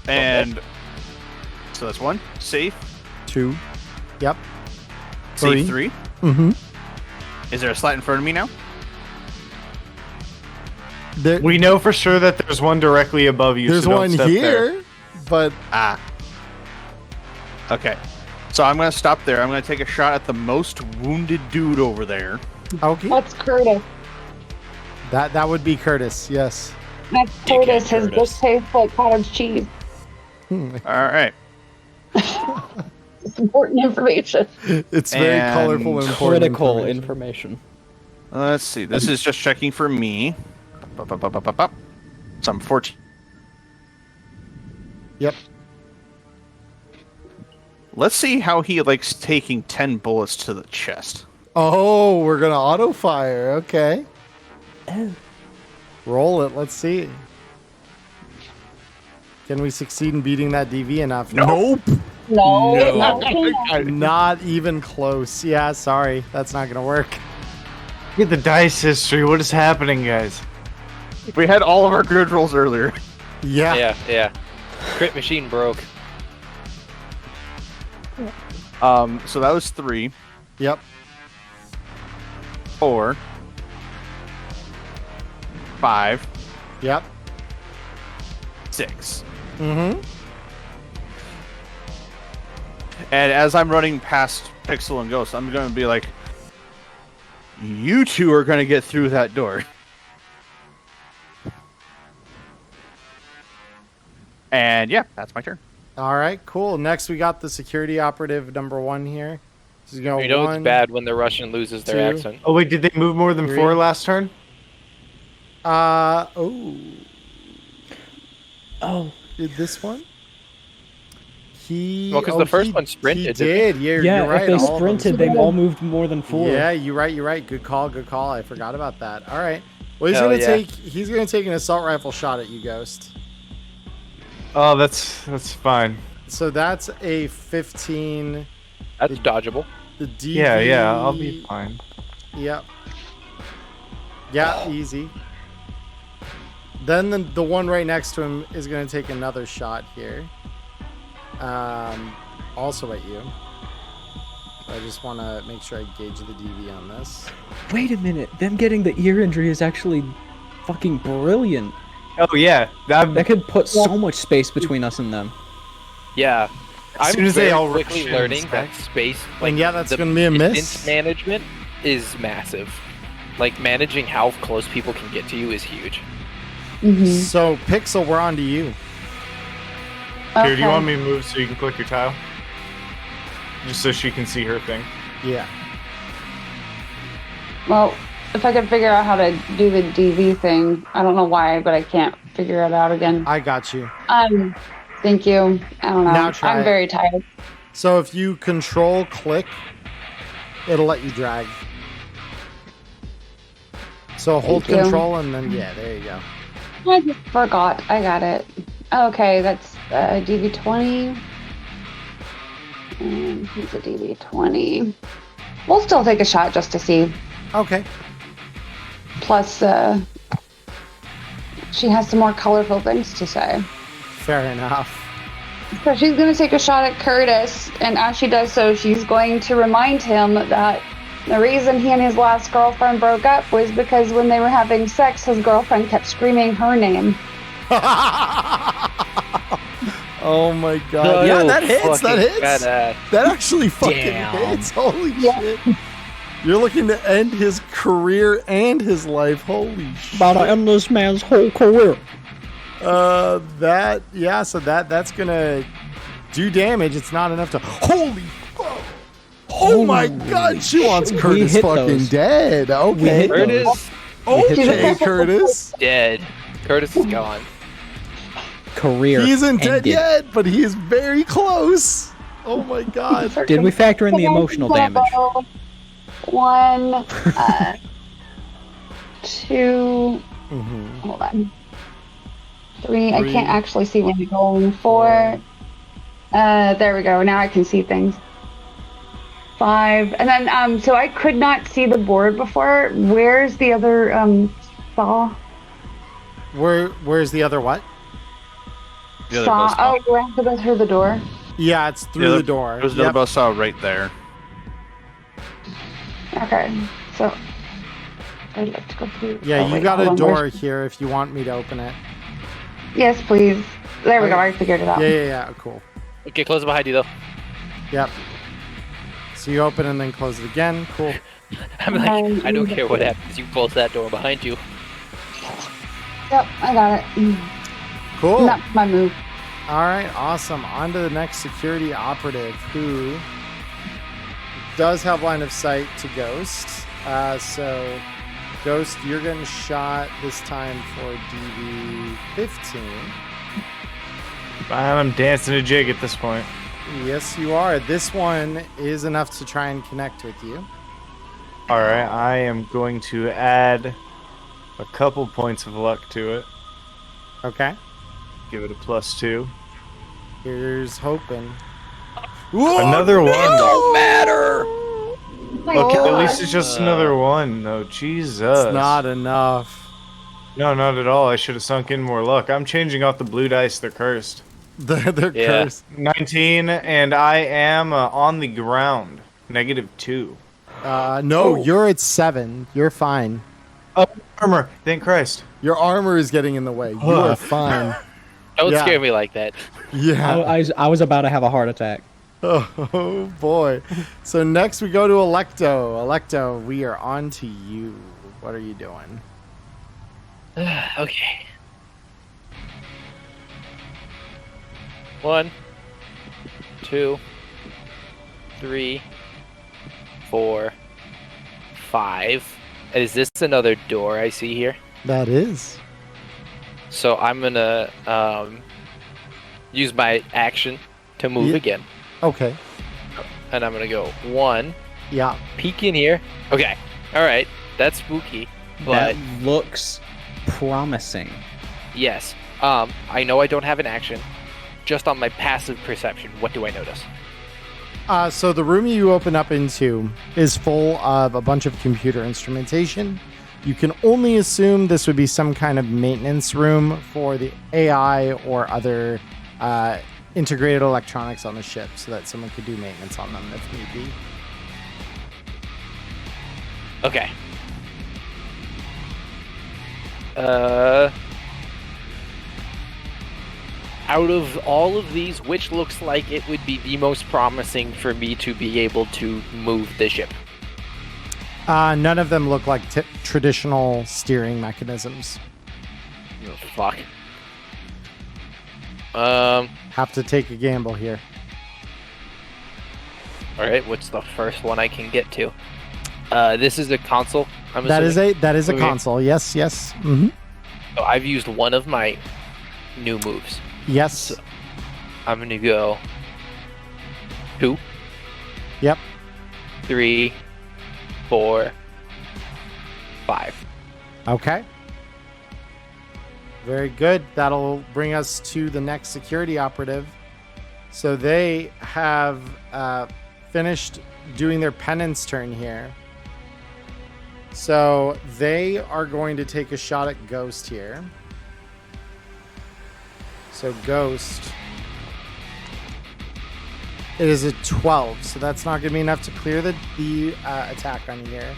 And so that's 1. Safe. 2. Yep. Safe 3. Mm-hmm. Is there a slot in front of me now? We know for sure that there's one directly above you. There's so don't one step here, there. but Okay. So I'm gonna stop there. I'm gonna take a shot at the most wounded dude over there. okay. That's Curtis. That would be Curtis. Yes. That's Curtis. His book tastes like cottage cheese. All right. It's important information. It's very And colorful and important Critical information. Let's see. This is just checking for me. So I'm 14. Yep. Let's see how he likes taking 10 bullets to the chest. Oh, we're gonna auto fire. Okay. Roll it. Let's see. Can we succeed in beating that DV enough? Nope. No. Not even close. Yeah, sorry. That's not gonna work. Look at the dice history. What is happening, guys? We had all of our good rolls earlier. Yeah. Yeah. Crit machine broke. So that was 3, Yep. 4, 5, Yep. 6. Mm-hmm. And as I'm running past Pixel and Ghost, I'm going to be like, you two are going to get through that door. And yeah, that's my turn. All right, cool. Next, we got the security operative number 1 here. This is going You know 1. it's bad when the Russian loses their 2. accent. Oh wait, did they move more than 3. 4 last turn? Oh. Oh. Did this one? Well, because the first one sprinted. He didn't did. You're Yeah, right. if they all of them sprinted, they all moved more than 4. Yeah, you're right. Good call. I forgot about that. All right. Well, Hell yeah. he's gonna take an assault rifle shot at you, Ghost. Oh, that's fine. So that's a 15. That's dodgeable. The DV. Yeah, I'll be fine. Yep. Yeah, easy. Then the one right next to him is gonna take another shot here. Also at you. I just want to make sure I gauge the DV on this. Wait a minute. Them getting the ear injury is actually fucking brilliant. Oh yeah, That could put so much space between us and them. Yeah. I'm soon as they very all quickly rush in, learning Sky. that space. And yeah, that's gonna be a distance miss. management is massive. Like managing how close people can get to you is huge. So Pixel, we're on to you. Here, do you want me to move so you can click your tile? Just so she can see her thing. Yeah. Well, if I could figure out how to do the DV thing, I don't know why, but I can't figure it out again. I got you. Thank you. I don't know. Now try I'm it. very tired. So if you control click, it'll let you drag. So hold Thank you. control and then yeah, there you go. I just forgot. I got it. Okay, that's DV20. And here's a DV20. We'll still take a shot just to see. Okay. Plus, she has some more colorful things to say. Fair enough. So she's going to take a shot at Curtis, and as she does so, she's going to remind him that the reason he and his last girlfriend broke up was because when they were having sex, his girlfriend kept screaming her name. Oh my god. Yeah, that hits. That hits. Badass. That actually fucking Damn. hits. Holy shit. You're looking to end his career and his life. Holy shit. About to end this man's whole career. So that's gonna do damage. It's not enough to. Holy fuck! Oh my god, she wants Curtis hit fucking those. dead. Okay. hit those. Curtis Okay, Curtis. dead. Curtis is gone. Career. He isn't dead ended. yet, but he is very close. Oh my god. Did we factor in the emotional damage? 1, 2, Mhm. hold on. 3, I can't actually see when you're going. 4, there we go. Now I can see things. 5, and then, so I could not see the board before. Where's the other, saw? Where's the other what? The other Saw. buzzsaw. Oh, do I have to go through the door? Yeah, it's through the door. There's another buzzsaw right there. Okay, so I'd like to go through. Yeah, oh, you wait, got hold a on, door where's- here if you want me to open it. Yes, please. There we go. Okay. I figured it out. Yeah, cool. Okay, close it behind you though. Yep. So you open and then close it again. Cool. I'm like, I don't care what happens. You close that door behind you. Yep, I got it. Cool. Not my move. All right, awesome. On to the next security operative who does have line of sight to Ghost. So, Ghost, you're getting shot this time for DV 15. I'm dancing a jig at this point. Yes, you are. This one is enough to try and connect with you. All right, I am going to add a couple points of luck to it. Okay. Give it a +2. Here's hoping. Another one. Don't matter. Okay, at least it's just another one, though. Jesus. It's not enough. No, not at all. I should have sunk in more luck. I'm changing off the blue dice. They're cursed. They're Yeah. cursed. 19, and I am on the ground. -2. No, you're at 7. You're fine. Oh, armor. Thank Christ. Your armor is getting in the way. You are fine. Don't Yeah. scare me like that. Yeah. I was about to have a heart attack. Oh boy. So next we go to Electo. Electo, we are on to you. What are you doing? Okay. 1, 2, 3, 4, 5. Is this another door I see here? That is. So I'm gonna use my action to move Yeah. again, Okay. and I'm gonna go 1, Yeah. peek in here. Okay, all right, that's spooky, but That looks promising. yes, I know I don't have an action. Just on my passive perception, what do I notice? So the room you open up into is full of a bunch of computer instrumentation. You can only assume this would be some kind of maintenance room for the AI or other integrated electronics on the ship so that someone could do maintenance on them if need be. Okay. Out of all of these, which looks like it would be the most promising for me to be able to move the ship? None of them look like traditional steering mechanisms. Oh, fuck. Have to take a gamble here. Alright, what's the first one I can get to? This is a console, I'm That assuming? is a Okay. console. Yes, yes. Mm-hmm. So I've used one of my new moves. Yes. I'm gonna go 2. Yep. 3, 4, 5. Okay. Very good. That'll bring us to the next security operative. So they have finished doing their penance turn here. So they are going to take a shot at Ghost here. So Ghost. It is a 12, so that's not going to be enough to clear the attack on you here.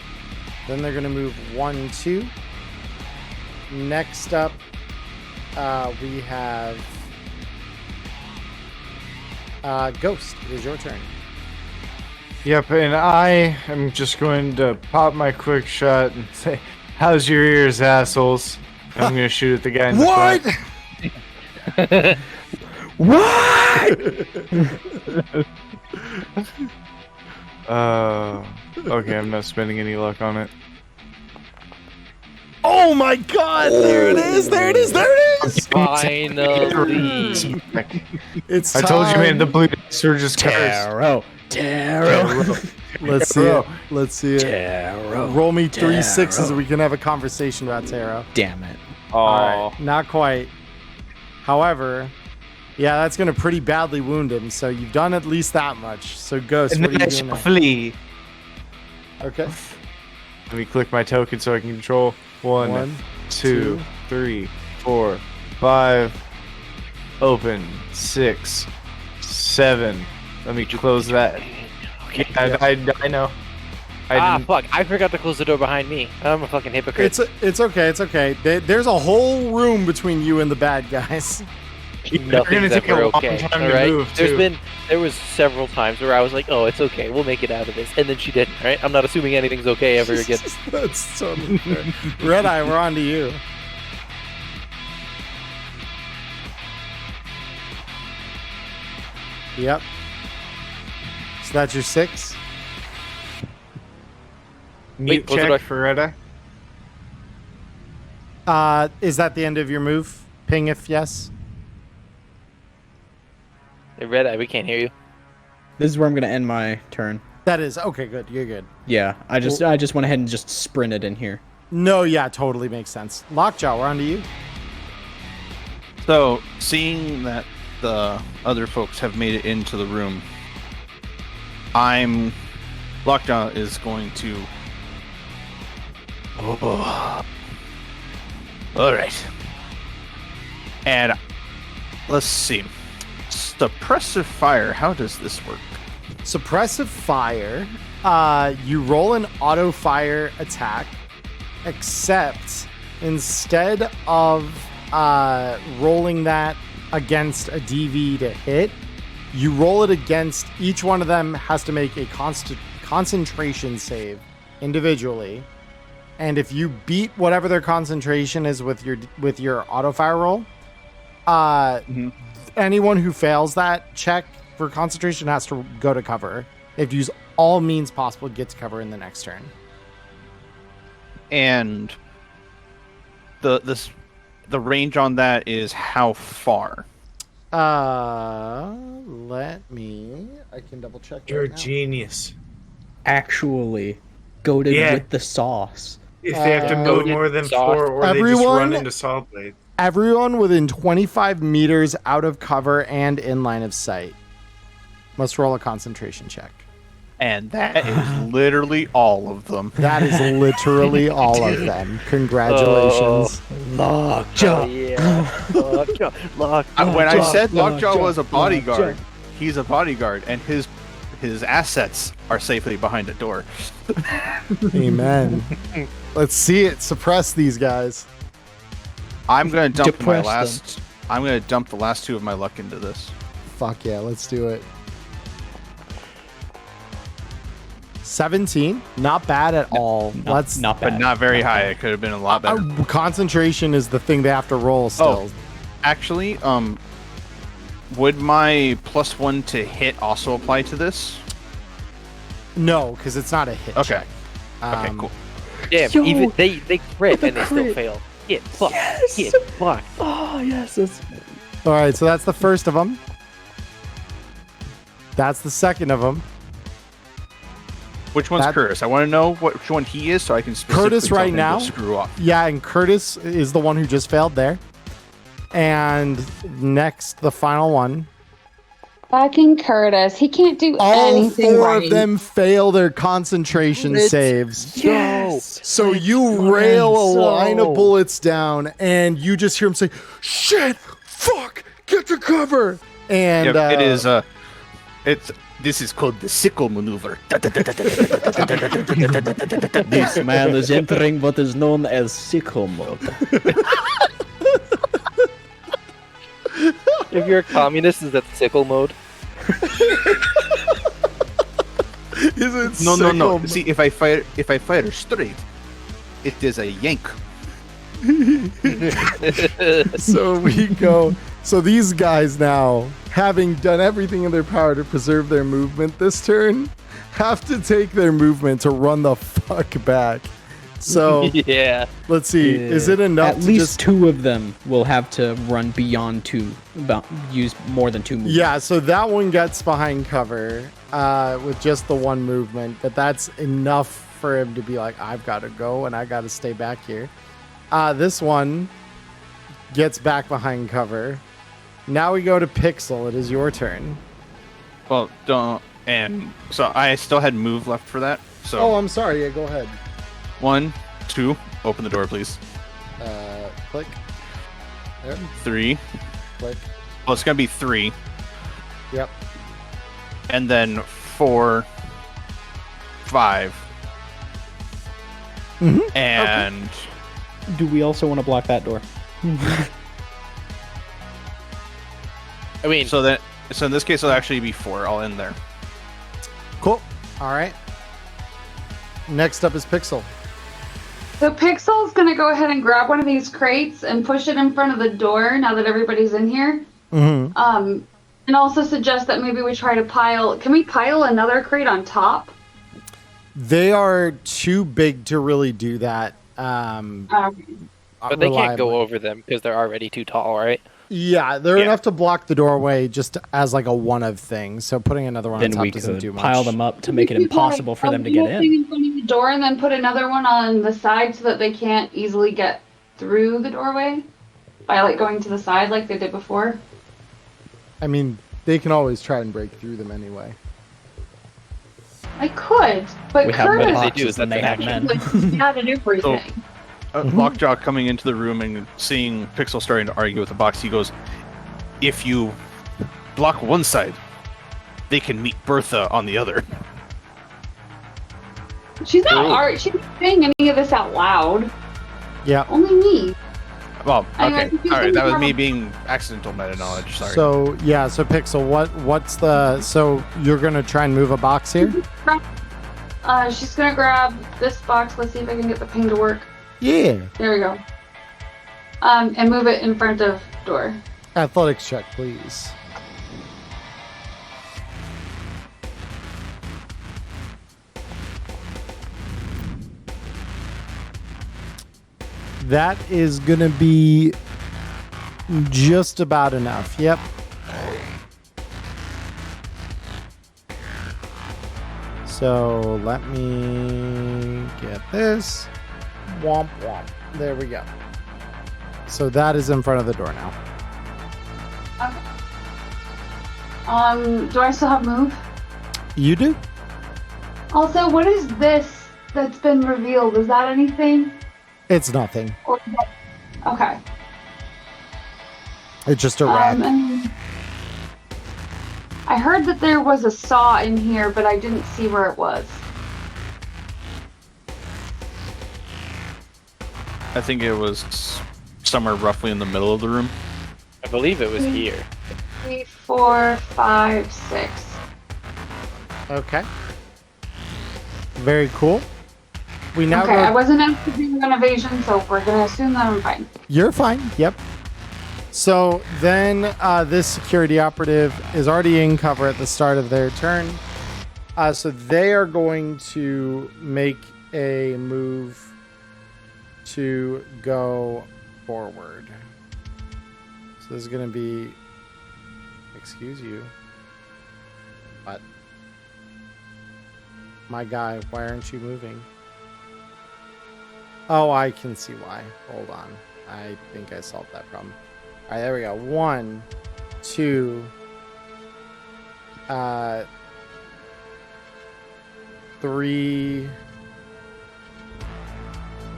Then they're going to move 1, 2. Next up, we have Ghost. It is your turn. Yep, and I am just going to pop my quick shot and say, "How's your ears, assholes?" And I'm going to shoot at the guy in the front. Okay, I'm not spending any luck on it. Oh my god! There it is! There it is! There it is! Finally. It's I told you, man, time. the blue dice are just cursed. Tarot. Let's see it. Let's see it. Tarot. Roll me 3 Tarot. 6s and we can have a conversation about tarot. Damn it. All right, not quite. However, yeah, that's going to pretty badly wound him. So you've done at least that much. So Ghost, And what are then you I doing shall now? flee. Okay. Let me click my token so I can control. 1, One, 2, 3. 4, 5. Open. 6, 7. Let me close that. Okay. I know. I didn't. Fuck! I forgot to close the door behind me. I'm a fucking hypocrite. It's okay. It's okay. There's a whole room between you and the bad guys. Nothing's take a ever long okay. time to Alright? move, too. There was several times where I was like, oh, it's okay. We'll make it out of this. And then she didn't, right? I'm not assuming anything's okay ever again. That's totally fair. Red Eye, we're on to you. Yep. So that's your 6. Mute what did check for Red Eye. Is that the end of your move? Ping if yes. Hey, Red Eye, we can't hear you. This is where I'm gonna end my turn. That is okay. Good. You're good. Yeah, I just went ahead and just sprinted in here. No, yeah, totally makes sense. Lockjaw, we're on to you. So, seeing that the other folks have made it into the room, Lockjaw is going to. Oh. All right. And let's see. Suppressive fire. How does this work? Suppressive fire. You roll an auto fire attack, except instead of rolling that against a DV to hit, you roll it against each one of them has to make a concentration save individually. And if you beat whatever their concentration is with your auto fire roll, anyone who fails that check for concentration has to go to cover. They have to use all means possible to get to cover in the next turn. And the range on that is how far? I can double check. You're a right now. genius. Actually, goated Yeah. with the sauce. If they have to move more than 4, or they just run into saw blade. Everyone within 25 meters out of cover and in line of sight must roll a concentration check. And that is literally all of them. That is literally all of them. Congratulations. Lockjaw. Lockjaw. When I said Lockjaw was a bodyguard, he's a bodyguard, and his assets are safely behind a door. Amen. Let's see it. Suppress these guys. I'm gonna dump Depress them. I'm gonna dump the last 2 of my luck into this. Fuck yeah, let's do it. 17, not bad at all. Not But bad. not very high. It could have been a lot better. Concentration is the thing they have to roll still. Actually, would my +1 to hit also apply to this? No, because it's not a hit. Okay. check. Okay, cool. Damn, Yo, even they crit the and they still crit. fail. Get fucked. Yes. Get fucked. Oh yes, that's All right, so that's the first of them. That's the second of them. Which one's That- Curtis? I want to know which one he is so I can specifically Curtis tell right him now? to screw off. Yeah, and Curtis is the one who just failed there. And next, the final one. Fucking Curtis. He can't do All anything 4 right. of them fail their concentration saves. yes. So you rail a line of bullets down, and you just hear him say, "Shit! Fuck! Get to cover!" And Yep, it is. This is called the sickle maneuver. This man is entering what is known as sickle mode. If you're a communist, is that sickle mode? Is it No. sickle? See, if I fire straight, it is a yank. So we go. So these guys now, having done everything in their power to preserve their movement this turn, have to take their movement to run the fuck back. So Yeah. let's see. Is it enough At to least just 2 of them will have to run beyond 2, use more than 2 movements. Yeah, so that one gets behind cover with just the 1 movement, but that's enough for him to be like, I've got to go and I got to stay back here. This one gets back behind cover. Now we go to Pixel. It is your turn. Well, don't. And so I still had move left for that. So Oh, I'm sorry. Yeah, go ahead. 1, 2, open the door, please. Click. Yep. 3. Click. Well, it's gonna be 3, Yep. and then 4, 5, and Do we also want to block that door? I mean, so in this case, it'll actually be 4 all in there. Cool. All right. Next up is Pixel. So Pixel's gonna go ahead and grab one of these crates and push it in front of the door now that everybody's in here. Mm-hmm. And also suggest that maybe we try to pile. Can we pile another crate on top? They are too big to really do that. but they can't go over them because they're already too tall, right? Yeah, they're enough to block the doorway just as like a one of things. So putting another one Then on top we doesn't could do much. pile them up to make it impossible for them to get in. In front of the door and then put another one on the side so that they can't easily get through the doorway by like going to the side like they did before. I mean, they can always try and break through them anyway. I could, but We have Curtis more boxes than they have men. had everything. Lockjaw coming into the room and seeing Pixel starting to argue with the box, he goes, "If you block one side, they can meet Bertha on the other." She's not she's not saying any of this out loud. Yeah. Only me. Well, Anyway, okay, all right, that was me being accidental meta knowledge. Sorry. So yeah, so Pixel, what's the? So you're gonna try and move a box here? She's gonna grab this box. Let's see if I can get the ping to work. Yeah. There we go. And move it in front of door. Athletics check, please. That is gonna be just about enough. Yep. So let me get this. Womp womp. There we go. So that is in front of the door now. Okay. Do I still have move? You do? Also, what is this that's been revealed? Is that anything? It's nothing. Or is that... Okay. It's just a rack. And I heard that there was a saw in here, but I didn't see where it was. I think it was somewhere roughly in the middle of the room. I believe it was here. 3, 4, 5, 6. Okay. Very cool. We now Okay, go... I wasn't asked to do an evasion, so we're gonna assume that I'm fine. You're fine. Yep. So then this security operative is already in cover at the start of their turn. So they are going to make a move to go forward. So this is going to be... Excuse you. What? My guy, why aren't you moving? Oh, I can see why. Hold on. I think I solved that problem. All right, there we go. 1, 2, 3,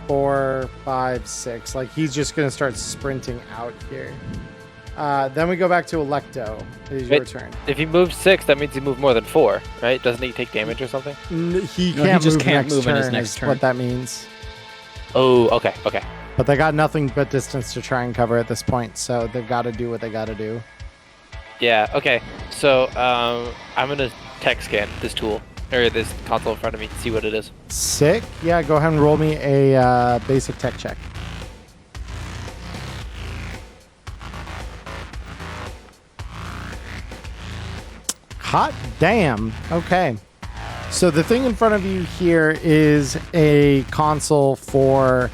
4, 5, 6. Like, he's just going to start sprinting out here. Then we go back to Electo. It is your turn. If he moves 6, that means he moved more than 4, right? Doesn't he take damage or something? He can't just move can't next move in turn his next is turn. what that means. Oh, okay. But they got nothing but distance to try and cover at this point, so they've got to do what they got to do. Yeah, okay. So, I'm gonna tech scan this tool, or this console in front of me, see what it is. Sick. Yeah, go ahead and roll me a basic tech check. Hot damn. Okay. So the thing in front of you here is a console for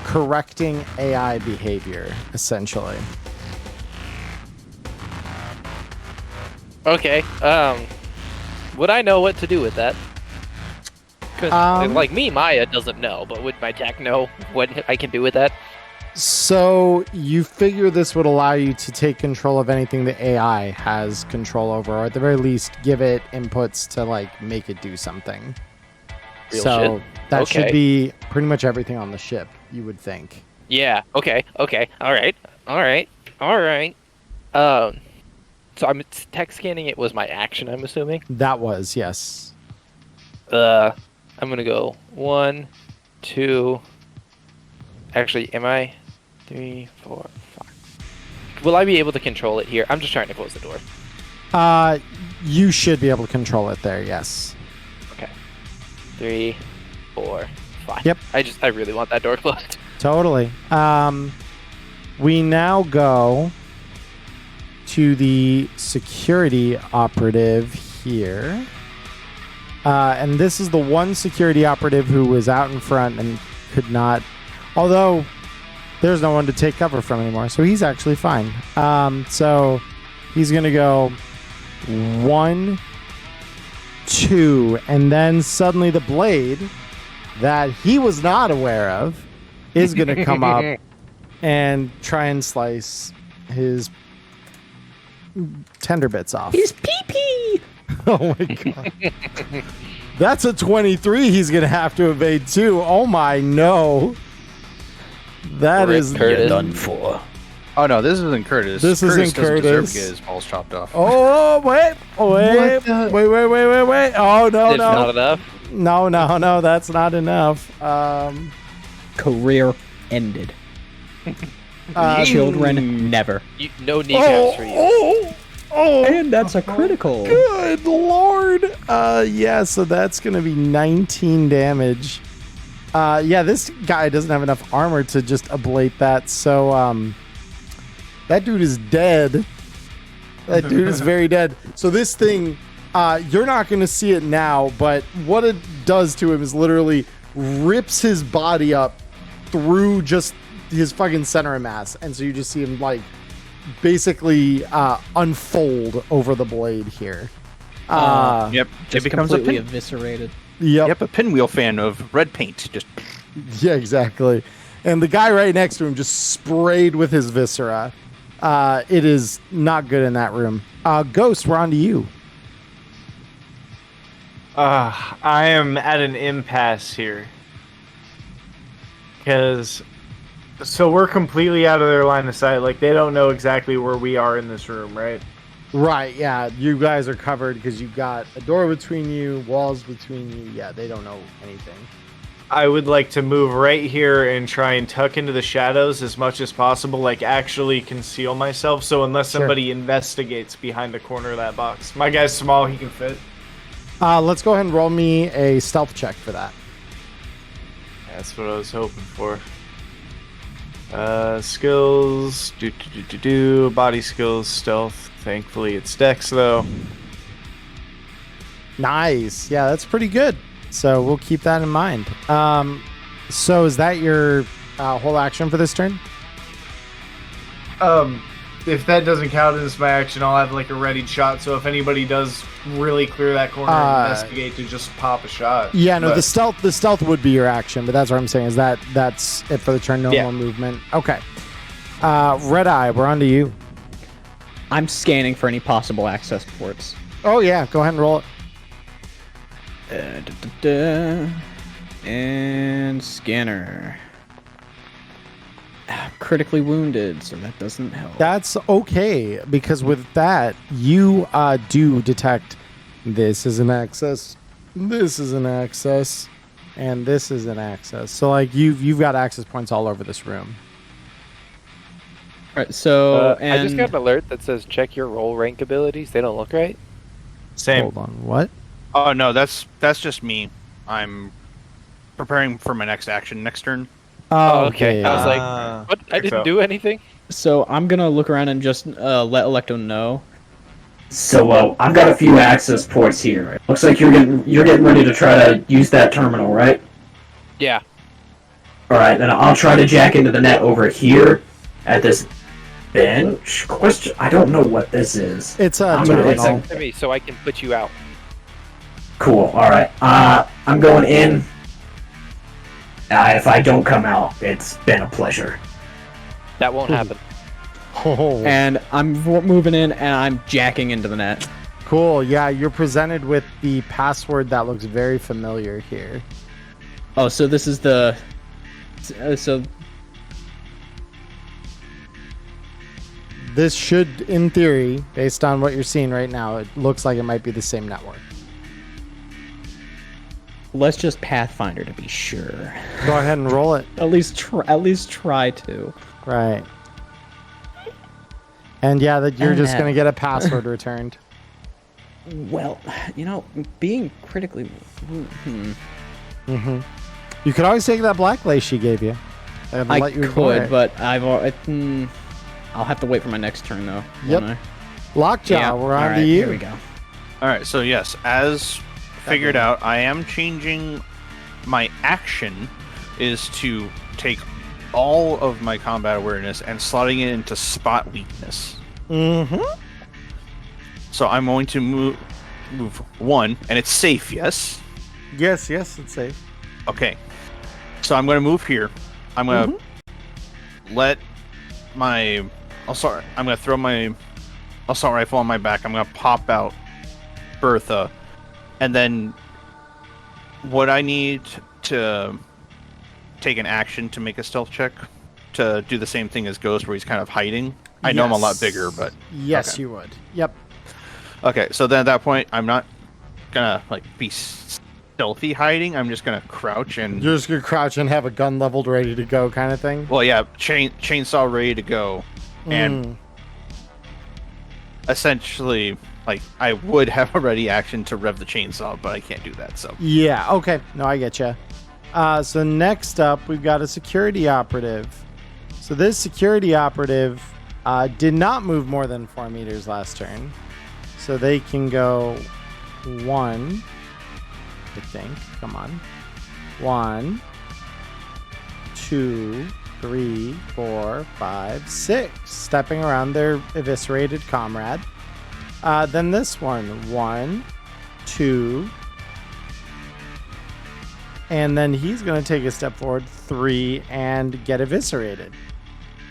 correcting AI behavior, essentially. Okay, would I know what to do with that? 'Cause, like me, Maya doesn't know, but would my tech know what I can do with that? So you figure this would allow you to take control of anything the AI has control over, or at the very least give it inputs to like make it do something. Real So shit. that Okay. should be pretty much everything on the ship, you would think. Yeah, okay, alright. All right. So I'm tech scanning. It was my action. I'm assuming. That was, yes. I'm gonna go 1, 2. Actually, am I 3, 4, 5? Will I be able to control it here? I'm just trying to close the door. You should be able to control it there, yes. Okay. 3, 4, 5. Yep. I really want that door closed. Totally. We now go to the security operative here. And this is the one security operative who was out in front and could not, although there's no one to take cover from anymore, so he's actually fine. So he's going to go 1, 2, and then suddenly the blade that he was not aware of is going to come up and try and slice his tender bits off. His pee-pee! Oh my god. That's a 23 he's going to have to evade too. Oh my no. That Rip is Curtis. Done for. Oh no, this isn't Curtis. This Curtis isn't doesn't deserve Curtis. to get his balls chopped off. Oh, wait. Wait. Oh, no, It's not enough. No, that's not enough. Career ended. Uh, Children never. No kneecaps for you. And that's a critical. Good lord. Yeah, so that's going to be 19 damage. Yeah, this guy doesn't have enough armor to just ablate that, so that dude is dead. That dude is very dead. So this thing, you're not going to see it now, but what it does to him is literally rips his body up through just his fucking center of mass, and so you just see him like basically unfold over the blade here. Yep, it Just becomes a completely pin. eviscerated. Yep. A pinwheel fan of red paint. Just Yeah, exactly. And the guy right next to him just sprayed with his viscera. It is not good in that room. Ghost, we're on to you. I am at an impasse here. Because, so we're completely out of their line of sight. Like, they don't know exactly where we are in this room, right? Right, yeah. You guys are covered because you've got a door between you, walls between you. Yeah, they don't know anything. I would like to move right here and try and tuck into the shadows as much as possible, like actually conceal myself. So unless somebody investigates behind the corner of that box. My guy's small, he can fit. Let's go ahead and roll me a stealth check for that. That's what I was hoping for. Skills, body skills, stealth. Thankfully it's Dex though. Nice. Yeah, that's pretty good. So we'll keep that in mind. So is that your whole action for this turn? If that doesn't count as my action, I'll have like a readied shot. So if anybody does really clear that corner and investigate, to just pop a shot. Yeah, no, But- the stealth would be your action, but that's what I'm saying is that's it for the turn. No Yeah. more movement. Okay. Red Eye, we're on to you. I'm scanning for any possible access ports. Oh yeah, go ahead and roll it. And scanner. Critically wounded, so that doesn't help. That's okay, because with that, you do detect this is an access, this is an access, and this is an access. So like you've got access points all over this room. Alright, so I just got an alert that says check your roll rank abilities. They don't look right. Same. Hold on, what? oh no, that's just me. I'm preparing for my next action next turn. Oh, okay. I was like, what? I didn't do anything. So I'm gonna look around and just let Electo know. So, I've got a few access ports here. It looks like you're getting ready to try to use that terminal, right? Yeah. All right, then I'll try to jack into the net over here at this bench. Question: I don't know what this is. It's a I'm gonna- it's terminal. To me, so I can put you out. Cool. All right. I'm going in. If I don't come out, it's been a pleasure. That won't happen. Oh, And I'm moving in and I'm jacking into the net. cool. Yeah, you're presented with the password that looks very familiar here. Oh, so this is the... So... this should, in theory, based on what you're seeing right now, it looks like it might be the same network. Let's just Pathfinder to be sure. Go ahead and roll it. At least try to. Right. And yeah, that you're just going to get a password returned. Well, being critically... Mm-hmm. You could always take that black lace she gave you. I could, but I'll have to wait for my next turn, though. Yep. Lockjaw, we're on to you. Here we go. All right, so yes, as figured out, I am changing my action is to take all of my combat awareness and slotting it into spot weakness. Mm-hmm. So I'm going to move one, and it's safe, yes? Yes, it's safe. Okay. So I'm going to move here. I'm going to let my... I'm going to throw my assault rifle on my back. I'm going to pop out Bertha. And then would I need to take an action to make a stealth check to do the same thing as Ghost where he's kind of hiding? I know I'm a lot bigger, but... Yes, okay. you would. Yep. Okay, so then at that point, I'm not going to be stealthy hiding. I'm just going to crouch and... You're just going to crouch and have a gun leveled ready to go kind of thing? Well, yeah, chainsaw ready to go. And essentially... I would have a ready action to rev the chainsaw, but I can't do that, so... Yeah, okay. No, I get you. So next up, we've got a security operative. So this security operative did not move more than 4 meters last turn. So they can go 1, I think. Come on. 1, 2, 3, 4, 5, 6. Stepping around their eviscerated comrade. Then this one, 1, 2, and then he's going to take a step forward, 3, and get eviscerated.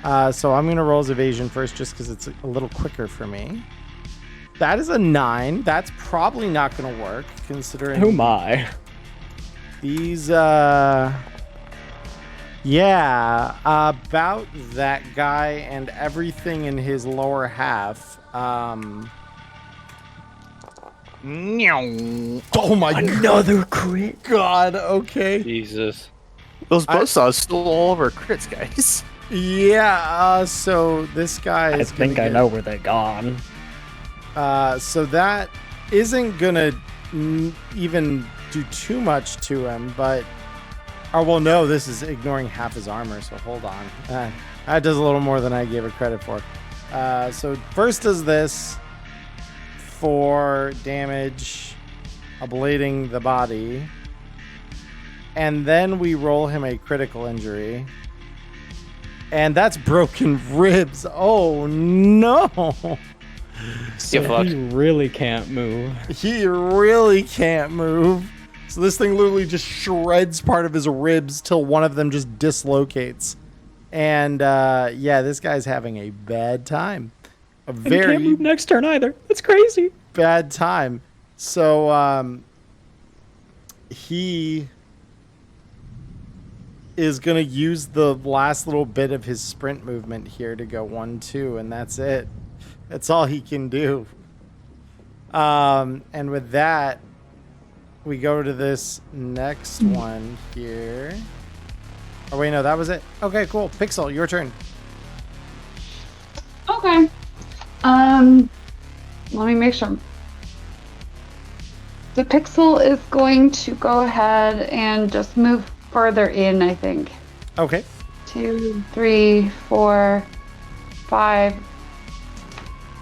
So I'm going to roll his evasion first just because it's a little quicker for me. That is a 9. That's probably not going to work, considering... Oh my. These, yeah, about that guy and everything in his lower half, Oh my Another crit? God, okay. Jesus. Those buzzsaws stole all of our crits, guys. Yeah, so this guy is I know where they're gone. So that isn't gonna even do too much to him, but... Oh, well, no, this is ignoring half his armor, so hold on. That does a little more than I gave it credit for. So first does this... 4 damage, ablating the body, and then we roll him a critical injury, and that's broken ribs. Oh no! So he really can't move. He really can't move. So this thing literally just shreds part of his ribs till one of them just dislocates. And yeah, this guy's having a bad time. A very can't move next turn either. It's crazy. Bad time. So he is going to use the last little bit of his sprint movement here to go 1, 2, and that's it. That's all he can do. And with that, we go to this next one here. Oh, wait, no, that was it. Okay, cool. Pixel, your turn. Okay. Let me make sure. The Pixel is going to go ahead and just move further in, I think. Okay. 2, 3, 4, 5.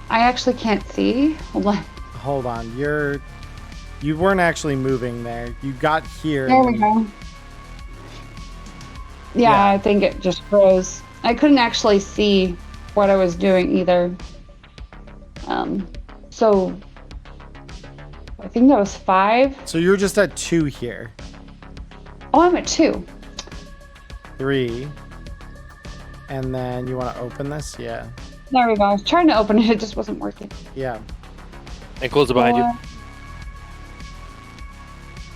I actually can't see. Hold on. You weren't actually moving there. You got here. There we go. Yeah, I think it just froze. I couldn't actually see what I was doing either. So I think that was 5. So you're just at 2 here. Oh, I'm at 2. 3. And then you want to open this? Yeah. There we go. I was trying to open it. It just wasn't working. Yeah. And close it behind you.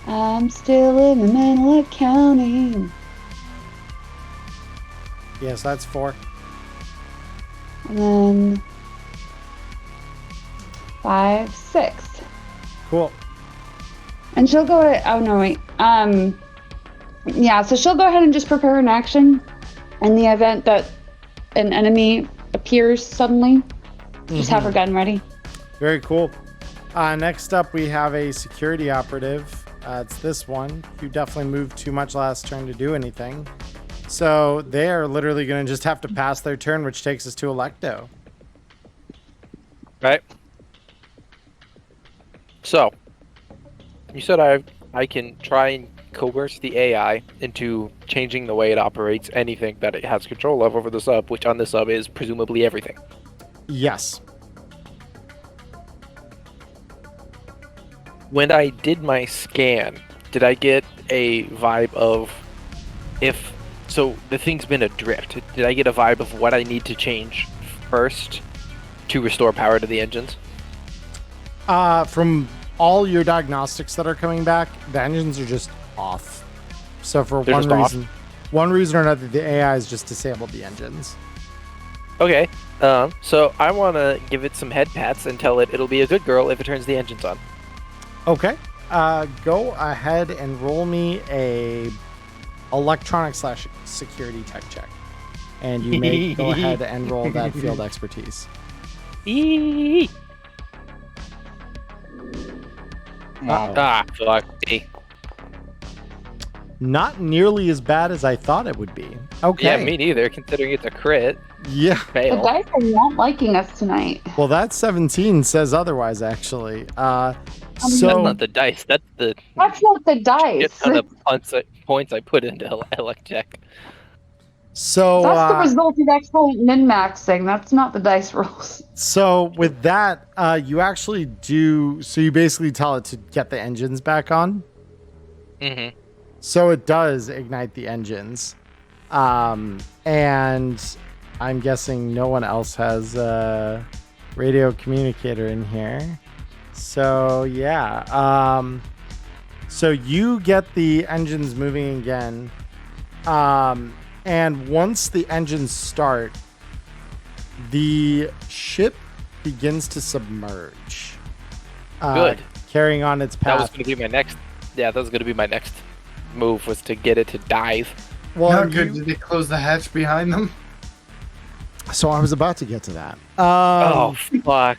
I'm still in the middle of counting. Yes, that's 4. And then 5, 6. Cool. And she'll go to, oh no, wait. Yeah, so she'll go ahead and just prepare an action in the event that an enemy appears suddenly. Just have her gun ready. Very cool. Next up, we have a security operative. It's this one. You definitely moved too much last turn to do anything. So they are literally going to just have to pass their turn, which takes us to Electo. Right. So, you said I can try and coerce the AI into changing the way it operates anything that it has control of over the sub, which on the sub is presumably everything. Yes. When I did my scan, did I get a vibe of so the thing's been adrift. Did I get a vibe of what I need to change first to restore power to the engines? From all your diagnostics that are coming back, the engines are just off. So for They're one reason or another, the AI has just disabled the engines. Okay. So I want to give it some head pats and tell it it'll be a good girl if it turns the engines on. Okay. Go ahead and roll me a electronic/security tech check. And you may go ahead and roll that field expertise. Fuck me. Not nearly as bad as I thought it would be. Okay. Yeah, me neither, considering it's a crit. Yeah. The Fail. dice are not liking us tonight. Well, that 17 says otherwise, actually. That's not the dice. That's the That's not the dice. ton of points I put into Electech. So That's the result of excellent min-maxing. That's not the dice rolls. So with that, you actually do. So you basically tell it to get the engines back on. Mm-hmm. So it does ignite the engines, and I'm guessing no one else has a radio communicator in here. So yeah, so you get the engines moving again, and once the engines start, the ship begins to submerge. Good. Carrying on its path. That was going to be my next. Yeah, that was going to be my next move, was to get it to dive. Well, How good did they close the hatch behind them? So I was about to get to that. Oh fuck!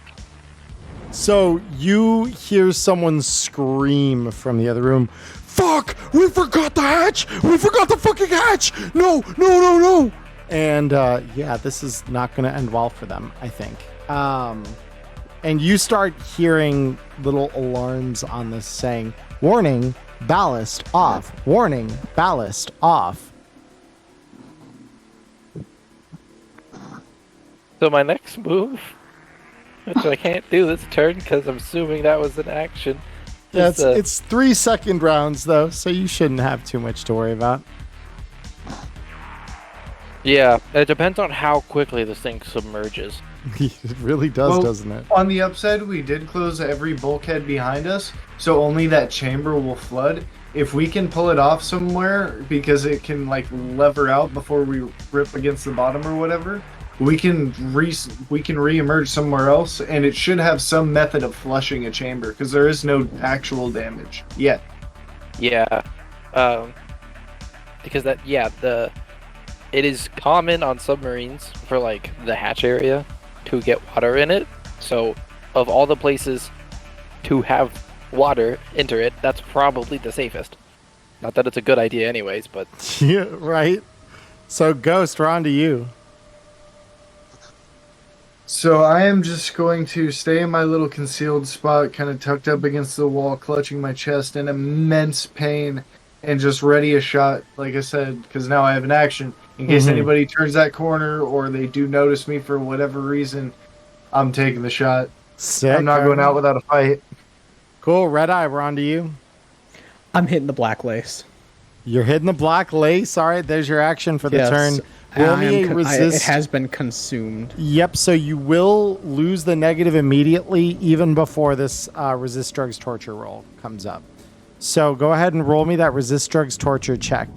So you hear someone scream from the other room. Fuck! We forgot the hatch! We forgot the fucking hatch! No! And yeah, this is not going to end well for them, I think. And you start hearing little alarms on this saying, "Warning, ballast off. Warning, ballast off." So my next move, which I can't do this turn because I'm assuming that was an action. Yeah, it's 3 second rounds though, so you shouldn't have too much to worry about. Yeah, it depends on how quickly this thing submerges. It really does, doesn't it? On the upside, we did close every bulkhead behind us, so only that chamber will flood. If we can pull it off somewhere, because it can like lever out before we rip against the bottom or whatever, we can re-emerge somewhere else, and it should have some method of flushing a chamber, because there is no actual damage yet. Yeah, because it is common on submarines for like the hatch area to get water in it. So, of all the places to have water enter it, that's probably the safest. Not that it's a good idea, anyways, but Yeah, right. So Ghost, we're on to you. So I am just going to stay in my little concealed spot, kind of tucked up against the wall, clutching my chest in immense pain, and just ready a shot, like I said, because now I have an action. In case anybody turns that corner or they do notice me for whatever reason, I'm taking the shot. Sick. I'm not going out without a fight. Cool. Red Eye, we're on to you. I'm hitting the black lace. You're hitting the black lace. All right, there's your action for the Yes. turn. Roll me a resist. It has been consumed. Yep, so you will lose the negative immediately, even before this resist drugs torture roll comes up. So go ahead and roll me that resist drugs torture check.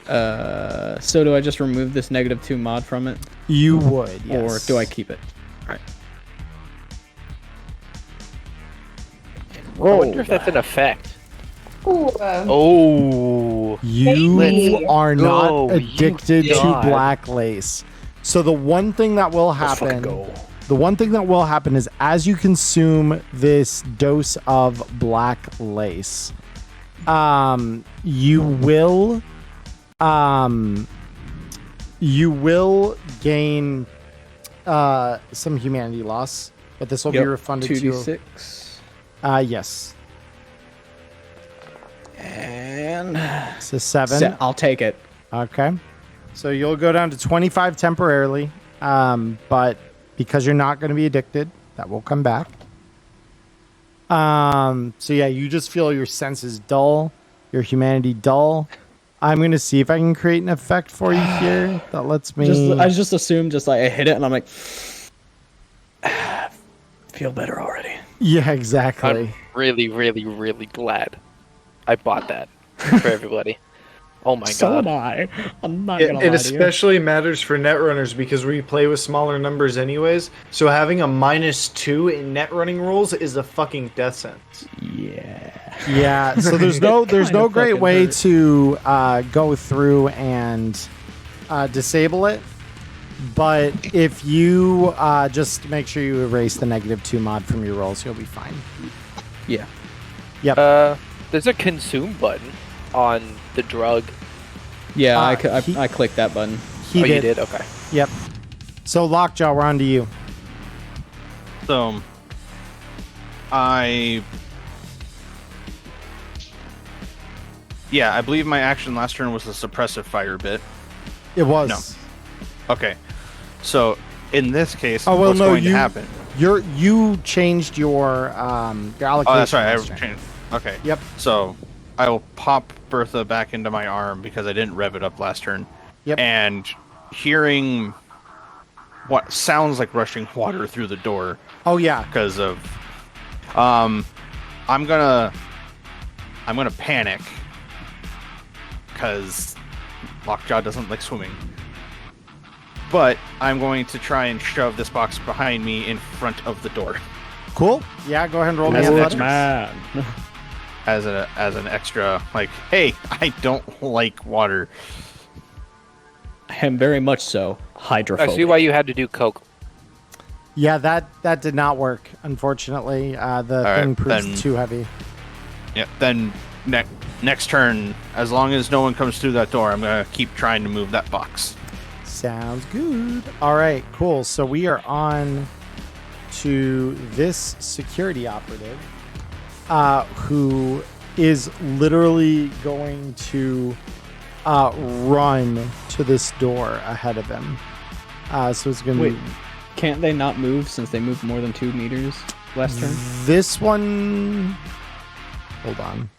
So do I just remove this -2 mod from it? You would, yes. Or do I keep it? All right. I wonder if that's an effect. Ooh, Oh. You Baby. are not Go, addicted you to god. black lace. So the one thing that will happen, is as you consume this dose of black lace, you will gain some humanity loss, but this will be refunded to you. 2d6. Yes. And It's a 7. I'll take it. Okay. So you'll go down to 25 temporarily, but because you're not going to be addicted, that will come back. So yeah, you just feel your senses dull, your humanity dull. I'm going to see if I can create an effect for you here that lets me... I just assumed I hit it and I'm like, feel better already. Yeah, exactly. I'm really, really, really glad I bought that for everybody. Oh my So god. am I. I'm not It, gonna it lie to you. especially matters for netrunners because we play with smaller numbers anyways. So having a -2 in net running rules is a fucking death sentence. Yeah, so there's no great fucking way hurt. to go through and disable it. But if you just make sure you erase the -2 mod from your rolls, you'll be fine. Yeah. Yep. There's a consume button on the drug. Yeah, I he clicked that button. he You did? Okay. Yep. So Lockjaw, we're on to you. So, I believe my action last turn was the suppressive fire bit. It was. No. Okay. So, in this case, Oh, well, what's no, going to happen? You changed your allocation. Oh, that's right. I last turn. changed. Okay. Yep. So, I will pop Bertha back into my arm because I didn't rev it up last turn. Yep. And hearing what sounds like rushing water through the door Oh yeah. because of I'm gonna panic because Lockjaw doesn't like swimming. But I'm going to try and shove this box behind me in front of the door Cool. Yeah. Go ahead and roll me As an athletics. Man. as an extra, like, hey, I don't like water. And very much so. Hydrophobic. I see why you had to do coke. Yeah, that did not work. Unfortunately, the right, thing proved then- too heavy. Yeah. Then next turn, as long as no one comes through that door, I'm gonna keep trying to move that box. Sounds good. All right, cool. So we are on to this security operative who is literally going to run to this door ahead of him. So it's going to Wait, be can't they not move since they moved more than 2 meters last turn? this one. Hold on.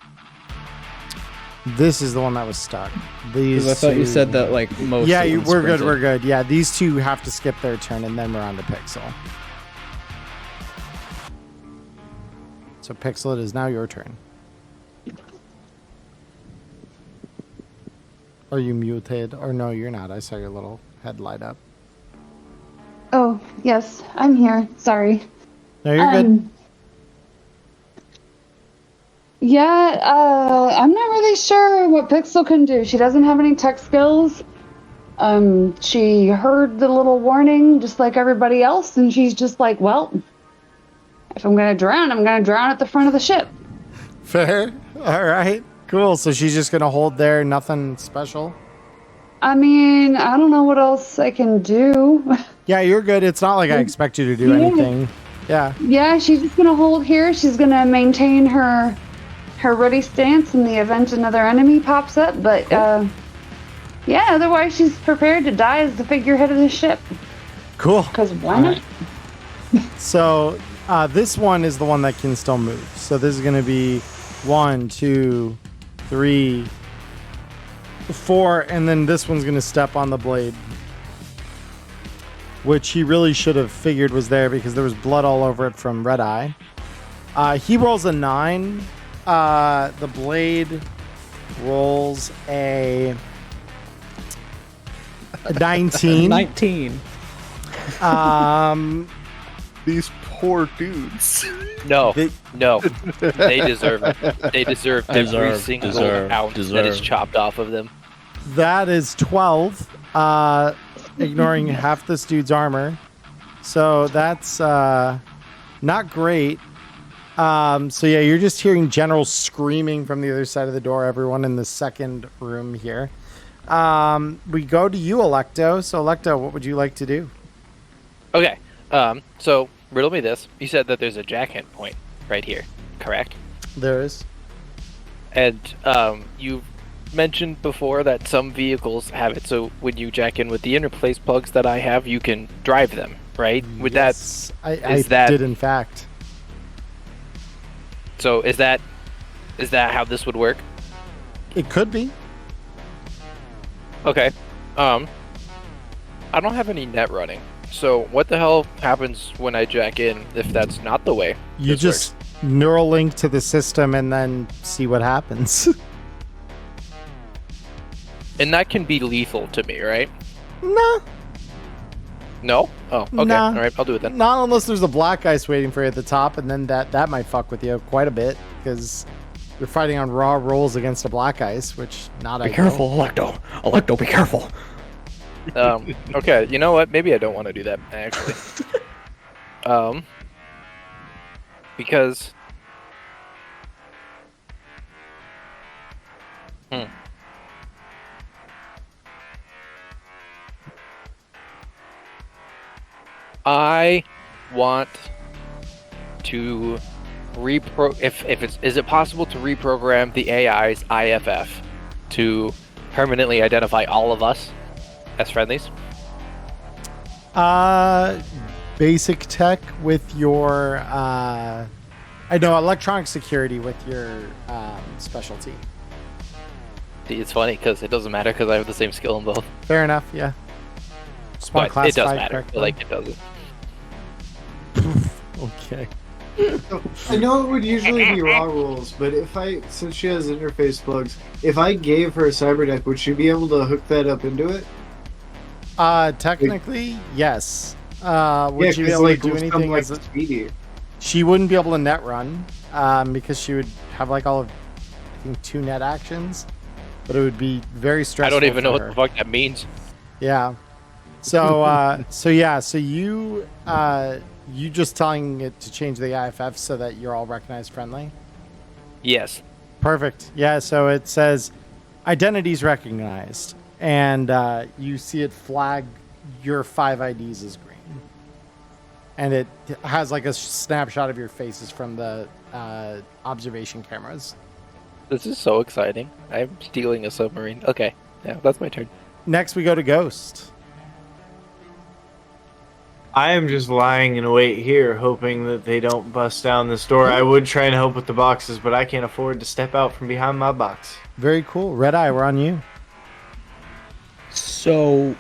This is the one that was stuck. These Because I thought you two- said that like most. Yeah, of them we're good. sprinted. We're good. Yeah, these two have to skip their turn, and then we're on to Pixel. So Pixel, it is now your turn. Are you muted? Or no, you're not. I saw your little head light up. Oh, yes, I'm here. Sorry. No, you're good. Yeah, I'm not really sure what Pixel can do. She doesn't have any tech skills. She heard the little warning just like everybody else, and she's just like, well, if I'm gonna drown, I'm gonna drown at the front of the ship. Fair. All right. Cool. So she's just going to hold there. Nothing special. I mean, I don't know what else I can do. Yeah, you're good. It's not like I expect you to do Yeah. anything. Yeah. Yeah, she's just gonna hold here. She's gonna maintain her ready stance in the event another enemy pops up. But yeah, otherwise she's prepared to die as the figurehead of the ship. Cool. Cause why not? So this one is the one that can still move. So this is going to be 1, 2, 3, 4, and then this one's going to step on the blade, which he really should have figured was there because there was blood all over it from Red Eye. He rolls a 9. The blade rolls a 19. 19. Um, These poor dudes. No, They- no, they deserve it. They deserve every single ounce that is chopped off of them. That is 12, ignoring half this dude's armor. So that's not great. So yeah, you're just hearing general screaming from the other side of the door, everyone in the second room here. We go to you, Electo. So Electo, what would you like to do? Okay, so riddle me this. You said that there's a jack in point right here, correct? There is. And you mentioned before that some vehicles have it, so when you jack in with the interplace plugs that I have, you can drive them, right? Would Yes, I that- did in fact. so is that how this would work? It could be. Okay. I don't have any net running. So what the hell happens when I jack in if that's not the way You this just works? neural link to the system and then see what happens. And that can be lethal to me, right? No, No? Oh, okay. Nah. All right, I'll do it then. not unless there's a black ice waiting for you at the top, and then that might fuck with you quite a bit because you're fighting on raw rolls against a black ice, which not Be ideal. careful, Electo. Electo, be careful. Okay, you know what? Maybe I don't want to do that, actually. Because... I want to is it possible to reprogram the AI's IFF to permanently identify all of us as friendlies? Basic tech with your I know electronic security with your specialty. It's funny because it doesn't matter because I have the same skill in both. Fair enough, yeah. Just wanna But it does classify matter. correctly. Like it doesn't. Okay. I know it would usually be raw rules, but since she has interface plugs, if I gave her a cyber deck, would she be able to hook that up into it? Technically, yes. Would she be 'cause, able like, to do with anything? something like As a, Speedy. she wouldn't be able to net run because she would have like all of, I think, 2 net actions, but it would be very stressful. I don't even know for what her. the fuck that means. Yeah. So so you just telling it to change the IFF so that you're all recognized friendly. Yes. Perfect. Yeah. So it says identities recognized, and you see it flag your 5 IDs as green, and it has like a snapshot of your faces from the observation cameras. This is so exciting. I'm stealing a submarine. Okay. Yeah, that's my turn. Next, we go to Ghost. I am just lying in wait here, hoping that they don't bust down this door. I would try and help with the boxes, but I can't afford to step out from behind my box. Very cool. Red Eye, we're on you. So,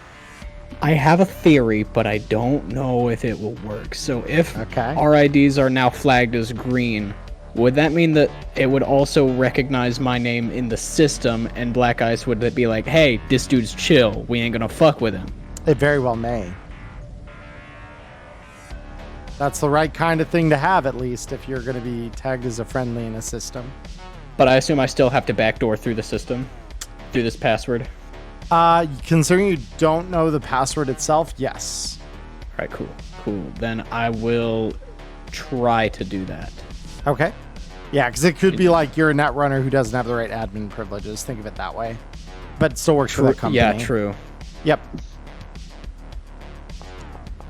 I have a theory, but I don't know if it will work. So, if Okay. our IDs are now flagged as green, would that mean that it would also recognize my name in the system, and Black Ice would be like, hey, this dude's chill, we ain't gonna fuck with him? It very well may. That's the right kind of thing to have, at least, if you're going to be tagged as a friendly in a system. But I assume I still have to backdoor through the system, through this password. Considering you don't know the password itself, yes. All right, cool. Then I will try to do that. Okay. Yeah, because it could be like you're a net runner who doesn't have the right admin privileges. Think of it that way. But it still works for the company. Yeah, true. Yep.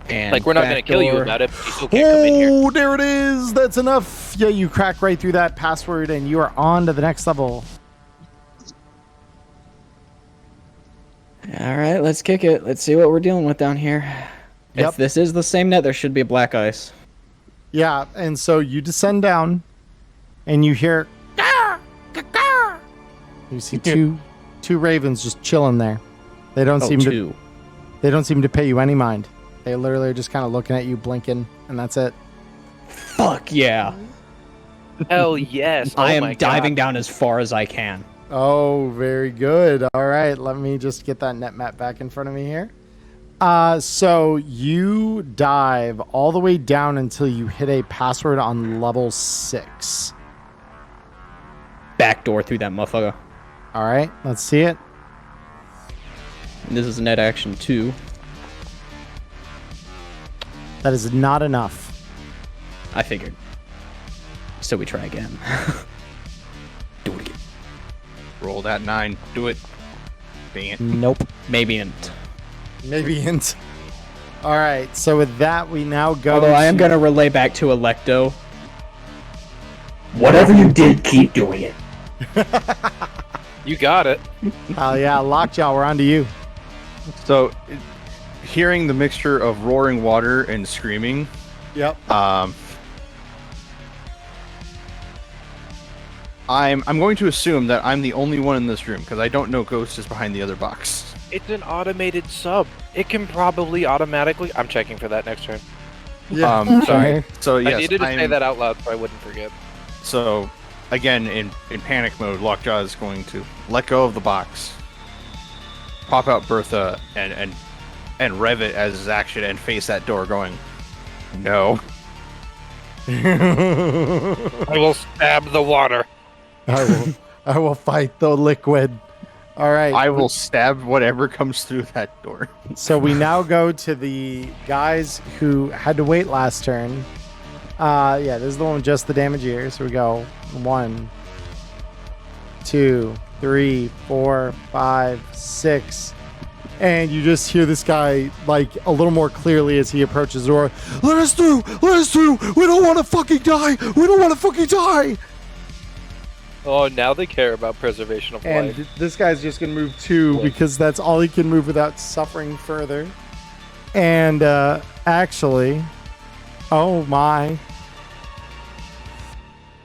And Like, we're not going to kill you backdoor- about it, but you still can't come in here. Oh, there it is. That's enough. Yeah, you crack right through that password and you are on to the next level. All right, let's kick it. Let's see what we're dealing with down here. Yep. If this is the same net, there should be a Black Ice. Yeah, and so you descend down and you hear you see two ravens just chilling there. They don't seem to they don't seem to pay you any mind. They literally are just kind of looking at you, blinking, and that's it. Fuck yeah. Hell yes. I Oh am my diving God. down as far as I can. Oh, very good. All right, let me just get that net map back in front of me here. So you dive all the way down until you hit a password on level 6. Backdoor through that motherfucker. All right, let's see it. And this is net action 2. That is not enough. I figured. So we try again. Do it again. Roll that 9. Do it. Dang it. Nope. Maybe int. Maybe int. All right, so with that, we now go. Although I am going to relay back to Electo. Whatever you did, keep doing it. You got it. Oh, yeah, Lockjaw, we're on to you. So, hearing the mixture of roaring water and screaming, Yep. I'm going to assume that I'm the only one in this room because I don't know Ghost is behind the other box. It's an automated sub. It can probably automatically. I'm checking for that next turn. Yeah. Sorry. So yes, I needed to say I'm- that out loud so I wouldn't forget. So, again, in panic mode, Lockjaw is going to let go of the box, pop out Bertha, and rev it as his action and face that door going, no. I will stab the water. I will fight the liquid. All right. I will stab whatever comes through that door. So we now go to the guys who had to wait last turn. Yeah, this is the one with just the damage here. So we go 1, 2, 3, 4, 5, 6. And you just hear this guy, like, a little more clearly as he approaches the door. Let us through! Let us through! We don't want to fucking die! We don't want to fucking die! Oh, now they care about preservation of And life. this guy's just going to move 2 because that's all he can move without suffering further. And actually, oh my.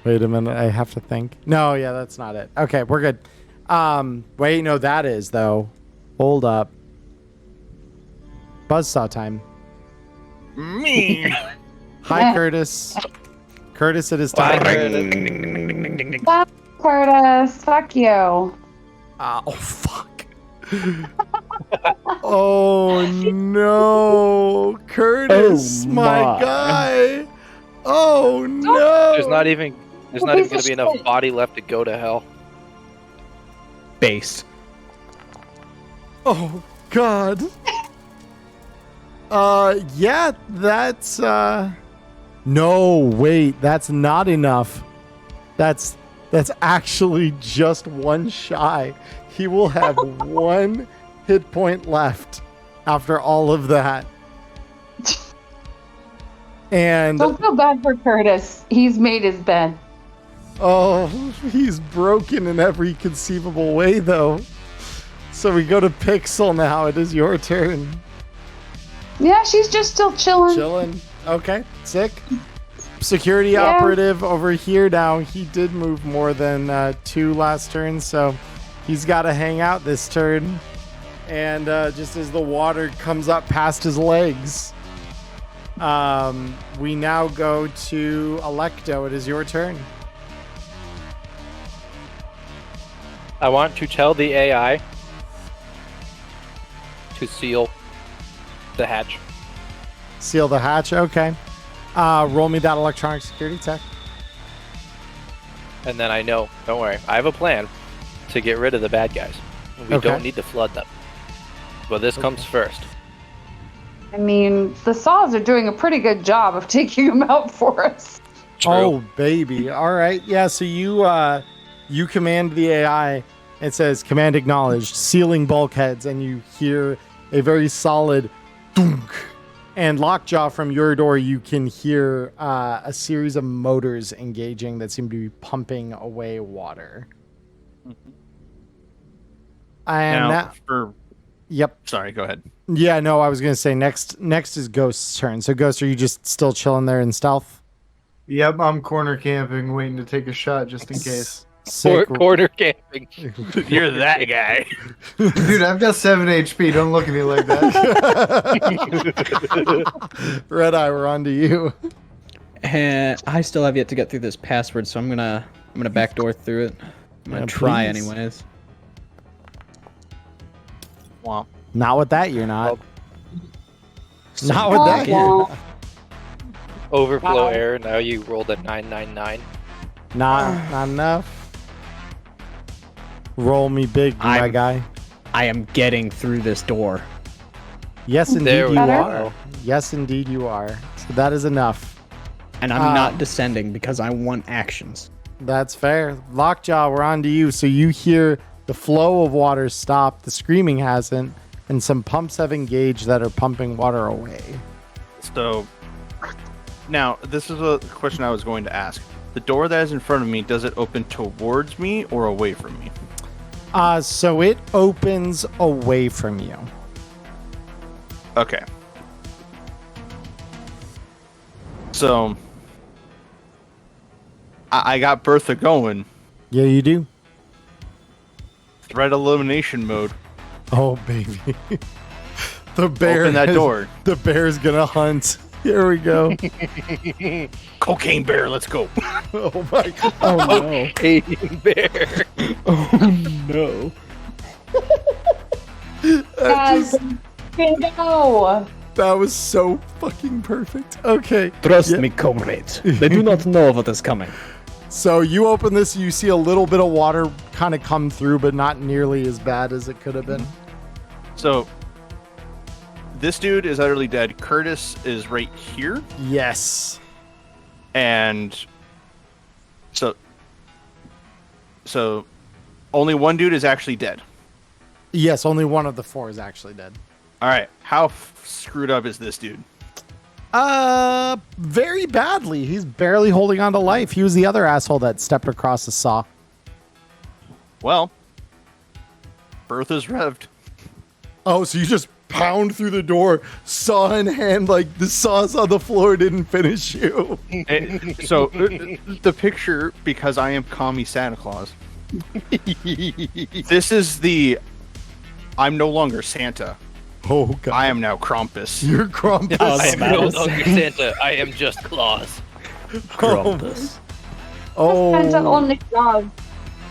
Wait a minute, I have to think. No, yeah, that's not it. Okay, we're good. Wait, no, that is though. Hold up. Buzzsaw time. Me. Hi, Curtis. Curtis, it is time. Fuck, Curtis. Fuck you. Oh, fuck. Oh, no. Curtis, Oh, my my. guy. Oh, no. There's not even going to be enough body left to go to hell. Base. Oh, God. Yeah, that's, no, wait, that's not enough. That's actually just 1 shy. He will have 1 hit point left after all of that. And Don't feel bad for Curtis. He's made his bed. oh, he's broken in every conceivable way, though. So we go to Pixel now. It is your turn. Yeah, she's just still chilling. Chilling. Okay, sick. Security Yeah. operative over here now. He did move more than 2 last turn, so he's got to hang out this turn. And just as the water comes up past his legs, we now go to Electo. It is your turn. I want to tell the AI to seal the hatch. Seal the hatch. Okay. Roll me that electronic security check. And then I know, don't worry, I have a plan to get rid of the bad guys. We Okay. don't need to flood them. But this comes first. I mean, the saws are doing a pretty good job of taking him out for us. Oh, baby. All right. Yeah, so you command the AI. It says, command acknowledged, sealing bulkheads, and you hear a very solid dunk. And Lockjaw, from your door, you can hear a series of motors engaging that seem to be pumping away water. And Now, yep. Sorry, go ahead. Yeah, no, I was going to say next is Ghost's turn. So, Ghost, are you just still chilling there in stealth? Yep, I'm corner camping, waiting to take a shot just in case. Sick. Corner camping. You're that guy. Dude, I've got 7 HP. Don't look at me like that. Red Eye, we're on to you. And I still have yet to get through this password, so I'm gonna backdoor through it. I'm gonna Yeah, try please. anyways. Womp. Not with that, you're not. Not with that. Wah, Overflow error. Now you rolled a 999. Not enough. Roll me big, my I'm- guy. I am getting through this door. Yes, indeed There we you go. are. Yes, indeed you are. So that is enough. And I'm not descending because I want actions. That's fair. Lockjaw, we're on to you. So you hear the flow of water stop, the screaming hasn't, and some pumps have engaged that are pumping water away. So, now, this is a question I was going to ask. The door that is in front of me, does it open towards me or away from me? So it opens away from you. Okay. So, I got Bertha going. Yeah, you do. Threat elimination mode. Oh, baby. The bear. Open that door. The bear's gonna hunt. Here we go. Cocaine bear, let's go. Oh my god. Oh no. Hating bear. Oh no. Guys, bingo! That was so fucking perfect. Okay. Trust Yeah. me, comrades. They do not know what is coming. So you open this, you see a little bit of water kind of come through, but not nearly as bad as it could have been. So, this dude is utterly dead. Curtis is right here. Yes. And so only one dude is actually dead. Yes, only one of the four is actually dead. All right, how screwed up is this dude? Very badly. He's barely holding on to life. He was the other asshole that stepped across the saw. Well, Bertha's revved. Oh, so you just pound through the door, saw in hand, like the saw's on the floor didn't finish you. So the picture, because I am commie Santa Claus. This is the I'm no longer Santa. Oh god. I am now Krampus. You're Krampus. I am no longer Santa. I am just Claus. Krampus. Santa Oh, only love.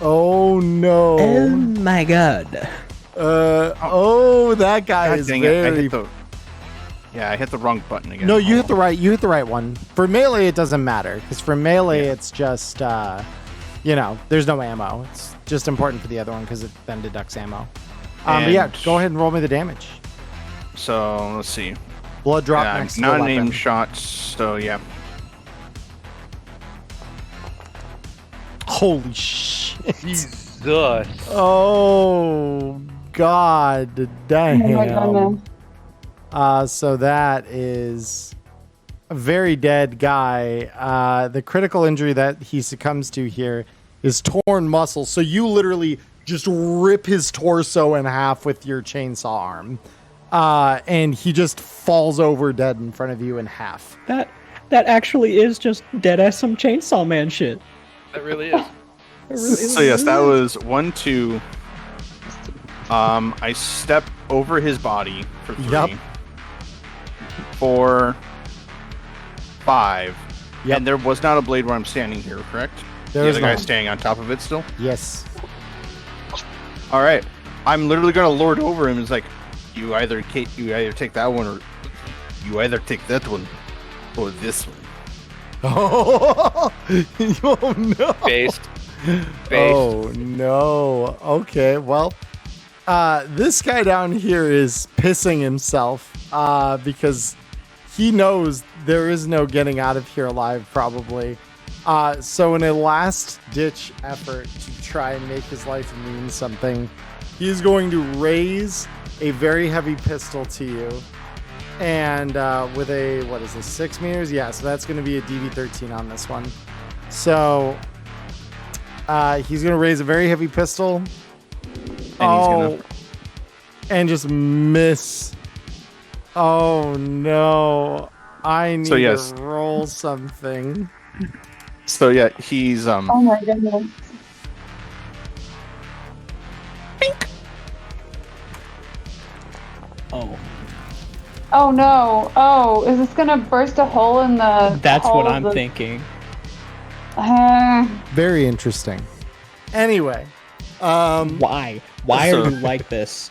oh no. Oh my god. Oh, that guy God is dang it, I very. hit the I hit the wrong button again. No, you hit the right. You hit the right one. For melee, it doesn't matter because for melee, it's just there's no ammo. It's just important for the other one because it then deducts ammo. But yeah, And- go ahead and roll me the damage. So let's see. Blood drop next to the not weapon. named shots. So yeah. Holy shit! Jesus. Oh god damn. Oh my goodness. So that is a very dead guy. The critical injury that he succumbs to here is torn muscle. So you literally just rip his torso in half with your chainsaw arm. And he just falls over dead in front of you in half. That actually is just dead ass some Chainsaw Man shit. That really is. So yes, that was 1, 2. I step over his body for 3. Yup. 4, 5. Yep. And there was not a blade where I'm standing here, correct? There the is other guy's not. staying on top of it still. Yes. All right, I'm literally gonna lord over him. It's like, you either take that one, or you either take that one, or this one. Oh, oh no. Based. Oh no. Okay, well, this guy down here is pissing himself because he knows there is no getting out of here alive, probably. So in a last-ditch effort to try and make his life mean something, he is going to raise a very heavy pistol to you. And with a, 6 meters? Yeah, so that's going to be a DV13 on this one. So he's going to raise a very heavy pistol. And And just miss. Oh, no. I need yes. to roll something. So yeah, he's Oh my goodness. Oh. Oh no. Oh, is this gonna burst a hole in the. That's hull what of I'm the- thinking. Very interesting. Anyway, Why? Why So- are you like this?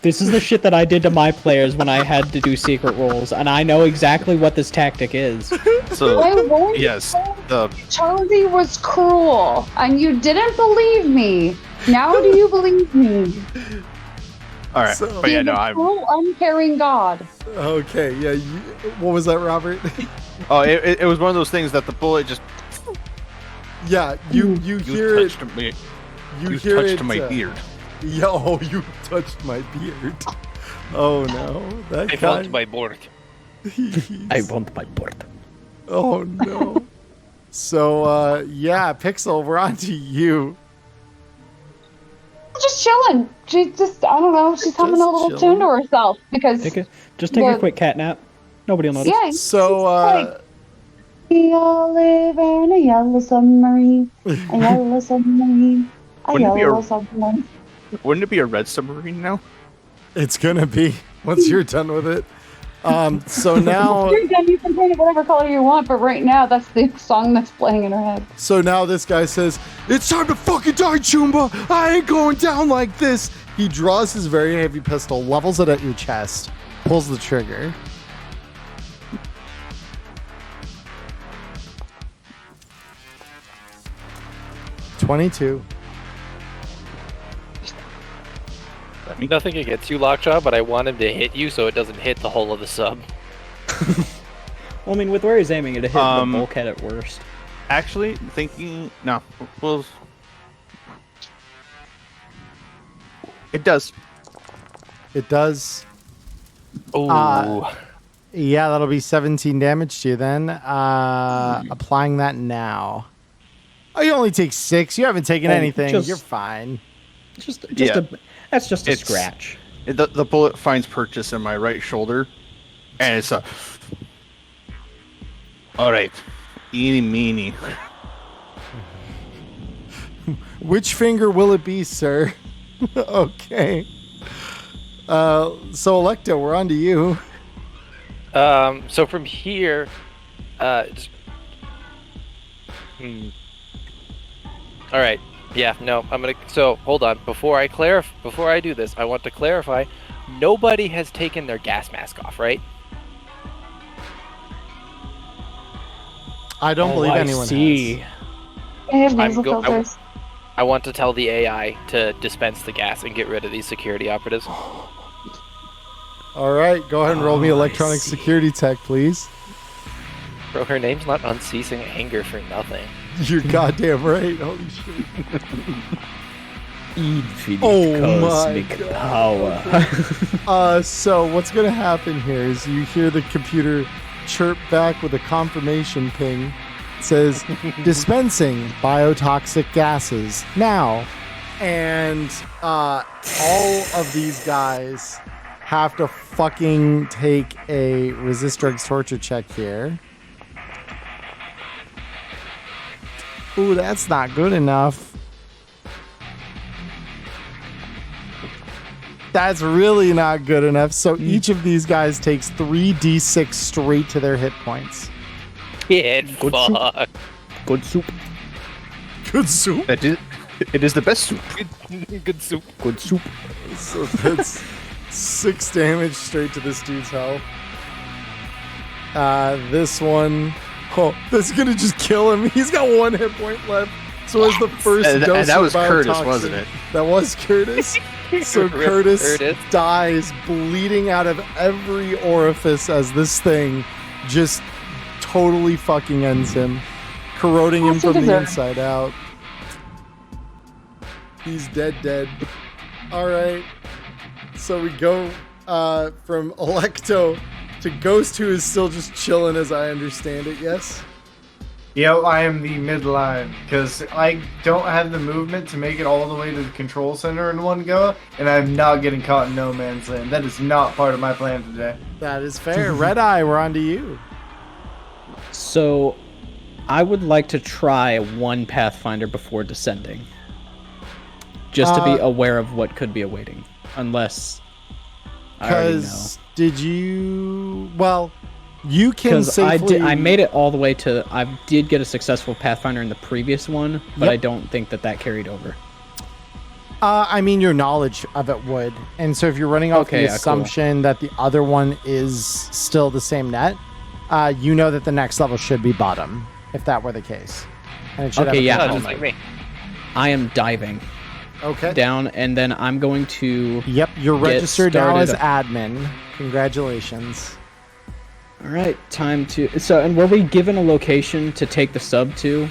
This is the shit that I did to my players when I had to do secret roles, and I know exactly what this tactic is. So I warned yes, you. Charlie was cruel, and you didn't believe me. Now do you believe me? all right, So- but yeah, He's no, a I'm. cruel, uncaring God. Okay, yeah. What was that, Robert? Oh, it was one of those things that the bullet just Yeah, you hear it. touched me. You You hear touched it. my beard. Yeah, oh, you touched my beard. Oh no, that I guy. want my board. I want my board. Oh no. So yeah, Pixel, we're on to you. Just chilling. She's just, I don't know, she's humming a Just little chilling. tune to herself because, Take a Yeah. quick cat nap. Nobody will notice. yeah. So like, we all live in a yellow submarine. A yellow submarine. A Wouldn't it be yellow a- submarine. Wouldn't it be a red submarine now? it's gonna be once you're done with it. So now, You're done, you can paint it whatever color you want, but right now that's the song that's playing in her head. so now this guy says, "It's time to fucking die, Chumba. I ain't going down like this." He draws his very heavy pistol, levels it at your chest, pulls the trigger. $22. Nothing against you, Lockjaw, but I want him to hit you so it doesn't hit the whole of the sub. Well, I mean, with where he's aiming, it'd hit the Um, bulkhead at worst. Actually, thinking no, well, it does. It does. Oh, Yeah, that'll be 17 damage to you then. Applying that now. Oh, you only take 6. You haven't taken Oh, anything. just- You're fine. Yeah. That's just a It's- scratch. The bullet finds purchase in my right shoulder, and it's a. All right, eeny meeny. Which finger will it be, sir? Okay. So Electo, we're on to you. so from here, just, all right. Yeah, no, I'm gonna. So hold on. Before I do this, I want to clarify. Nobody has taken their gas mask off, right? I don't believe anyone has. I have I'm nasal go- I- filters. I want to tell the AI to dispense the gas and get rid of these security operatives. All right, go ahead and roll me Oh, I electronic see. security tech, please. Bro, her name's not Unceasing Anger for nothing. You're goddamn right. Holy shit. Infinite Oh my cosmic God. power. So what's gonna happen here is you hear the computer chirp back with a confirmation ping. It says dispensing biotoxic gases now, and all of these guys have to fucking take a resist drugs torture check here. Ooh, that's not good enough. That's really not good enough. So each of these guys takes 3d6 straight to their hit points. Get Good soup. fucked. Good soup. Good soup. It is the best soup. Good soup. Good soup. So that's 6 damage straight to this dude's health. This one, oh, that's gonna just kill him. He's got 1 hit point left. So as the first And dose that of was Curtis, biotoxin- wasn't it? That was Curtis. So Rip Curtis Curtis. dies, bleeding out of every orifice as this thing just totally fucking ends him, corroding him As he from the deserved. inside out. He's dead. All right. So we go from Electo to Ghost, who is still just chilling, as I understand it. Yes. Yep, I am the midline because I don't have the movement to make it all the way to the control center in one go, and I'm not getting caught in no man's land. That is not part of my plan today. That is fair. Red Eye, we're on to you. So, I would like to try one Pathfinder before descending. Just to be aware of what could be awaiting. Unless I already know. Because did you? Well, you can Because safely. I made it all the way to... I did get a successful Pathfinder in the previous one, but Yep. I don't think that carried over. I mean, your knowledge of it would. And so if you're running off the assumption that the other one is still the same net, you know that the next level should be bottom, if that were the case. And it should Just like me. I am diving down, and then I'm going to... Yep, you're registered now as admin. Congratulations. All right, time to... So, and were we given a location to take the sub to?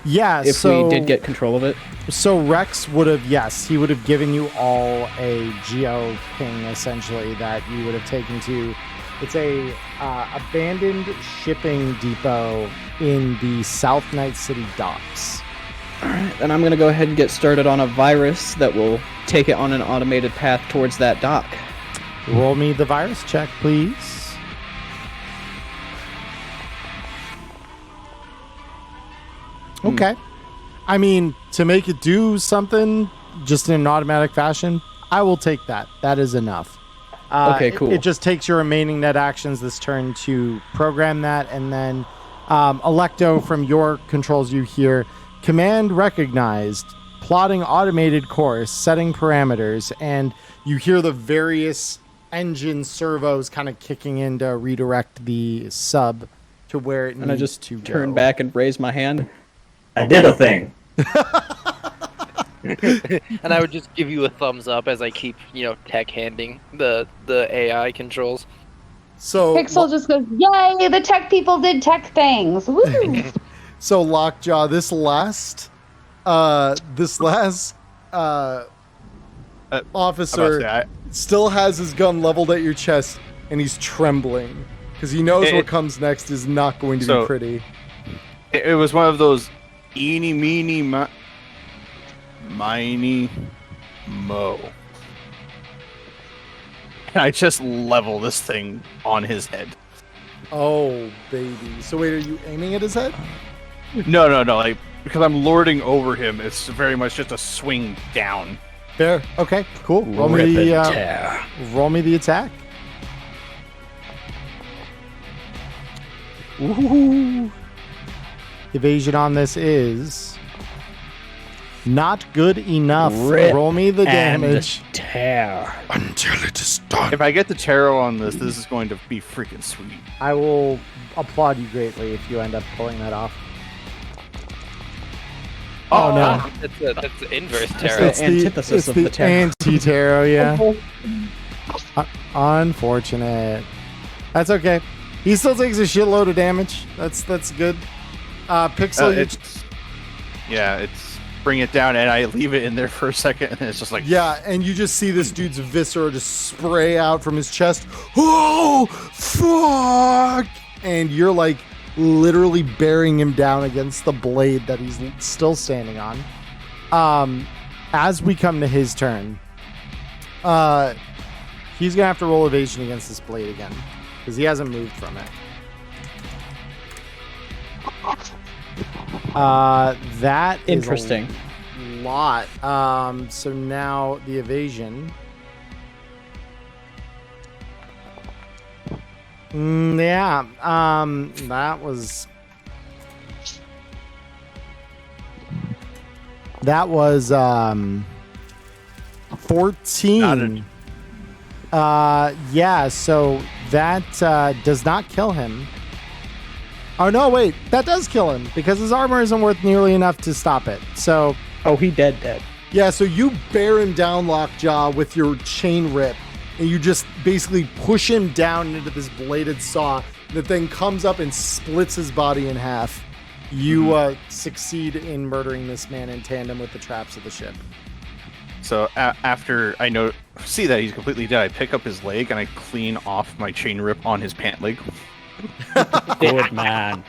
Yeah, if we did get control of it? So Rex would have, yes, he would have given you all a geo ping, essentially, that you would have taken to... It's a abandoned shipping depot in the South Night City docks. All right, then I'm going to go ahead and get started on a virus that will take it on an automated path towards that dock. Roll me the virus check, please. Okay. I mean, to make it do something just in an automatic fashion, I will take that. That is enough. Okay, cool. It just takes your remaining net actions this turn to program that, and then Electo, from your controls you hear, command recognized, plotting automated course, setting parameters, and you hear the various engine servos kind of kicking in to redirect the sub to where it needs to go. And I just turn back and raise my hand. I did a thing. And I would just give you a thumbs up as I keep, tech handing the AI controls. So Pixel just goes, "Yay! The tech people did tech things." Woo! So Lockjaw, this last officer still has his gun leveled at your chest, and he's trembling because he knows what comes next is not going to be pretty. It was one of those eeny, meeny, miny, mo. And I just level this thing on his head. Oh, baby. So wait, are you aiming at his head? No. Like, because I'm lording over him, it's very much just a swing down. Fair. Okay, cool. Roll me the attack. Ooh. Evasion on this is not good enough. Roll me the damage. Tear. Until it is done. If I get the tarot on this is going to be freaking sweet. I will applaud you greatly if you end up pulling that off. Oh no. That's the inverse tarot. It's the antithesis of the tarot. Anti-tarot, yeah. Unfortunate. That's okay. He still takes a shitload of damage. That's good. Pixel, it's bring it down, and I leave it in there for a second, and it's just like... Yeah, and you just see this dude's viscera just spray out from his chest. Oh, fuck! And you're like literally bearing him down against the blade that he's still standing on. As we come to his turn, he's gonna have to roll evasion against this blade again because he hasn't moved from it. That is interesting. A lot. So now the evasion. Yeah. That was 14. Yeah, so that does not kill him. Oh no, wait, that does kill him because his armor isn't worth nearly enough to stop it. So he dead. Yeah, so you bear him down, Lockjaw, with your chain rip, and you just basically push him down into this bladed saw that then comes up and splits his body in half. You succeed in murdering this man in tandem with the traps of the ship. So after I see that he's completely dead, I pick up his leg and I clean off my chain rip on his pant leg. Good man.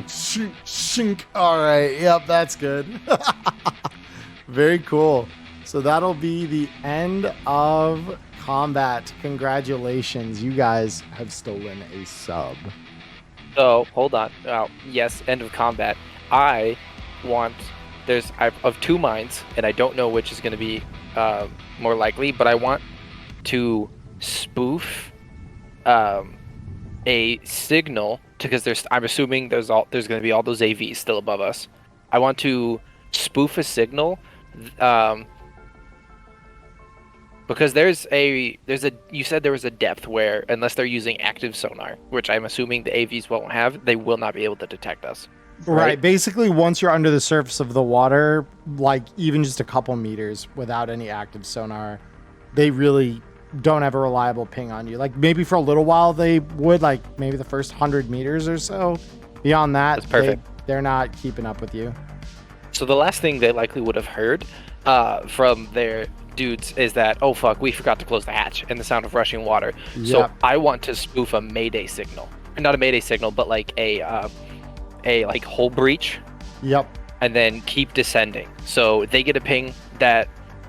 Shink. All right. Yep, that's good. Very cool. So that'll be the end of combat. Congratulations. You guys have stolen a sub. So, hold on. Yes, end of combat. I have two minds, and I don't know which is going to be more likely, but I want to spoof a signal because I'm assuming there's going to be all those AVs still above us. I want to spoof a signal Because you said there was a depth where, unless they're using active sonar, which I'm assuming the AVs won't have, they will not be able to detect us. Right. Basically, once you're under the surface of the water, like even just a couple meters without any active sonar, they really don't have a reliable ping on you. Like maybe for a little while they would, like maybe the first 100 meters or so. Beyond that, That's perfect. They're not keeping up with you. So the last thing they likely would have heard from their dudes is that, oh fuck, we forgot to close the hatch, and the sound of rushing water. Yep. So I want to spoof a mayday signal. Not a mayday signal, but like a like hull breach. Yep. And then keep descending. So they get a ping that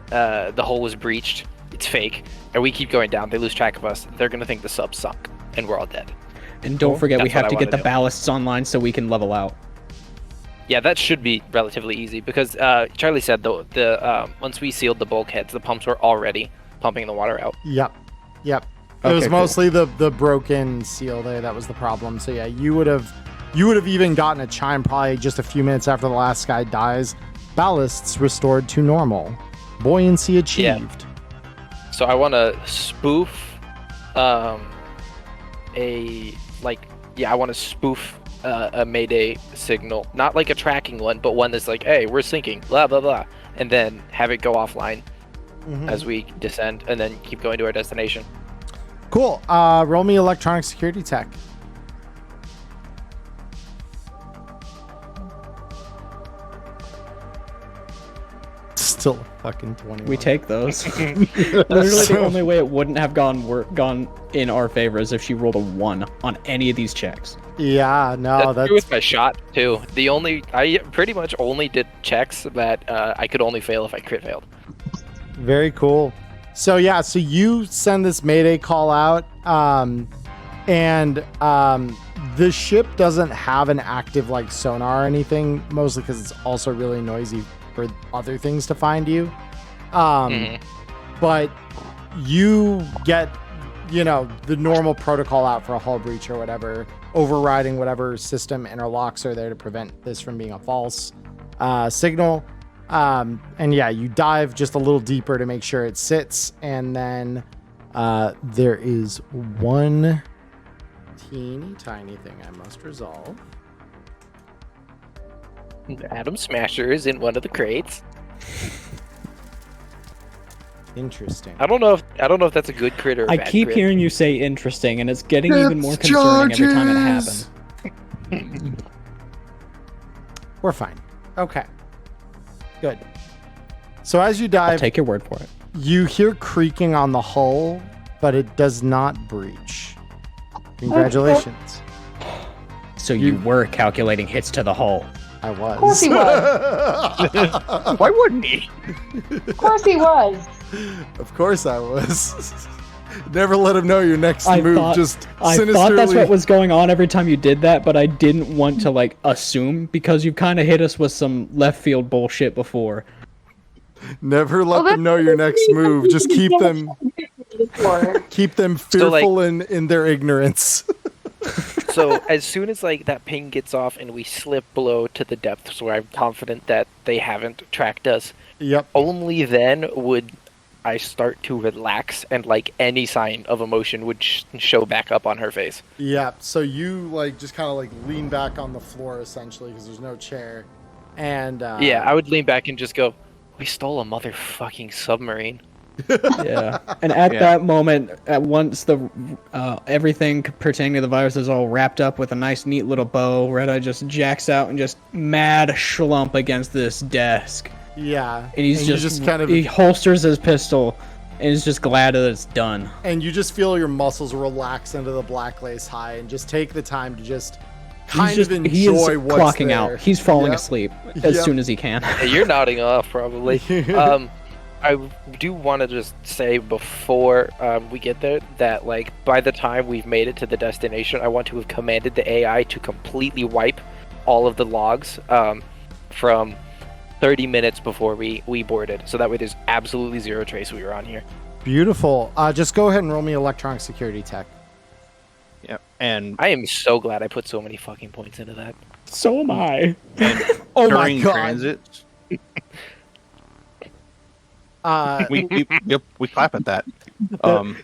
the hull was breached. It's fake. And we keep going down. They lose track of us. They're going to think the sub sunk. And we're all dead. And don't forget, we That's what have I to get the wanna do. ballasts online so we can level out. Yeah, that should be relatively easy. Because Charlie said the once we sealed the bulkheads, the pumps were already pumping the water out. Yep. It Okay, was cool. mostly the broken seal there that was the problem. So yeah, you would have even gotten a chime probably just a few minutes after the last guy dies. Ballasts restored to normal. Buoyancy achieved. So I want to spoof I want to spoof a mayday signal, not like a tracking one, but one that's like, hey, we're sinking, blah blah blah, and then have it go offline as we descend, and then keep going to our destination. Cool. Roll me electronic security tech. Still fucking 21. We take those. Literally, the only way it wouldn't have gone in our favor is if she rolled a 1 on any of these checks. Yeah, no, That's true with my shot too. I pretty much only did checks that I could only fail if I crit failed. very cool. So yeah, so you send this mayday call out, and the ship doesn't have an active like sonar or anything, mostly because it's also really noisy for other things to find you. But you get, the normal protocol out for a hull breach or whatever, overriding whatever system interlocks are there to prevent this from being a false signal. And yeah, you dive just a little deeper to make sure it sits, and then there is one teeny tiny thing I must resolve. Atom Smasher is in one of the crates. Interesting. I don't know if that's a good crit or a I bad keep crit. hearing you say interesting, and it's getting even more concerning every time it happens. We're fine. Okay. Good. So as you I'll dive, take your word for it. you hear creaking on the hull, but it does not breach. Congratulations. So you were calculating hits to the hull. I was. Of course he was. Why wouldn't he? Of course he was. Of course I was. Never let him know your next I move. thought Just that's what was going on every time you did that, but I didn't want to assume, because you've kind of hit us with some left field bullshit before. Never let Well, them know your next move. Just keep them fearful in their ignorance. So as soon as that ping gets off and we slip below to the depths where I'm confident that they haven't tracked us, Yep. only then would I start to relax, and any sign of emotion would show back up on her face. Yeah. So you just kind of lean back on the floor essentially because there's no chair, and Yeah, I would lean back and just go, "We stole a motherfucking submarine." Yeah. And at that moment, at once the everything pertaining to the virus is all wrapped up with a nice, neat little bow, Red-Eye just jacks out and just mad schlump against this desk. Yeah. And he's you just kind of he holsters his pistol and is just glad that it's done. and you just feel your muscles relax into the black lace high, and just take the time to just kind of enjoy he is what's clocking there. out. He's falling Yep. asleep as Yep. soon as he can. Hey, you're nodding off probably. I do want to just say before we get there that by the time we've made it to the destination, I want to have commanded the AI to completely wipe all of the logs from 30 minutes before we boarded, so that way there's absolutely zero trace we were on here. Beautiful. Just go ahead and roll me electronic security tech. Yep. And I am so glad I put so many fucking points into that. So am I. Oh my during God. transit, We clap at that.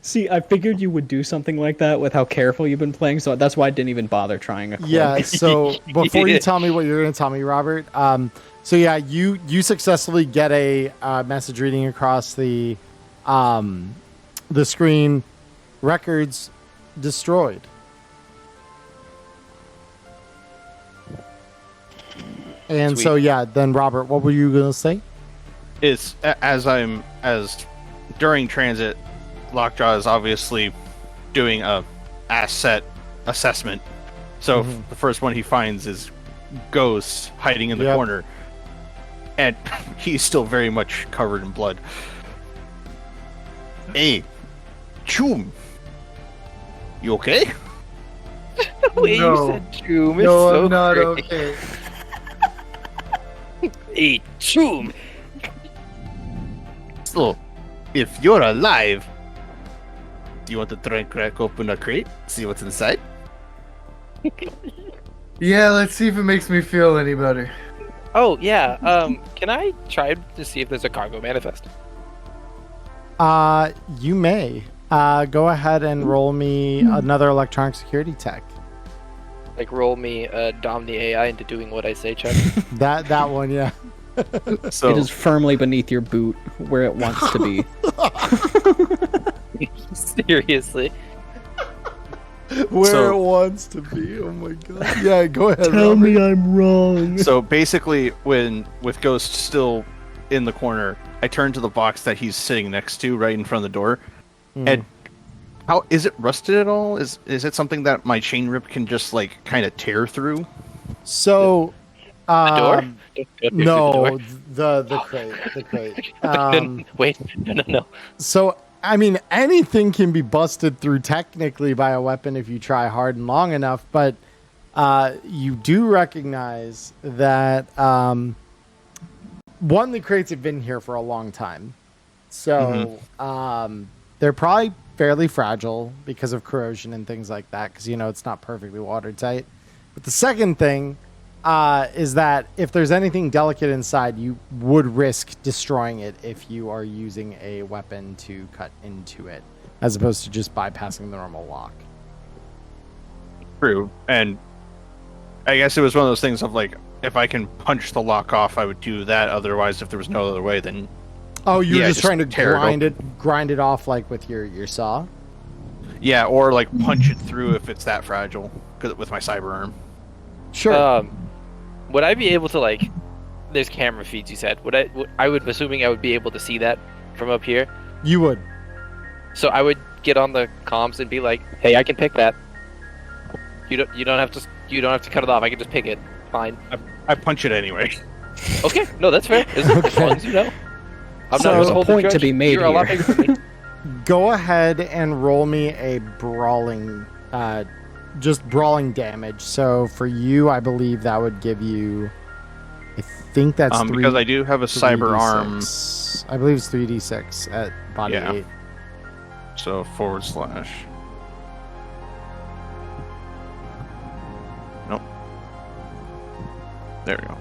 See, I figured you would do something like that with how careful you've been playing, so that's why I didn't even bother trying a cloak. Yeah, so before you tell me what you're going to tell me, Robert, so yeah, you successfully get a message reading across the screen. Records destroyed. And Sweet. so yeah, then Robert, what were you going to say? Is as during transit, Lockjaw is obviously doing a asset assessment. So the first one he finds is Ghost hiding in the corner, and he's still very much covered in blood. Hey, Choom, you okay? The way No. you said Choom is No, so I'm not great. okay. Hey, Choom. So, if you're alive, do you want to try and crack open a crate, see what's inside? Yeah, let's see if it makes me feel any better. Oh yeah. Can I try to see if there's a cargo manifest? You may. Go ahead and roll me another electronic security tech. Like roll me dom the AI into doing what I say, check. That one, yeah. So It is firmly beneath your boot, where it wants to be. Seriously. Where So- it wants to be. Oh my god. Yeah, go ahead. Tell Robert. me I'm wrong. So basically, with Ghost still in the corner, I turn to the box that he's sitting next to, right in front of the door. And how is it rusted at all? Is it something that my chain rip can just like kind of tear through? So, The door? no, the crate, the crate. Wait, no. So, I mean, anything can be busted through technically by a weapon if you try hard and long enough, but you do recognize that one, the crates have been here for a long time, so they're probably fairly fragile because of corrosion and things like that, because it's not perfectly watertight. But the second thing is that if there's anything delicate inside, you would risk destroying it if you are using a weapon to cut into it, as opposed to just bypassing the normal lock. True, and I guess it was one of those things of like, if I can punch the lock off, I would do that. Otherwise, if there was no other way, then Oh, you were Yeah, just just trying to tear it grind it off like with your saw? yeah, or like punch it through if it's that fragile, 'cause with my cyber arm. Sure. Would I be able to like? There's camera feeds. You said. I would assuming I would be able to see that from up here. You would. So I would get on the comms and be like, "Hey, I can pick that. You don't have to cut it off. I can just pick it. Fine. I punch it anyway. Okay. No, that's fair. As long as you know. I'm So not there's gonna a hold the point to grudge. be made You're a lot here. bigger than me. Go ahead and roll me a brawling, just brawling damage. So for you, I believe that would give you, I think that's Because I do have a cyber arm, 3d6. I believe it's 3d6 at body Yeah. 8. so /. Nope. There we go.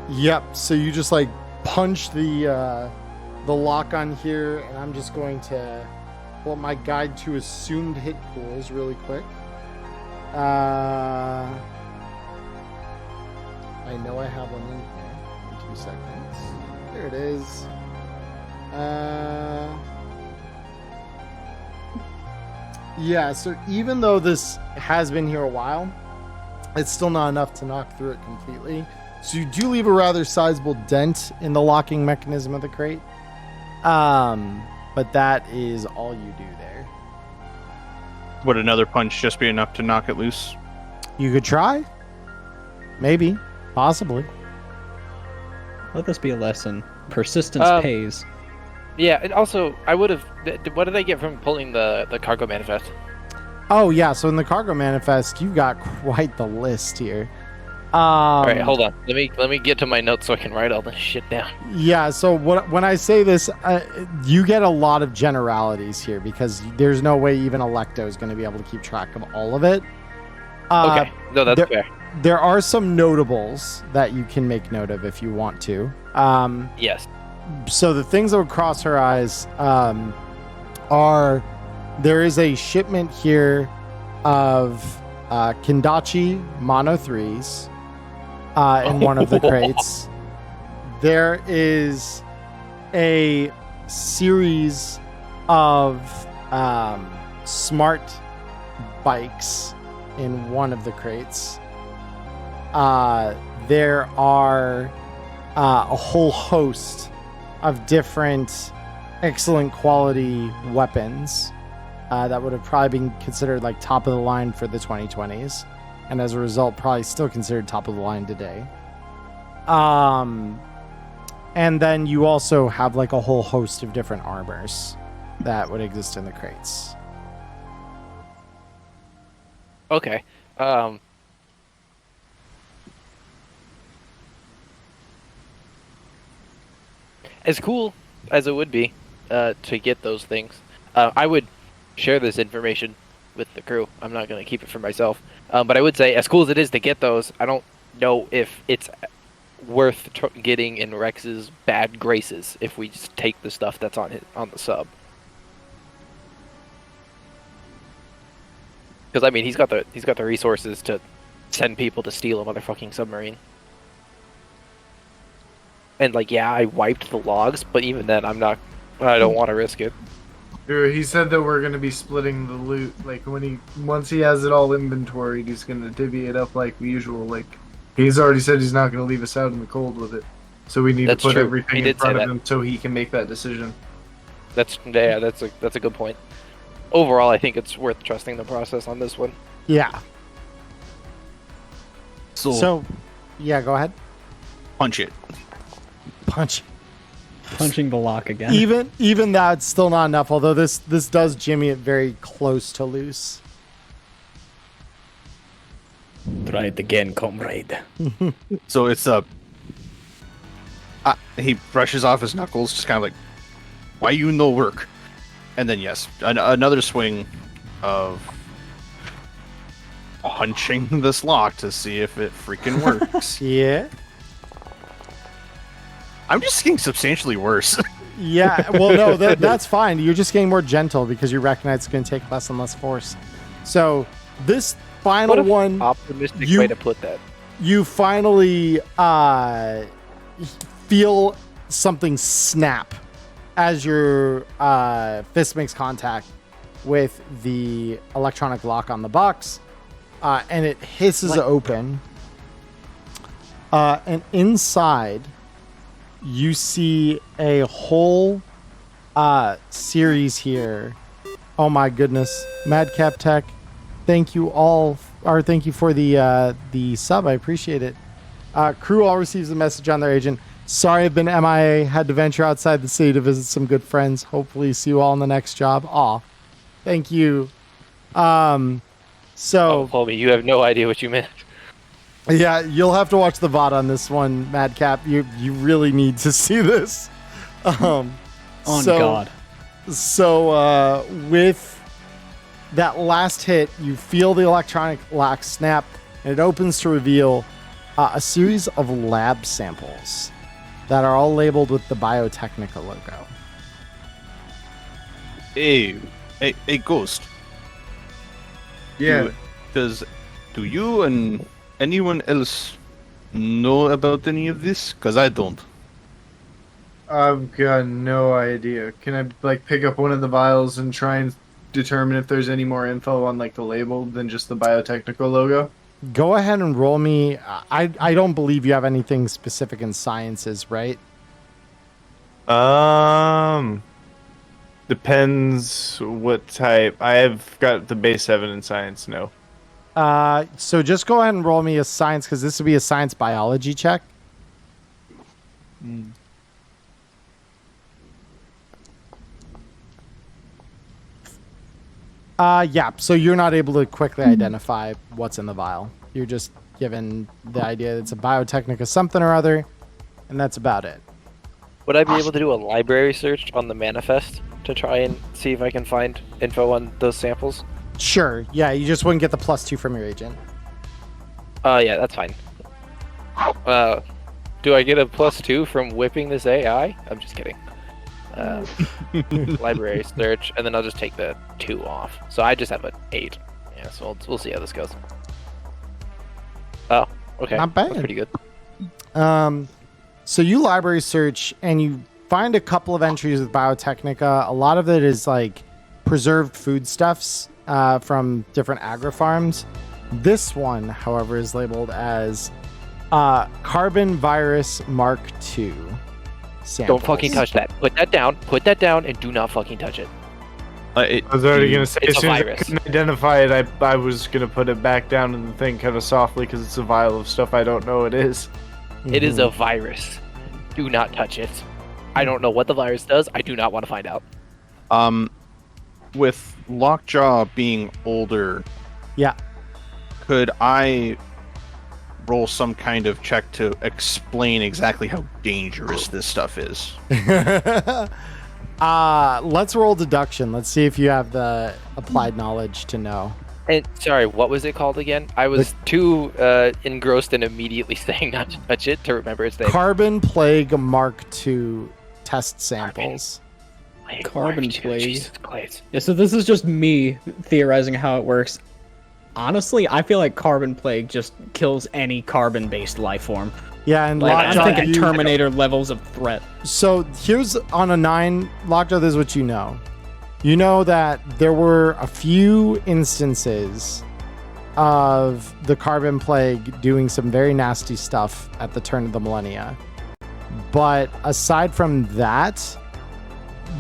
Yep. So you just like punch the lock on here, and I'm just going to pull up my guide to assumed hit pools really quick. I know I have one in here. In 2 seconds. There it is. Yeah. So even though this has been here a while, it's still not enough to knock through it completely. So you do leave a rather sizable dent in the locking mechanism of the crate. But that is all you do there. Would another punch just be enough to knock it loose? You could try. Maybe. Possibly. Let this be a lesson. Persistence pays. Yeah, and also I would have. What did I get from pulling the cargo manifest? Oh, yeah. So in the cargo manifest, you got quite the list here. All right, hold on. Let me get to my notes so I can write all this shit down. Yeah, so when I say this, you get a lot of generalities here because there's no way even Electo is going to be able to keep track of all of it. Okay, no, that's fair. There are some notables that you can make note of if you want to. Yes. so the things that would cross her eyes are there is a shipment here of Kendachi Mono 3s in one of the crates. There is a series of smart bikes in one of the crates. There are a whole host of different excellent quality weapons that would have probably been considered like top of the line for the 2020s, and as a result probably still considered top of the line today. And then you also have like a whole host of different armors that would exist in the crates. Okay. As cool as it would be to get those things, I would share this information with the crew. I'm not going to keep it for myself. But I would say, as cool as it is to get those, I don't know if it's worth getting in Rex's bad graces if we just take the stuff that's on the sub. Because I mean, he's got the resources to send people to steal a motherfucking submarine. And like, yeah, I wiped the logs, but even then, I don't want to risk it. Dude, he said that we're gonna be splitting the loot. Like once he has it all inventoried, he's gonna divvy it up like usual. Like he's already said he's not gonna leave us out in the cold with it. So we need to put everything in front of him so he can make that decision. That's a good point. Overall, I think it's worth trusting the process on this one. Yeah. So yeah, go ahead. punch it. Punching the lock again. Even that's still not enough, although this does jimmy it very close to loose. Try it again, comrade. So it's he brushes off his knuckles, just kind of like, why you no work? And then yes, another swing of punching this lock to see if it freaking works. Yeah. I'm just getting substantially worse. Yeah, well, no, that's fine. You're just getting more gentle because you recognize it's going to take less and less force. So this final one, optimistic way to put that. You finally feel something snap as your fist makes contact with the electronic lock on the box, and it hisses open. And inside, you see a whole series here. Oh my goodness, Madcap Tech, thank you for the sub. I appreciate it. Crew all receives a message on their agent. Sorry, I've been MIA. Had to venture outside the city to visit some good friends. Hopefully, see you all in the next job. Aw, thank you. So, Colby, you have no idea what you meant. Yeah, you'll have to watch the VOD on this one, Madcap. You really need to see this. God. So with that last hit, you feel the electronic lock snap, and it opens to reveal a series of lab samples that are all labeled with the Biotechnica logo. Hey, Ghost. Yeah. Do you and anyone else know about any of this? Because I don't. I've got no idea. Can I pick up one of the vials and try and determine if there's any more info on the label than just the Biotechnical logo? Go ahead and roll me. I don't believe you have anything specific in sciences, right? Depends what type. I have got the base 7 in science, no. So just go ahead and roll me a science, because this would be a science biology check. Yeah, so you're not able to quickly identify what's in the vial. You're just given the idea that it's a Biotechnica something or other, and that's about it. Would I be able to do a library search on the manifest to try and see if I can find info on those samples? Sure, yeah, you just wouldn't get the +2 from your agent. Yeah, that's fine. Do I get a +2 from whipping this AI? I'm just kidding. Library search, and then I'll just take the 2 off. So I just have an 8. Yeah, so we'll see how this goes. Oh, okay. Not bad. That's pretty good. So you library search and you find a couple of entries with Biotechnica. A lot of it is like preserved foodstuffs from different agri farms. This one, however, is labeled as Carbon Virus Mark II. Samples. Don't fucking touch that. Put that down, and do not fucking touch it. I was already gonna say, It's as a soon as I virus. couldn't identify it, I was gonna put it back down in the thing kind of softly because it's a vial of stuff I don't know it is. It is a virus. Do not touch it. I don't know what the virus does. I do not want to find out. With Lockjaw being older, Yeah. could I roll some kind of check to explain exactly how dangerous this stuff is? Let's roll deduction. Let's see if you have the applied knowledge to know. And sorry, what was it called again? I was too engrossed in immediately saying not to touch it to remember its name. Carbon Plague Mark II test samples. Carbon Mark II, plague. Jesus Christ. Yeah, so this is just me theorizing how it works. Honestly, I feel like carbon plague just kills any carbon-based life form. Yeah, and Like, I'm Lockjaw, thinking you- Terminator levels of threat. So here's on a 9, Lockjaw, this is what you know. You know that there were a few instances of the carbon plague doing some very nasty stuff at the turn of the millennia. But aside from that,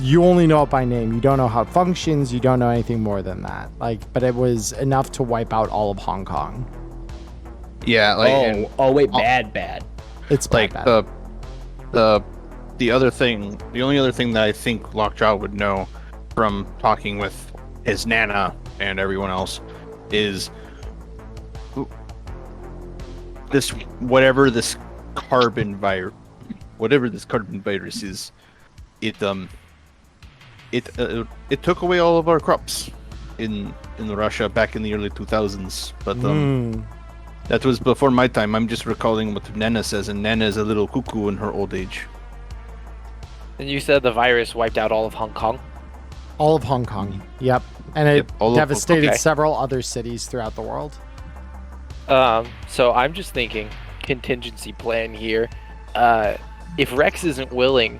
you only know it by name. You don't know how it functions. You don't know anything more than that. But it was enough to wipe out all of Hong Kong. Yeah, Wait, bad. It's like bad. the other thing, the only other thing that I think Lockjaw would know from talking with his nana and everyone else is this whatever this carbon virus is, it took away all of our crops in Russia back in the early 2000s, but that was before my time. I'm just recalling what Nana says, and Nana is a little cuckoo in her old age. And you said the virus wiped out all of Hong Kong? All of Hong Kong. Yep. And it all of- devastated okay. several other cities throughout the world. So I'm just thinking contingency plan here. If Rex isn't willing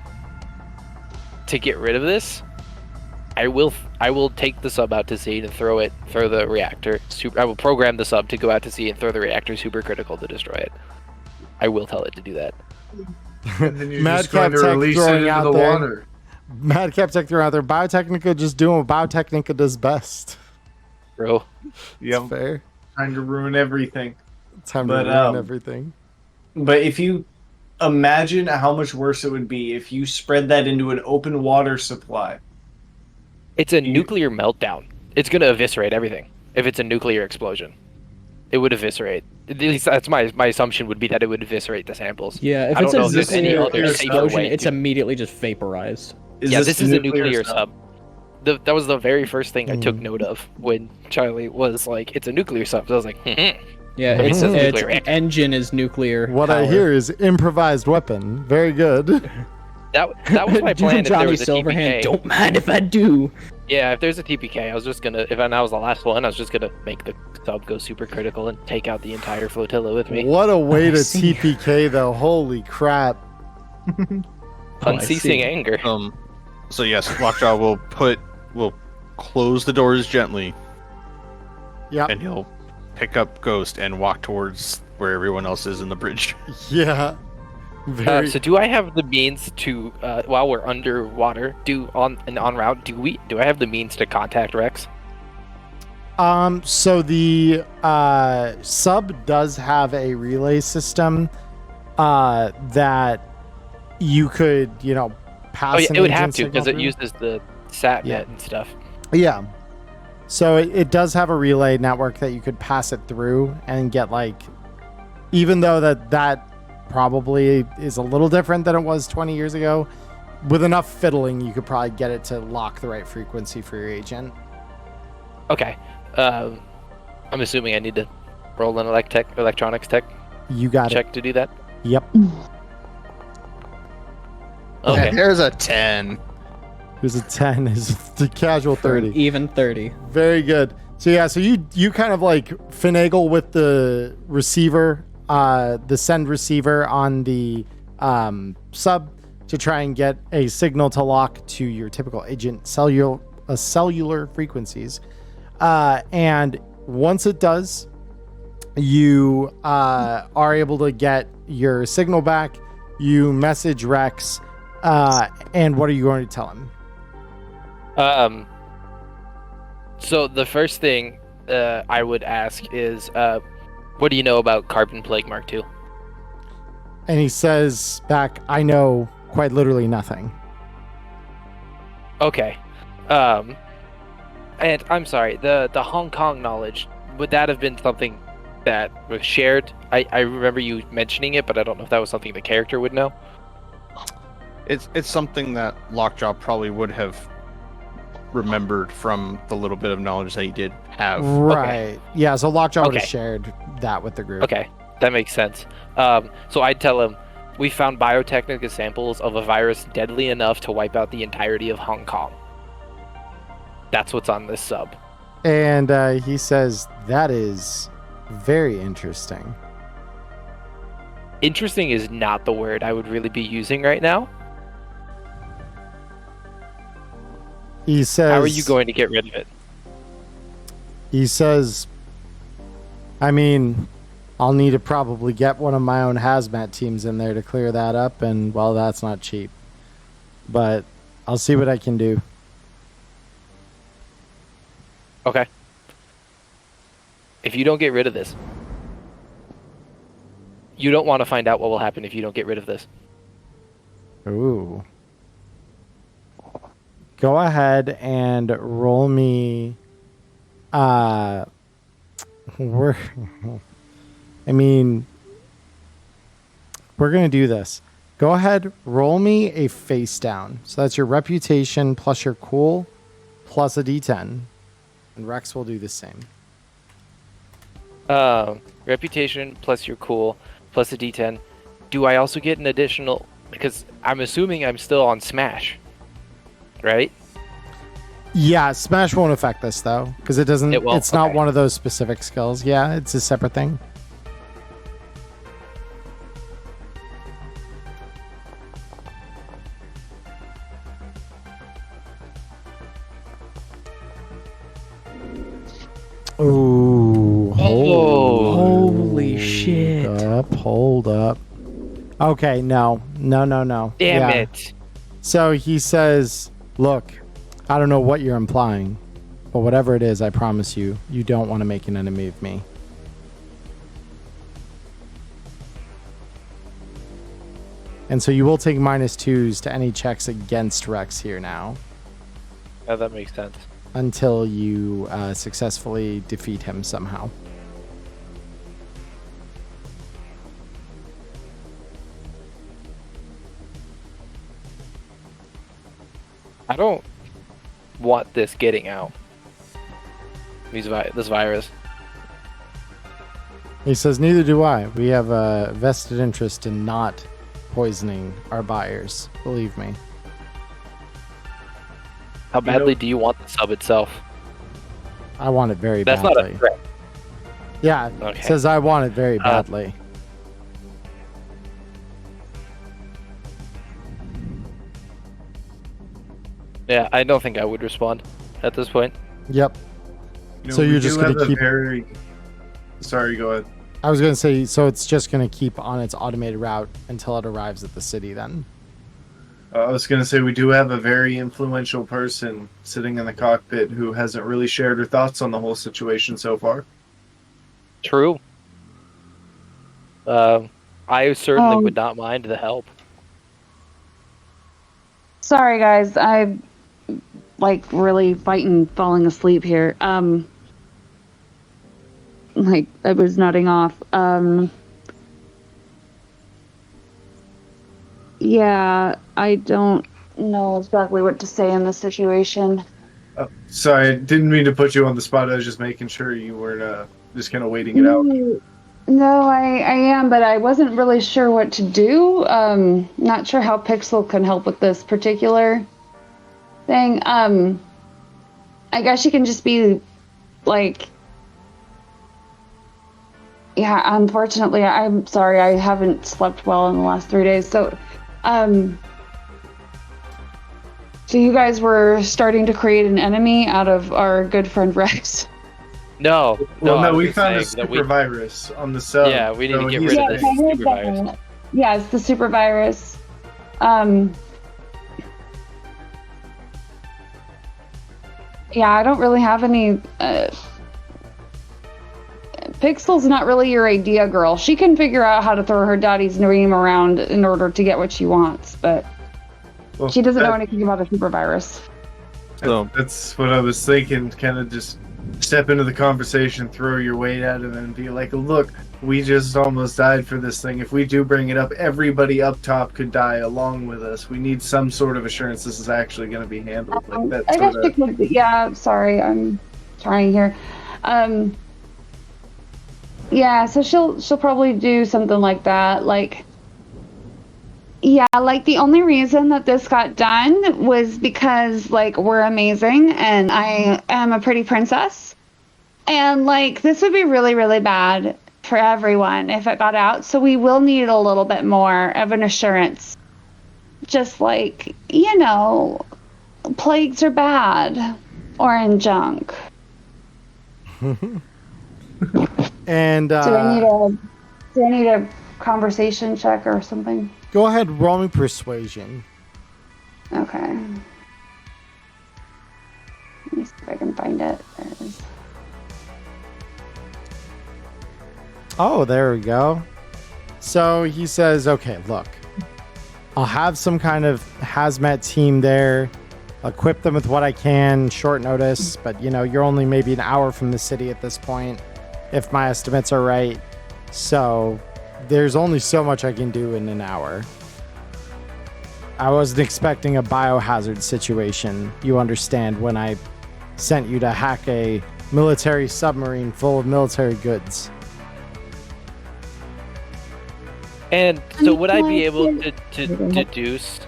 to get rid of this, I will take the sub out to sea and throw the reactor. I will program the sub to go out to sea and throw the reactor supercritical to destroy it. I will tell it to do that. And then you're Madcap just going to Tech release it throwing into out the there. water. Madcap Tech throwing out there. Biotechnica just doing what Biotechnica does best. Bro. Yep. Fair. Trying to ruin everything. Time to But, ruin everything. But if you imagine how much worse it would be if you spread that into an open water supply. It's a nuclear meltdown. It's going to eviscerate everything. If it's a nuclear explosion, it would eviscerate. At least that's my assumption would be that it would eviscerate the samples. Yeah, if I it's don't a know if there's any nuclear other safer explosion, way. it's immediately just vaporized. This is a nuclear sub. That was the very first thing I took note of when Charlie was like, "It's a nuclear sub." So I was like, Yeah, It its says nuclear. engine is nuclear. What I power. hear is improvised weapon. Very good. that was my plan. If there Johnny was a Silverhand, TPK. don't mind if I do. Yeah, if there's a TPK, I was just gonna. If I was the last one, I was just gonna make the sub go super critical and take out the entire flotilla with me. What a way to see. TPK though. Holy crap. Unceasing anger. So yes, Lockjaw will close the doors gently, Yep. and he'll pick up Ghost and walk towards where everyone else is in the bridge. Yeah. Very So do I have the means to, while we're underwater, en route? Do I have the means to contact Rex? So the sub does have a relay system that you could, pass. Oh yeah, an it would have agent to signal because it through. uses the sat Yeah. net and stuff. Yeah. So it does have a relay network that you could pass it through and get even though that probably is a little different than it was 20 years ago, with enough fiddling, you could probably get it to lock the right frequency for your agent. Okay. I'm assuming I need to roll an electronics tech You got check to do that. it. Yep. Okay. There's a 10. There's a 10. Is the casual For an 30. even 30. Very good. So yeah, so you kind of like finagle with the receiver, the send receiver on the sub to try and get a signal to lock to your typical agent cellular frequencies. And once it does, you are able to get your signal back. You message Rex, and what are you going to tell him? So the first thing I would ask is, what do you know about Carbon Plague Mark II? And he says back, I know quite literally nothing. Okay. And I'm sorry, the Hong Kong knowledge, would that have been something that was shared? I remember you mentioning it, but I don't know if that was something the character would know. It's something that Lockjaw probably would have remembered from the little bit of knowledge that he did have. Right. Yeah, so Lockjaw would have Okay. shared that with the group. Okay, that makes sense. So I'd tell him, we found biotechnical samples of a virus deadly enough to wipe out the entirety of Hong Kong. That's what's on this sub. And he says, that is very interesting. Interesting is not the word I would really be using right now. He says, How are you going to get rid of it? He says, I mean, I'll need to probably get one of my own hazmat teams in there to clear that up, and, well, that's not cheap. But I'll see what I can do. Okay. If you don't get rid of this, you don't want to find out what will happen if you don't get rid of this. Ooh. Go ahead and roll me. I mean, we're gonna do this. Go ahead, roll me a face down. So that's your reputation plus your cool plus a D10, and Rex will do the same. Reputation plus your cool plus a D10. Do I also get an additional? Because I'm assuming I'm still on Smash, right? Yeah, Smash won't affect this though, because it doesn't. It won't? It's not Okay. one of those specific skills. Yeah, it's a separate thing. Ooh, Holy shit. Hold up. Okay, no. Damn Yeah. it. So he says, look, I don't know what you're implying, but whatever it is, I promise you, you don't want to make an enemy of me. And so you will take -2s to any checks against Rex here now Oh, that makes sense. until you successfully defeat him somehow. I don't want this getting out. This virus. He says, neither do I. We have a vested interest in not poisoning our buyers. Believe me. How badly do you want the sub itself? I want it very That's badly. not a threat. Yeah, Okay. it says I want it very badly. Yeah, I don't think I would respond at this point. Yep. So we you're just do going have to a keep... very... Sorry, go ahead. I was going to say, so it's just going to keep on its automated route until it arrives at the city then. I was going to say we do have a very influential person sitting in the cockpit who hasn't really shared her thoughts on the whole situation so far. True. I certainly would not mind the help. Sorry, guys. I'm like really fighting falling asleep here. Like I was nodding off. Yeah, I don't know exactly what to say in this situation. Sorry, I didn't mean to put you on the spot. I was just making sure you weren't just kind of waiting it out. No, I am, but I wasn't really sure what to do. Not sure how Pixel can help with this particular thing. I guess she can just be like, yeah, unfortunately, I'm sorry, I haven't slept well in the last 3 days. So you guys were starting to create an enemy out of our good friend Rex. No. Well, we I found a was saying that super virus on the sub. Yeah, we need to get rid of this I heard super that. virus. Yeah, it's the super virus. Yeah, I don't really have any. Pixel's not really your idea girl. She can figure out how to throw her daddy's name around in order to get what she wants, but she doesn't know anything about the super virus. So That's what I was thinking. Kind of just step into the conversation, throw your weight at him, and be like, "Look, we just almost died for this thing. If we do bring it up, everybody up top could die along with us. We need some sort of assurance this is actually going to be handled." Like that I guess sort she of. could. Yeah, sorry, I'm trying here. Yeah, so she'll probably do something like that. Like, yeah, like the only reason that this got done was because like we're amazing and I am a pretty princess. And like this would be really, really bad for everyone if it got out. So we will need a little bit more of an assurance. Just like, plagues are bad or in junk. And Do I need a conversation check or something? go ahead, roll me persuasion. Okay. Let me see if I can find it. There it is. Oh, there we go. So he says, okay, look, I'll have some kind of hazmat team there, equip them with what I can, short notice, but you're only maybe an hour from the city at this point, if my estimates are right. So there's only so much I can do in an hour. I wasn't expecting a biohazard situation, you understand, when I sent you to hack a military submarine full of military goods. And so would I be able to deduce,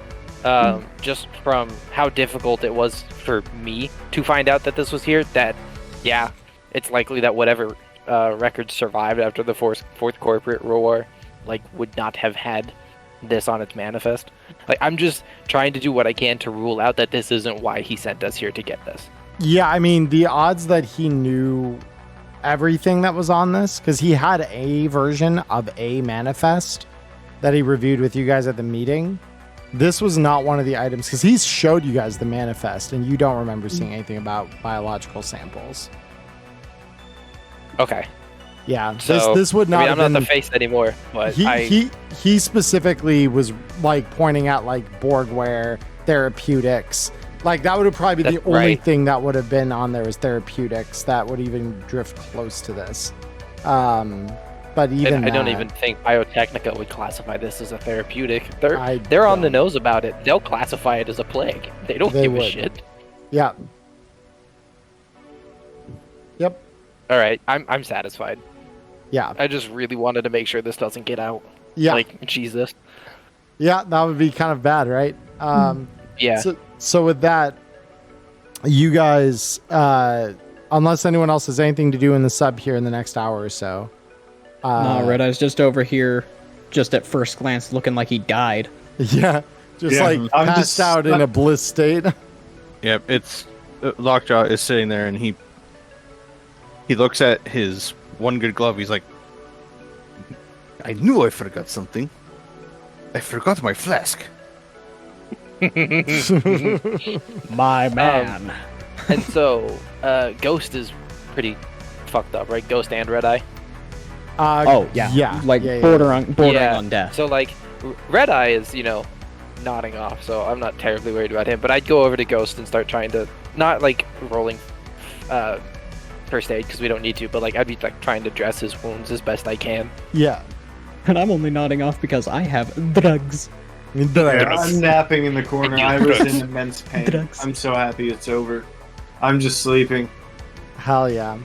just from how difficult it was for me to find out that this was here, that, yeah, it's likely that whatever records survived after the fourth corporate war, would not have had this on its manifest? I'm just trying to do what I can to rule out that this isn't why he sent us here to get this. Yeah, I mean, the odds that he knew everything that was on this, because he had a version of a manifest that he reviewed with you guys at the meeting. This was not one of the items, because he showed you guys the manifest, and you don't remember seeing anything about biological samples. Okay. Yeah, So, this would not I'm have not been... the face anymore, but He specifically was, pointing out, Borgware, therapeutics. That would have probably been the only thing that would have been on there was therapeutics that would even drift close to this. But even I don't even think Biotechnica would classify this as a therapeutic. They're on the nose about it. They'll classify it as a plague. They don't give a shit. Yeah. Yep. All right, I'm satisfied. Yeah. I just really wanted to make sure this doesn't get out. Yeah. Jesus. Yeah, that would be kind of bad, right? Yeah. So with that, you guys, unless anyone else has anything to do in the sub here in the next hour or so. No, Red Eye's just over here, just at first glance, looking like he died. Yeah, I'm passed out in a bliss state. Yep, it's Lockjaw is sitting there, and he looks at his one good glove. He's like, "I knew I forgot something. I forgot my flask." My man. And so, Ghost is pretty fucked up, right? Ghost and Red Eye. Yeah. Bordering on death. So Red Eye is nodding off, so I'm not terribly worried about him. But I'd go over to Ghost and start trying to not rolling first aid because we don't need to, but I'd be trying to dress his wounds as best I can. Yeah. And I'm only nodding off because I have drugs. I'm napping in the corner. I was in immense pain. Drugs. I'm so happy it's over. I'm just sleeping. Hell yeah.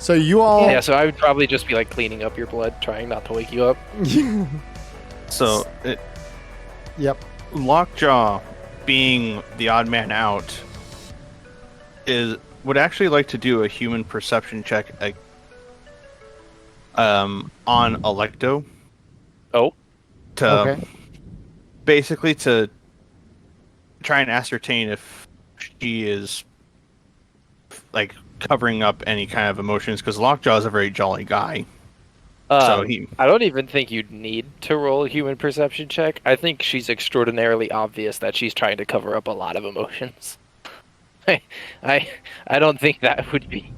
So you all. Yeah, so I would probably just be like cleaning up your blood, trying not to wake you up. So, Yep. Lockjaw, being the odd man out, would actually like to do a human perception check on Electo. Oh. Basically to try and ascertain if she is like covering up any kind of emotions, because Lockjaw is a very jolly guy. I don't even think you'd need to roll a human perception check. I think she's extraordinarily obvious that she's trying to cover up a lot of emotions. I don't think that would be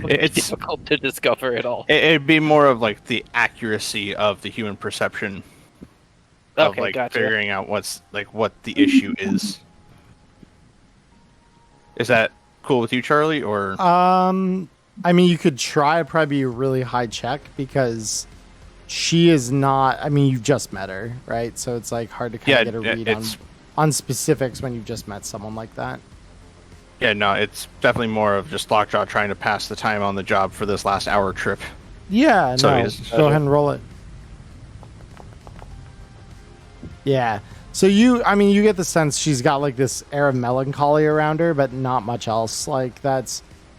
difficult to discover at all. It'd be more of like the accuracy of the human perception of figuring out what the issue is. Is that cool with you, Charlie? Or I mean, you could try. It'd probably be a really high check because she is not. I mean, you've just met her, right? So it's like hard to kind of get a read on specifics when you've just met someone like that. Yeah, no, it's definitely more of just Lockjaw trying to pass the time on the job for this last hour trip. Yeah, so no. Go ahead and roll it. Yeah. So you get the sense she's got like this air of melancholy around her, but not much else. Like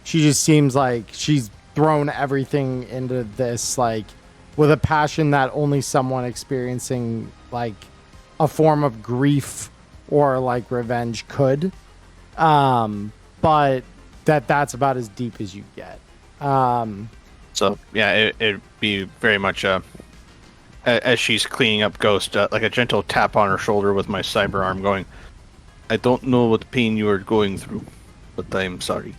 she just seems like she's thrown everything into this, like with a passion that only someone experiencing like a form of grief or like revenge could. But that's about as deep as you get. So yeah, it'd be very much as she's cleaning up Ghost, like a gentle tap on her shoulder with my cyber arm, going, "I don't know what pain you are going through, but I am sorry."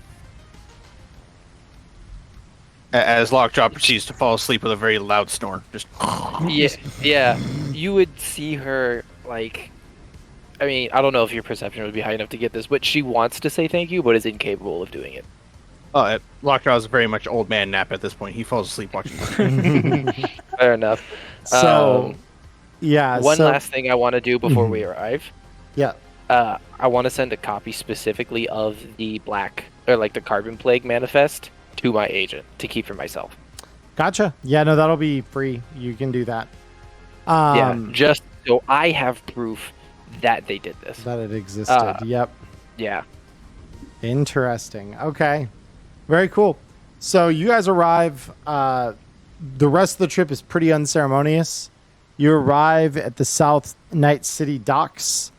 As Lockjaw proceeds to fall asleep with a very loud snore, just yeah, you would see her like. I mean, I don't know if your perception would be high enough to get this, but she wants to say thank you, but is incapable of doing it. Lockjaw is very much old man nap at this point. He falls asleep watching. Fair enough. So, One last thing I want to do before we arrive. Yeah. I want to send a copy specifically of the the Carbon Plague manifest to my agent to keep for myself. Gotcha. Yeah, no, that'll be free. You can do that. Just so I have proof that they did this. That it existed. Yep. Yeah. Interesting. Okay. Very cool. So you guys arrive. The rest of the trip is pretty unceremonious. You arrive at the South Night City docks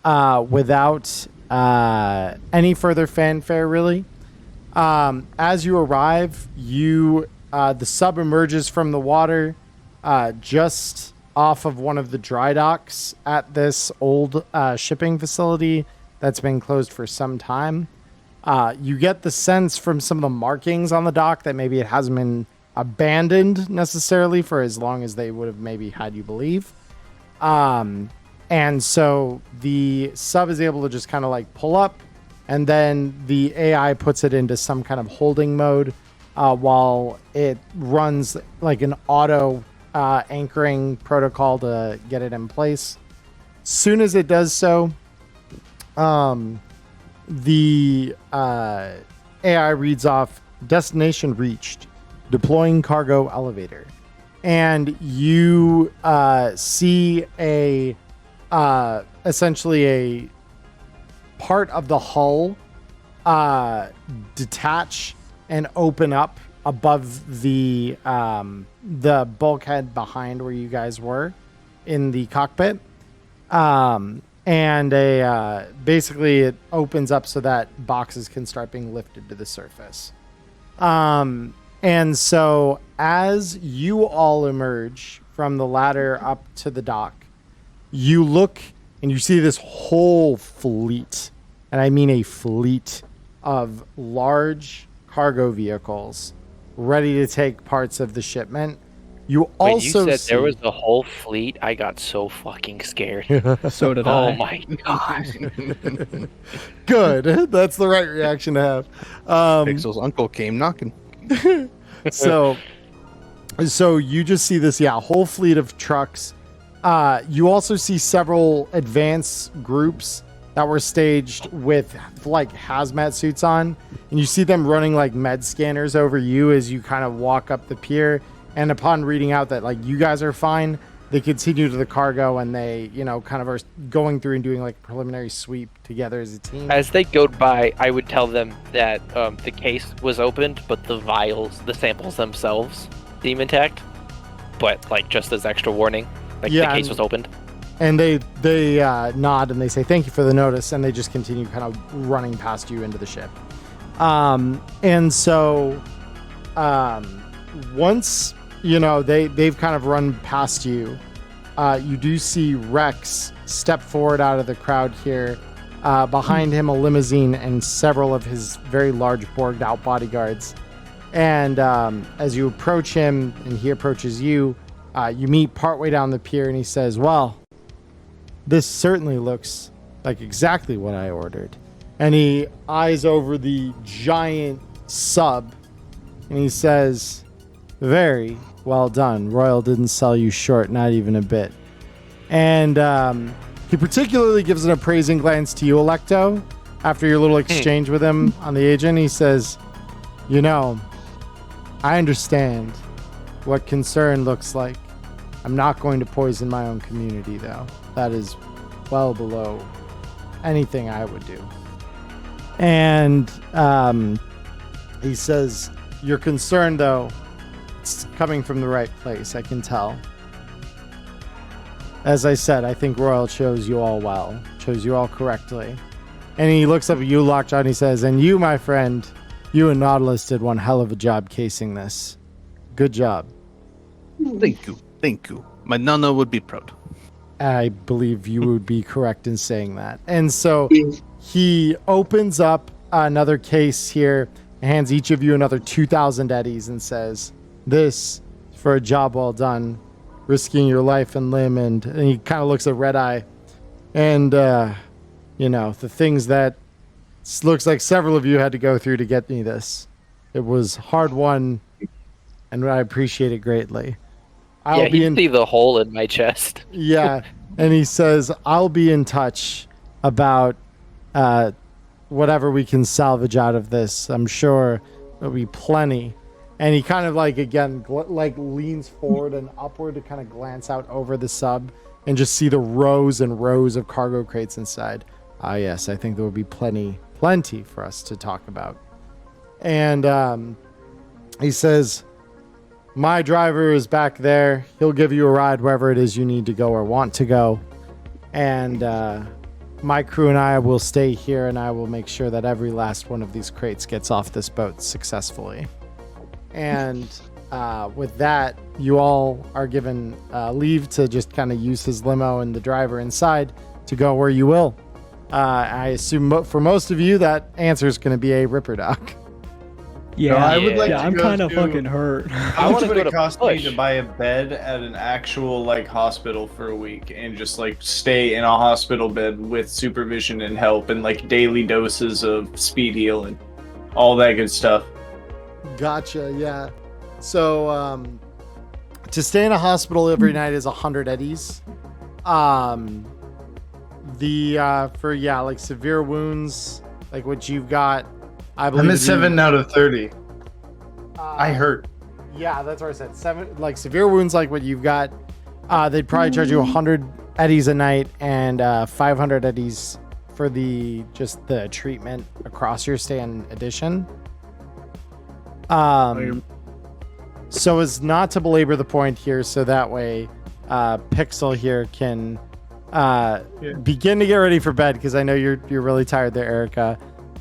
without any further fanfare, really. As you arrive, the sub emerges from the water just off of one of the dry docks at this old shipping facility that's been closed for some time. You get the sense from some of the markings on the dock that maybe it hasn't been abandoned necessarily for as long as they would have maybe had you believe. And so the sub is able to just kind of like pull up, and then the AI puts it into some kind of holding mode while it runs like an auto anchoring protocol to get it in place. Soon as it does so, the AI reads off destination reached, deploying cargo elevator, and you see essentially a part of the hull detach and open up above the bulkhead behind where you guys were in the cockpit. And basically it opens up so that boxes can start being lifted to the surface. And so as you all emerge from the ladder up to the dock, you look and you see this whole fleet, and I mean a fleet of large cargo vehicles ready to take parts of the shipment. You also when you said see... there was the whole fleet, I got so fucking scared. So did I. Oh my god. Good. That's the right reaction to have. Pixel's uncle came knocking. So you just see this, whole fleet of trucks. You also see several advanced groups that were staged with like hazmat suits on, and you see them running like med scanners over you as you kind of walk up the pier. And upon reading out that like you guys are fine, they continue to the cargo, and they, you know, kind of are going through and doing like a preliminary sweep together as a team. As they go by, I would tell them that the case was opened, but the vials, the samples themselves, seem intact. But like just as extra warning, like the case was opened. And they nod and they say thank you for the notice, and they just continue kind of running past you into the ship. And so once you know they've kind of run past you, you do see Rex step forward out of the crowd here. Behind him, a limousine and several of his very large borged out bodyguards. And as you approach him and he approaches you, you meet partway down the pier, and he says, well, this certainly looks like exactly what I ordered. And he eyes over the giant sub, and he says, very well done. Royal didn't sell you short, not even a bit. And he particularly gives an appraising glance to you, Electo, after your little exchange with him on the agent. He says, you know, I understand what concern looks like. I'm not going to poison my own community, though. That is well below anything I would do. And he says, you're concerned, though. It's coming from the right place, I can tell. As I said, I think Royal chose you all well. Chose you all correctly. And he looks up at you, Lockjaw, and he says, and you, my friend, you and Nautilus did one hell of a job casing this. Good job. Thank you. Thank you. My nana would be proud. I believe you would be correct in saying that. And so he opens up another case here, hands each of you another 2,000 eddies, and says, this is for a job well done, risking your life and limb. And he kind of looks at Red Eye. And, you know, the things that looks like several of you had to go through to get me this. It was hard won, and I appreciate it greatly. You see the hole in my chest. Yeah, and he says, I'll be in touch about whatever we can salvage out of this. I'm sure there'll be plenty. And he kind of like, again, leans forward and upward to kind of glance out over the sub and just see the rows and rows of cargo crates inside. Ah, yes, I think there will be plenty for us to talk about. And he says, my driver is back there. He'll give you a ride wherever it is you need to go or want to go. And my crew and I will stay here, and I will make sure that every last one of these crates gets off this boat successfully. And with that, you all are given leave to just kind of use his limo and the driver inside to go where you will. I assume for most of you, that answer is going to be a Ripper Doc. Yeah, I would like to I'm go kind of to- fucking hurt. How much would go it to cost me Push. to buy a bed at an actual like hospital for a week and just like stay in a hospital bed with supervision and help and like daily doses of speed healing, all that good stuff? Gotcha, yeah. So, to stay in a hospital every night is 100 eddies. Like severe wounds, like what you've got, I believe. I'm at 7 out of 30. I hurt. Yeah, that's what I said. 7, like severe wounds, like what you've got. They'd probably charge you 100 eddies a night and 500 eddies for the treatment across your stay in addition. So as not to belabor the point here, so that way Pixel here can begin to get ready for bed, because I know you're really tired there, Erica.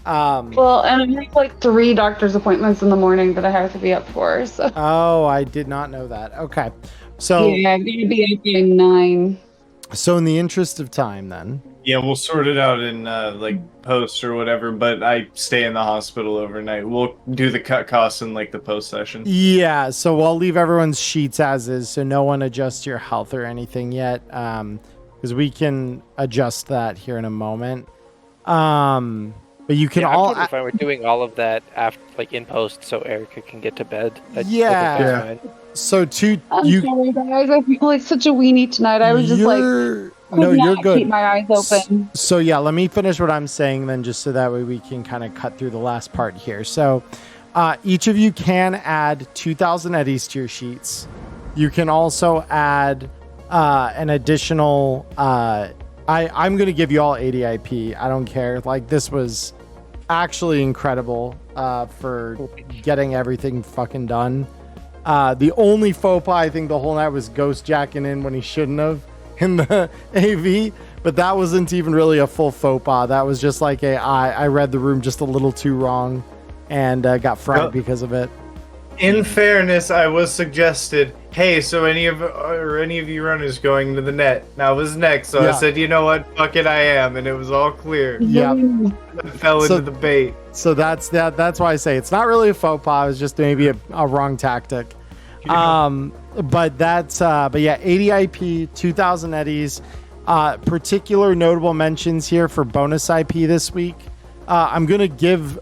Well, and I have like 3 doctor's appointments in the morning that I have to be up for. So. Oh, I did not know that. Okay, so Yeah, I'm gonna be up at 9. So in the interest of time, then. Yeah, we'll sort it out in like post or whatever. But I stay in the hospital overnight. We'll do the cut costs in like the post session. Yeah, so I'll leave everyone's sheets as is, so no one adjusts your health or anything yet, because we can adjust that here in a moment. But you can I'm all. totally fine with doing all of that after, like in post, so Erica can get to bed. I think Yeah. that's fine. So I'm sorry, guys. I feel like such a weenie tonight. I was just like, No, you're good. Keep my eyes open. So yeah, let me finish what I'm saying then, just so that way we can kind of cut through the last part here. So each of you can add 2,000 eddies to your sheets. You can also add an additional. I'm going to give you all 80 IP. I don't care. Like, this was actually incredible for getting everything fucking done. The only faux pas I think the whole night was Ghost jacking in when he shouldn't have in the AV, but that wasn't even really a full faux pas. That was just like I read the room just a little too wrong and got fried because of it. In fairness, I was suggested, hey, so any of you runners going into the net? Now it was next, so I said, you know what, fuck it, I am, and it was all clear. Yeah, I fell into the bait. So that's why I say it's not really a faux pas. It's just maybe a wrong tactic. But yeah, 80 IP, 2,000 eddies. Particular notable mentions here for bonus IP this week. I'm gonna give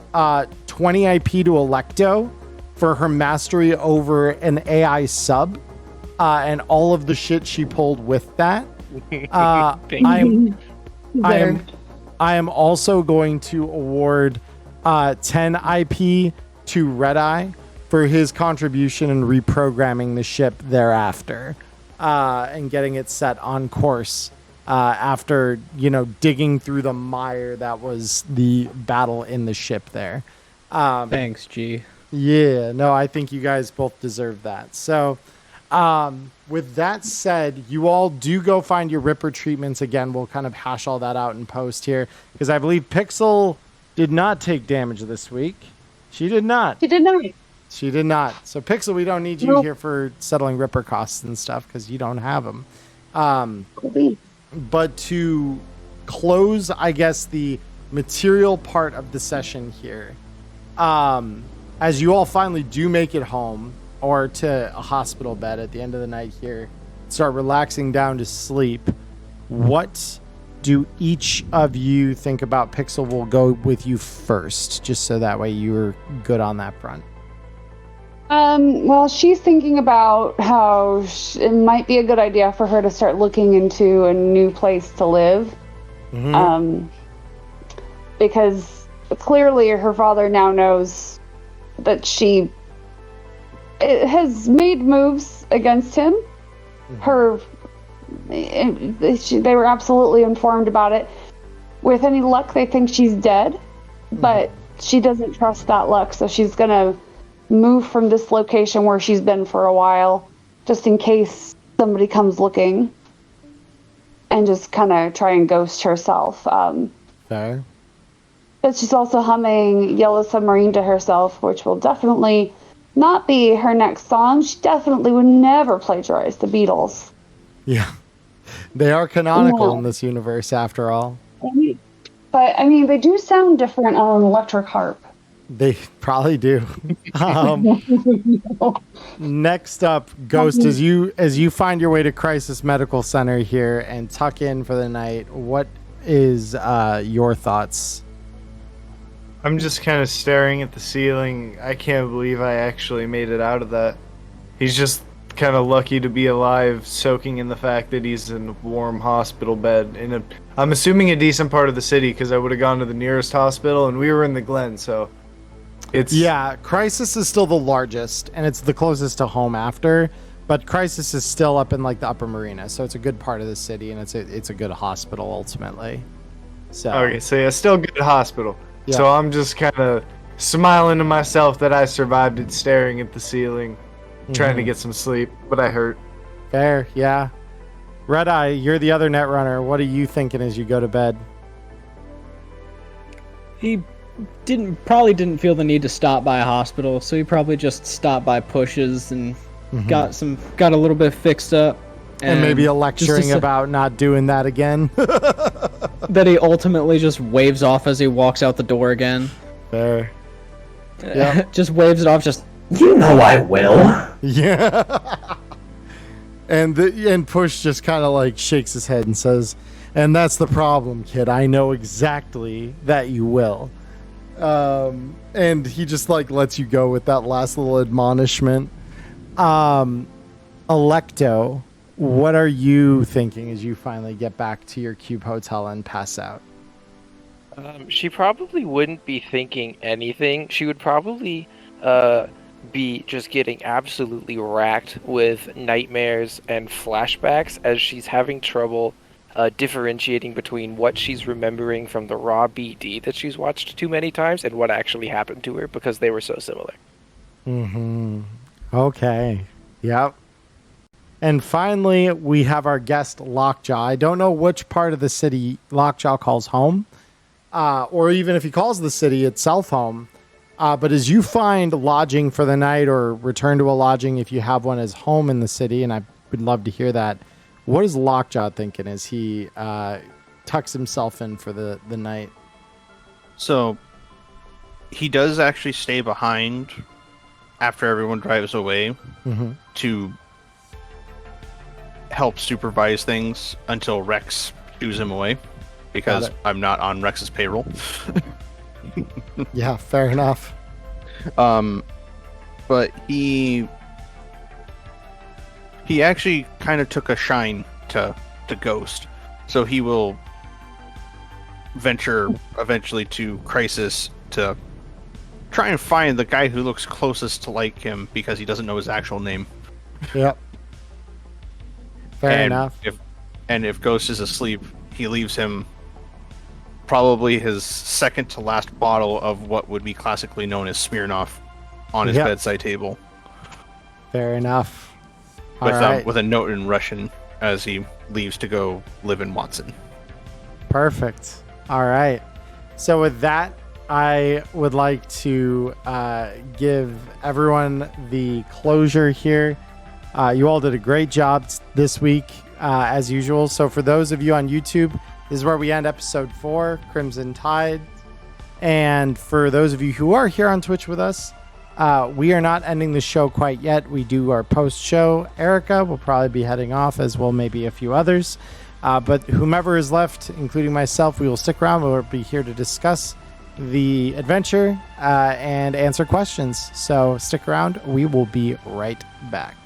20 IP to Electo for her mastery over an AI sub, and all of the shit she pulled with that. I am also going to award 10 IP to Red Eye for his contribution in reprogramming the ship thereafter, and getting it set on course after, digging through the mire that was the battle in the ship there. Thanks, G. Yeah, no, I think you guys both deserve that. So, with that said, you all do go find your Ripper treatments. Again, we'll kind of hash all that out in post here, because I believe Pixel did not take damage this week. She did not. She did not. She did not. So, Pixel, we don't need you here for settling Ripper costs and stuff, because you don't have them. But to close, I guess, the material part of the session here, as you all finally do make it home or to a hospital bed at the end of the night here, start relaxing down to sleep, what do each of you think about? Pixel will go with you first, just so that way you're good on that front. Well, she's thinking about how it might be a good idea for her to start looking into a new place to live. Mm-hmm. Because clearly her father now knows that she has made moves against him. Mm-hmm. They were absolutely informed about it. With any luck, they think she's dead, but she doesn't trust that luck, so she's gonna move from this location where she's been for a while, just in case somebody comes looking, and just kind of try and ghost herself. Fair. But she's also humming Yellow Submarine to herself, which will definitely not be her next song. She definitely would never plagiarize the Beatles. Yeah. They are canonical in this universe, after all. But, they do sound different on an electric harp. They probably do. Next up, Ghost, as you find your way to Crisis Medical Center here and tuck in for the night, what is your thoughts? I'm just kind of staring at the ceiling. I can't believe I actually made it out of that. He's just kind of lucky to be alive, soaking in the fact that he's in a warm hospital bed in I'm assuming a decent part of the city, because I would have gone to the nearest hospital, and we were in the Glen, so it's... Yeah, Crisis is still the largest, and it's the closest to home after, but Crisis is still up in, like, the Upper Marina, so it's a good part of the city, and it's a good hospital, ultimately. So Okay, so yeah, still good hospital. Yeah. So I'm just kind of smiling to myself that I survived it, staring at the ceiling, trying to get some sleep, but I hurt. Fair, yeah. Red Eye, you're the other net runner. What are you thinking as you go to bed? He probably didn't feel the need to stop by a hospital, so he probably just stopped by Pushes and got a little bit fixed up. And maybe a lecturing about not doing that again. That he ultimately just waves off as he walks out the door again. Fair. Yeah. Just waves it off, just... You know I will. Yeah. And Push just kind of like shakes his head and says, and that's the problem, kid. I know exactly that you will. And he just like lets you go with that last little admonishment. Electo, what are you thinking as you finally get back to your cube hotel and pass out? She probably wouldn't be thinking anything. She would probably be just getting absolutely racked with nightmares and flashbacks as she's having trouble differentiating between what she's remembering from the raw BD that she's watched too many times and what actually happened to her because they were so similar. Okay. Yep. And finally, we have our guest Lockjaw. I don't know which part of the city Lockjaw calls home, or even if he calls the city itself home. But as you find lodging for the night or return to a lodging if you have one as home in the city, and I would love to hear that, what is Lockjaw thinking as he tucks himself in for the night? So he does actually stay behind after everyone drives away to help supervise things until Rex shoos him away, because I'm not on Rex's payroll. Yeah, fair enough. But he actually kind of took a shine to Ghost, so he will venture eventually to Crisis to try and find the guy who looks closest to like him, because he doesn't know his actual name. Yep. Fair enough. If Ghost is asleep, he leaves him probably his second to last bottle of what would be classically known as Smirnoff on his bedside table. Fair enough. With a note in Russian as he leaves to go live in Watson. Perfect. All right. So with that, I would like to give everyone the closure here. You all did a great job this week, as usual. So for those of you on YouTube, this is where we end episode 4, Crimson Tide. And for those of you who are here on Twitch with us, we are not ending the show quite yet. We do our post-show. Erica will probably be heading off, as will maybe a few others. But whomever is left, including myself, we will stick around. We'll be here to discuss the adventure and answer questions. So stick around. We will be right back.